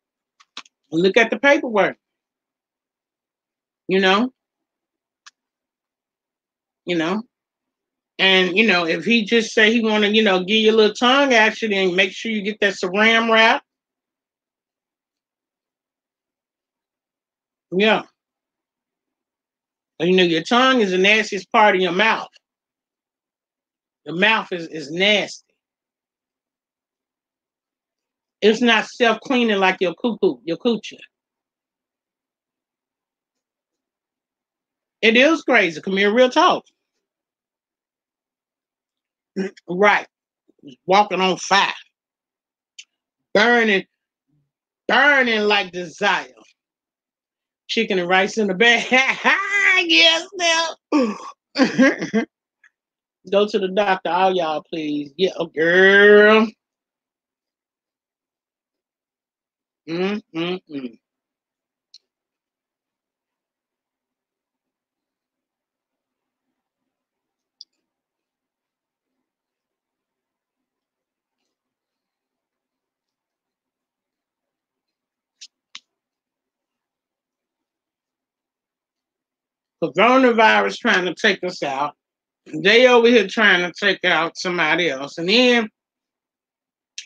Look at the paperwork, you know, you know. And, if he just say he want to, give you a little tongue action and make sure you get that saran wrap. Yeah. Your tongue is the nastiest part of your mouth. The mouth is nasty. It's not self-cleaning like your cuckoo, your coochie. It is crazy. Come here, real talk. Right. Walking on fire. Burning, burning like desire. Chicken and rice in the bag. Yes, now. Go to the doctor, all y'all, please. Yeah, girl. Mm-mm-mm. Coronavirus trying to take us out. They over here trying to take out somebody else. And then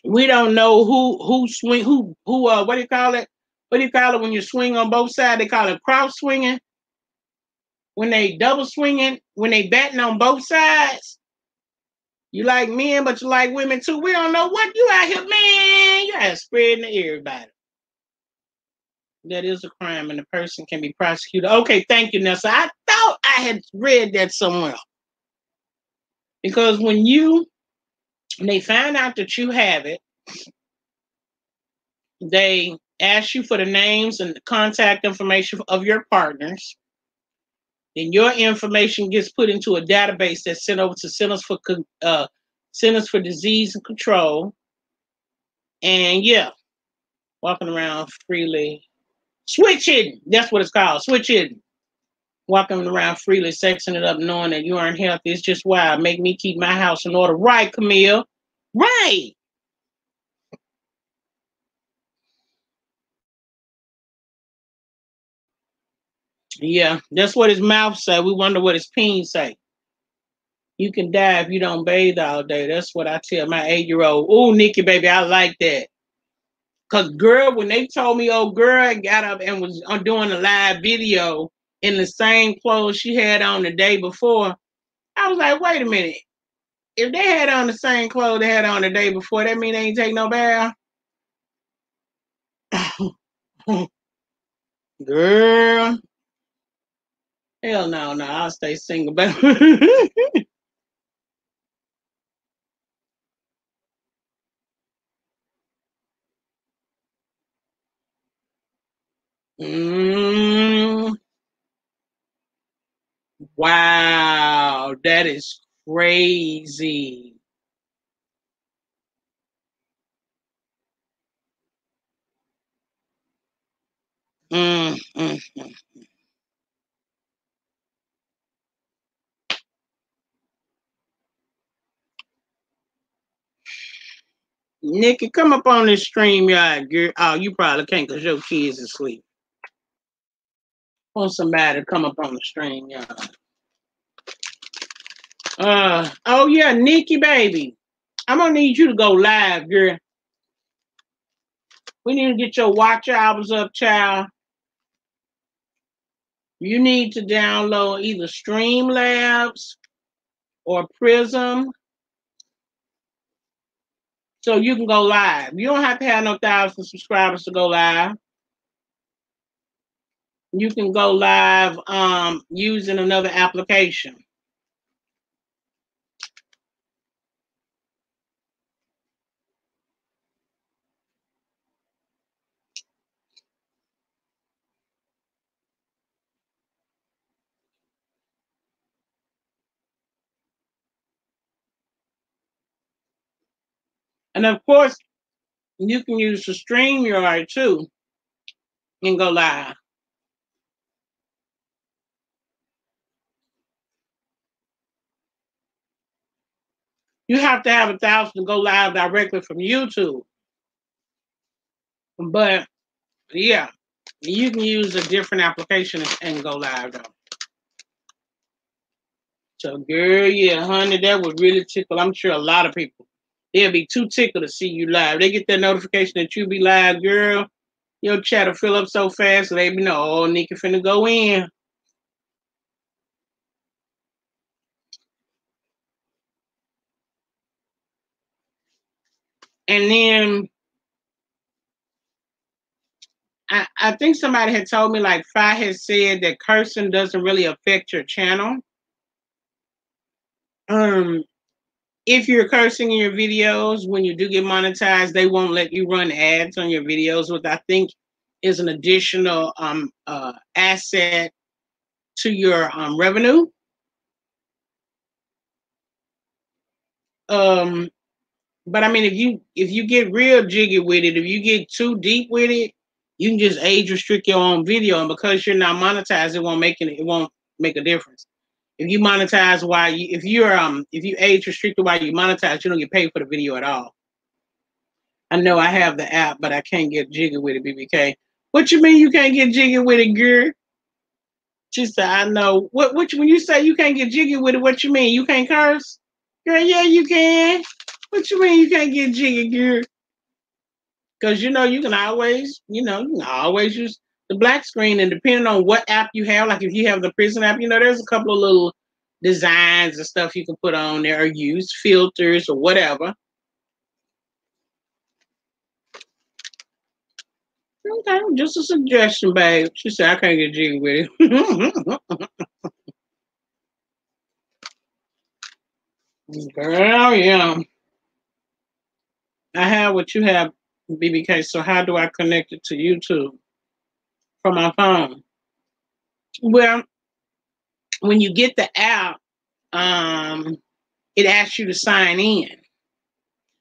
we don't know who swing who what do you call it? What do you call it when you swing on both sides? They call it cross swinging. When they double swinging, when they batting on both sides. You like men, but you like women too. We don't know what you out here, man. You out spreading to everybody. That is a crime, and the person can be prosecuted. Okay, thank you, Nessa. I thought I had read that somewhere. Because when they find out that you have it, they ask you for the names and the contact information of your partners. Then your information gets put into a database that's sent over to Centers for Disease and Control. And yeah, walking around freely. Switching. That's what it's called. Switching. Walking around freely, sexing it up, knowing that you aren't healthy. It's just wild. Make me keep my house in order. Right, Camille? Right. Yeah, that's what his mouth say. We wonder what his peen say. You can die if you don't bathe all day. That's what I tell my 8-year-old. Oh, Nikki, baby, I like that. Cause girl, when they told me old girl got up and was doing a live video in the same clothes she had on the day before, I was like, wait a minute. If they had on the same clothes they had on the day before, that mean they ain't take no bath? Girl, hell no, no, I'll stay single, baby. Mm, wow, that is crazy. Mm, mm, mm. Nikki, come up on this stream, yard, girl. Oh, you probably can't because your kids are asleep. Want somebody to come up on the stream, yard. Oh yeah, Nikki, baby. I'm gonna need you to go live, girl. We need to get your watch hours up, child. You need to download either Streamlabs or Prism so you can go live. You don't have to have no 1,000 subscribers to go live. You can go live using another application. And of course, you can use the StreamYard too and go live. You have to have 1,000 to go live directly from YouTube. But yeah, you can use a different application and go live though. So girl, yeah, honey, that would really tickle. I'm sure a lot of people. They'll be too tickled to see you live. They get that notification that you be live, girl. Your chat will fill up so fast, so they be know, oh, Nikki finna go in. And then I think somebody had told me, like Fi had said, that cursing doesn't really affect your channel. Um, if you're cursing in your videos, when you do get monetized, they won't let you run ads on your videos, which I think is an additional asset to your revenue. Um, but I mean, if you get real jiggy with it, if you get too deep with it, you can just age restrict your own video, and because you're not monetized, it won't make a difference. If you monetize while you if you age restricted while you monetize, you don't get paid for the video at all. I know I have the app, but I can't get jiggy with it, BBK. What you mean you can't get jiggy with it, girl? She said, I know. When you say you can't get jiggy with it, what you mean? You can't curse? Girl, yeah, you can. What you mean you can't get jiggy, girl? Because you can always use the black screen, and depending on what app you have, like if you have the prison app, there's a couple of little designs and stuff you can put on there or use filters or whatever. Okay, just a suggestion, babe. She said I can't get jiggy with it. Girl, yeah. I have what you have, BBK. So how do I connect it to YouTube from my phone? Well, when you get the app, it asks you to sign in.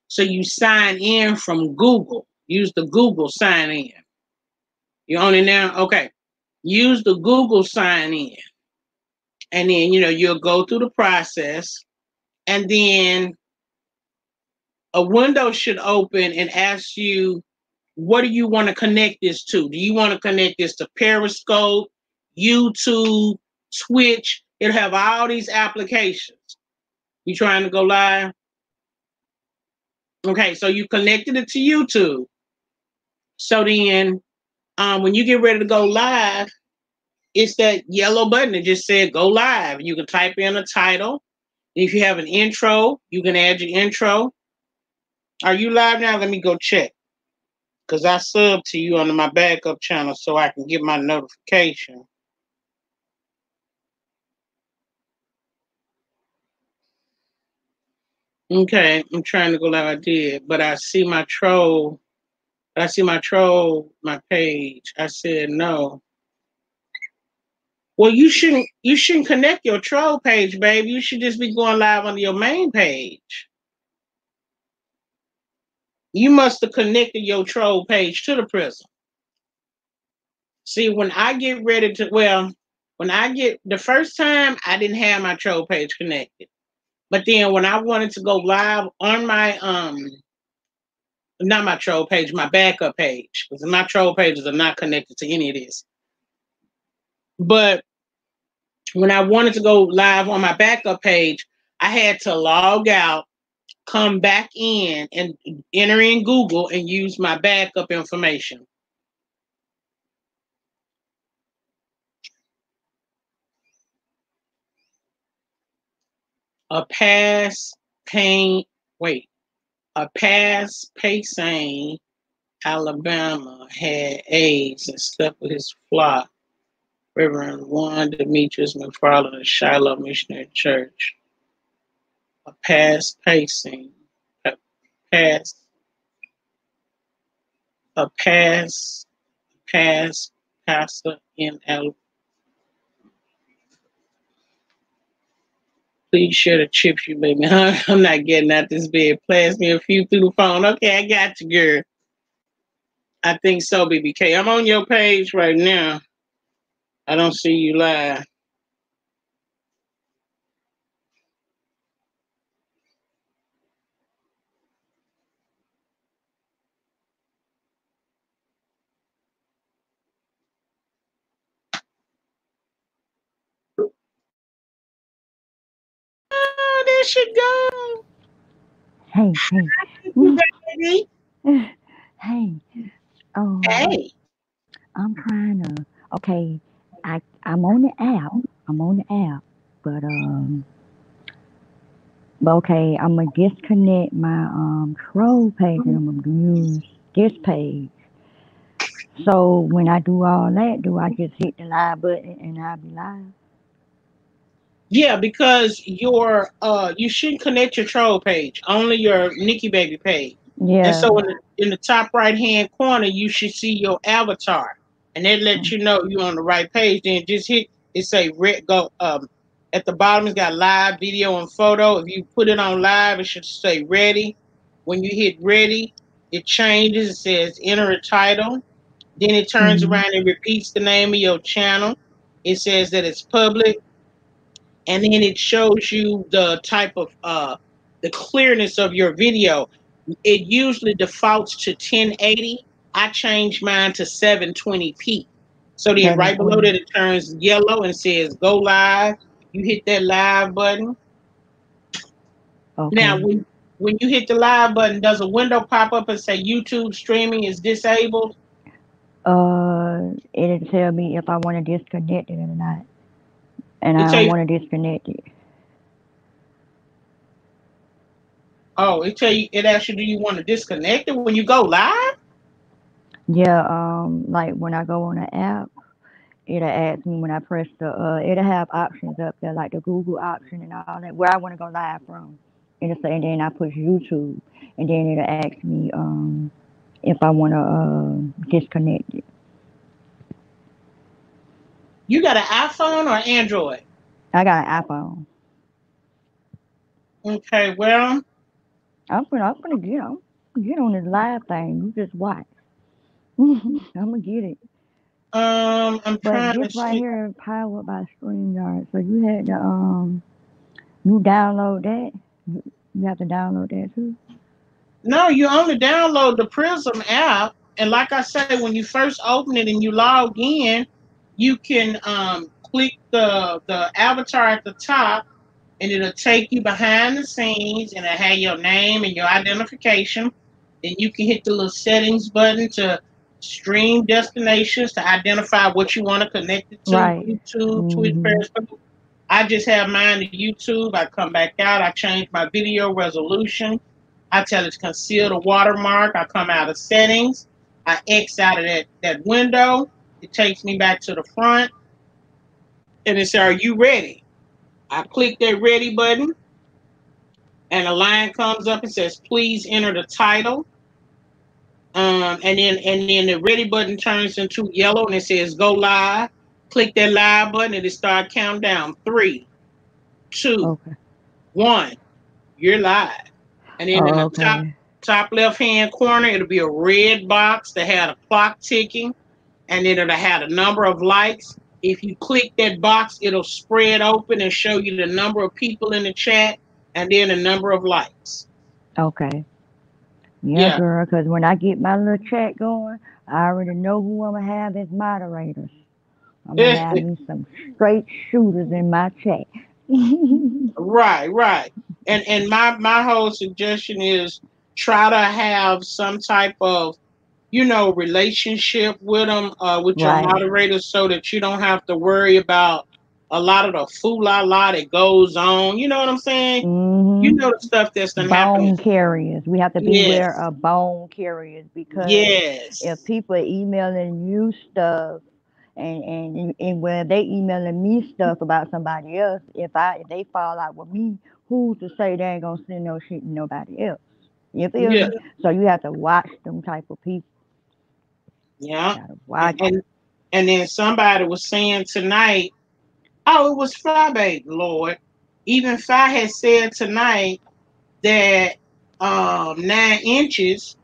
So you sign in from Google. Use the Google sign in. You on it now? Okay. Use the Google sign in. And then, you'll go through the process. And then a window should open and ask you, what do you want to connect this to? Do you want to connect this to Periscope, YouTube, Twitch? It'll have all these applications. You trying to go live? Okay, so you connected it to YouTube. So then when you get ready to go live, it's that yellow button that just said go live. You can type in a title. If you have an intro, you can add your intro. Are you live now? Let me go check. Because I subbed to you on my backup channel so I can get my notification. Okay, I'm trying to go live. I did, but I see my troll I see my page. I said no. Well, you shouldn't connect your troll page, babe. You should just be going live on your main page. You must have connected your troll page to the Prism. See, when I get ready to, well, when I get the first time, I didn't have my troll page connected. But then when I wanted to go live on my not my troll page, my backup page, because my troll pages are not connected to any of this. But when I wanted to go live on my backup page, I had to log out, come back in, and enter in Google and use my backup information. A pass pain, wait, a pass Payne, Alabama had AIDS and slept with his flock. Reverend Juan Demetrius McFarland of Shiloh Missionary Church. A pass Payne, a pass, a pass pastor in Alabama. Please share the chips you made me. I'm not getting out this bed. Pass me a few through the phone. Okay, I got you, girl. I think so, BBK. I'm on your page right now. I don't see you live. Oh, there she go. Hey, hey, You baby. hey. Um, Hey. I'm trying to. Okay, I'm on the app. I'm on the app, but okay, I'm gonna disconnect my troll page and I'm gonna use this page. So when I do all that, do I just hit the live button and I'll be live? Yeah, because you shouldn't connect your troll page, only your Nikki Baby page. And Yeah. so in the top right hand corner, you should see your avatar, and it lets you know you're on the right page. Then just hit it say red go at the bottom. It's got live video and photo. If you put it on live, it should say ready. When you hit ready, it changes. It says enter a title. Then it turns Mm-hmm. around and repeats the name of your channel. It says that it's public, and then it shows you the type of the clearness of your video. It usually defaults to 1080. I changed mine to 720p. So then right below 720. that it turns yellow and says go live. You hit that live button. Now Okay. when you hit the live button, does a window pop up and say YouTube streaming is disabled? It'll tell me if I want to disconnect it or not, and It I tell don't you, want to disconnect it. oh, it asks you, do you want to disconnect it when you go live? Yeah. Like when I go on the app, it'll ask me when I press the it'll have options up there like the Google option and all that where I want to go live from. It'll say, and then I push YouTube, and then it'll ask me if I want to disconnect it. You got an iPhone or Android? I got an iPhone. Okay, well, I'm gonna get on this live thing. You just watch. I'm gonna get it. I'm But trying this to right see. here is powered by StreamYard. So you had to you download that. You have to download that too. No, you only download the Prism app, and like I say, when you first open it and you log in, you can click the avatar at the top, and it'll take you behind the scenes, and it'll have your name and your identification. Then you can hit the little settings button to stream destinations to identify what you want to connect it to: Right. YouTube, Twitch, Mhm. Periscope. I just have mine to YouTube. I come back out. I change my video resolution. I tell it to conceal the watermark. I come out of settings. I X out of that window. It takes me back to the front, and it says, "Are you ready?" I click that ready button, and a line comes up and says, "Please enter the title." And then the ready button turns into yellow and it says go live. Click that live button and it start counting down. 3, 2, Okay. 1. You're live. And then in Oh, the okay. top left hand corner, it'll be a red box that had a clock ticking, and then it'll have a number of likes. If you click that box, it'll spread open and show you the number of people in the chat, and then the number of likes. Okay. Yeah, Yeah. girl, because when I get my little chat going, I already know who I'm going to have as moderators. I'm going to have me some straight shooters in my chat. Right, right. And my whole suggestion is try to have some type of relationship with them, with your Right. moderators, so that you don't have to worry about a lot of the fool la la that goes on. You know what I'm saying? You Hmm. know the stuff that's done happened. Bone carriers. We have to beware Yes, of bone carriers because if yes, people are emailing you stuff and when they emailing me stuff about somebody else, if they fall out with me, who's to say they ain't gonna send no shit to nobody else? You feel yeah, me? So you have to watch them type of people. yeah. Gotta And watch it. and, and then somebody was saying tonight, oh, it was Fi Baby, Lord. Even Fi had said tonight that 9 inches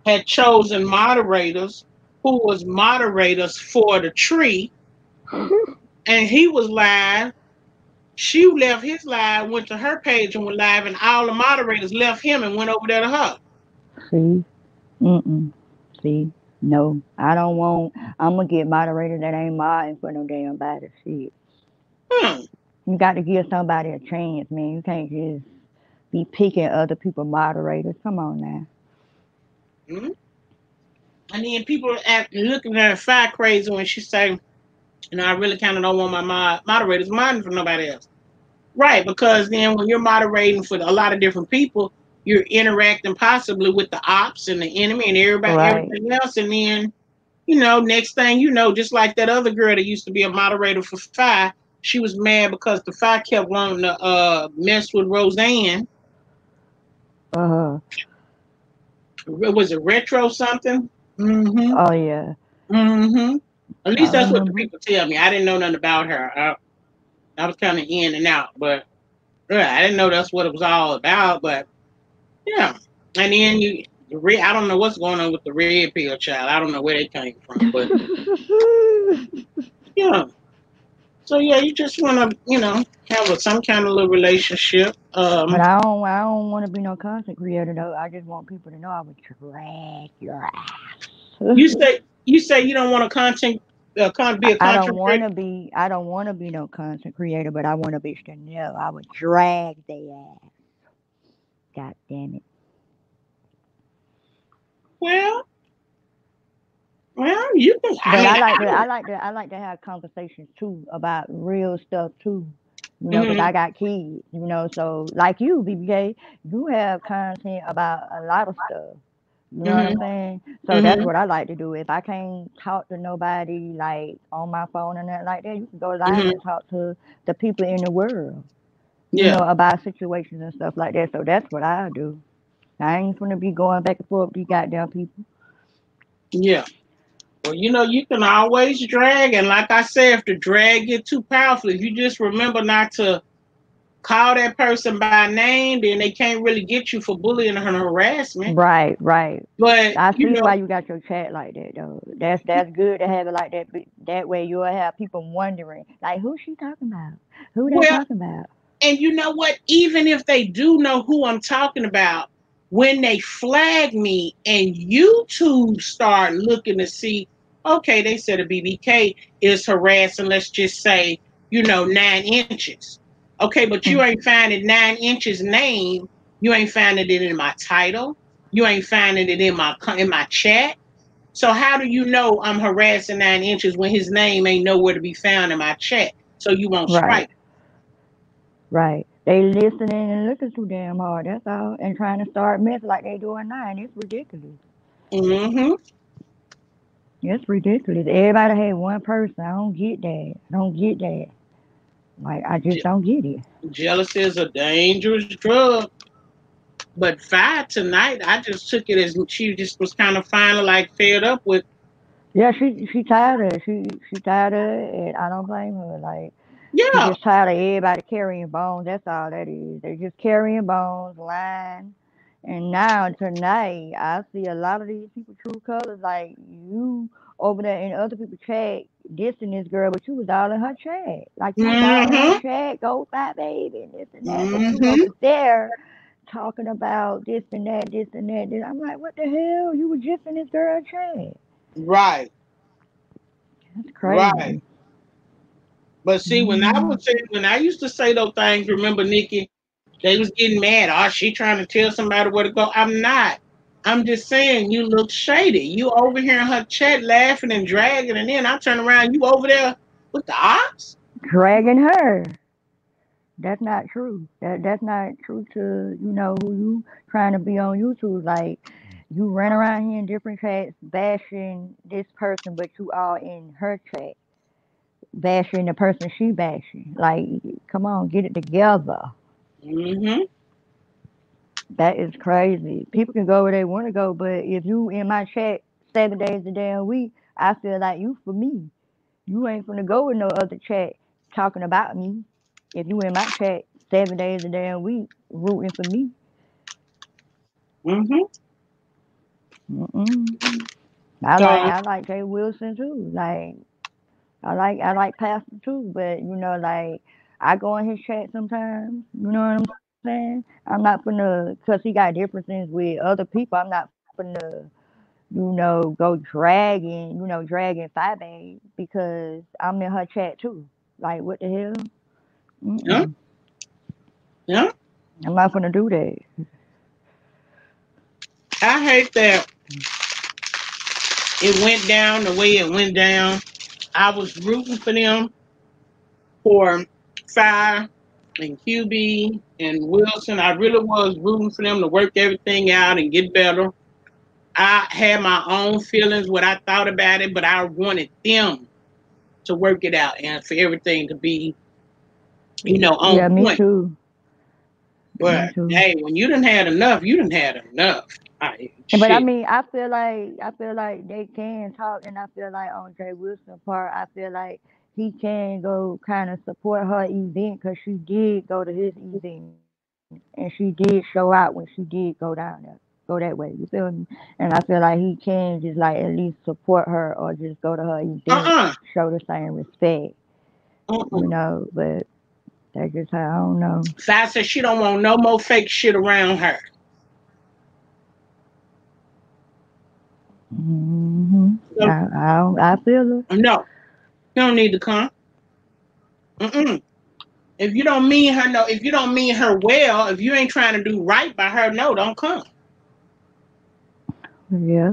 had chosen moderators who was moderators for the tree, and he was live. She left his live, went to her page and went live, and all the moderators left him and went over there to her. See? Mm-mm. See? No. I don't want I'm gonna get moderator that ain't modding for no damn body shit. Hmm. You got to give somebody a chance, man. You can't just be picking other people moderators. Come on now. Hmm. And then people looking at her fire crazy when she say, I really kind of don't want my moderators modding for nobody else. Right, because then when you're moderating for a lot of different people, you're interacting possibly with the ops and the enemy and Right. everything else, and then next thing you know, just like that other girl that used to be a moderator for Fi, she was mad because the Fi kept wanting to mess with Roseanne. Uh-huh. Was it retro something? Mm-hmm. Oh yeah. Mm-hmm. At I least that's what the remember. people tell me. I didn't know nothing about her. I was kind of in and out, but yeah, I didn't know that's what it was all about. But yeah, and then I don't know what's going on with the red pill child. I don't know where they came from, but yeah. So yeah, you just want to, have some kind of little relationship. But I don't want to be no content creator though. I just want people to know I would drag your You ass. say you say you don't want to be a I don't content want creator. to be. I don't want to be no content creator, but I want a bitch to know I would drag their ass. God damn it. Well, you can. I But mean, I like to have conversations too about real stuff too. Because mm-hmm, I got kids. So like you, BBK, you have content about a lot of stuff. You know what I'm mm-hmm, saying? So that's mm-hmm, what I like to do. If I can't talk to nobody like on my phone or nothing like that, you can go live mm-hmm. and talk to the people in the world. Yeah, About situations and stuff like that. So that's what I do. I ain't gonna be going back and forth with these goddamn people. yeah. Well, you can always drag, and like I said, if the drag get too powerful, if you just remember not to call that person by name, then they can't really get you for bullying and harassment. Right, right. But I see why you got your chat like that though. That's good to have it like that. That way you'll have people wondering, like, who's she talking about? Who they well, talking about? and you know what? Even if they do know who I'm talking about, when they flag me and YouTube start looking to see, okay, they said a BBK is harassing, let's just say, 9 inches. Okay, but you Mm, ain't finding 9 inches name. You ain't finding it in my title. You ain't finding it in my chat. So how do you know I'm harassing 9 inches when his name ain't nowhere to be found in my chat? So you won't right, strike. right. They listening and looking too damn hard. That's all, and trying to start mess like they doing now. And it's ridiculous. Mm-hmm. It's ridiculous. Everybody had one person. I don't get that. I don't get that. Like I just don't get it. Jealousy is a dangerous drug. But Five tonight, I just took it as she just was kind of finally like fed up with. Yeah, she tired of it. She tired of it, and I don't blame her. Like she Yeah. just tired of everybody carrying bones. That's all that is. They just carrying bones, lying. And now tonight, I see a lot of these people true colors. Like you over there in other people's chat dissing this girl, but you was all in her chat. Like you was all in her Mm-hmm. chat, go fight baby, and this and that. But you Mm-hmm. over there talking about this and that, this and that. I'm like, what the hell? You was just in this girl chat. Right. That's Right. crazy. But see, Mm, when I used to say those things, remember, Nikki, they was getting mad. Oh, she trying to tell somebody where to go. I'm not. I'm just saying you look shady. You over here in her chat laughing and dragging, and then I turn around, you over there with the ops? dragging her. That's not true. That's not true to who you trying to be on YouTube. Like you run around here in different chats bashing this person, but you all in her chat bashing the person she bashing. Like, come on, get it together. Mm-hmm. That is crazy. People can go where they want to go, but if you in my chat 7 days a damn week, I feel like you for me. You ain't finna go with no other chat talking about me. If you in my chat 7 days a damn week rooting for me. Mm-hmm. Mm-mm. I like So I like Jay Wilson too. Like I like Pastor too, but like I go in his chat sometimes. You know what I'm saying? I'm not finna, cause he got differences with other people. I'm not finna, go dragging Five because I'm in her chat too. Like what the hell? yeah, Mm-mm. yeah. I'm not gonna do that. I hate that it went down the way it went down. I was rooting for them for Fire and QB and Wilson. I really was rooting for them to work everything out and get better. I had my own feelings, what I thought about it, but I wanted them to work it out and for everything to be, on Yeah, me point. too. Me But too. hey, when you done had enough, you done had enough. But I Shit. mean, I feel like they can talk, and I feel like on Jay Wilson part, I feel like he can go kind of support her event because she did go to his event and she did show out when she did go down there, go that way. You feel me? And I feel like he can just like at least support her or just go to her event, Uh-uh. show the same respect, Uh-uh. But that's just how I don't know. Fi said she don't want no more fake shit around her. So, I feel her. no, you don't need to come. Mm-mm. If you don't mean her no, if you don't mean her well, if you ain't trying to do right by her, no, don't come. Yeah,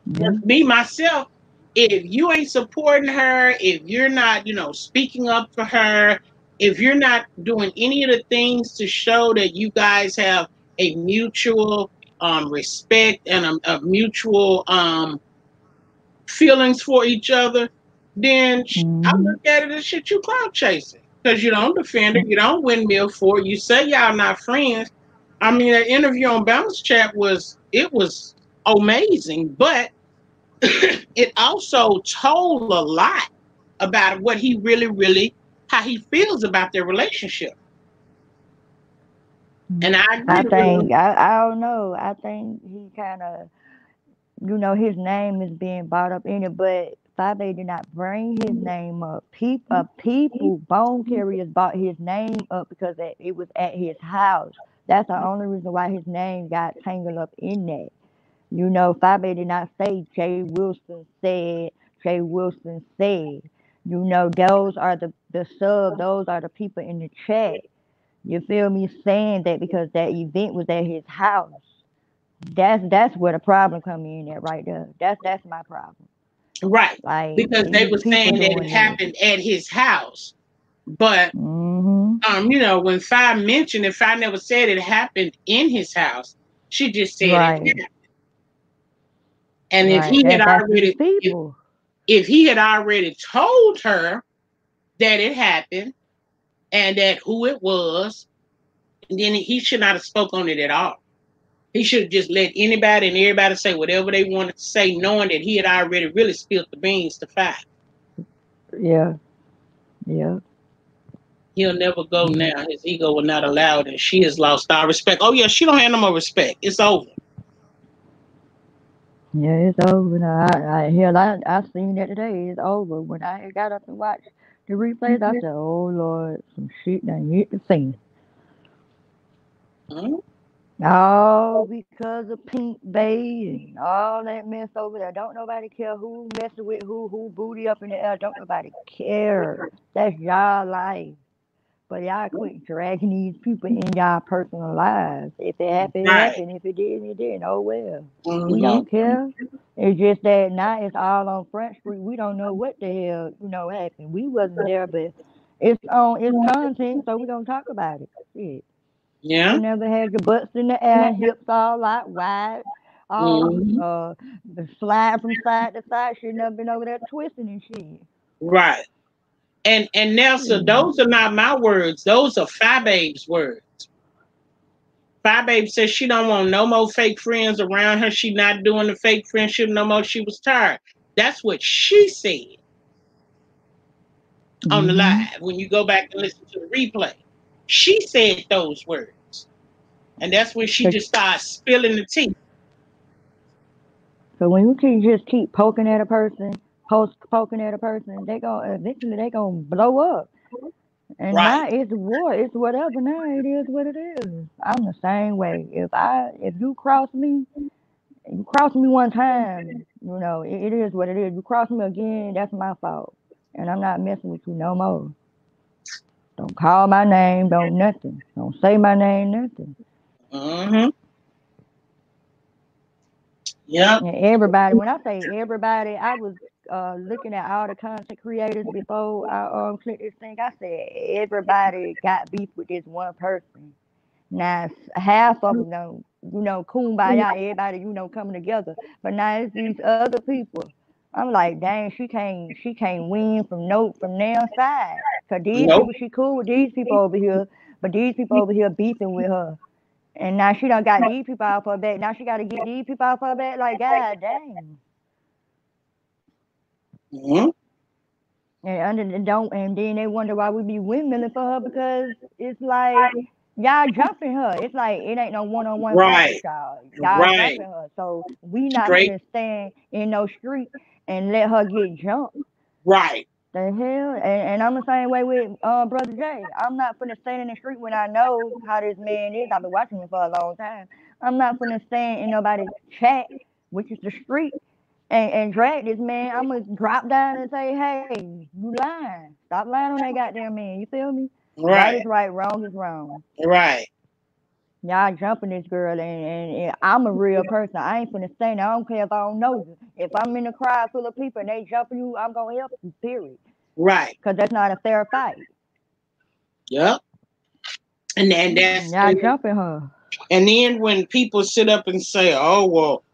yeah. Just me myself, if you ain't supporting her, if you're not, speaking up for her, if you're not doing any of the things to show that you guys have a mutual respect and a mutual feelings for each other, then I Hmm. look at it as shit you clout chasing because you don't defend her, you don't windmill for her. You say y'all not friends. I mean, that interview on Balance Chat was amazing, but it also told a lot about what he really, really how he feels about their relationship. And I agree I with him. think I don't know. I think he kind of his name is being brought up in it, but Fabe did not bring his name up. People, bone carriers brought his name up because it was at his house. That's the only reason why his name got tangled up in that. Fabe did not say Jay Wilson said, Jay Wilson said. Those are the sub, those are the people in the chat. You feel me saying that because that event was at his house. That's where the problem come in at right there. That's my problem. Right. Like Because they these were people saying that it doing this. happened at his house. But Hmm. when Fi mentioned if I never said it happened in his house, she just said it Right, happened. And right. That's these people. if he had already told her that it happened and that who it was, then he should not have spoke on it at all. He should have just let anybody and everybody say whatever they wanted to say, knowing that he had already really spilled the beans to Five. Yeah, yeah, He'll never go yeah. now. His ego will not allow it, and she has lost all respect. Oh yeah, she don't have no more respect. It's over. Yeah, it's over now. Hell, I seen it today. It's over. When I got up and watched the replays, I said, "Oh Lord, some shit done hit the fan." Hmm? All because of Pink Bay and all that mess over there. Don't nobody care who messing with who booty up in the air. Don't nobody care. That's y'all life. But y'all quit dragging these people in y'all personal lives. If it happened, it Right. happened. If it didn't, it didn't. Oh well. We Mm-hmm. don't care. It's just that now it's all on Front Street. We don't know what the hell, happened. We wasn't there, but it's content, so we gonna talk about it. Shit. Yeah. You never had your butts in the air, hips all out wide, all Mm-hmm. slide from side to side. She never been over there twisting and shit. Right. And Nelson, Shit. those are not my words. Those are Babe's words. Babe says she don't want no more fake friends around her. She not doing the fake friendship no more. She was tired. That's what she said on the Hmm. live. When you go back and listen to the replay, she said those words, and that's when she So, just started spilling the tea. so when you just keep poking at a person, poking at a person, they gonna eventually they gonna blow up. And now Right. it's war. It's whatever. Now it is what it is. I'm the same way. If you cross me one time, it is what it is. You cross me again, that's my fault. And I'm not messing with you no more. Don't call my name, don't nothing. Don't say my name, nothing. Mm-hmm. Yep. And everybody, when I say everybody, I was looking at all the content creators before I clicked this thing. I said everybody got beef with this one person. Now half of them don't, kumbaya, everybody, coming together. But now it's these other people. I'm like, dang, she can't win from their side. Cause these Nope. people, she cool with these people over here, but these people over here beefing with her. And now she done got these people off her back. Now she got to get these people off her back. Like, god dang. Mm-hmm. And then they wonder why we be windmilling for her because it's like y'all jumping her. It's like it ain't no one-on-one fight with Right. y'all. Y'all Right. jumping her. So we not Straight. finna stand in no street and let her get jumped. Right. The hell? And I'm the same way with Brother Jay. I'm not finna stand in the street when I know how this man is. I've been watching him for a long time. I'm not finna stand in nobody's chat, which is the street, and drag this man. I'm gonna drop down and say, hey, you lying. Stop lying on that goddamn man. You feel me? Right is Right. right, wrong is wrong. Right. Y'all jumping this girl, and I'm a real person. I ain't finna stand there. I don't care if I don't know you. If I'm in a crowd full of people and they jumping you, I'm gonna help you, period. Right. Because that's not a fair fight. Yep. And then that's Y'all jumping her. and then when people sit up and say, "Oh well,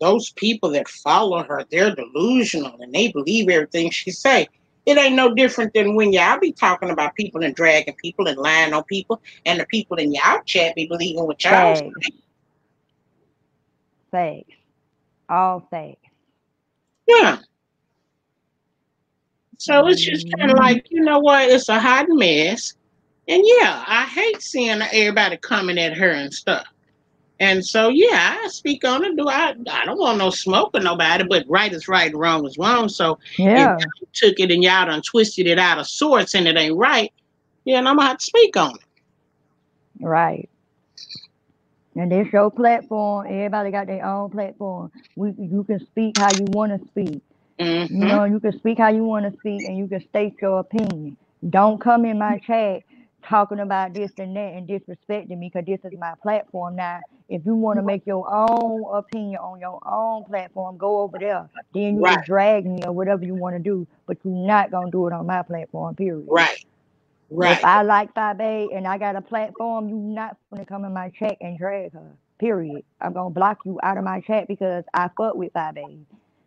those people that follow her, they're delusional and they believe everything she say." It ain't no different than when y'all be talking about people and dragging people and lying on people, and the people in y'all chat be believing what y'all Facts. say. Facts. All facts. Yeah. So it's just kind of Mm-hmm. like, you know what? It's a hot mess. And yeah, I hate seeing everybody coming at her and stuff. And so, yeah, I speak on it. I don't want no smoke with nobody, but right is right and wrong is wrong. So if Yeah. y'all took it and y'all done twisted it out of sorts and it ain't right, then I'm going to have to speak on it. Right. And this your platform. Everybody got their own platform. You can speak how you want to speak. Mm-hmm. You can speak how you want to speak, and you can state your opinion. Don't come in my chat talking about this and that and disrespecting me because this is my platform. Now, if you want to make your own opinion on your own platform, go over there. Then you can Right, drag me or whatever you want to do, but you're not gonna do it on my platform. Period. right, If right, I like 5A and I got a platform, you not gonna come in my chat and drag her. Period. I'm gonna block you out of my chat because I fuck with 5A.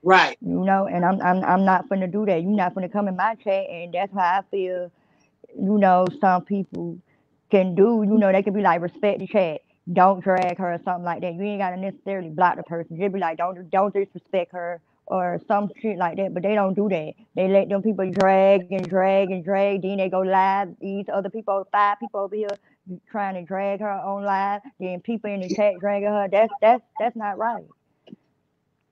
right, And I'm not gonna do that. You're not gonna come in my chat, and that's how I feel. Some people can do. They can be like respect the chat. don't drag her or something like that. You ain't gotta necessarily block the person. Just be like, don't disrespect her or some shit like that. But they don't do that. They let them people drag and drag and drag. Then they go live. These other people, 5 people over here trying to drag her on live. Then people in the chat dragging her. That's not right.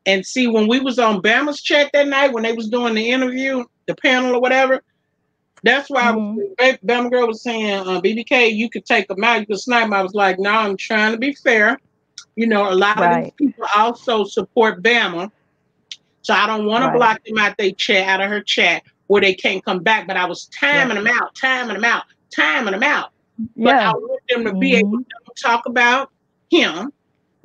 And see, when we was on Bama's chat that night, when they was doing the interview, the panel or whatever, that's why Mm-hmm. Bama Girl was saying, BBK, you could take them out, you could snipe 'em. I was like, no, I'm trying to be fair. You know, a lot of these Right. people also support Bama. So I don't want to Right. block them out they chat, out of her chat, where they can't come back. But I was timing Right. them out, timing them out, timing them out. But I Yeah. want them to be able Mm-hmm. to talk about him,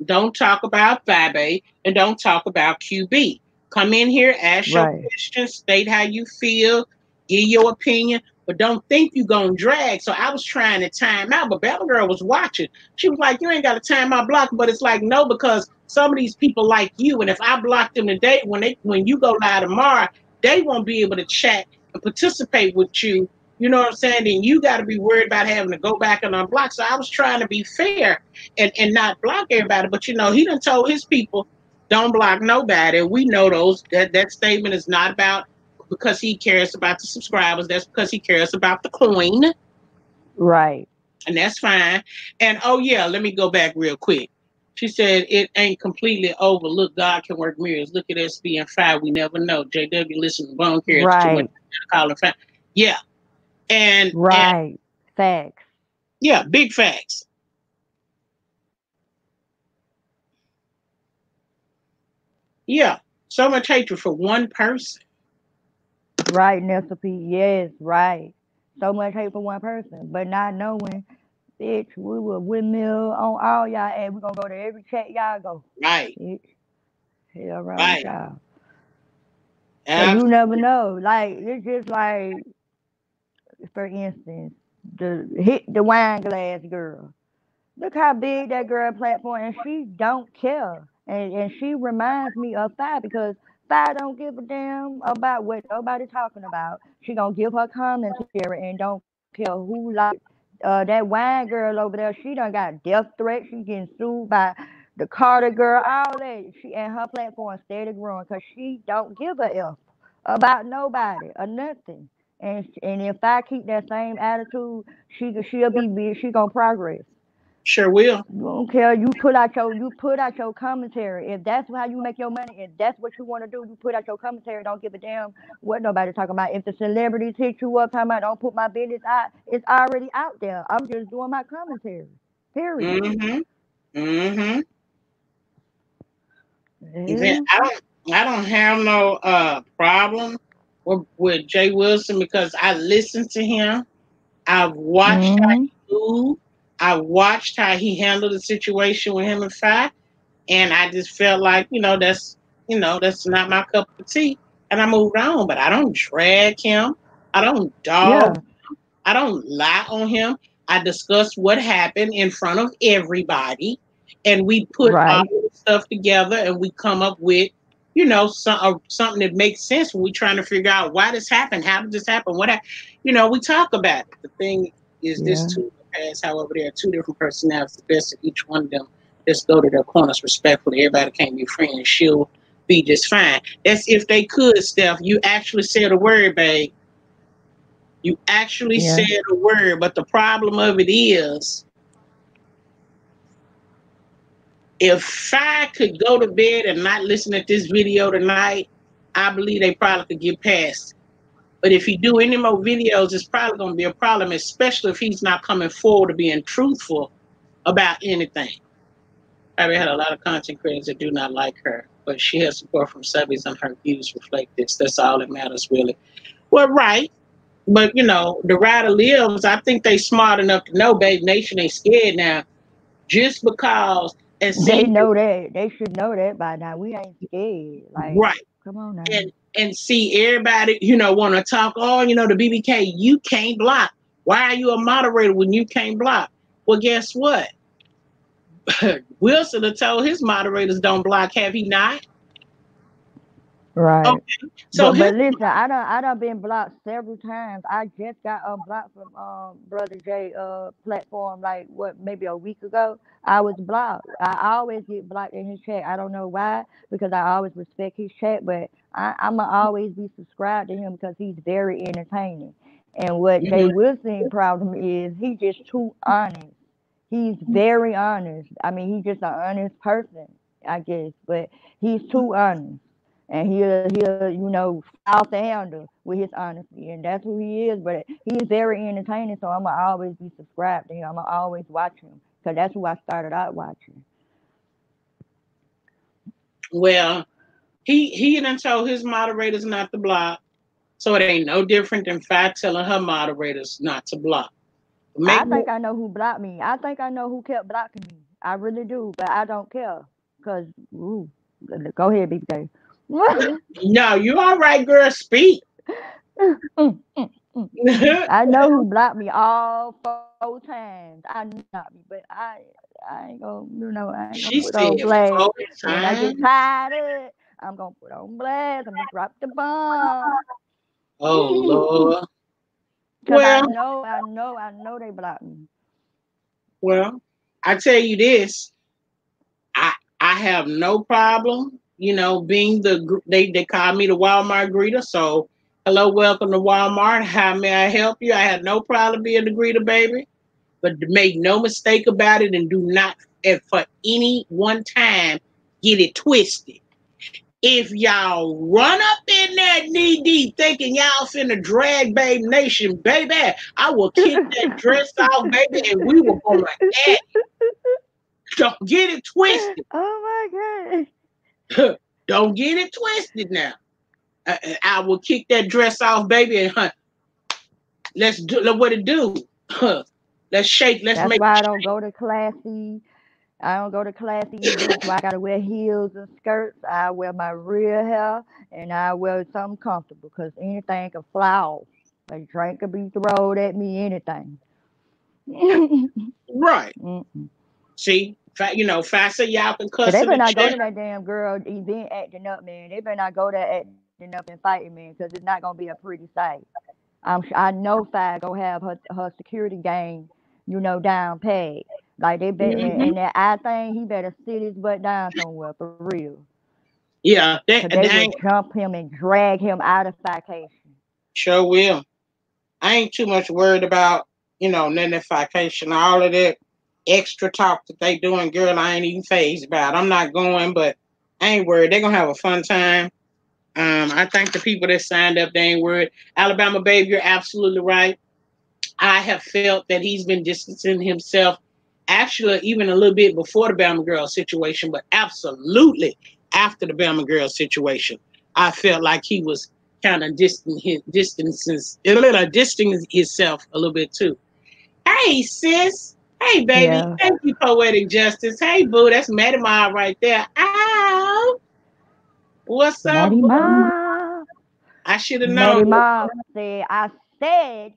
don't talk about Fabe, and don't talk about QB. Come in here, ask your Right. questions, state how you feel, give your opinion, but don't think you gonna drag. So I was trying to time out, but Bella Girl was watching. She was like, "You ain't got to time out block," but it's like no, because some of these people like you, and if I block them today, when you go live tomorrow, they won't be able to chat and participate with you. You know what I'm saying? Then you got to be worried about having to go back and unblock. So I was trying to be fair and not block everybody. But you know, he done told his people, don't block nobody. We know that statement is not about because he cares about the subscribers. That's because he cares about the coin, Right. and that's fine. And oh yeah, let me go back real quick. She said it ain't completely over. Look, God can work miracles. Look at SB and 5. We never know. JW, listen, bone cares too much. Right. Call him 5. Yeah, and Right. Facts. yeah, big facts. Yeah, so much hatred for one person. Right, Nestle P. Yes, right. So much hate for one person, but not knowing, bitch, we will windmill on all y'all and we gonna go to every chat y'all go. Right, Bitch, hell wrong with right. y'all. Cause you never Absolutely. know. Like, it's just like, for instance, the hit the wine glass girl. Look how big that girl platform, and she don't care. And she reminds me of Fi because Fi don't give a damn about what nobody talking about. She gonna give her commentary and don't care who like it. That wine girl over there, she done got death threats. She getting sued by the Carter girl, all that. She and her platform steady growing because she don't give a f about nobody or nothing. And if I keep that same attitude, she'll be big. She gonna progress. Sure will. You don't care. You put out your commentary. If that's how you make your money, if that's what you want to do, you put out your commentary. Don't give a damn what nobody talking about. If the celebrities hit you up talking about don't put my business out, it's already out there. I'm just doing my commentary. Period. Mm-hmm. Mm-hmm. Even Yeah. I don't have no problem with Jay Wilson because I listened to him. I've watched how Mhm. he moved. I watched how he handled the situation with him and Fi, and I just felt like that's not my cup of tea, and I moved on. But I don't drag him. I don't dog. Yeah. I don't lie on him. I discuss what happened in front of everybody, and we put all Right. the stuff together, and we come up with, something that makes sense when we're trying to figure out why this happened, how did this happen, we talk about it. The thing is, this Yeah. too will pass. However, there are two different personalities. The best of each one of them. Just go to their corners respectfully. Everybody can't be friends. She'll be just fine. That's if they could, Steph. You actually said a word, babe. You actually Yeah. said a word, but the problem of it is, if I could go to bed and not listen to this video tonight, I believe they probably could get past it. But if he do any more videos, it's probably going to be a problem, especially if he's not coming forward to being truthful about anything. I've had a lot of content creators that do not like her, but she has support from subbies and her views reflect this. That's all that matters, really. Well, right. But the rider lives. I think they smart enough to know, Babe Nation ain't scared now. Just because and They see, know that. They should know that by now. We ain't scared. Like, right, come on now. and see everybody, want to talk. Oh, the BBK, you can't block. Why are you a moderator when you can't block? Well, guess what? Wilson have told his moderators don't block. Have he not? Right. Okay. So his But listen, I done been blocked several times. I just got unblocked from Brother J platform like what, maybe a week ago. I was blocked. I always get blocked in his chat. I don't know why, because I always respect his chat, but I'ma always be subscribed to him because he's very entertaining. And what Jay Mhm. Wilson problem is, he just too honest. He's very honest. I mean, he's just an honest person, I guess, but he's too honest, and he'll fly off the handle with his honesty, and that's who he is. But he's very entertaining, so I'ma always be subscribed to him. I'ma always watch him because that's who I started out watching. Well, he done told his moderators not to block, so it ain't no different than Fat telling her moderators not to block. I Make me think I know who blocked me. I think I know who kept blocking me. I really do, but I don't care. Cause ooh, go ahead, Big Day. no, you all right, girl. Speak. I know who blocked me all 4 times. I know who blocked me, but I ain't gonna, I ain't gonna She put said on blast. When I get 4 times. tired of it, I'm gonna put on blast. I'm gonna drop the bomb. Oh Lord. Cause Well, I know they blocked me. well, I tell you this. I have no problem, being they call me the Walmart greeter. So hello, welcome to Walmart. How may I help you? I have no problem being the greeter, baby. But make no mistake about it, and do not, if for any one time, get it twisted. If y'all run up in there knee deep thinking y'all finna drag Babe Nation, baby, I will kick that dress off, baby, and we will go at. Don't get it twisted. Oh my god. Don't get it twisted now. I will kick that dress off, baby, and let's do what it do. Let's shake. Let's That's make. why I don't go to classy. I don't go to classy events where I gotta wear heels and skirts. I wear my real hair and I wear something comfortable because anything can fly off. A drink could be thrown at me, anything. Right. Mm-mm. See, faster y'all can But cuss they in better the not go chat. to that damn girl event acting up, man. They better not go there acting up and fighting, man, because it's not gonna be a pretty sight. I know Fi gonna have her security game, down pat. Like they bet, Hmm. and that I think he better sit his butt down somewhere for real. Yeah, Cause they will they jump him and drag him out of vacation. sure will. I ain't too much worried about, notification, all of that extra talk that they doing, girl. I ain't even phased about. I'm not going, but I ain't worried. They're gonna have a fun time. I think the people that signed up, they ain't worried. Alabama babe, you're absolutely right. I have felt that he's been distancing himself actually even a little bit before the Bama girl situation, but absolutely after the Bama girl situation. I felt like he was kind of distancing himself a little bit too. Hey, sis. Hey, baby. Yeah, Thank you, Poetic Justice. Hey, boo. That's Maddie Ma right there. Ow. What's up, Maddie boo? Ma. I should have known. Maddie Ma said, "I said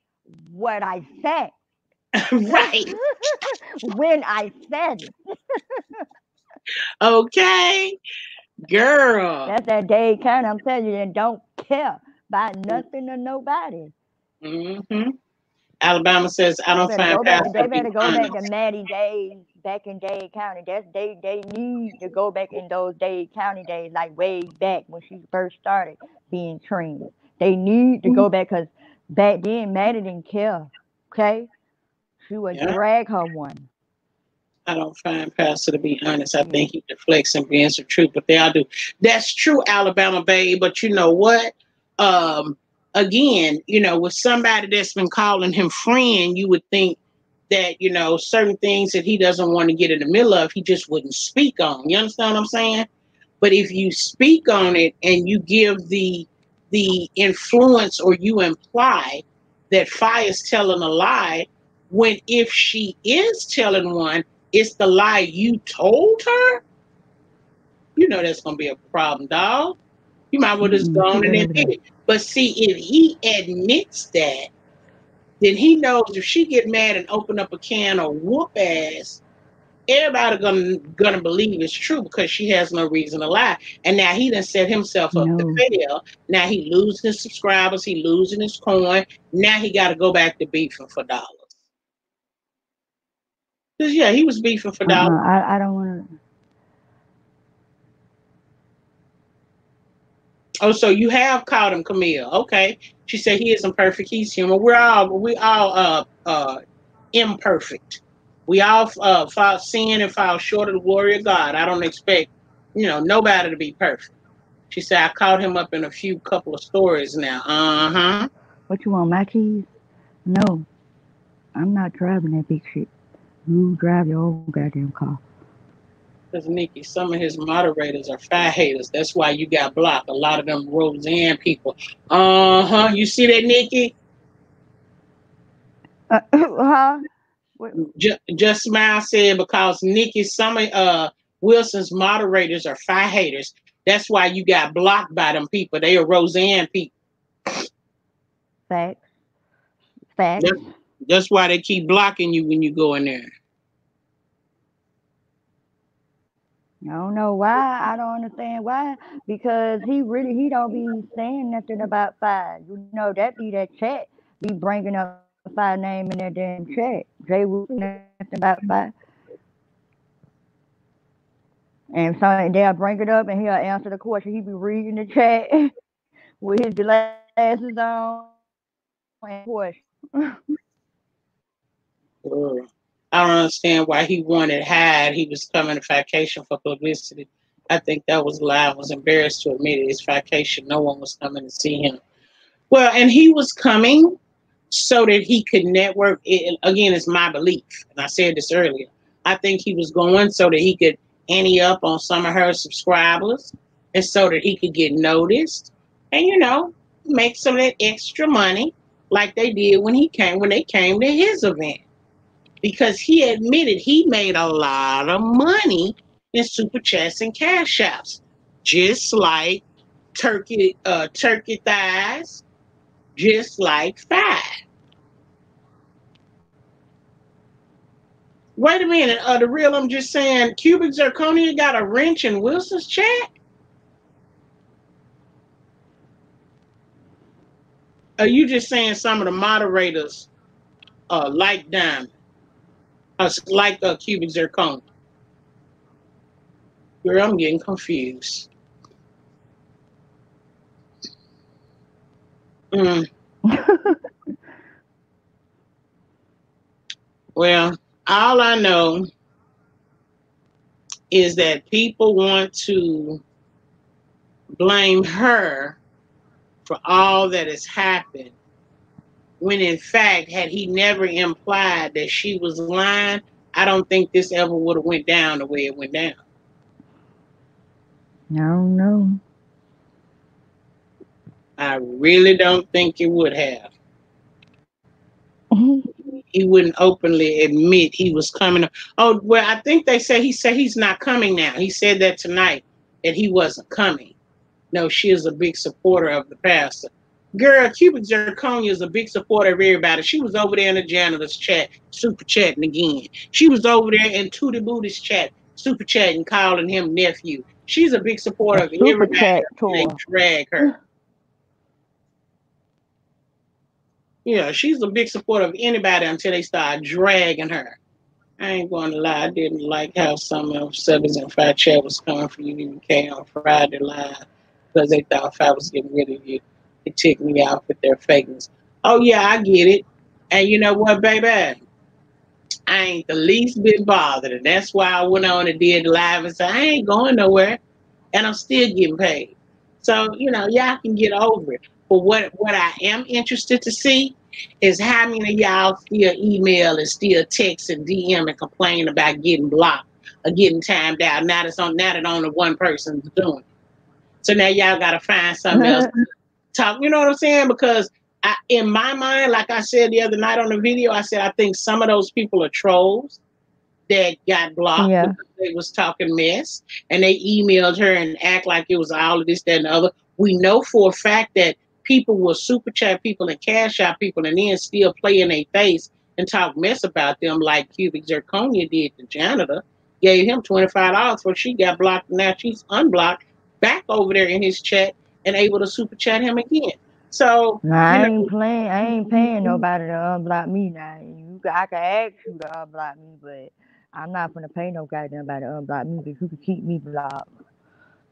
what I said Right. when I said it." Okay. Girl. That's that Dade County. I'm telling you, and don't care about nothing or nobody. Hmm. Alabama says, I They don't better find go back. Pastor They to be better go back to honest. Maddie days back in Dade County. They need to go back in those Dade County days, like way back when she first started being trained. They need to go back because back then Maddie didn't care. Okay, she would Yeah. drag her one. I don't find Pastor to be honest. I Yeah. think he deflects and being the truth, but they all do. That's true, Alabama babe. But you know what? Um, Again, with somebody that's been calling him friend, you would think that, certain things that he doesn't want to get in the middle of, he just wouldn't speak on. You understand what I'm saying? But if you speak on it and you give the influence, or you imply that Fire's telling a lie, when if she is telling one, it's the lie you told her, that's gonna be a problem, dog. You might well just go She on and better admit be. it. But see, if he admits that, then he knows if she get mad and open up a can of whoop ass, everybody gonna believe it's true because she has no reason to lie. And now he done set himself up to No. fail. Now he losing his subscribers, he losing his coin. Now he got to go back to beefing for dollars. Cause yeah, he was beefing for dollars. I don't want to. Oh, so you have called him Camille? Okay. She said he isn't perfect. He's human. We all imperfect. We all fall sin and fall short of the glory of God. I don't expect nobody to be perfect. She said I caught him up in a few couple of stories now. Uh-huh. What you want, my keys? No, I'm not driving that big shit. You drive your own goddamn car. Because Nikki, some of his moderators are fire haters. That's why you got blocked. A lot of them Roseanne people. Uh-huh. You see that, Nikki? Huh? Just Smile said because Nikki, some of Wilson's moderators are fire haters. That's why you got blocked by them people. They are Roseanne people. Facts. Facts. That's why they keep blocking you when you go in there. I don't know why. I don't understand why. Because he don't be saying nothing about fire. You know that be that chat be bringing up fire name in that damn chat. Jay will say nothing about fire. And so they'll bring it up and he'll answer the question. He be reading the chat with his glasses on and question. I don't understand why he wanted Hyde. He was coming to vacation for publicity. I think that was a lie. I was embarrassed to admit it. His vacation, no one was coming to see him. Well, and he was coming so that he could network. Again, it's my belief, and I said this earlier. I think he was going so that he could ante up on some of her subscribers, and so that he could get noticed, and make some of that extra money, like they did when they came to his event, because he admitted he made a lot of money in super chats and cash apps, just like turkey thighs, just like fire. Wait a minute, the real, I'm just saying, Cubic Zirconia got a wrench in Wilson's chat? Are you just saying some of the moderators like Diamond? Like Cubic Zirconia? Girl, I'm getting confused. Well, all I know is that people want to blame her for all that has happened, when in fact, had he never implied that she was lying, I don't think this ever would have went down the way it went down. I don't know. I really don't think it would have. He wouldn't openly admit he was coming. Oh, well, I think he said he's not coming now. He said that tonight, that he wasn't coming. No, she is a big supporter of the pastor. Girl, Cubic Zirconia is a big supporter of everybody. She was over there in the janitor's chat, super chatting again. She was over there in Tootie Booty's chat, super chatting, calling him nephew. She's a big supporter of everybody. They drag her. Yeah, she's a big supporter of anybody until they start dragging her. I ain't going to lie, I didn't like how some of Sevens and Fat Chat was coming for UBK on Friday Live, because they thought if I was getting rid of you, it ticked me off with their fakeness. Oh yeah, I get it. And you know what, baby? I ain't the least bit bothered. And that's why I went on and did live and said, I ain't going nowhere. And I'm still getting paid. So, y'all can get over it. But what I am interested to see is how many of y'all still email and still text and DM and complain about getting blocked or getting timed out. Now that only one person's doing it. So now y'all gotta find something else to talk. You know what I'm saying? Because in my mind, like I said the other night on the video, I said I think some of those people are trolls that got blocked because they was talking mess, and they emailed her and act like it was all of this, that, and the other. We know for a fact that people will super chat people and cash out people and then still play in their face and talk mess about them like Cubic Zirconia did the janitor. gave him $25 for she got blocked. Now she's unblocked, back over there in his chat and able to super chat him again. So, Nah, you I ain't paying know, nobody to unblock me now. I can ask you to unblock me, but I'm not gonna pay no goddamn body to unblock me because you can keep me blocked.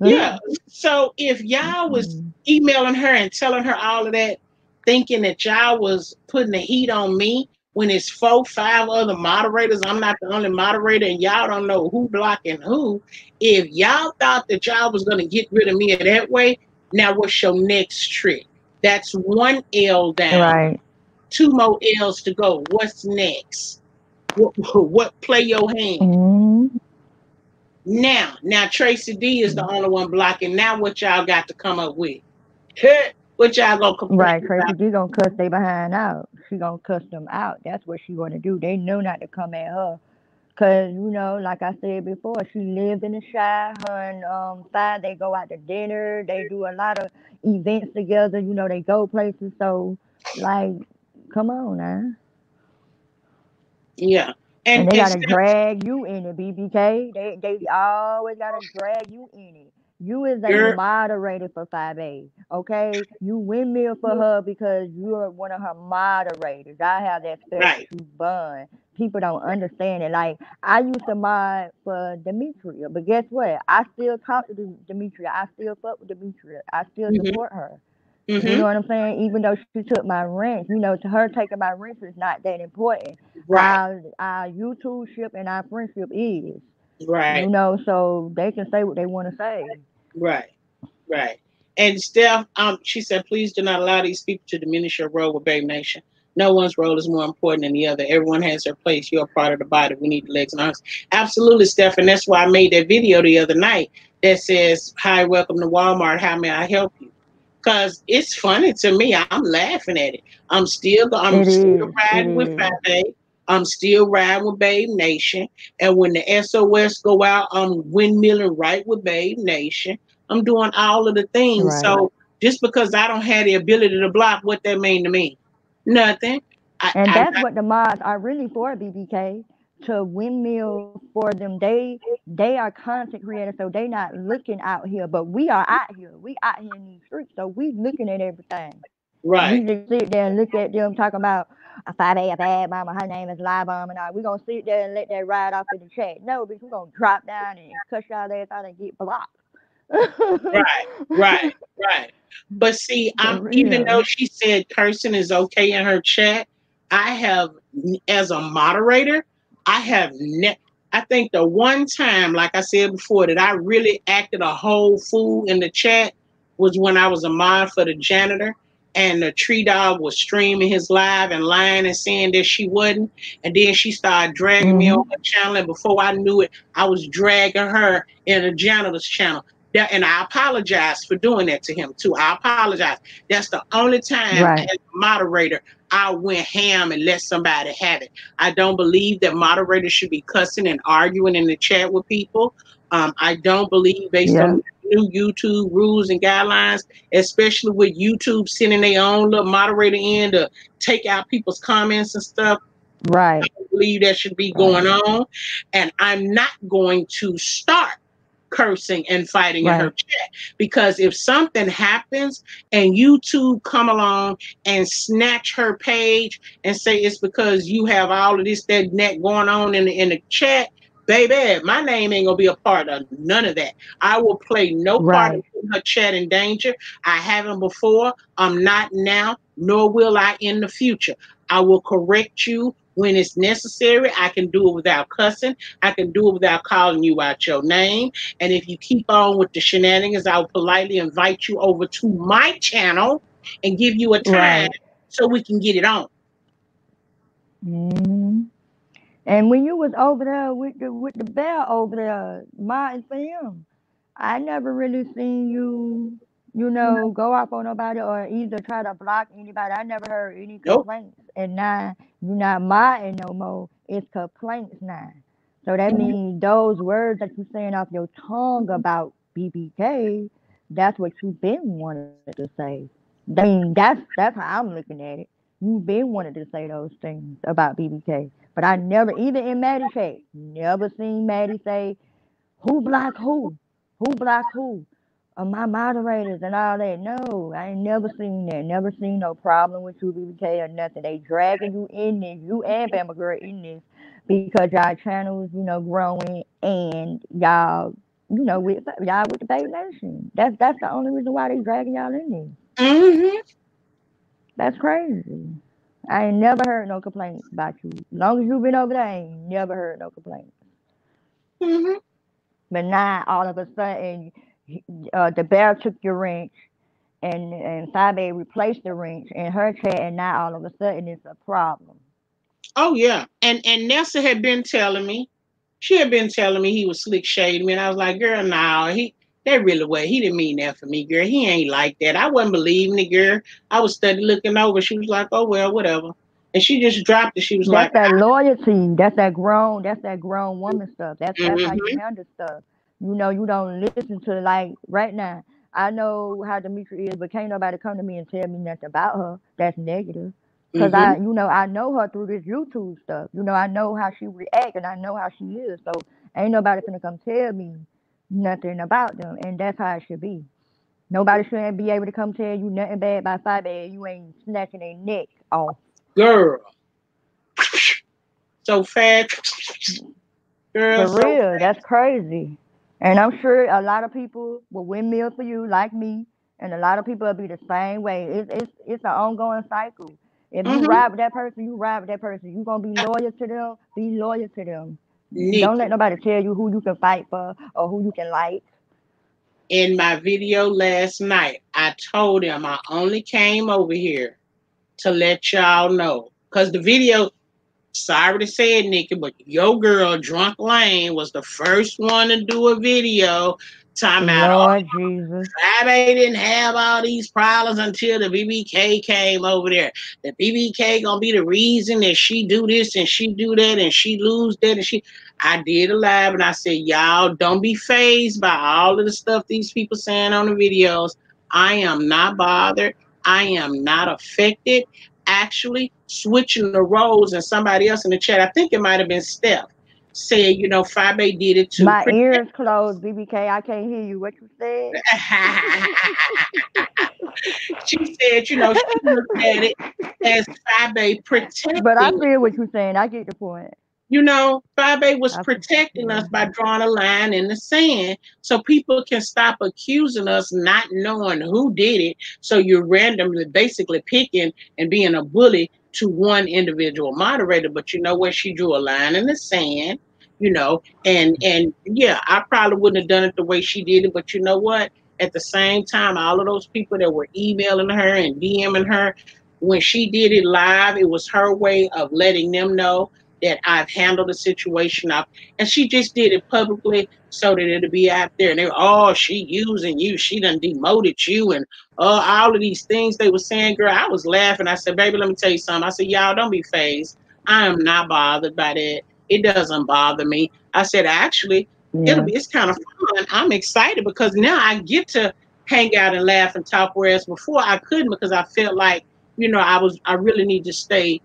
yeah. So if y'all was Mm. emailing her and telling her all of that, thinking that y'all was putting the heat on me when it's 4, 5 other moderators, I'm not the only moderator, and y'all don't know who blocking who. If y'all thought that y'all was gonna get rid of me that way, now what's your next trick? That's one L down, Right. two more L's to go. What's next? What play your hand? Mm. Now Tracy D is the only one blocking. Now what y'all got to come up with? What y'all gonna complain Right. about? Tracy G gonna cuss they behind out. She gonna cuss them out. That's what she gonna do. They know not to come at her. Cause like I said before, she lived in the shy. Her and Sai, they go out to dinner. They do a lot of events together. They go places. So, like, come on now. Yeah, And they and gotta Steph, drag you in it, BBK. They always gotta drag you in it. You is a girl, moderator for 5A, okay? You windmill for her because you're one of her moderators. I have that right, special bond. People don't understand it. Like I used to mod for Demetria, but guess what? I still talk to Demetria. I still fuck with Demetria. I still mm-hmm, support her. You mm-hmm, know what I'm saying? Even though she took my rent, to her taking my rent is not that important. right, Our YouTube ship and our friendship is, right, so they can say what they want to say. right, right. And Steph, she said, please do not allow these people to diminish your role with Babe Nation. No one's role is more important than the other. Everyone has their place. You're a part of the body. We need the legs and arms. Absolutely, Steph. And that's why I made that video the other night that says, hi, welcome to Walmart. How may I help you? Because it's funny to me. I'm laughing at it. I'm It still is. It riding with is. 5A. I'm still riding with Babe Nation. And when the SOS go out, I'm windmilling right with Babe Nation. I'm doing all of the things. Right. So just because I don't have the ability to block, what that mean to me? Nothing. And I'm that's not what the mods are really for, BBK, to windmill for them. They are content creators, so they not looking out here, but we are out here. We out here in these streets, so we looking at everything. We right. just sit there and look at them talking about a 5A, a bad mama, her name is Lie Bomb, and all. We gonna sit there and let that ride off in the chat. No, bitch, we gonna drop down and cuss y'all ass out and get blocked. Right, right, right. But see, For even though real. she said cursing is okay in her chat, I have, as a moderator, I have I think the one time, like I said before, that I really acted a whole fool in the chat was when I was a mod for the janitor, and the tree dog was streaming his live and lying and saying that she wasn't, and then she started dragging me on Mm-hmm. her channel, and before I knew it, I was dragging her in the janitor's channel. And I apologize for doing that to him too. I apologize. That's the only time as Right. a moderator I went ham and let somebody have it. I don't believe that moderators should be cussing and arguing in the chat with people. I don't believe, based on Yeah. the new YouTube rules and guidelines, especially with YouTube sending their own little moderator in to take out people's comments and stuff. Right. I believe that should be going Right. on. And I'm not going to start cursing and fighting in her Right. chat, because if something happens and YouTube come along and snatch her page and say it's because you have all of this, that, and that going on in the chat, baby, my name ain't gonna be a part of none of that. I will play no part of Right. her chat in danger. I haven't before. I'm not now, nor will I in the future. I will correct you when it's necessary. I can do it without cussing. I can do it without calling you out your name. And if you keep on with the shenanigans, I'll politely invite you over to my channel and give you a time Right. so we can get it on. Mm-hmm. And when you was over there with the bear over there, modding for him, I never really seen you, go off on nobody or either try to block anybody. I never heard any Nope. complaints. And now you're not modding no more. It's complaints now. So that means those words that you saying off your tongue about BBK, that's what you've been wanting to say. I mean, that's how I'm looking at it. You been wanted to say those things about BBK, but I never, even in Maddie chat, never seen Maddie say who block who, who block who, my moderators and all that. No, I ain't never seen that. Never seen no problem with you, BBK, or nothing. They dragging you in this, you and Bama Girl in this, because y'all channels, growing, and y'all with the Baby Nation. That's the only reason why they dragging y'all in this. Mm-hmm. That's crazy. I ain't never heard no complaints about you. As long as you been over there, I ain't never heard no complaints. Mm-hmm. But now all of a sudden, the bear took your wrench, and Sabe replaced the wrench in her chat, and now all of a sudden it's a problem. Oh yeah. And Nessa had been telling me, she had been telling me he was slick shading me, and I was like, girl, no, that really was. He didn't mean that for me, girl. He ain't like that. I wasn't believing it, girl. I was steady looking over. She was like, oh well, whatever. And she just dropped it. She was like, That's that loyalty. That's that grown. That's that grown woman stuff. That's how you mm-hmm, handle stuff. You don't listen to, like, right now. I know how Demetri is, but can't nobody come to me and tell me nothing about her that's negative. Cause mm-hmm. I know her through this YouTube stuff. I know how she react, and I know how she is. So ain't nobody gonna come tell me nothing about them, and that's how it should be. Nobody shouldn't be able to come tell you nothing bad about Five A. You ain't snatching their neck off. Girl, so fat, girl, For so real, that's crazy. And I'm sure a lot of people will windmill for you like me, and a lot of people will be the same way. It's an ongoing cycle. If you mm-hmm. ride with that person, you ride with that person. You gonna be loyal to them. Be loyal to them. Don't let Nikki, nobody tell you who you can fight for or who you can like. in my video last night, I told him I only came over here to let y'all know. Because the video, sorry to say it, Nikki, but your girl, Drunk Lane, was the first one to do a video talking about, oh, Lord Jesus. Friday didn't have all these problems until the BBK came over there. The BBK gonna be the reason that she do this and she do that and she lose that and she. I did a live and I said, y'all don't be phased by all of the stuff these people saying on the videos. I am not bothered. I am not affected. Actually, switching the roles, and somebody else in the chat, I think it might have been Steph, said, Fabe did it to My protect. ears closed, BBK. I can't hear you. What you said? She said, she looked at it as Fabe But I protecting. feel what you're saying. I get the point. Fabe was protecting us Yeah. by drawing a line in the sand so people can stop accusing us not knowing who did it. So you're randomly basically picking and being a bully to one individual moderator. But you know what? She drew a line in the sand, and yeah, I probably wouldn't have done it the way she did it. But you know what? At the same time, all of those people that were emailing her and DMing her, when she did it live, it was her way of letting them know that I've handled the situation up. And she just did it publicly so that it'll be out there. And they were, oh, she using you. She done demoted you. And all of these things they were saying, girl, I was laughing. I said, baby, let me tell you something. I said, y'all don't be phased. I am not bothered by that. It doesn't bother me. I said, actually, Yeah. it's kind of fun. I'm excited because now I get to hang out and laugh and talk, whereas before I couldn't because I felt like, I really need to stay,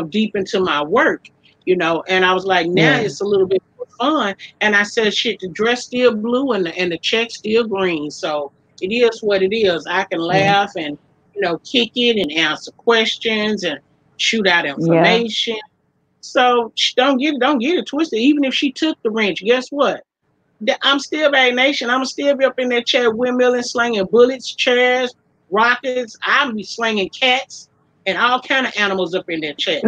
deep into my work, and I was like, now Yeah. it's a little bit more fun. And I said, shit, the dress still blue and the check still green. So it is what it is. I can Yeah. laugh and, kick it and answer questions and shoot out Yeah. information. So don't get it twisted. Even if she took the wrench, guess what? I'm still Bag Nation. I'm still be up in that chair windmilling, slinging bullets, chairs, rockets. I'll be slinging cats and all kind of animals up in that chair.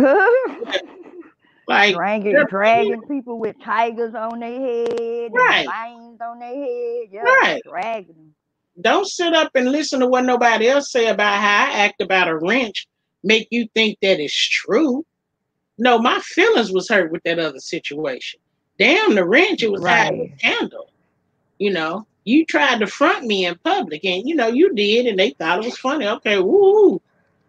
Like, dragging people with tigers on their head and right, lions on their head. Yeah, right. dragging them. Don't sit up and listen to what nobody else say about how I act about a wrench. Make you think that it's true. No, my feelings was hurt with that other situation. Damn the wrench, it was how it was Right. handled. You tried to front me in public, and you did, and they thought it was funny. Okay, woo.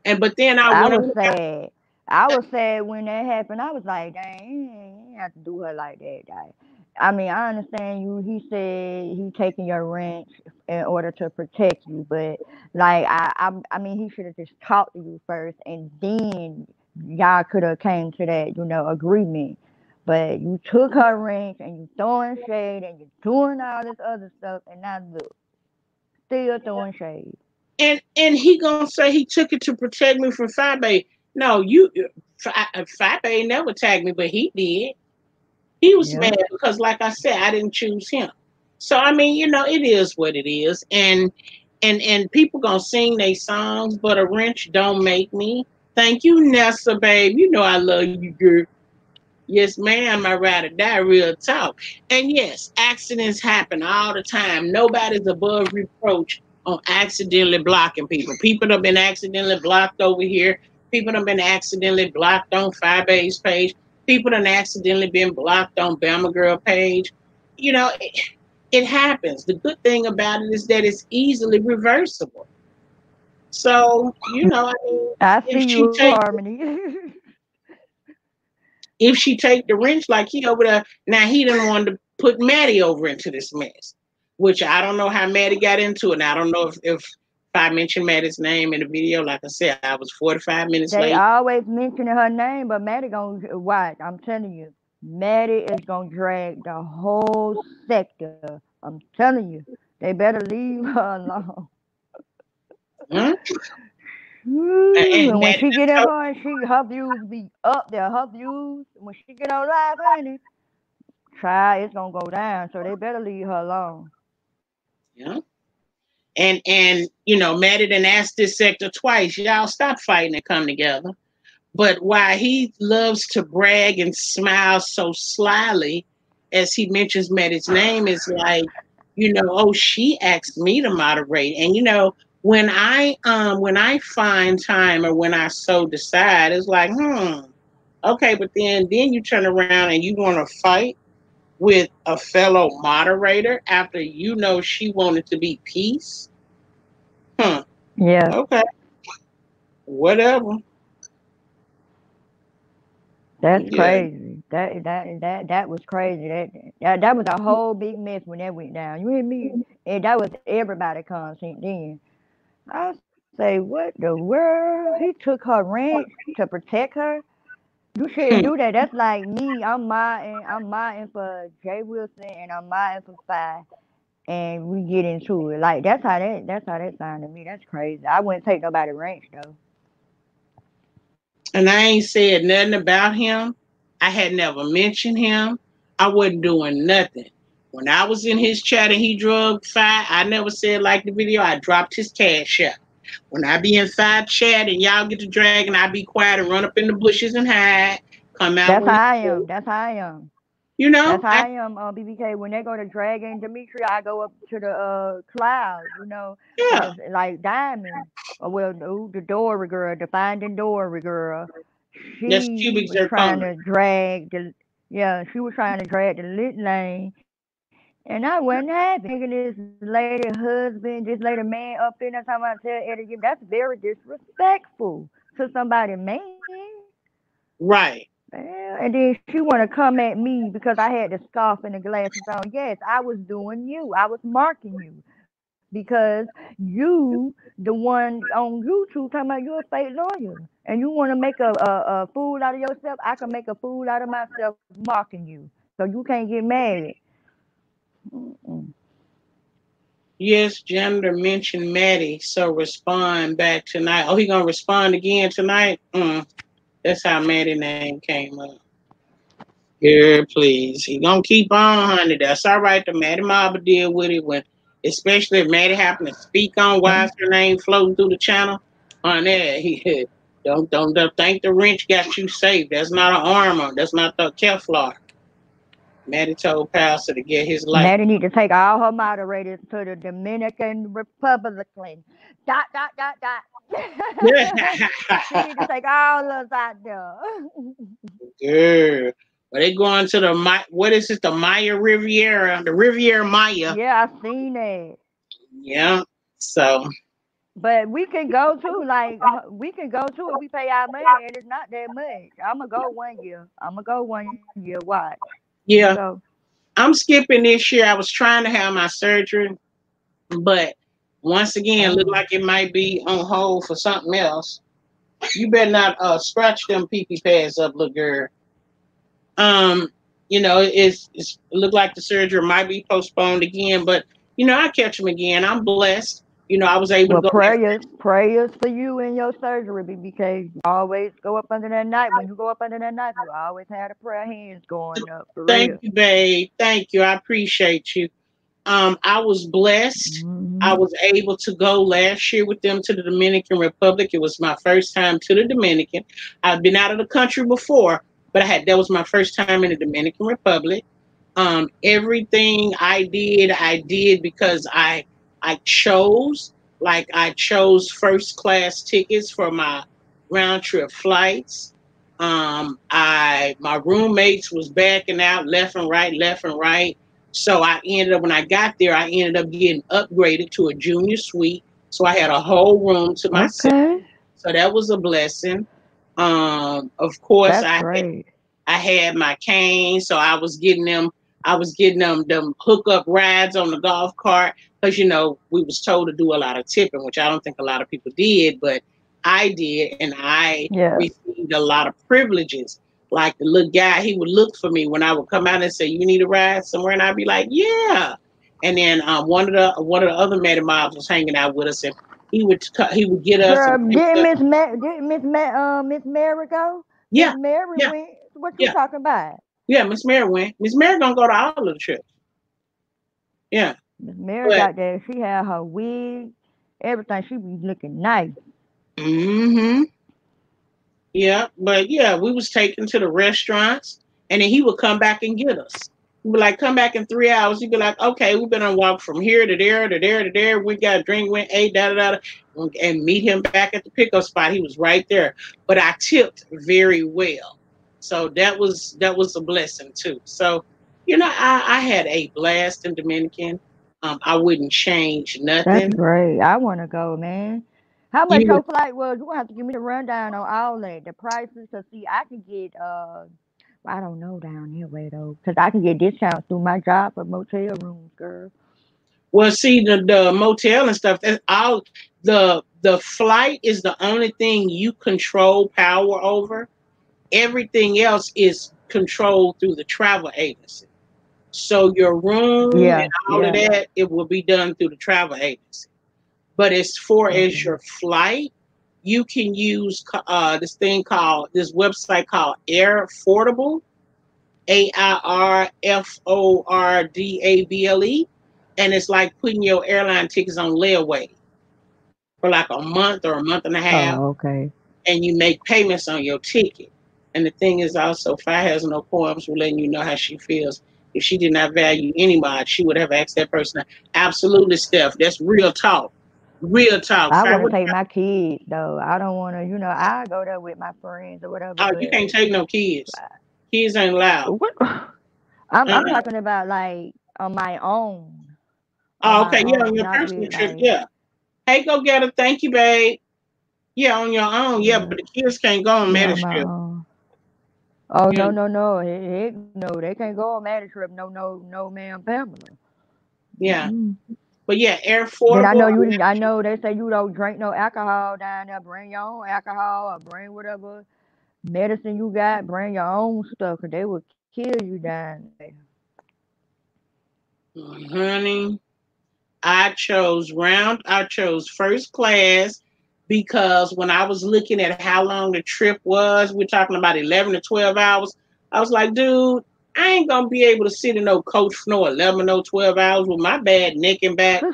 And but then I I went was on. sad. I was sad when that happened. I was like, dang, you ain't have to do her like that, dang. I mean, I understand you. He said he taking your wrench in order to protect you, but like I mean, he should have just talked to you first, and then y'all could have came to that, agreement. But you took her wrench and you throwing shade and you doing all this other stuff, and now look, still throwing shade. And he gonna say he took it to protect me from Fabe. No, Fabe never tagged me, but he did. He was Yeah, mad because, like I said, I didn't choose him. So I mean, it is what it is, and people gonna sing their songs, but a wrench don't make me. Thank you, Nessa, babe. You know I love you, girl. Yes, ma'am. I ride or die, real talk. And yes, accidents happen all the time. Nobody's above reproach on accidentally blocking people. People have been accidentally blocked over here. People have been accidentally blocked on Firebase's page. People have accidentally been blocked on Bama Girl page. It happens. The good thing about it is that it's easily reversible. So, I mean, I if see she you, take Harmony. if she take the wrench like he over there, now he didn't want to put Maddie over into this mess, which I don't know how Maddie got into it. And I don't know if I mentioned Maddie's name in the video. Like I said, I was 45 minutes They late. always mentioning her name, but Maddie gonna watch. I'm telling you, Maddie is gonna drag the whole sector. I'm telling you, they better leave her alone. Huh? Woo, And and when Maddie she get up told, on, her views be up there. Her views when she get on live, honey, try it's gonna go down. So they better leave her alone. yeah. And Maddie done asked this sector twice, y'all stop fighting and come together. But why he loves to brag and smile so slyly as he mentions Maddie's name is like, oh, she asked me to moderate. And when I find time or when I so decide, it's like, okay, but then you turn around and you want to fight with a fellow moderator after she wanted to be peace. Huh. Yeah, Okay. Whatever. that's Yeah. crazy. That was crazy. That was a whole big mess when that went down. You hear me? And that was everybody content then. I say, what the world? He took her ranch to protect her. You shouldn't do that. That's like me. I'm modding for Jay Wilson and I'm modding for Five, and we get into it. Like that's how that sounded to me. That's crazy. I wouldn't take nobody ranch though. And I ain't said nothing about him. I had never mentioned him. I wasn't doing nothing. When I was in his chat and he drug five, I never said like the video. I dropped his cash out. When I be in five chat and y'all get to dragging, I be quiet and run up in the bushes and hide. Come out That's when how I you am. do. That's how I am. You That's know, how I I am on BBK. When they go to Dragon Demetri, I go up to the clouds, yeah. because like Diamond, or well, the Dory girl, the Finding Dory girl, That's she cubic was trying zirconia. to drag the, yeah, she was trying to drag the lit lane, and I wasn't happy. Thinking this lady husband, this lady man up in there talking about tell Eddie Gibbs, that's very disrespectful to somebody man. Right. Well, and then she want to come at me because I had the scarf and the glasses on. Yes, I was doing you. I was marking you because you, the one on YouTube, talking about you're a fake lawyer and you want to make a fool out of yourself. I can make a fool out of myself marking you, so you can't get mad. Mm-mm. Yes, janitor mentioned Maddie, so respond back tonight. Oh, he gonna respond again tonight? That's how Maddie name came up. Girl, please. He gonna keep on, honey. That's all right. The Maddie Mama deal with it when, especially if Maddie happen to speak on why is her name floating through the channel. On there, he don't think the wrench got you safe. That's not an armor. That's not the Kevlar. Maddie told Pastor to get his life. Maddie need to take all her moderators to the Dominican Republic. Dot dot dot dot. She need to take all us out there. Girl. But they going to what is it? The Maya Riviera, the Riviera Maya. Yeah, I seen that. Yeah. So But we can go too. Like we can go too if we pay our money, and it's not that much. I'ma go 1 year. I'ma go 1 year. Watch. I'ma yeah, go. I'm skipping this year. I was trying to have my surgery, but once again, look Oh, like it might be on hold for something else. You better not scratch them pee pads up, little girl. Um, it's it look like the surgery might be postponed again, but I catch them again. I'm blessed. I was able to well, go that. prayers for you and your surgery, because you always go up under that knife. When you go up under that knife, you always have the prayer hands going up for Thank real. you, babe. Thank you. I appreciate you. I was blessed. I Hmm. was able to go last year with them to the Dominican Republic. It was my first time to the Dominican. I've been out of the country before, but that was my first time in the Dominican Republic. Everything I did because I chose, like I chose first class tickets for my round trip flights. My roommates was backing out left and right, left and right. So I ended up when I got there, I ended up getting upgraded to a junior suite. So I had a whole room to myself. Okay, So that was a blessing. Of course, that's great. I had my cane, so I was getting them hook up rides on the golf cart because we was told to do a lot of tipping, which I don't think a lot of people did, but I did, and I Yeah. received a lot of privileges. Like the little guy, he would look for me when I would come out and say, "You need a ride somewhere," and I'd be like, "Yeah." And then one of the other Matty Mobs was hanging out with us, and he would get us Girl, and bring us. Miss Mary go? Miss Yeah, Mary yeah, went. What you yeah, talking about? yeah. Miss Mary went. Miss Mary gonna go to all of the trips. Yeah, Miss Mary but got there. She had her wig, everything. She be looking nice. hmm yeah, but yeah, we was taken to the restaurants, and then he would come back and get us. He'd be like, "Come back in 3 hours." He'd be like, "Okay, we've been on walk from here to there to there to there. We got a drink, went ate, da da da," and meet him back at the pickup spot. He was right there, but I tipped very well, so that was a blessing too. So, I had a blast in Dominican. I wouldn't change That's nothing. great. I want to go, man. How much You your flight was? You gonna have to give me the rundown on all that, the prices. To see, I can get I don't know down here way though, cause I can get discounts through my job for motel rooms, girl. Well, see the motel and stuff. That's all. The flight is the only thing you control power over. Everything else is controlled through the travel agency. So your room and Yeah, all of yeah. that, it will be done through the travel agency. But as far as Okay. your flight, you can use this website called Airfordable, AIRFORDABLE, and it's like putting your airline tickets on layaway for like a month or a month and a half, Oh, okay. and you make payments on your ticket. And the thing is also, Fi has no qualms with letting you know how she feels. If she did not value anybody, she would have asked that person. Absolutely, Steph. That's real talk. Real talk. I Fi, want to what? take my kids though. I don't want to, I go there with my friends or whatever. Oh, you But can't take no kids. Kids ain't allowed. what? I'm Uh-uh. talking about like on Oh, my okay. Yeah, on own, your not personal with trip. like Yeah. Hey, go get her. Thank you, babe. Yeah, on your own. Yeah, yeah, but the kids can't go on yeah, Meta on my trip. own. Oh Yeah. no, no, no, heck no, they can't go on that trip. No, no, no, ma'am, Pamela. Yeah. Mm-mm. But yeah, air Then I affordable. know you. I know they say you don't drink no alcohol down there. Bring your own alcohol or bring whatever medicine you got. Bring your own stuff, 'cause they will kill you down there. Honey, I chose first class because when I was looking at how long the trip was, we're talking about 11 to 12 hours. I was like, dude, I ain't gonna be able to sit in no coach for no 11 or 12 hours with my bad neck and back.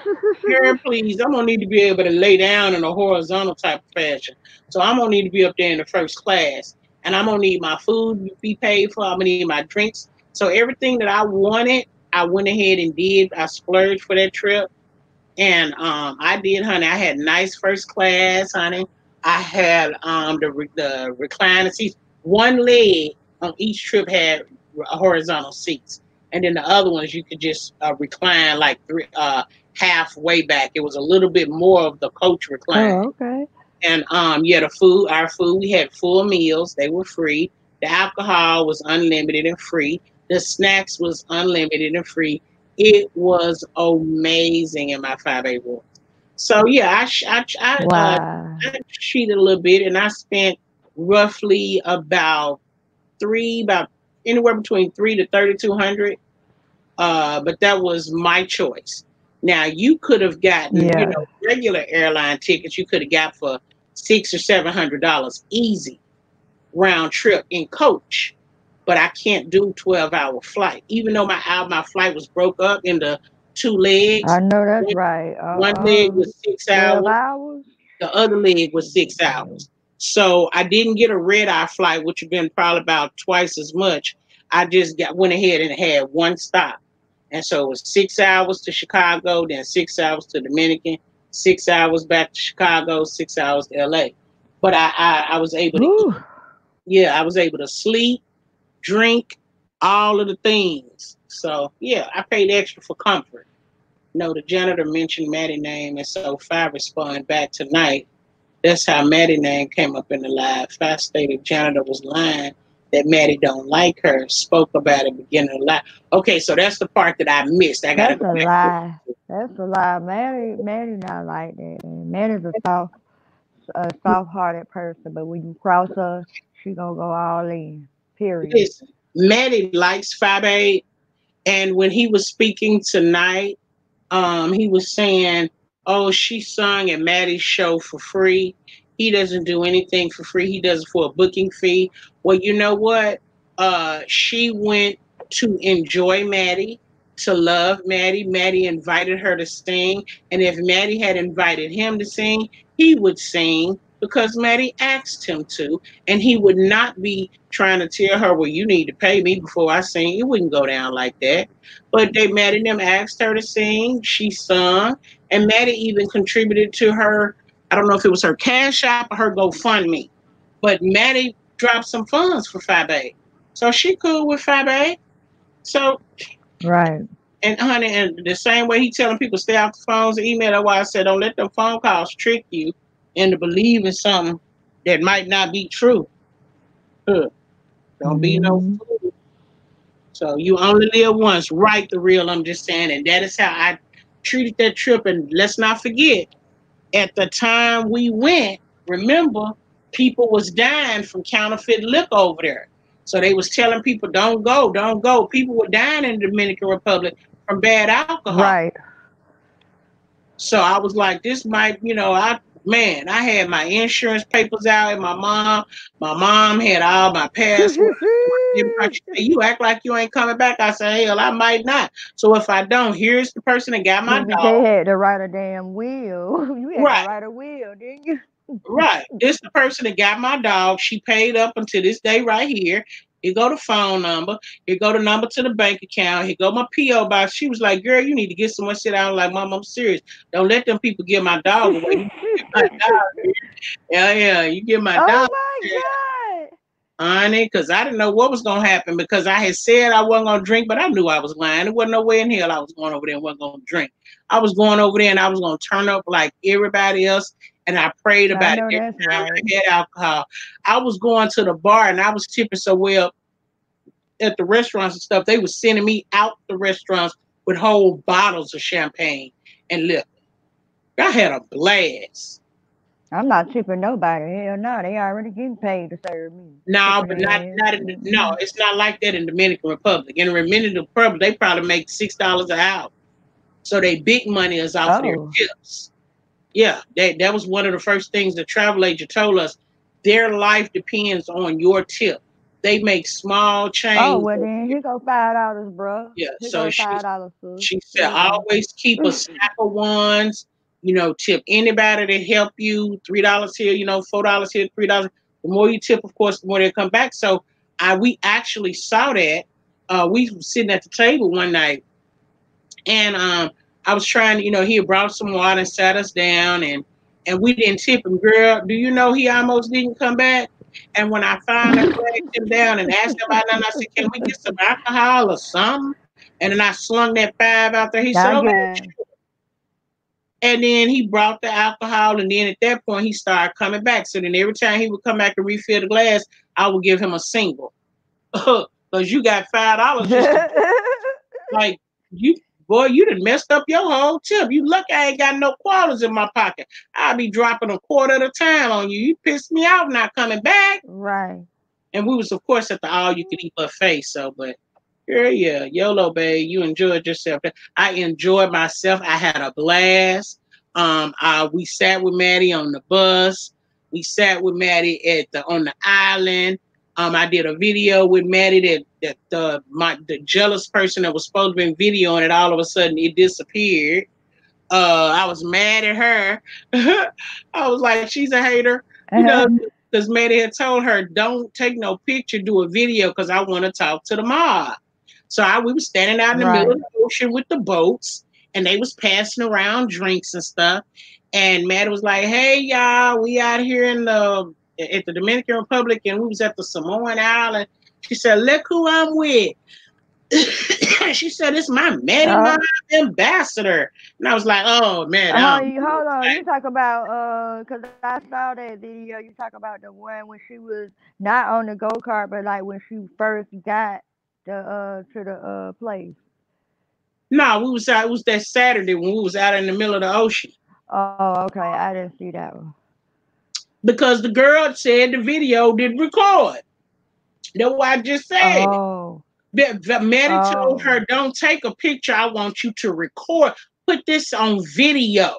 Girl, please, I'm gonna need to be able to lay down in a horizontal type of fashion. So I'm gonna need to be up there in the first class. And I'm gonna need my food to be paid for. I'm gonna need my drinks. So everything that I wanted, I went ahead and did. I splurged for that trip. And I did, honey. I had nice first class, honey. I had the recliner seats. One leg on each trip had horizontal seats, and then the other ones you could just recline like halfway back. It was a little bit more of the coach recline. Oh, okay. And yeah, our food, we had full meals. They were free. The alcohol was unlimited and free. The snacks was unlimited and free. It was amazing in my 5A room. So yeah, Wow. I cheated a little bit, and I spent roughly about anywhere between 3 to 3,200. But that was my choice. Now you could have gotten, Yeah. regular airline tickets. You could have got for $600 or $700 easy round trip in coach. But I can't do 12-hour flight, even though my flight was broke up into two legs. I know that's One, right. one leg was 12 6 hours, hours? the other leg was 6 hours. So I didn't get a red eye flight, which would have been probably about twice as much. I just went ahead and had one stop. And so it was 6 hours to Chicago, then 6 hours to Dominican, 6 hours back to Chicago, 6 hours to LA. But I was able to eat. Whew. Yeah, I was able to sleep, drink, all of the things. So yeah, I paid extra for comfort. No, the janitor mentioned Maddie name, and so Fi responded back tonight. That's how Maddie name came up in the live. Fi stated janitor was lying that Maddie don't like her. Spoke about it beginning of the live. Okay, so that's the part that I missed. I gotta That's go a back to lie. That's a lie. Mary not like that. And Mary's a soft-hearted person, but when you cross her, she gonna go all in. Period. this. Maddie likes Fabe, and when he was speaking tonight, he was saying, "Oh, she sung at Maddie's show for free. He doesn't do anything for free. He does it for a booking fee." Well, you know what? She went to enjoy Maddie, to love Maddie. Maddie invited her to sing, and if Maddie had invited him to sing, he would sing because Maddie asked him to, and he would not be trying to tell her, "Well, you need to pay me before I sing." It wouldn't go down like that. But they Maddie and them asked her to sing. She sung, and Maddie even contributed to her. I don't know if it was her Cash App or her GoFundMe, but Maddie dropped some funds for Fabe, so she cool with Fabe. So Right. and honey, and the same way he telling people stay off the phones and email. That's why I said don't let them phone calls trick you into believing something that might not be true. Huh. Don't be no Hmm. fool. So you only live once. Right, the real. I'm just saying, and that is how I treated that trip. And let's not forget, at the time we went, remember, people was dying from counterfeit liquor over there. So they was telling people, don't go, don't go. People were dying in the Dominican Republic from bad alcohol. Right. So I was like, this might, I had my insurance papers out and my mom had all my passwords. You act like you ain't coming back. I said, hell, I might not. So if I don't, here's the person that got my They dog. had to write a damn will. You had to Right, write a will, didn't you? right. This the person that got my dog. She paid up until this day right here. Here go the phone number. Here go the number to the bank account. Here go my PO box. She was like, "Girl, you need to get someone sit down." Like, Mom, I'm serious. Don't let them people give my dog away. You get my dog. Here. Yeah, yeah. You get my Oh dog, my God. honey, because I didn't know what was gonna happen because I had said I wasn't gonna drink, but I knew I was lying. There wasn't no way in hell I was going over there and wasn't gonna drink. I was going over there and I was gonna turn up like everybody else, and I prayed I about it know every that's time right. I had alcohol. I was going to the bar and I was tipping so well at the restaurants and stuff. They was sending me out the restaurants with whole bottles of champagne and liquor. I had a blast. I'm not tipping nobody. Hell no, they already getting paid to serve me. No, Tipping but not their ass. not in the, no. Mm-mm. It's not like that in Dominican Republic. In the Dominican Republic, they probably make $6 an hour. So they big money is off of their Oh. tips. Yeah, that was one of the first things the travel agent told us. Their life depends on your tip. They make small Oh change well over then here. here go $5, bro. Yeah, Here go so the she $5, sis. she said Here you go. always keep a stack of ones. Tip anybody to help you. $3 here, $4 here, $3. The more you tip, of course, the more they come back. So we actually saw that. We were sitting at the table one night, and I was trying to, he had brought some water and sat us down, and we didn't tip him. Girl, do you know he almost didn't come back? And when I finally flagged him down and asked him about nothing, I said, "Can we get some alcohol or something?" And then I slung that 5 out there. He said, I "Okay." get And then he brought the alcohol, and then at that point he started coming back. So then every time he would come back to refill the glass, I would give him a single. because you got $5 just to like you. Boy, you done messed up your whole tip. You lucky I ain't got no quarters in my pocket. I'll be dropping a quarter at a time on you. You pissed me off not coming back. Right. And we was, of course, at the all-you-can-eat buffet. So, but girl, yeah, YOLO, babe. You enjoyed yourself. I enjoyed myself. I had a blast. We sat with Maddie on the bus. We sat with Maddie on the island. I did a video with Maddie that the jealous person that was supposed to be videoing it, all of a sudden it disappeared. I was mad at her. I was like, she's a hater, you know, because Maddie had told her, don't take no picture, do a video, because I want to talk to the mob. So we were standing out in the middle of the ocean with the boats, and they was passing around drinks and stuff. And Maddie was like, hey, y'all, we out here at the Dominican Republic, and we was at the Samoan Island. She said, look who I'm with. She said, it's my Maddie Mob ambassador. And I was like, oh, man. Hold on. You talk about, because I saw that video. You talk about the one when she was not on the go-kart, but like when she first got to the place. No, it was that Saturday when we was out in the middle of the ocean. Oh, okay. I didn't see that one. Because the girl said the video didn't record. That's what I just said. Oh. Maddie told her, don't take a picture. I want you to record. Put this on video.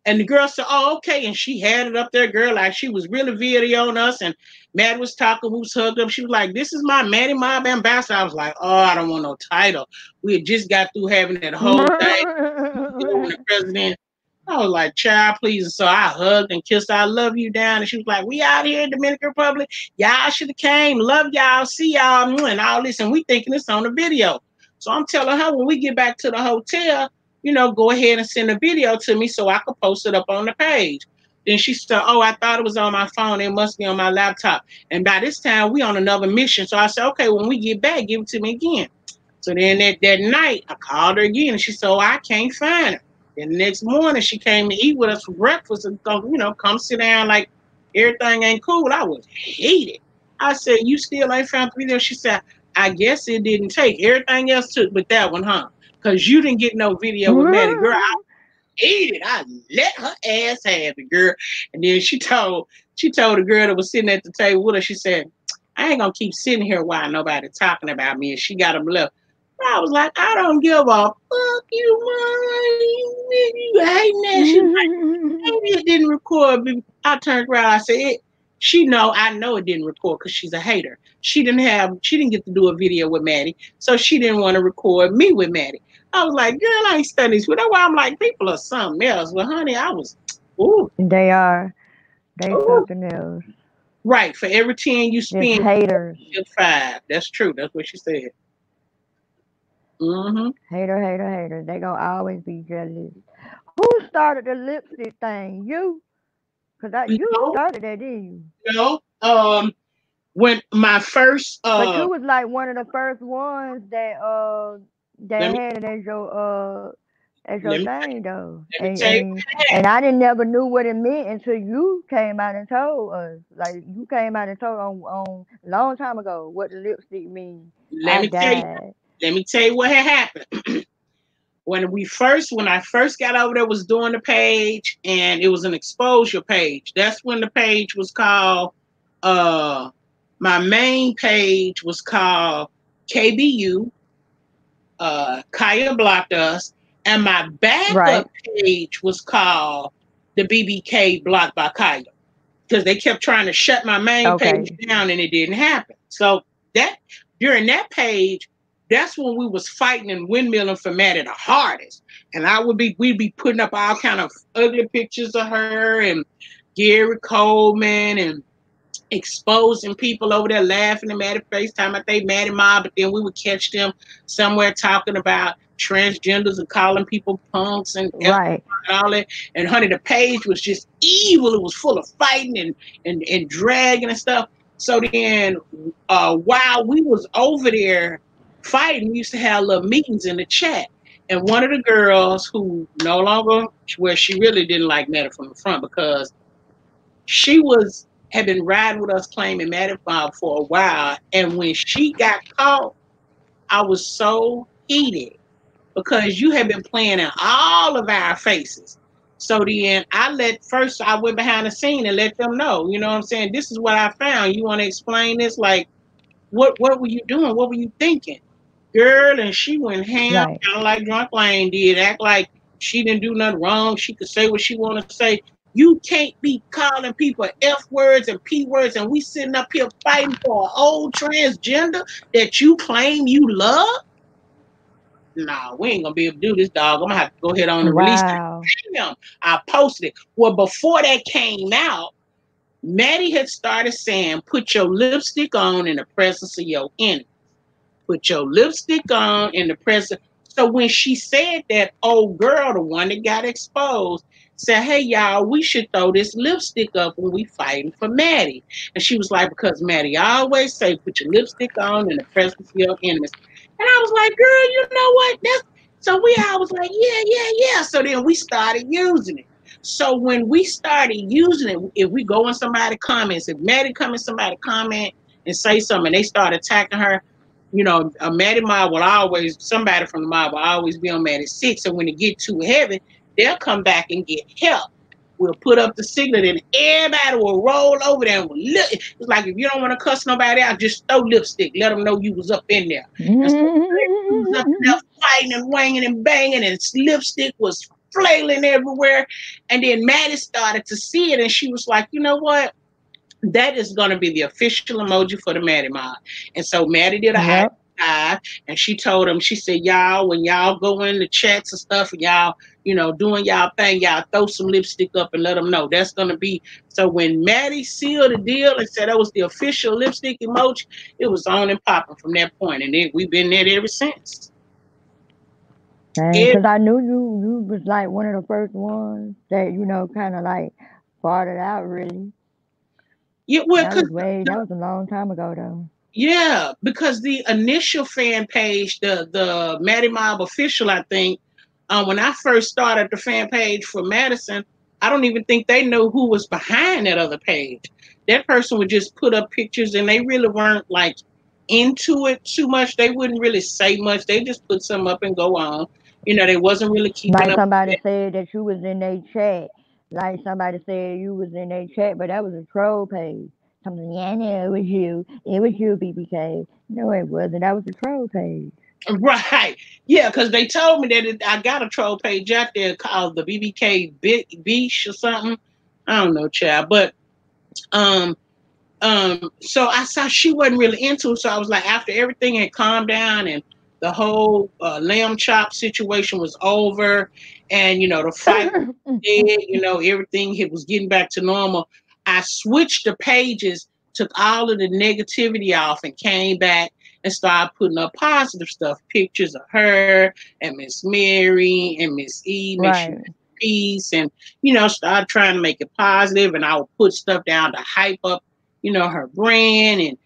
And the girl said, oh, okay. And she had it up there, girl, like she was really videoing us. And Maddie was talking, we was hugged up. She was like, this is my Maddie Mob ambassador. I was like, oh, I don't want no title. We had just got through having that whole thing. The president. I was like, child, please. And so I hugged and kissed I love you down. And she was like, we out here in Dominican Republic. Y'all should have came. Love y'all. See y'all. And all this. And we thinking it's on the video. So I'm telling her when we get back to the hotel, go ahead and send a video to me so I could post it up on the page. Then she said, oh, I thought it was on my phone. It must be on my laptop. And by this time, we on another mission. So I said, okay, when we get back, give it to me again. So then that night, I called her again. And she said, oh, I can't find her. And the next morning, she came to eat with us for breakfast and, come sit down like everything ain't cool. I was heated. I said, you still ain't found the video? She said, I guess it didn't take. Everything else took, but that one, huh? Because you didn't get no video with Maddie. Girl, I hated it. I let her ass have it, girl. And then she told the girl that was sitting at the table with her, she said, I ain't going to keep sitting here while nobody talking about me. And she got him left. I was like, I don't give a fuck you, man. You hating that. She was like, maybe it didn't record. I turned around. I said, I know it didn't record because she's a hater. She didn't get to do a video with Maddie, so she didn't want to record me with Maddie. I was like, girl, I ain't studying this. That's why I'm like, people are something else. Well, honey, I was, ooh. They are. They something else. Right. For every 10 you spend, it's haters. 5. That's true. That's what she said. Mm-hmm. Hater. They gonna always be jealous. Who started the lipstick thing? You? Because you started that, didn't you? When my first but you was like one of the first ones that had it as your thing though. And I didn't never knew what it meant until you came out and told us. Like you came out and told on a long time ago what the lipstick means. Let me tell you what had happened. When I first got over there, was doing the page, and it was an exposure page. That's when the page was called, my main page was called KBU, Kaya Blocked Us, and my backup page was called the BBK Blocked by Kaya, because they kept trying to shut my main page down, and it didn't happen. So during that page, that's when we was fighting and windmilling for Maddie the hardest. And we'd be putting up all kind of ugly pictures of her and Gary Coleman and exposing people over there laughing at Maddie FaceTime at they Maddie Mob, but then we would catch them somewhere talking about transgenders and calling people punks and all that. And honey, the page was just evil. It was full of fighting and dragging and stuff. So then while we was over there fighting, we used to have little meetings in the chat. And one of the girls who no longer, where she really didn't like Maddie from the front, because she was had been riding with us claiming Maddie Bob for a while. And when she got caught, I was so heated because you had been playing in all of our faces. So then I went behind the scene and let them know, you know what I'm saying? This is what I found. You want to explain this? Like, what were you doing? What were you thinking? Girl, and she went ham, Right. kind of like Drunk Lane did, act like she didn't do nothing wrong. She could say what she wanted to say. You can't be calling people F words and P words, and we sitting up here fighting for an old transgender that you claim you love. Nah, we ain't gonna be able to do this, dog. I'm gonna have to go ahead on and release Wow. that. I posted it. Well, before that came out, Maddie had started saying, "Put your lipstick on in the presence of your enemy. Put your lipstick on in the presence." So when she said that, old girl, the one that got exposed, said, "Hey y'all, we should throw this lipstick up when we fighting for Maddie." And she was like, "Because Maddie always say, put your lipstick on in the presence of your enemies." And I was like, "Girl, you know what? That's..." So I was like, "Yeah, yeah, yeah." So then we started using it. So when we started using it, if we go in somebody's comments, if Maddie come in somebody's comment and say something, and they start attacking her, a Maddie mob will always, somebody from the mob will always be on Maddie 6. And when it get too heavy, they'll come back and get help. We'll put up the signal and everybody will roll over there. It's like, if you don't want to cuss nobody out, just throw lipstick. Let them know you was up in there. And so we was up in there fighting and wanging and banging, and lipstick was flailing everywhere. And then Maddie started to see it, and she was like, "You know what? That is going to be the official emoji for the Maddie Mob." And so Maddie did a high Yep. five, and she told him, she said, "Y'all, when y'all go in the chats and stuff, and y'all, doing y'all thing, y'all throw some lipstick up and let them know." That's going to be. So when Maddie sealed the deal and said that was the official lipstick emoji, it was on and popping from that point. And then we've been there ever since. Dang, It, because I knew you was like one of the first ones that, kind of like brought it out really. yeah, well, That was that was a long time ago though. yeah, because the initial fan page, the Maddie Mob official, I think, when I first started the fan page for Madison, I don't even think they knew who was behind that other page. That person would just put up pictures, and they really weren't like into it too much. They wouldn't really say much. They just put some up and go on. They wasn't really keeping Like up somebody with said that you was in their chat. Like somebody said you was in their chat, but that was a troll page. Something, yeah, no, it was you. It was you, BBK. No, it wasn't. That was a troll page. Right. Yeah, because they told me that I got a troll page out there called the BBK Beach or something. I don't know, child. But um so I saw she wasn't really into it. So I was like, after everything had calmed down and the whole lamb chop situation was over, and the fight was dead, everything it was getting back to normal, I switched the pages, took all of the negativity off, and came back and started putting up positive stuff, pictures of her and Miss Mary and Miss E, make sure Right. peace, and started trying to make it positive, and I would put stuff down to hype up her brand, and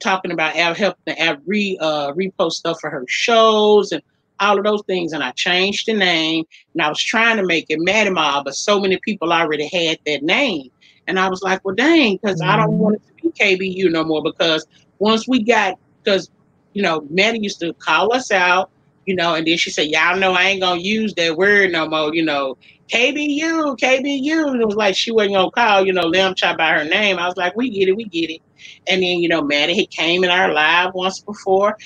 talking about helping to repost stuff for her shows and all of those things. And I changed the name, and I was trying to make it Maddie Mob, but so many people already had that name. And I was like, well, dang, because I don't Mm-hmm. want it to be KBU no more, because once we got, because Maddie used to call us out, and then she said, "Y'all know I ain't gonna use that word no more, KBU, KBU." And it was like she wasn't gonna call, Lamb Chop by her name. I was like, we get it, we get it. And then, Maddie had came in our live once before.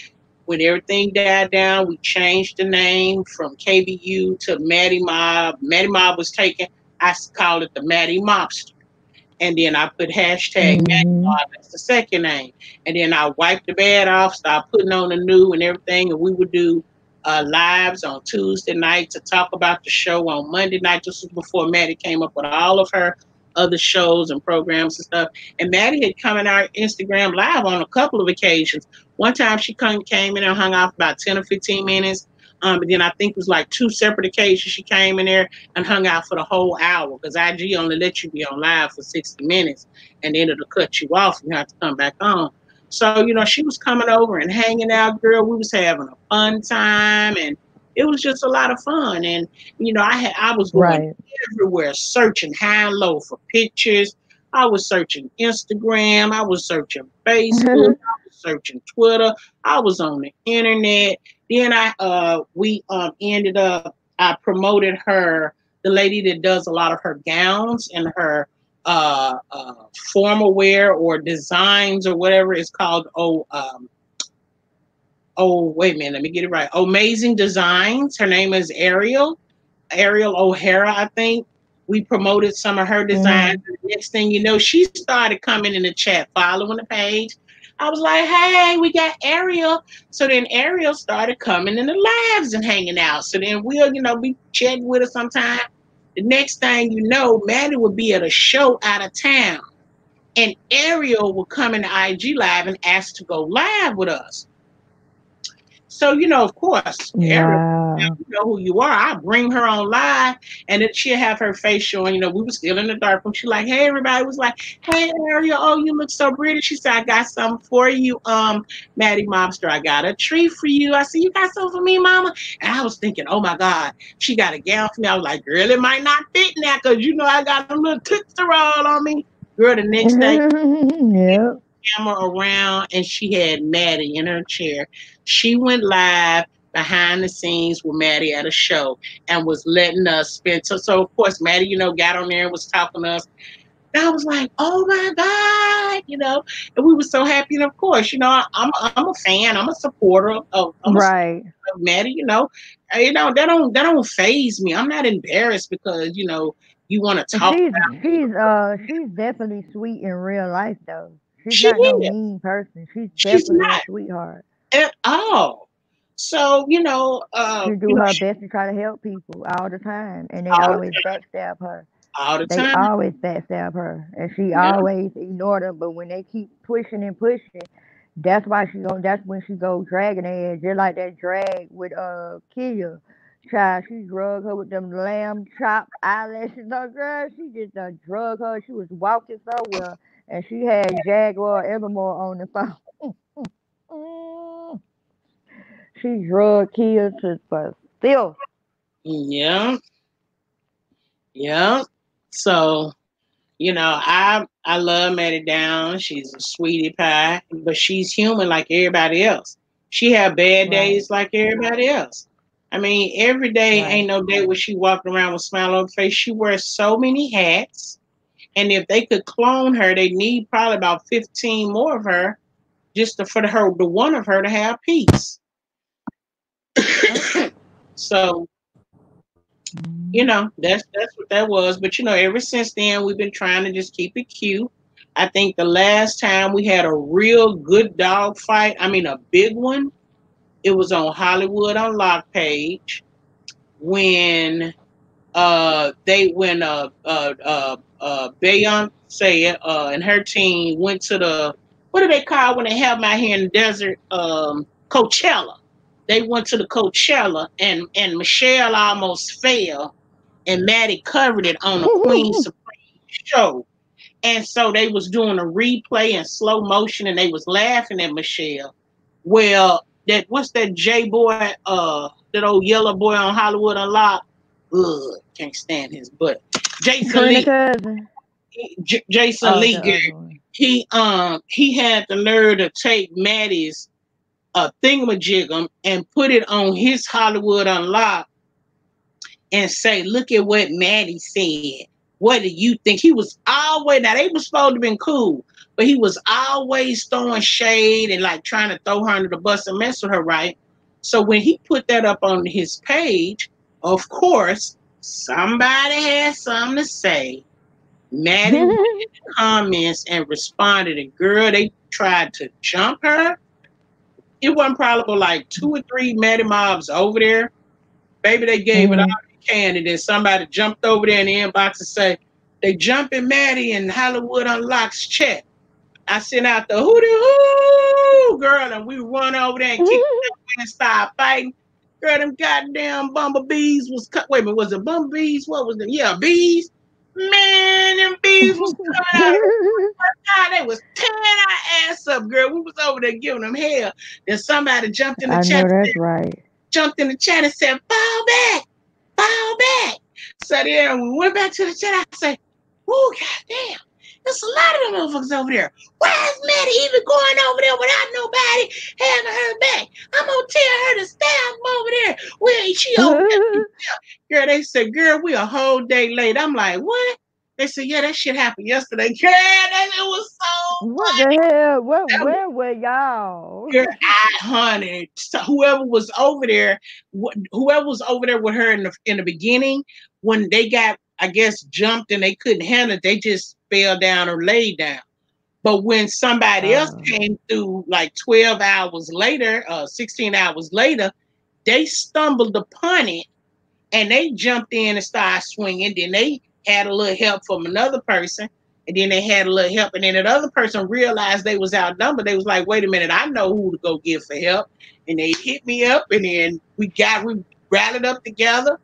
When everything died down, we changed the name from KBU to Maddie Mob. Maddie Mob was taken. I called it the Maddie Mobster. And then I put hashtag Maddie Mm-hmm. Mob. That's the second name. And then I wiped the bad off, started putting on the new and everything. And we would do lives on Tuesday night to talk about the show on Monday night. This was before Maddie came up with all of her other shows and programs and stuff. And Maddie had come in our Instagram live on a couple of occasions. One time she came in and hung out for about 10 or 15 minutes. But then I think it was like two separate occasions she came in there and hung out for the whole hour, because IG only lets you be on live for 60 minutes, and then it'll cut you off and you have to come back on. So, she was coming over and hanging out, girl. We was having a fun time, and it was just a lot of fun. And, I was going Right. everywhere searching high and low for pictures I was searching Instagram. I was searching Facebook. I was searching Twitter. I was on the internet. Then we ended up, I promoted her, the lady that does a lot of her gowns and her formal wear or designs or whatever it's called. Wait a minute, let me get it right. Amazing Designs. Her name is Ariel O'Hara, I think. We promoted some of her designs. Mhm. The next thing you know, she started coming in the chat, following the page. I was like, hey, we got Ariel. So then Ariel started coming in the lives and hanging out. So then we'll, be chatting with her sometime. The next thing you know, Maddie would be at a show out of town. And Ariel would come in the IG live and ask to go live with us. So, of course, Ariel, Wow. you know who you are. I bring her on live, and then she'll have her face showing. We were still in the dark room. She like, hey, everybody was like, hey, Ariel, oh, you look so pretty. She said, I got something for you, Maddie Mobster. I got a treat for you. I said, you got something for me, Mama? And I was thinking, oh my God, she got a gown for me. I was like, girl, it might not fit now because I got a little tootsie roll on me. Girl, the next day Yep. camera around and she had Maddie in her chair. She went live behind the scenes with Maddie at a show and was letting us spend. So of course, Maddie, got on there and was talking to us. And I was like, oh my God, and we were so happy. And of course, I'm a fan, I'm a supporter Right. of Maddie, that don't phase me. I'm not embarrassed because, you want to talk She's about me. she's definitely sweet in real life though. She's She not no is. mean person. She's She's definitely a not sweetheart. at all. So, She do her best to try to help people all the time, and they all the always backstab her. all the They time. always backstab her, and she Yeah. always ignore them. But when they keep pushing and pushing, that's why she go. That's when she go dragging their ass, just like that drag with Kia. Child, she drug her with them lamb chop eyelashes. No girl, she just drug her. She was walking somewhere, and she had Jaguar Evermore on the phone. Mm. She drug Kia to for filth. Yeah. Yeah. So, I love Maddie Down. She's a sweetie pie, but she's human like everybody else. She have bad Right, days like everybody else. I mean, every day right. ain't no day where she walking around with a smile on her face. She wears so many hats. And if they could clone her, they need probably about 15 more of her just the one of her to have peace. So, that's what that was. But ever since then, we've been trying to just keep it cute. I think the last time we had a real good dog fight, I mean a big one, it was on Hollywood Unlocked page when Beyonce and her team went to the, what do they call when they have them out here in the desert, Coachella. They went to the Coachella and Michelle almost fell and Maddie covered it on a Queen Supreme show. And so they was doing a replay in slow motion and they was laughing at Michelle. Well, what's that J boy, that old yellow boy on Hollywood Unlocked? Ugh, can't stand his butt. Jason Trina Lee. cousin. Jason Oh, Lee, the other one. he had the nerve to take Maddie's thingamajigam and put it on his Hollywood Unlocked and say, look at what Maddie said. What do you think? He was always, now they were supposed to have been cool, but he was always throwing shade and like trying to throw her under the bus and mess with her, right? So when he put that up on his page, of course, somebody had something to say. Maddie went in the comments and responded, and girl, they tried to jump her. It wasn't probably like 2 or 3 Maddie mobs over there. Baby, they gave it all Mhm. they can, and then somebody jumped over there in the inbox and say, they jumping Maddie and Hollywood Unlocks chat. I sent out the hootie hoo girl, and we run over there and kicked them and start fighting. Girl, them goddamn bumblebees was cut. Wait a minute, was it bumblebees? What was it? Yeah, bees. Man, them bees was coming out of the God, they was tearing our ass up, girl. We was over there giving them hell. Then somebody I know that's right. jumped in the chat and said, fall back, fall back. So then we went back to the chat. I said, oh, goddamn. There's a lot of them motherfuckers over there. Why is Maddie even going over there without nobody having her back? I'm gonna tell her to stay over there. Well, she over there. Girl, they said, girl, we a whole day late. I'm like, what? They said, yeah, that shit happened yesterday. Girl, it was so What the funny. hell? That was, Where were y'all? girl, honey, so whoever was over there, whoever was over there with her in the beginning, when they got, I guess, jumped and they couldn't handle it, they just fell down or laid down. But when somebody else Oh, came through, like 12 hours later, 16 hours later, they stumbled upon it and they jumped in and started swinging. Then they had a little help from another person, and then they had a little help, and then that other person realized they was outnumbered. They was like, "Wait a minute, I know who to go get for help," and they hit me up, and then we rallied up together,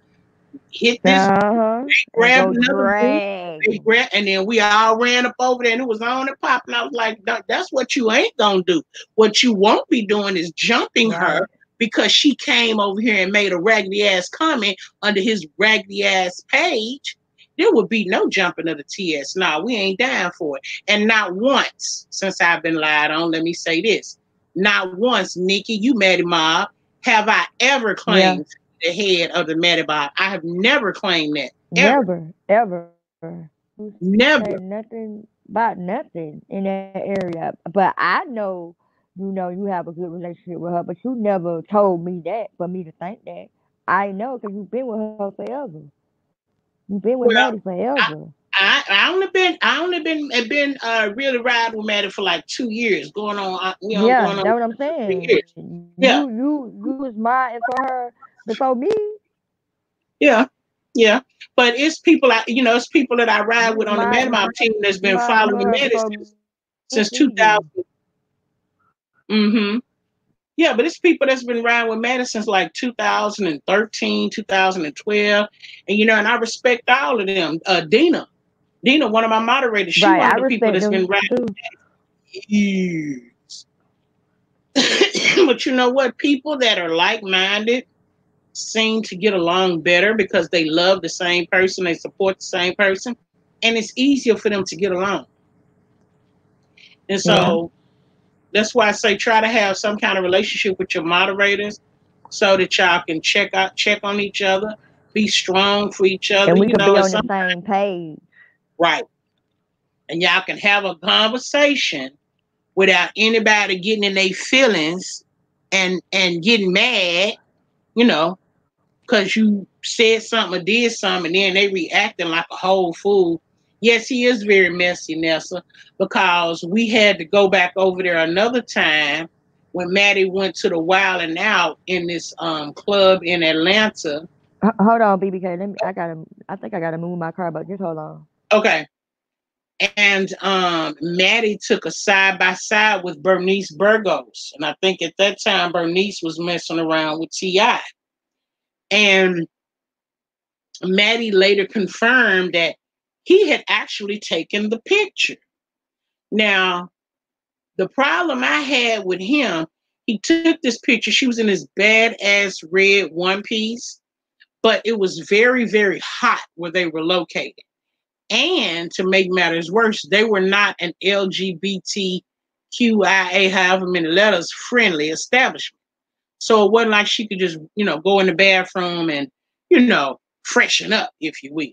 hit this, and go grabbed another group. drag They 'em. grabbed, and then we all ran up over there, and it was on and popping. I was like, "That's what you ain't gonna do. What you won't be doing is jumping her Right. because she came over here and made a raggedy ass comment under his raggedy ass page. There would be no jumping of the TS. Nah, we ain't down for it. And not once since I've been lied on. Let me say this: not once, Nikki, you Maddie Mob, have I ever Yeah. claimed the head of the Maddie Mob. I have never claimed that ever, Never, ever. Who say never. nothing about nothing in that area. But I know, you have a good relationship with her, but you never told me that for me to think that. I know because you've been with her forever. You've been with Maddie Well, I, forever. I only been really riding with Maddie for like 2 years, Yeah, going on that's what I'm 3 years. saying. Yeah, You was mine for her before me. yeah, yeah. But it's people that I ride You with was on the Maddie mine Mob team that's been for her following before Maddie me since see you. 2000. Mm-hmm. Yeah, but it's people that's been riding with Maddie since like 2013, 2012, and I respect all of them. Dina, one of my moderators, she Right, one I of the people respect that's been them riding too. years. But you know what? People that are like-minded seem to get along better because they love the same person, they support the same person, and it's easier for them to get along. And Yeah. so that's why I say try to have some kind of relationship with your moderators so that y'all can check on each other, be strong for each other, And we could be and on the some same page. right. And y'all can have a conversation without anybody getting in their feelings and getting mad, you know, because you said something or did something, and then they reacting like a whole fool. Yes, he is very messy, Nessa, because we had to go back over there another time when Maddie went to the Wild and Out in this club in Atlanta. Hold on, BBK. Let me. I think I gotta move my car, but just hold on. Okay. And Maddie took a side by side with Bernice Burgos. And I think at that time Bernice was messing around with T.I. And Maddie later confirmed that he had actually taken the picture. Now, the problem I had with him, he took this picture. She was in this badass red one piece, but it was very, very hot where they were located. And to make matters worse, they were not an LGBTQIA, however many letters, friendly establishment. So it wasn't like she could just, go in the bathroom and, freshen up, if you will.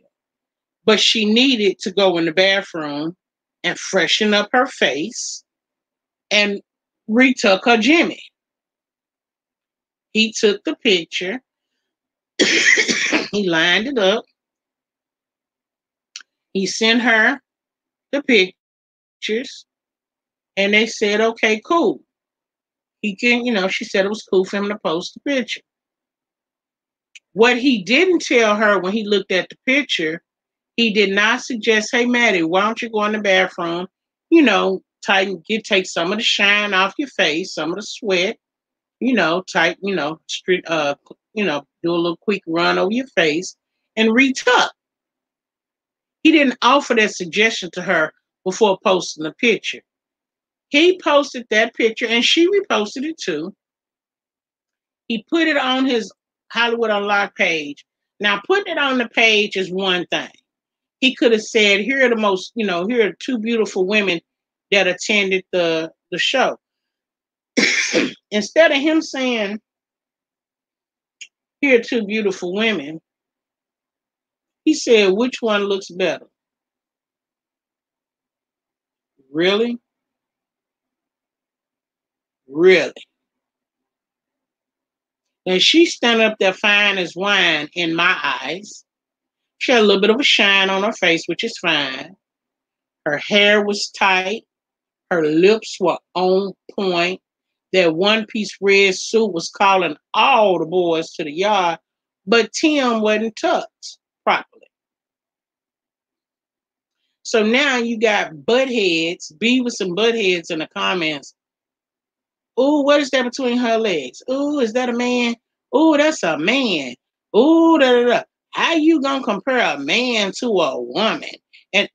But she needed to go in the bathroom and freshen up her face and retuck her Jimmy. He took the picture, he lined it up, he sent her the pictures, and they said, okay, cool. He can, she said it was cool for him to post the picture. What he didn't tell her when he looked at the picture, he did not suggest, hey Maddie, why don't you go in the bathroom, take some of the shine off your face, some of the sweat, street, do a little quick run over your face and retuck. He didn't offer that suggestion to her before posting the picture. He posted that picture and she reposted it too. He put it on his Hollywood Unlocked page. Now, putting it on the page is one thing. He could have said, here are the most, here are two beautiful women that attended the show. Instead of him saying, here are two beautiful women, he said, which one looks better? Really? Really? And she's standing up there fine as wine in my eyes. She had a little bit of a shine on her face, which is fine. Her hair was tight. Her lips were on point. That one-piece red suit was calling all the boys to the yard, but Tim wasn't tucked properly. So now you got butt heads, Beavis and butt heads in the comments. Ooh, what is that between her legs? Ooh, is that a man? Ooh, that's a man. Ooh, da da da. How you gonna compare a man to a woman? And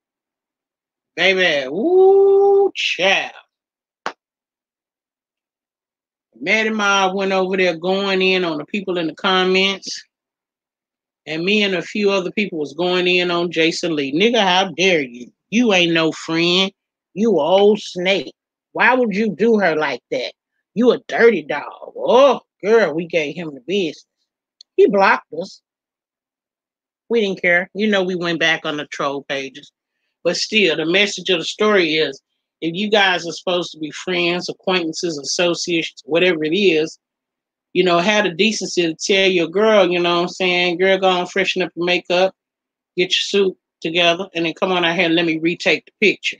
baby, ooh, child. Maddie Ma went over there going in on the people in the comments. And me and a few other people was going in on Jason Lee. Nigga, how dare you? You ain't no friend. You a old snake. Why would you do her like that? You a dirty dog. Oh, girl, we gave him the business. He blocked us. We didn't care. We went back on the troll pages. But still, the message of the story is, if you guys are supposed to be friends, acquaintances, associates, whatever it is, have the decency to tell your girl, what I'm saying, girl, go on, freshen up your makeup, get your suit together, and then come on out here and let me retake the picture.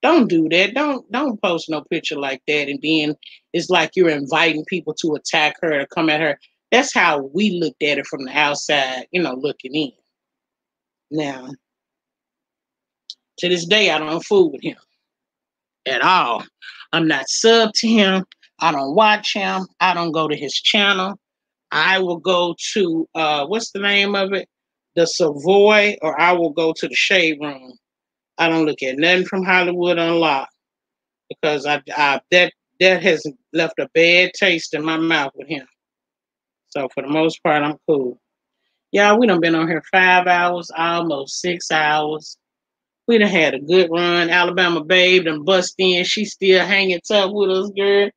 Don't do that. Don't post no picture like that. And then it's like you're inviting people to attack her, to come at her. That's how we looked at it from the outside, looking in. Now, to this day, I don't fool with him at all. I'm not sub to him. I don't watch him. I don't go to his channel. I will go to what's the name of it? The Savoy, or I will go to the Shade Room. I don't look at nothing from Hollywood Unlocked because that has left a bad taste in my mouth with him. So for the most part, I'm cool. Y'all, we done been on here 5 hours, almost 6 hours. We done had a good run. Alabama Babe done bust in. She still hanging tough with us, girl.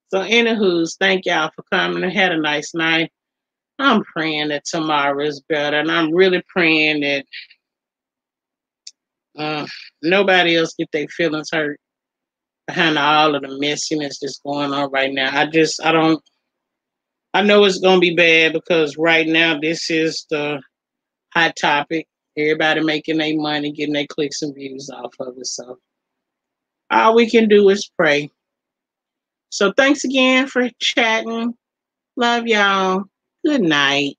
So anywho's, thank y'all for coming. I had a nice night. I'm praying that tomorrow is better. And I'm really praying that nobody else get their feelings hurt behind all of the messiness that's going on right now. I know it's going to be bad because right now this is the hot topic. Everybody making their money, getting their clicks and views off of it. So all we can do is pray. So thanks again for chatting. Love y'all. Good night.